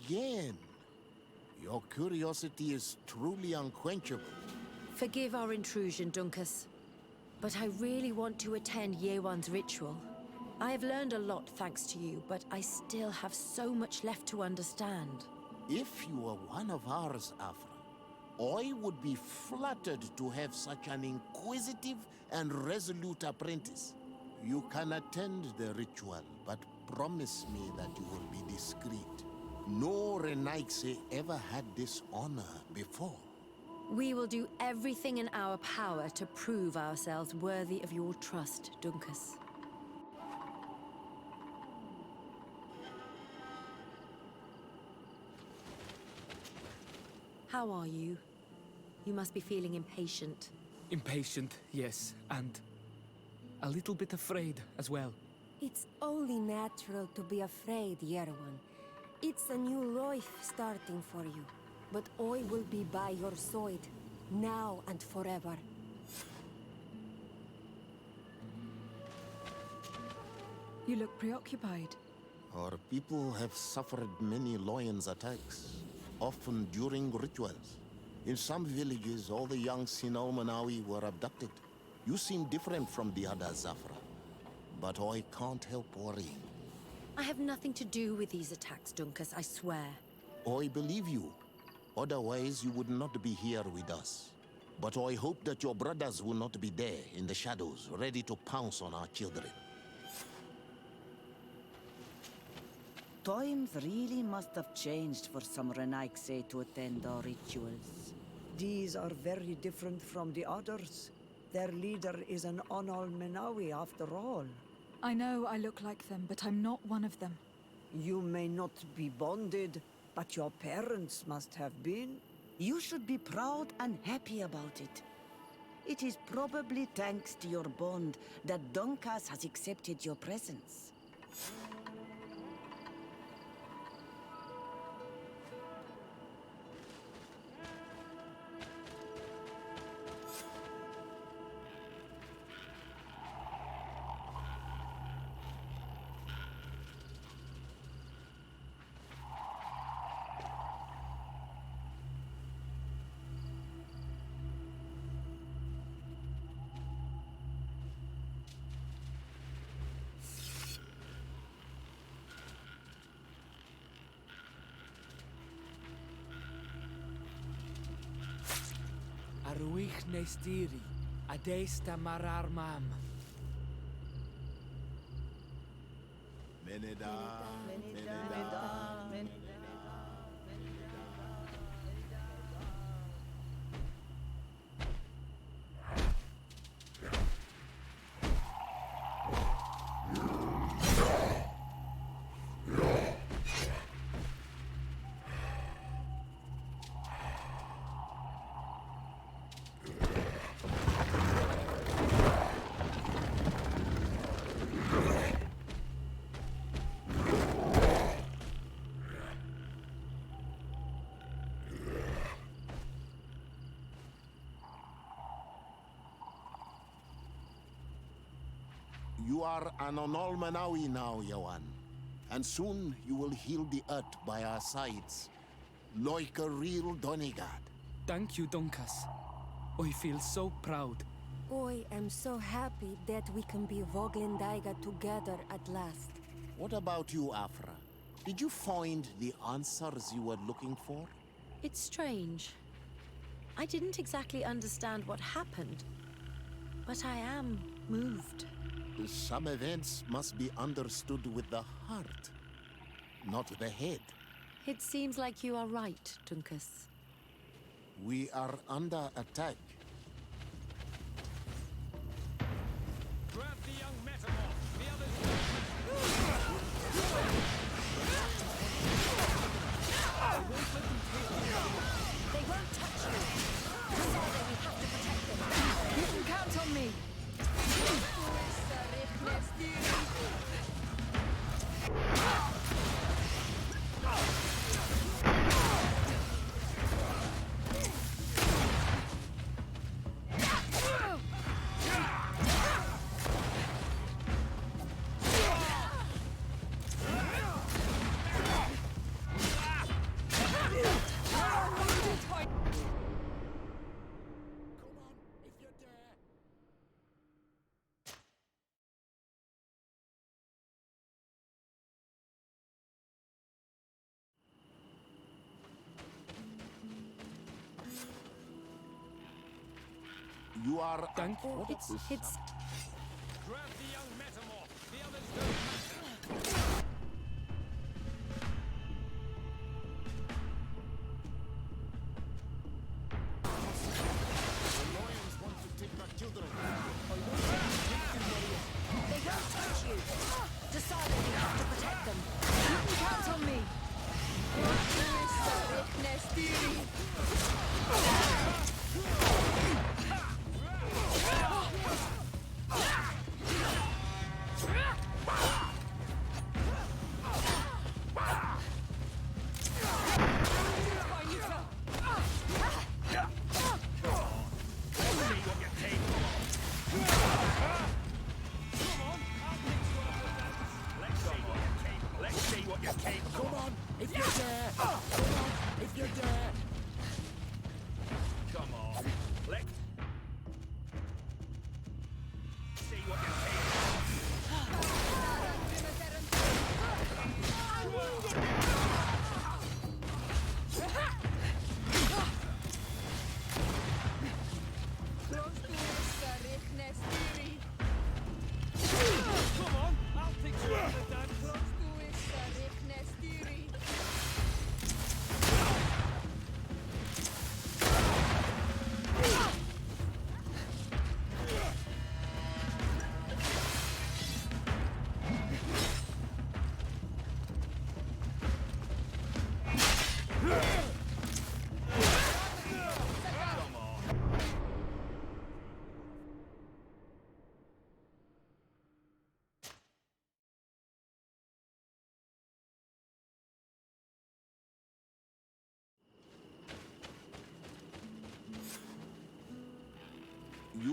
again. Your curiosity is truly unquenchable. Forgive our intrusion, Dunkus, but I really want to attend Yewan's ritual. I have learned a lot thanks to you, but I still have so much left to understand. If you were one of ours, Afra, I would be flattered to have such an inquisitive and resolute apprentice. You can attend the ritual, but promise me that you will be discreet. No Renaigse ever had this honor before. We will do everything in our power to prove ourselves worthy of your trust, Dunkus. How are you? You must be feeling impatient. Impatient, yes, and a little bit afraid as well. It's only natural to be afraid, Yerwan. It's a new life starting for you. But I will be by your side, now and forever. You look preoccupied. Our people have suffered many lions attacks, often during rituals. In some villages, all the young Sinalmanawi were abducted. You seem different from the other Zafra, but I can't help worrying. I have nothing to do with these attacks, Dunkus, I swear. I believe you. Otherwise, you would not be here with us. But I hope that your brothers will not be there in the shadows, ready to pounce on our children. Times really must have changed for some Renaigse to attend our rituals. These are very different from the others. Their leader is an Onal Menawi after all. I know I look like them, but I'm not one of them. You may not be bonded, but your parents must have been. You should be proud and happy about it. It is probably thanks to your bond that Dunkas has accepted your presence. Aruich nestiri, adesta marar mam. Meneda, Meneda. You are an Onal Manawi now, Yawan. And soon you will heal the earth by our sides, like a real Donegad. Thank you, Dunkus. I feel so proud. I am so happy that we can be Voglendaiga together at last. What about you, Afra? Did you find the answers you were looking for? It's strange. I didn't exactly understand what happened, but I am moved. Some events must be understood with the heart, not the head. It seems like you are right, Dunkus. We are under attack. Grab the young metamorph. The others. They won't touch you. Sorry, we have to protect them. You can count on me. You are... Thank you. It's... Grab the young metamorph. The others don't matter. They won't touch you. Decide that you have to protect them. You can count on me. Come on, if you dare. Come on, if you dare. Come on, let's see what you're capable of. Come on, I'll fix you up with that.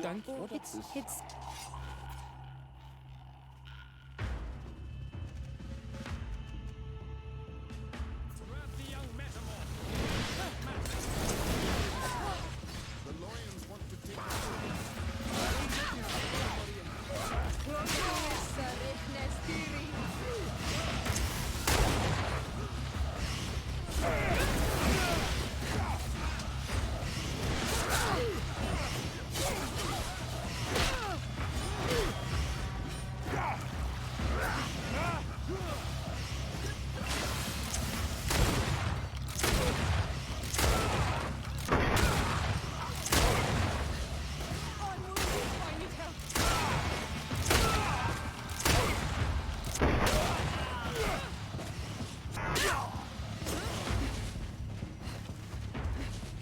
Thank you. It's... Grab the young metamorph. The lions want to take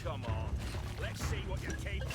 Come on, let's see what you're capable of.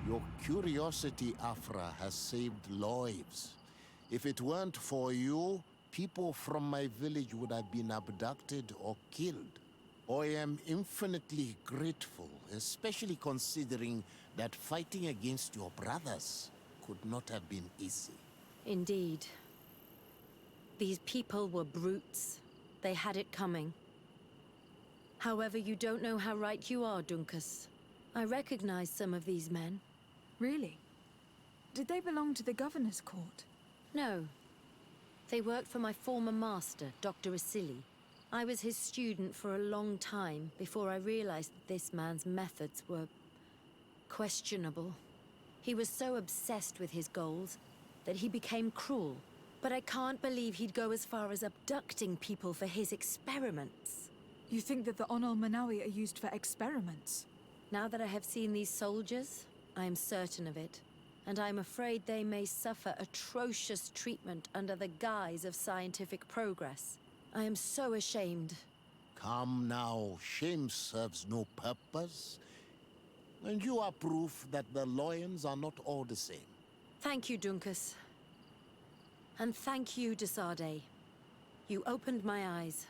Your curiosity, Afra, has saved lives. If it weren't for you, people from my village would have been abducted or killed. I am infinitely grateful, especially considering that fighting against your brothers could not have been easy. Indeed. These people were brutes. They had it coming. However, you don't know how right you are, Dunkus. I recognize some of these men. Really? Did they belong to the governor's court? No. They worked for my former master, Dr. Asili. I was his student for a long time before I realized that this man's methods were questionable. He was so obsessed with his goals that he became cruel. But I can't believe he'd go as far as abducting people for his experiments. You think that the Onol Manawi are used for experiments? Now that I have seen these soldiers, I am certain of it. And I'm afraid they may suffer atrocious treatment under the guise of scientific progress. I am so ashamed. Come now, shame serves no purpose. And you are proof that the lions are not all the same. Thank you, Dunkus. And thank you, Desade. You opened my eyes.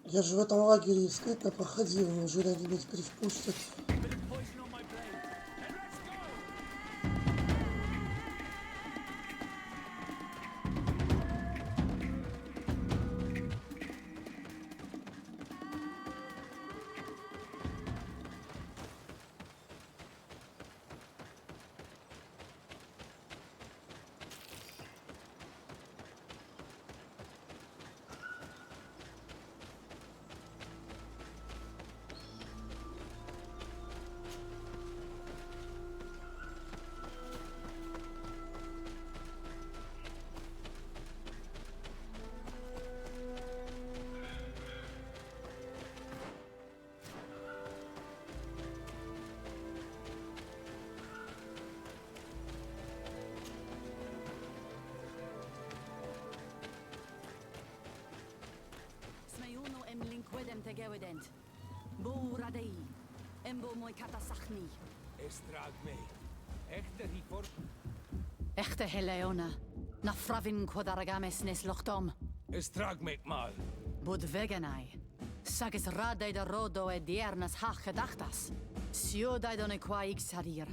Я же в этом лагере скрытно проходил, неужели они меня теперь впустят? Tegewedent. Boradei. Embo moi katasachni. Estragme. Echter hifor. Echte Heleona. Na fravin quadaragames nes lochtom. Estragme mal. Bud veganai. Sagis radei da rodo e diernas hach gedachtas. Sio daidone qua ixarir.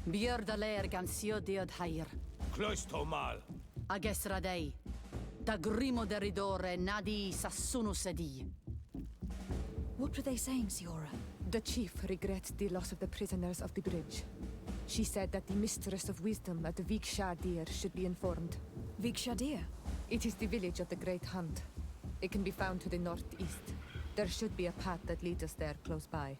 Bier da leer gan sio diod hair. Kloisto mal. Ages radei. Da grimo deridore nadi sassunu sedi. What were they saying, Siora? The chief regrets the loss of the prisoners of the bridge. She said that the mistress of wisdom at the Vikshadir should be informed. Vikshadir? It is the village of the Great Hunt. It can be found to the northeast. There should be a path that leads us there close by.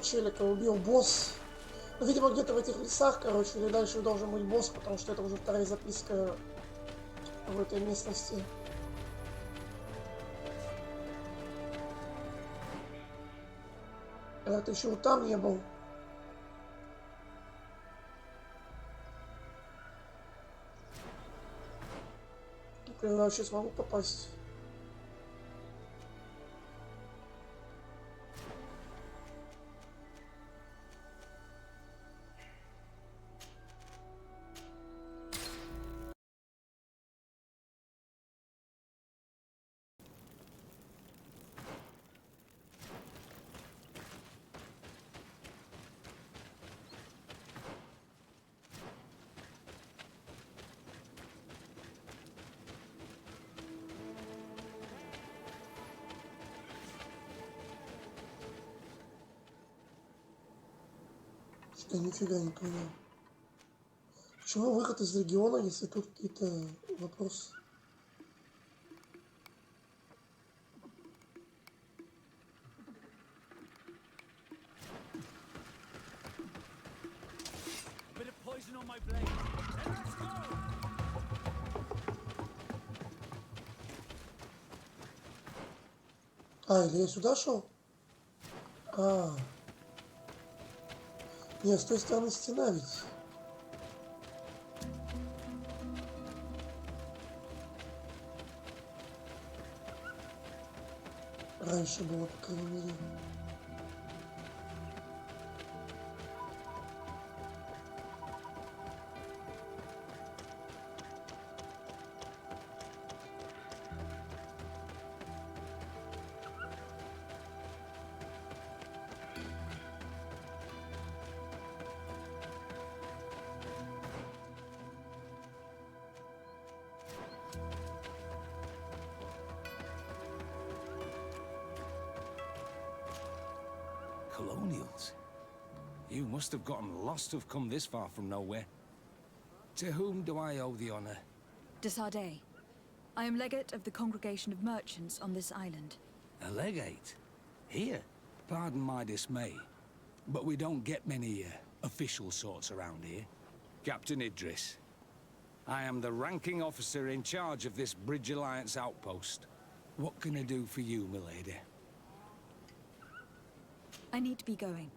челика, убил босс. Ну, видимо, где-то в этих лесах, короче, или дальше должен быть босс, потому что это уже вторая записка в этой местности. Это еще вот там не был. Я вообще смогу попасть. Я нифига не понял. Почему выход из региона, если тут какие-то вопросы? А, или я сюда шел? А. Нет, с той стороны стена ведь. Раньше было, по крайней мере. Colonials? You must have gotten lost to have come this far from nowhere. To whom do I owe the honor? De Sardet. I am legate of the Congregation of Merchants on this island. A legate? Here? Pardon my dismay, but we don't get many official sorts around here. Captain Idris. I am the ranking officer in charge of this Bridge Alliance outpost. What can I do for you, milady? I need to be going.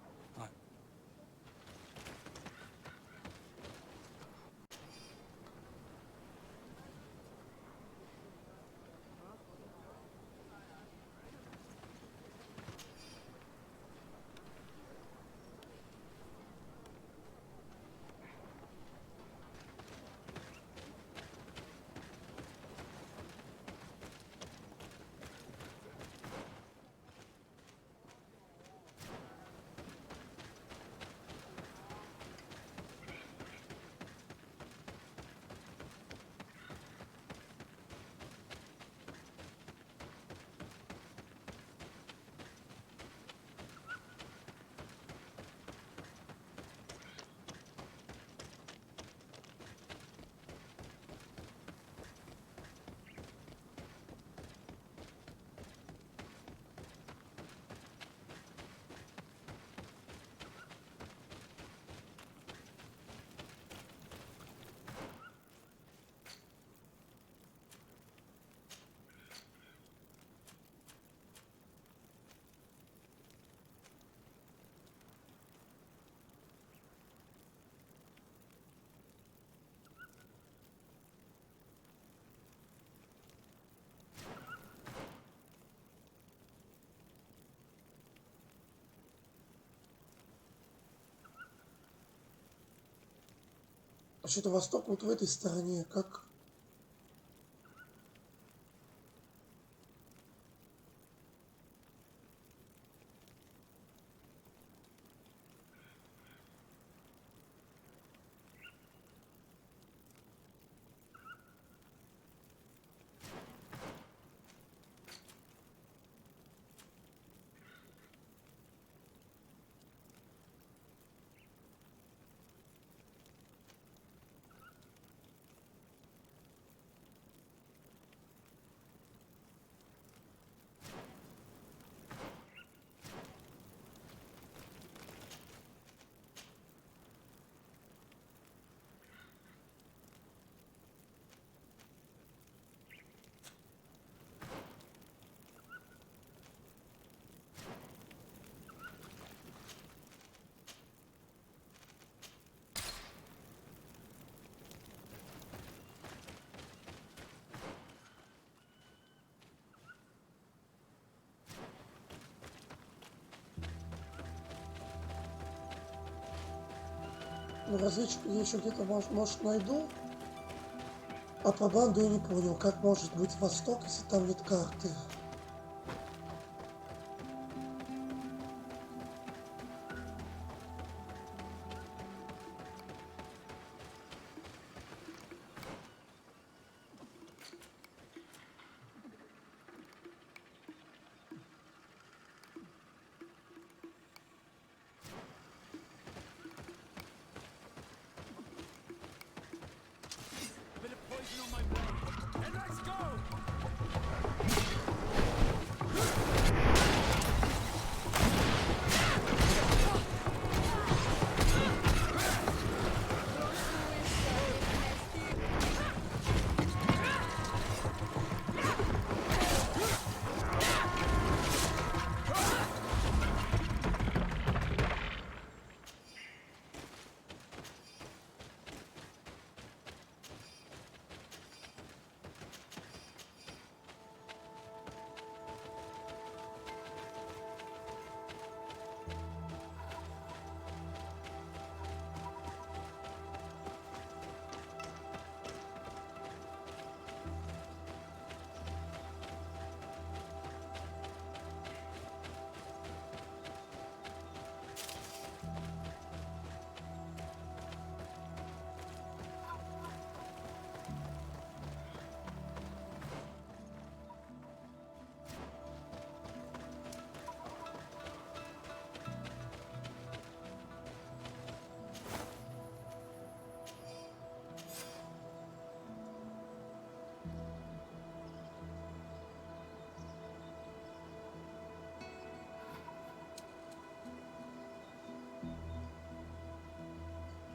Вообще-то восток вот в этой стороне, как... Разведчик я еще где-то, может, найду. А про банду я не понял, как может быть восток, если там нет карты.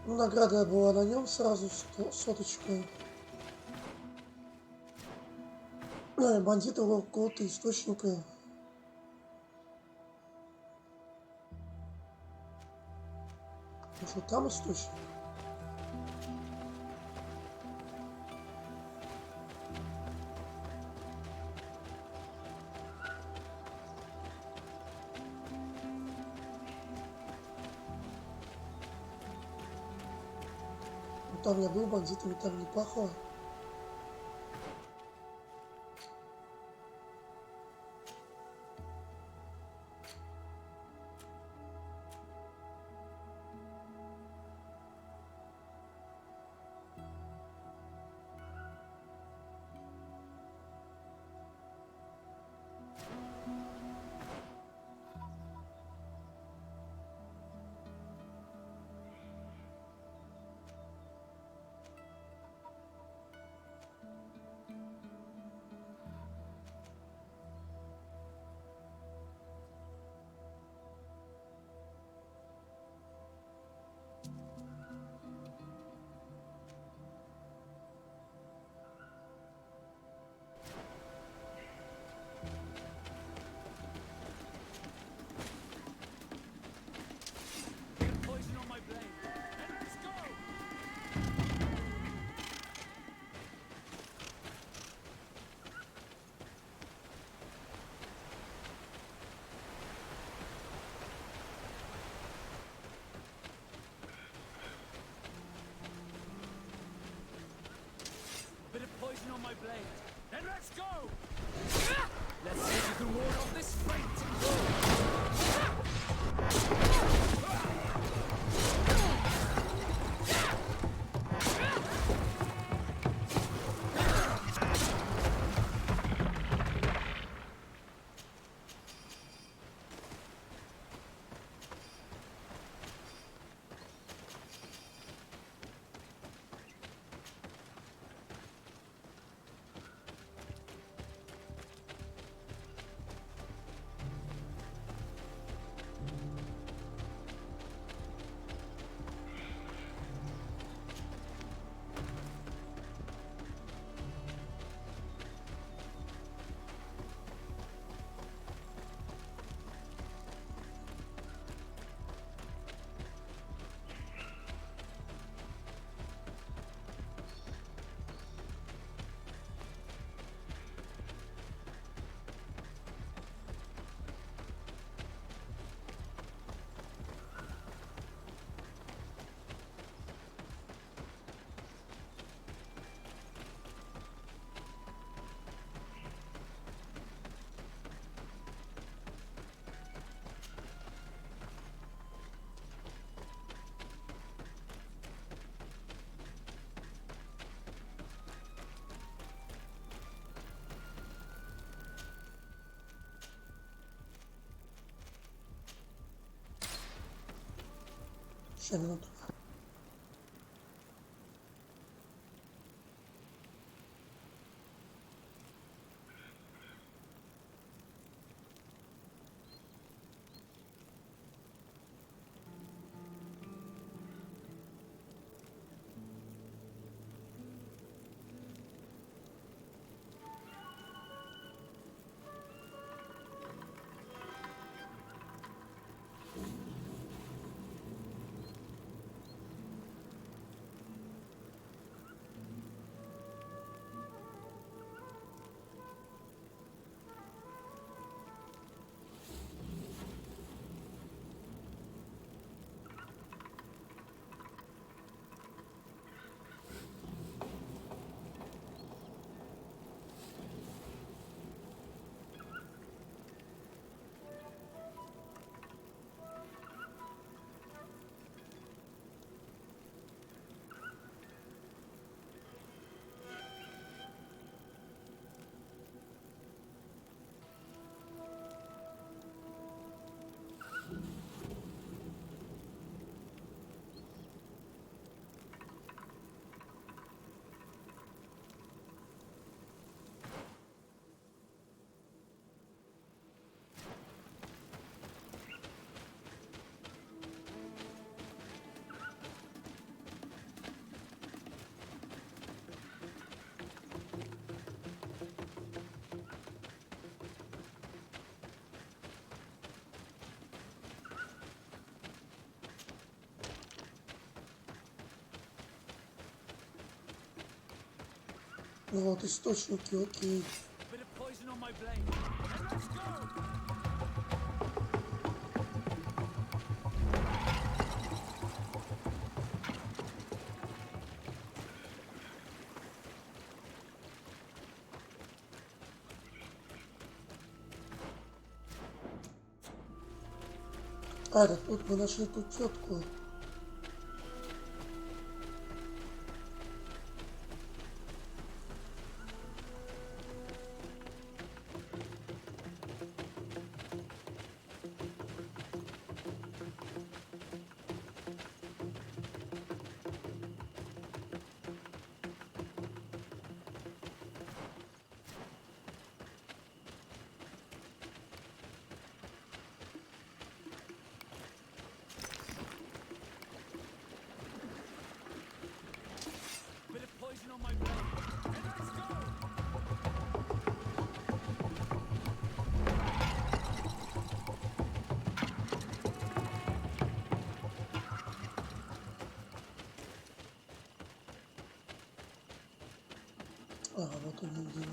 Ну, награда была на нем сразу, соточка. Бандиты у какого-то источника. Ну что, там источник? Там я был, бандитами там не пахло. On my blade. Then let's go! Let's see if you can ward off this fate! Еще минуту. Вот, источники, окей. А, это тут мы нашли ту тетку. А, вот он где.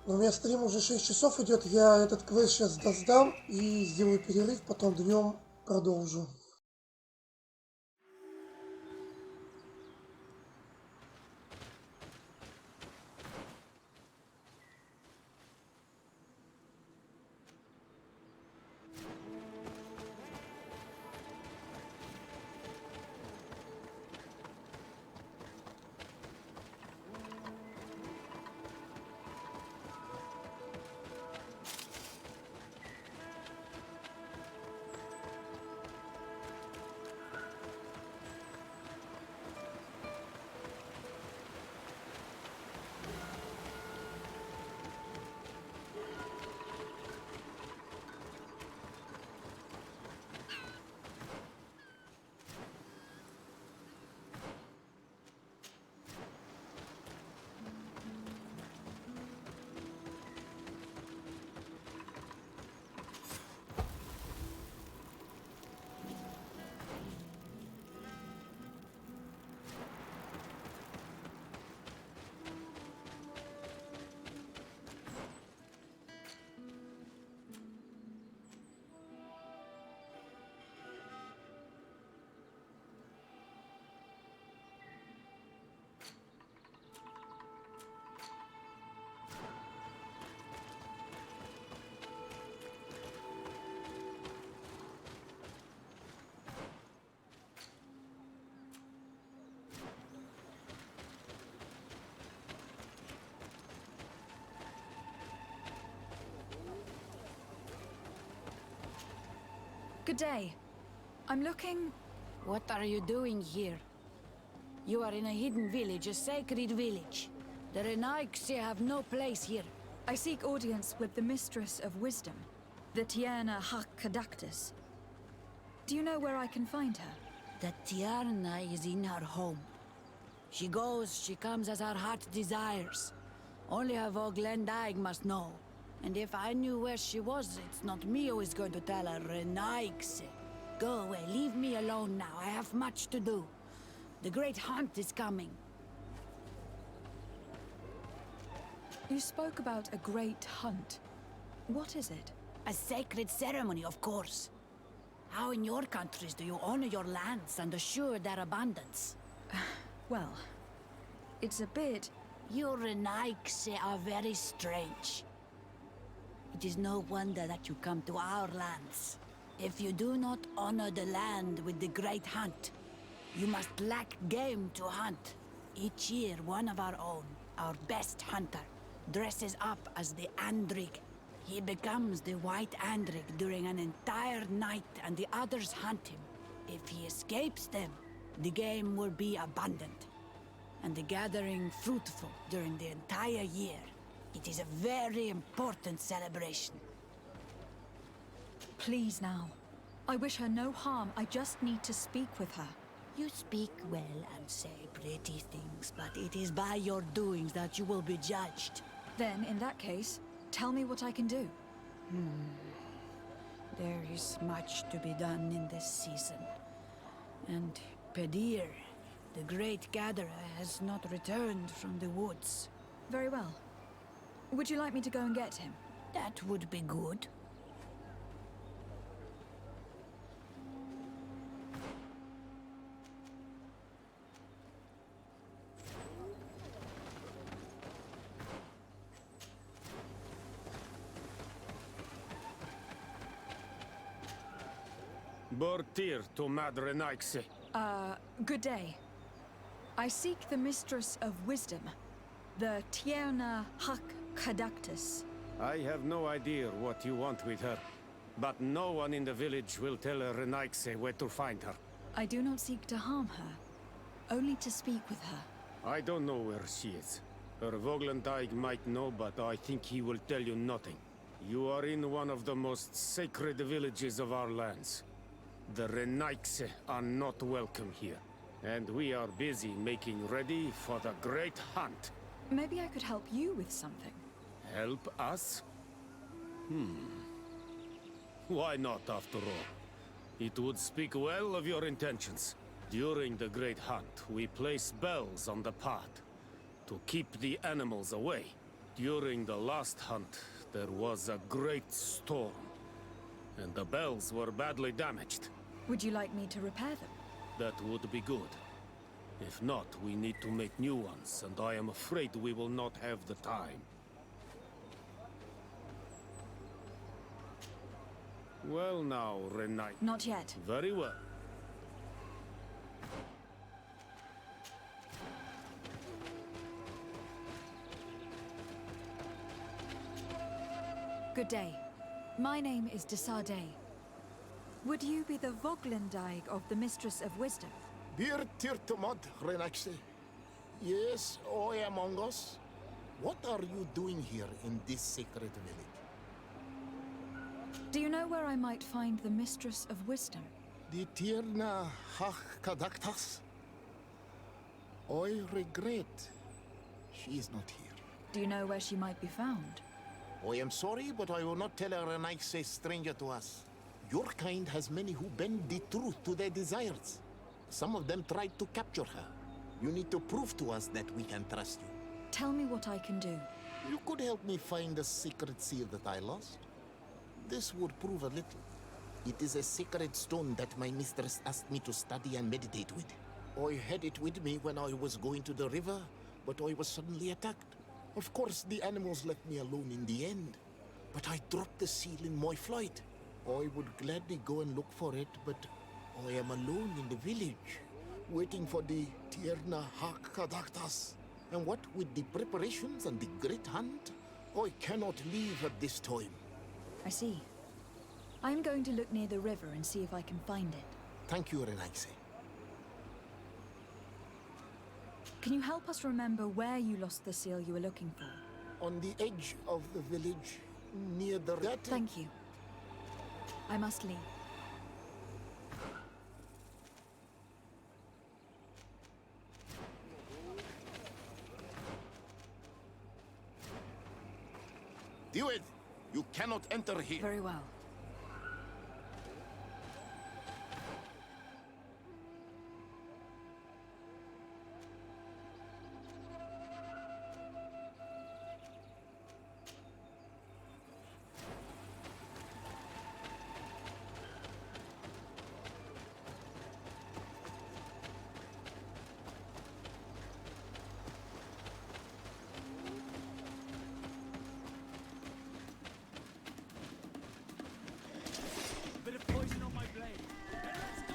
У меня стрим уже 6 часов идет, я этот квест сейчас сдам и сделаю перерыв, потом днем продолжу. Good day. I'm looking... What are you doing here? You are in a hidden village, a sacred village. The Renaigse have no place here. I seek audience with the Mistress of Wisdom, the Tierna Hakadactus. Do you know where I can find her? The Tierna is in her home. She goes, she comes as her heart desires. Only her Voglendaig must know. And if I knew where she was, it's not me who is going to tell her, Renaigse. Go away, leave me alone now. I have much to do. The great hunt is coming. You spoke about a great hunt. What is it? A sacred ceremony, of course. How in your countries do you honor your lands and assure their abundance? Well, it's a bit... You Renaigse are very strange. It is no wonder that you come to our lands. If you do not honor the land with the great hunt, you must lack game to hunt. Each year, one of our own, our best hunter, dresses up as the Andrig. He becomes the White Andrig during an entire night and the others hunt him. If he escapes them, the game will be abundant, and the gathering fruitful during the entire year. It is a very important celebration. Please now. I wish her no harm. I just need to speak with her. You speak well and say pretty things, but it is by your doings that you will be judged. Then, in that case, tell me what I can do. There is much to be done in this season. And Pedir, the great gatherer, has not returned from the woods. Very well. Would you like me to go and get him? That would be good. Bortir to Madre Naixi. Good day. I seek the Mistress of Wisdom, the Tierna Hakadactus. I have no idea what you want with her, but no one in the village will tell Renaigse where to find her. I do not seek to harm her, only to speak with her. I don't know where she is. Her Voglendaig might know, but I think he will tell you nothing. You are in one of the most sacred villages of our lands. The Renaigse are not welcome here, and we are busy making ready for the great hunt. Maybe I could help you with something. Help us? Why not, after all? It would speak well of your intentions. During the great hunt, we place bells on the path to keep the animals away. During the last hunt, there was a great storm, and the bells were badly damaged. Would you like me to repair them? That would be good. If not, we need to make new ones, and I am afraid we will not have the time. Well now, Renai. Not yet. Very well. Good day. My name is Desardet. Would you be the Voglendaig of the Mistress of Wisdom? Bir tirtumad, Renaxe. Yes, I am among us. What are you doing here in this sacred village? Do you know where I might find the Mistress of Wisdom? The Tierna Hakadaktas? I regret she is not here. Do you know where she might be found? I am sorry, but I will not tell her a nice stranger to us. Your kind has many who bend the truth to their desires. Some of them tried to capture her. You need to prove to us that we can trust you. Tell me what I can do. You could help me find the secret seal that I lost. This would prove a little. It is a sacred stone that my mistress asked me to study and meditate with. I had it with me when I was going to the river, but I was suddenly attacked. Of course, the animals left me alone in the end. But I dropped the seal in my flight. I would gladly go and look for it, but I am alone in the village, waiting for the Tierna Hakadaktas. And what with the preparations and the great hunt, I cannot leave at this time. I see. I'm going to look near the river and see if I can find it. Thank you, Renaxe. Can you help us remember where you lost the seal you were looking for? On the edge of the village, near the... Thank you. I must leave. Do it! You cannot enter here. Very well. Bit of poison on my blade. Let's go!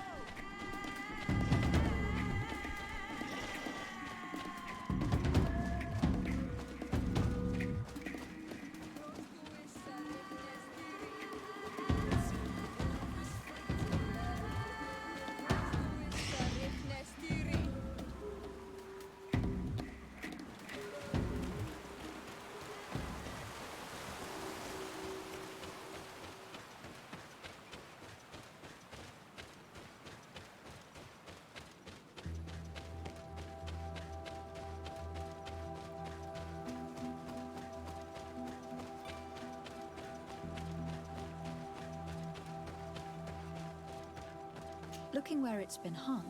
Looking where it's been hung,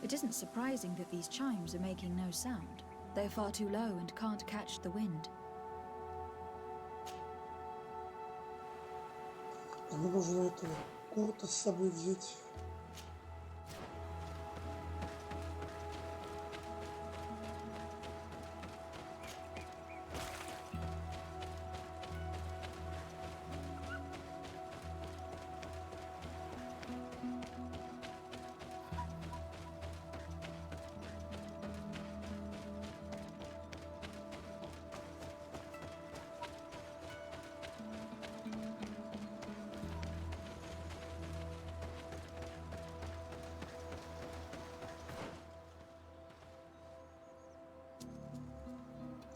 it isn't surprising that these chimes are making no sound. They're far too low and can't catch the wind. Мне нужно этого курта с собой взять.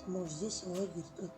Может, здесь лагерь как?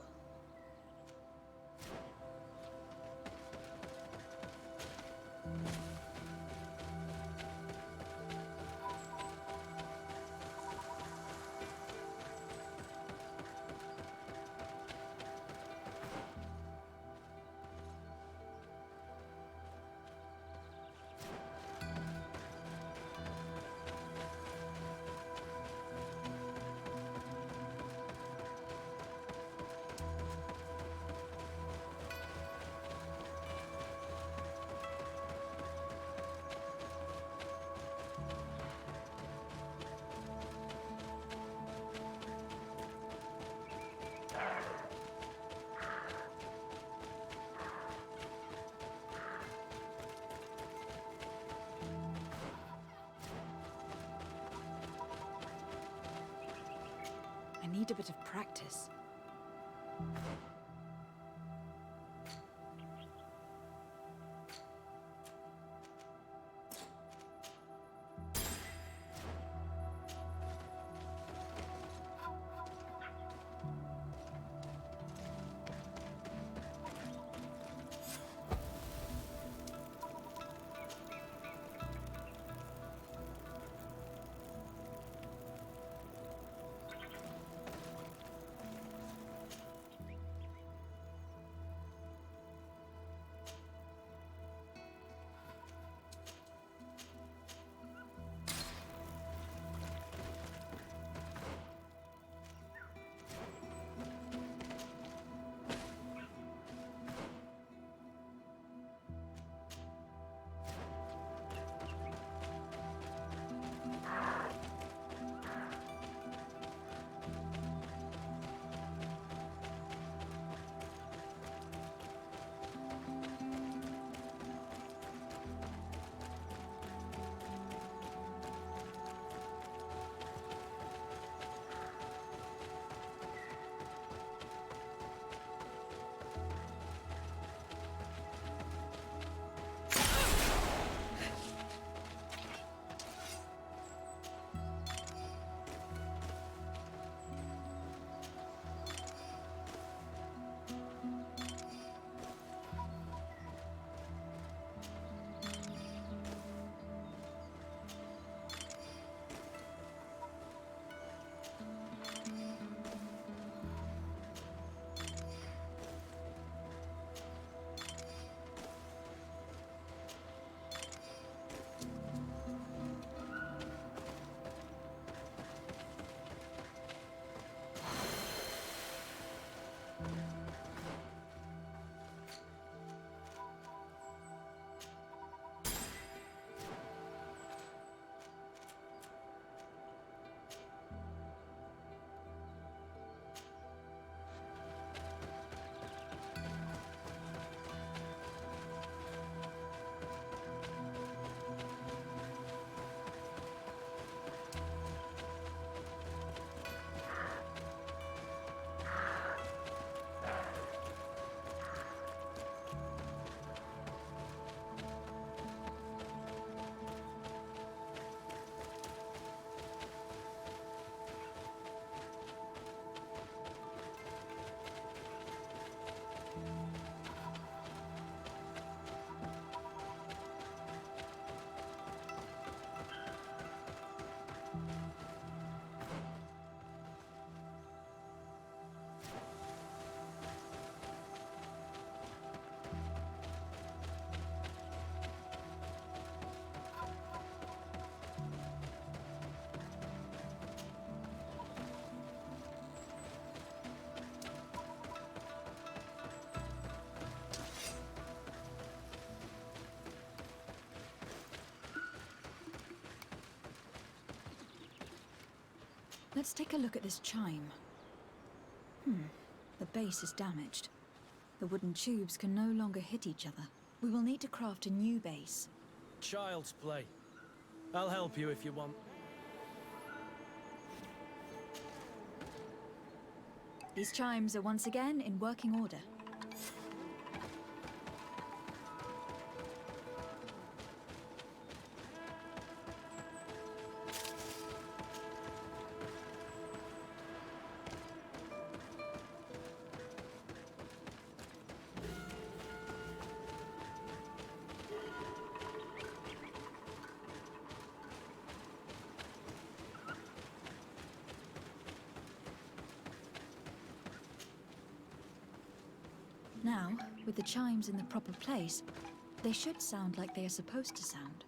need a bit of practice. Let's take a look at this chime. The base is damaged. The wooden tubes can no longer hit each other. We will need to craft a new base. Child's play. I'll help you if you want. These chimes are once again in working order. Now, with the chimes in the proper place, they should sound like they are supposed to sound.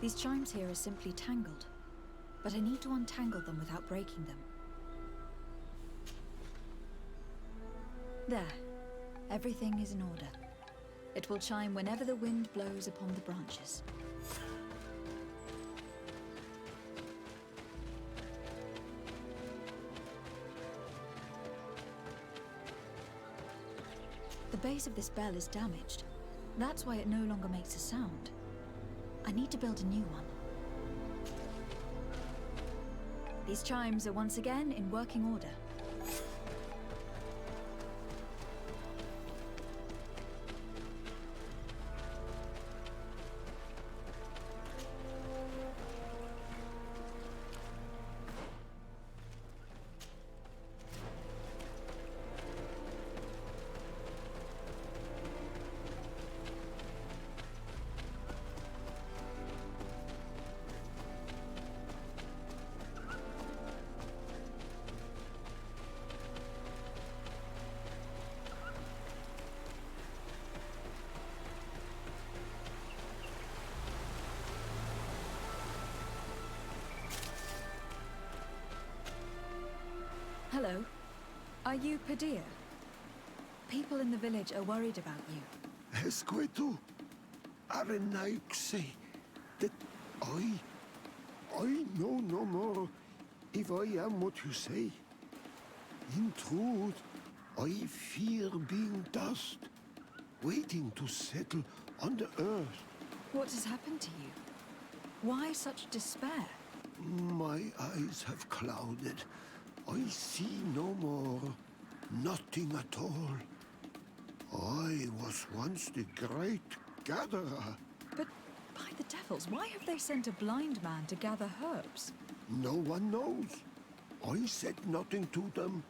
These chimes here are simply tangled, but I need to untangle them without breaking them. There. Everything is in order. It will chime whenever the wind blows upon the branches. The base of this bell is damaged. That's why it no longer makes a sound. I need to build a new one. These chimes are once again in working order. Hello. Are you Padilla? People in the village are worried about you. Esqueto, Arenaik say that I know no more if I am what you say. In truth, I fear being dust, waiting to settle on the earth. What has happened to you? Why such despair? My eyes have clouded. I see no more, nothing at all. I was once the great gatherer. But by the devils, why have they sent a blind man to gather herbs? No one knows. I said nothing to them.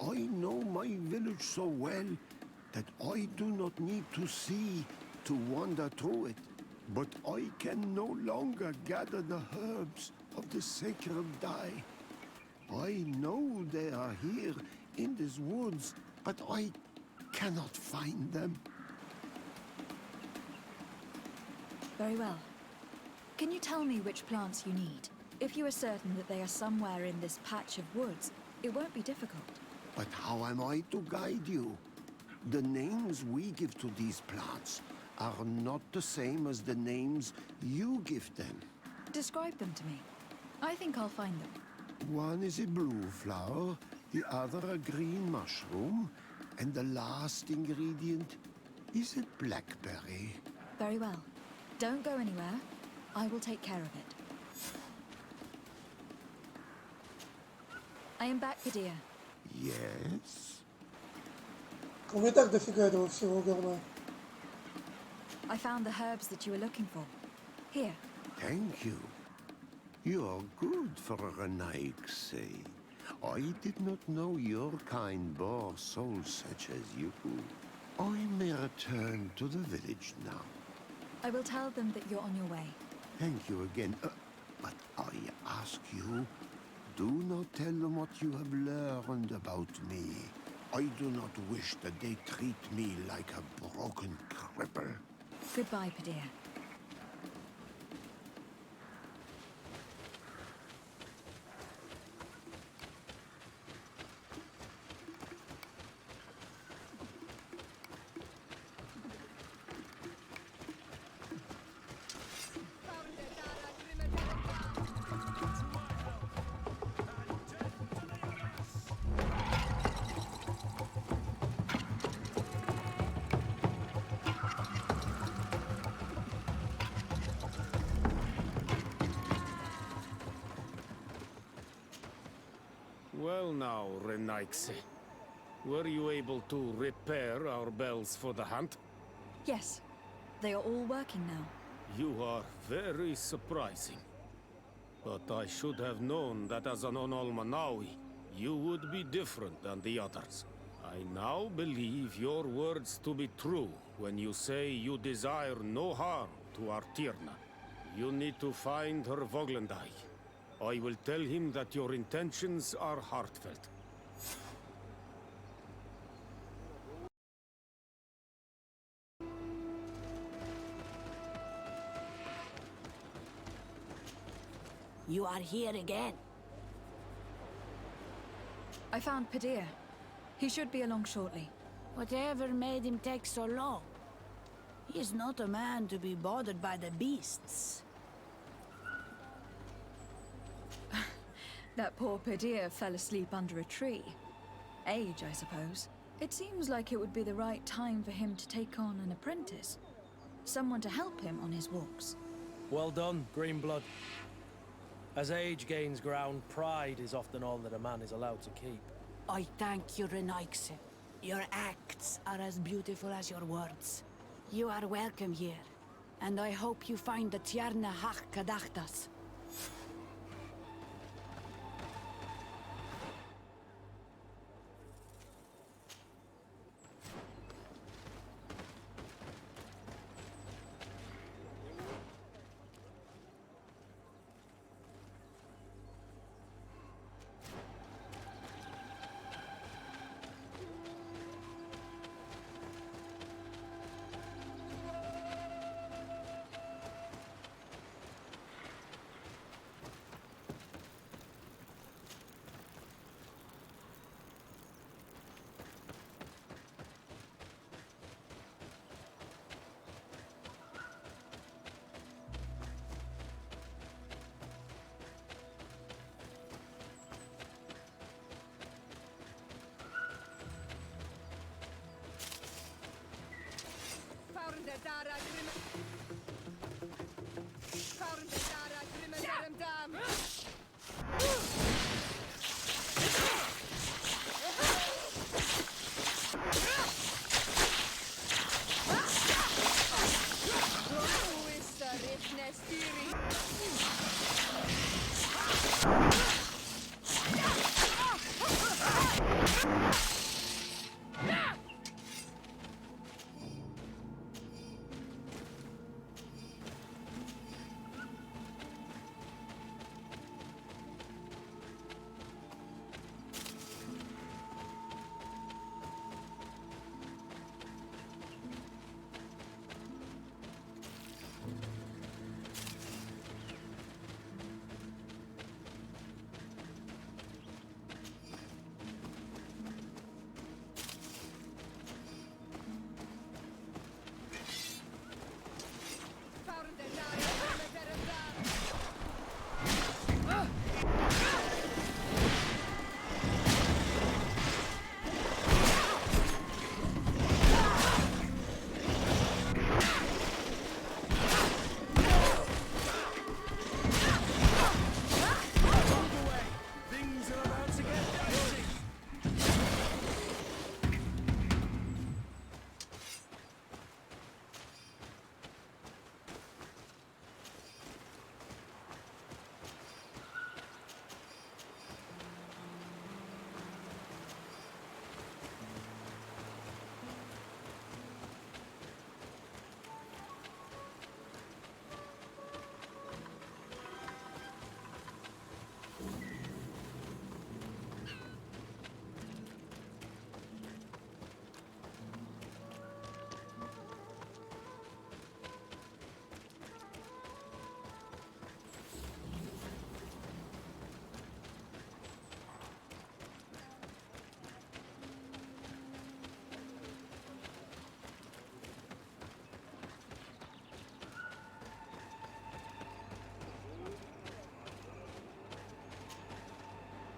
I know my village so well that I do not need to see to wander through it. But I can no longer gather the herbs of the sacred dye. I know they are here in these woods, but I cannot find them. Very well. Can you tell me which plants you need? If you are certain that they are somewhere in this patch of woods, it won't be difficult. But how am I to guide you? The names we give to these plants are not the same as the names you give them. Describe them to me. I think I'll find them. One is a blue flower, the other a green mushroom, and the last ingredient is a blackberry. Very well. Don't go anywhere. I will take care of it. I am back, Padilla. Yes? У меня так дофига этого всего говна. I found the herbs that you were looking for. Here. Thank you. You are good for a Renaik. I did not know your kind bore souls such as you. I may return to the village now. I will tell them that you're on your way. Thank you again. But I ask you, do not tell them what you have learned about me. I do not wish that they treat me like a broken cripple. Goodbye, Padilla. Well now, Renaikse. Were you able to repair our bells for the hunt? Yes. They are all working now. You are very surprising. But I should have known that as an Onolmanawi, you would be different than the others. I now believe your words to be true when you say you desire no harm to Artirna. You need to find her Voglendai. I will tell him that your intentions are heartfelt. You are here again. I found Padilla. He should be along shortly. Whatever made him take so long? He is not a man to be bothered by the beasts. That poor Padilla fell asleep under a tree. Age, I suppose. It seems like it would be the right time for him to take on an apprentice. Someone to help him on his walks. Well done, Greenblood. As age gains ground, pride is often all that a man is allowed to keep. I thank you, Renaikse. Your acts are as beautiful as your words. You are welcome here, and I hope you find the Tierna Hach Kadachtas.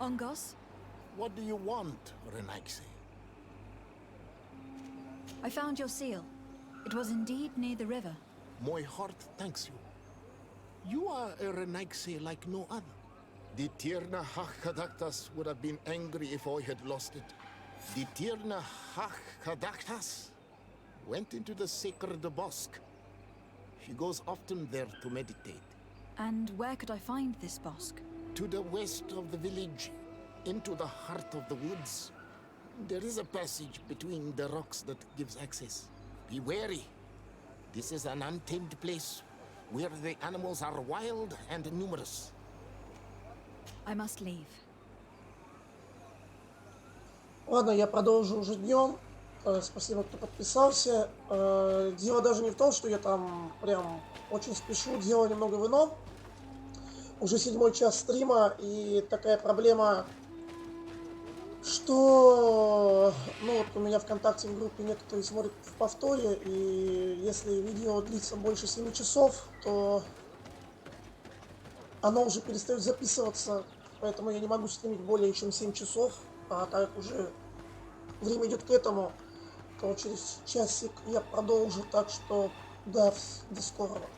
Ongos? What do you want, Renaikse? I found your seal. It was indeed near the river. My heart thanks you. You are a Renaikse like no other. The Tierna Hachkadaktas would have been angry if I had lost it. The Tierna Hachkadaktas went into the sacred bosque. She goes often there to meditate. And where could I find this bosque? To the west of the village, into the heart of the woods. There is a passage between the rocks that gives access. Be wary. This is an untamed place where the animals are wild and numerous. I must leave. Ладно, я продолжу уже днем. Спасибо, кто подписался. Дело даже не в том, что я там прям очень спешу, дело немного в ином. уже 7-й час стрима, и такая проблема, что, ну, вот у меня ВКонтакте в группе некоторые смотрят в повторе, и если видео длится больше 7 часов, то оно уже перестает записываться, поэтому я не могу стримить более чем 7 часов, а так как уже время идет к этому, то через часик я продолжу, так что да, до скорого.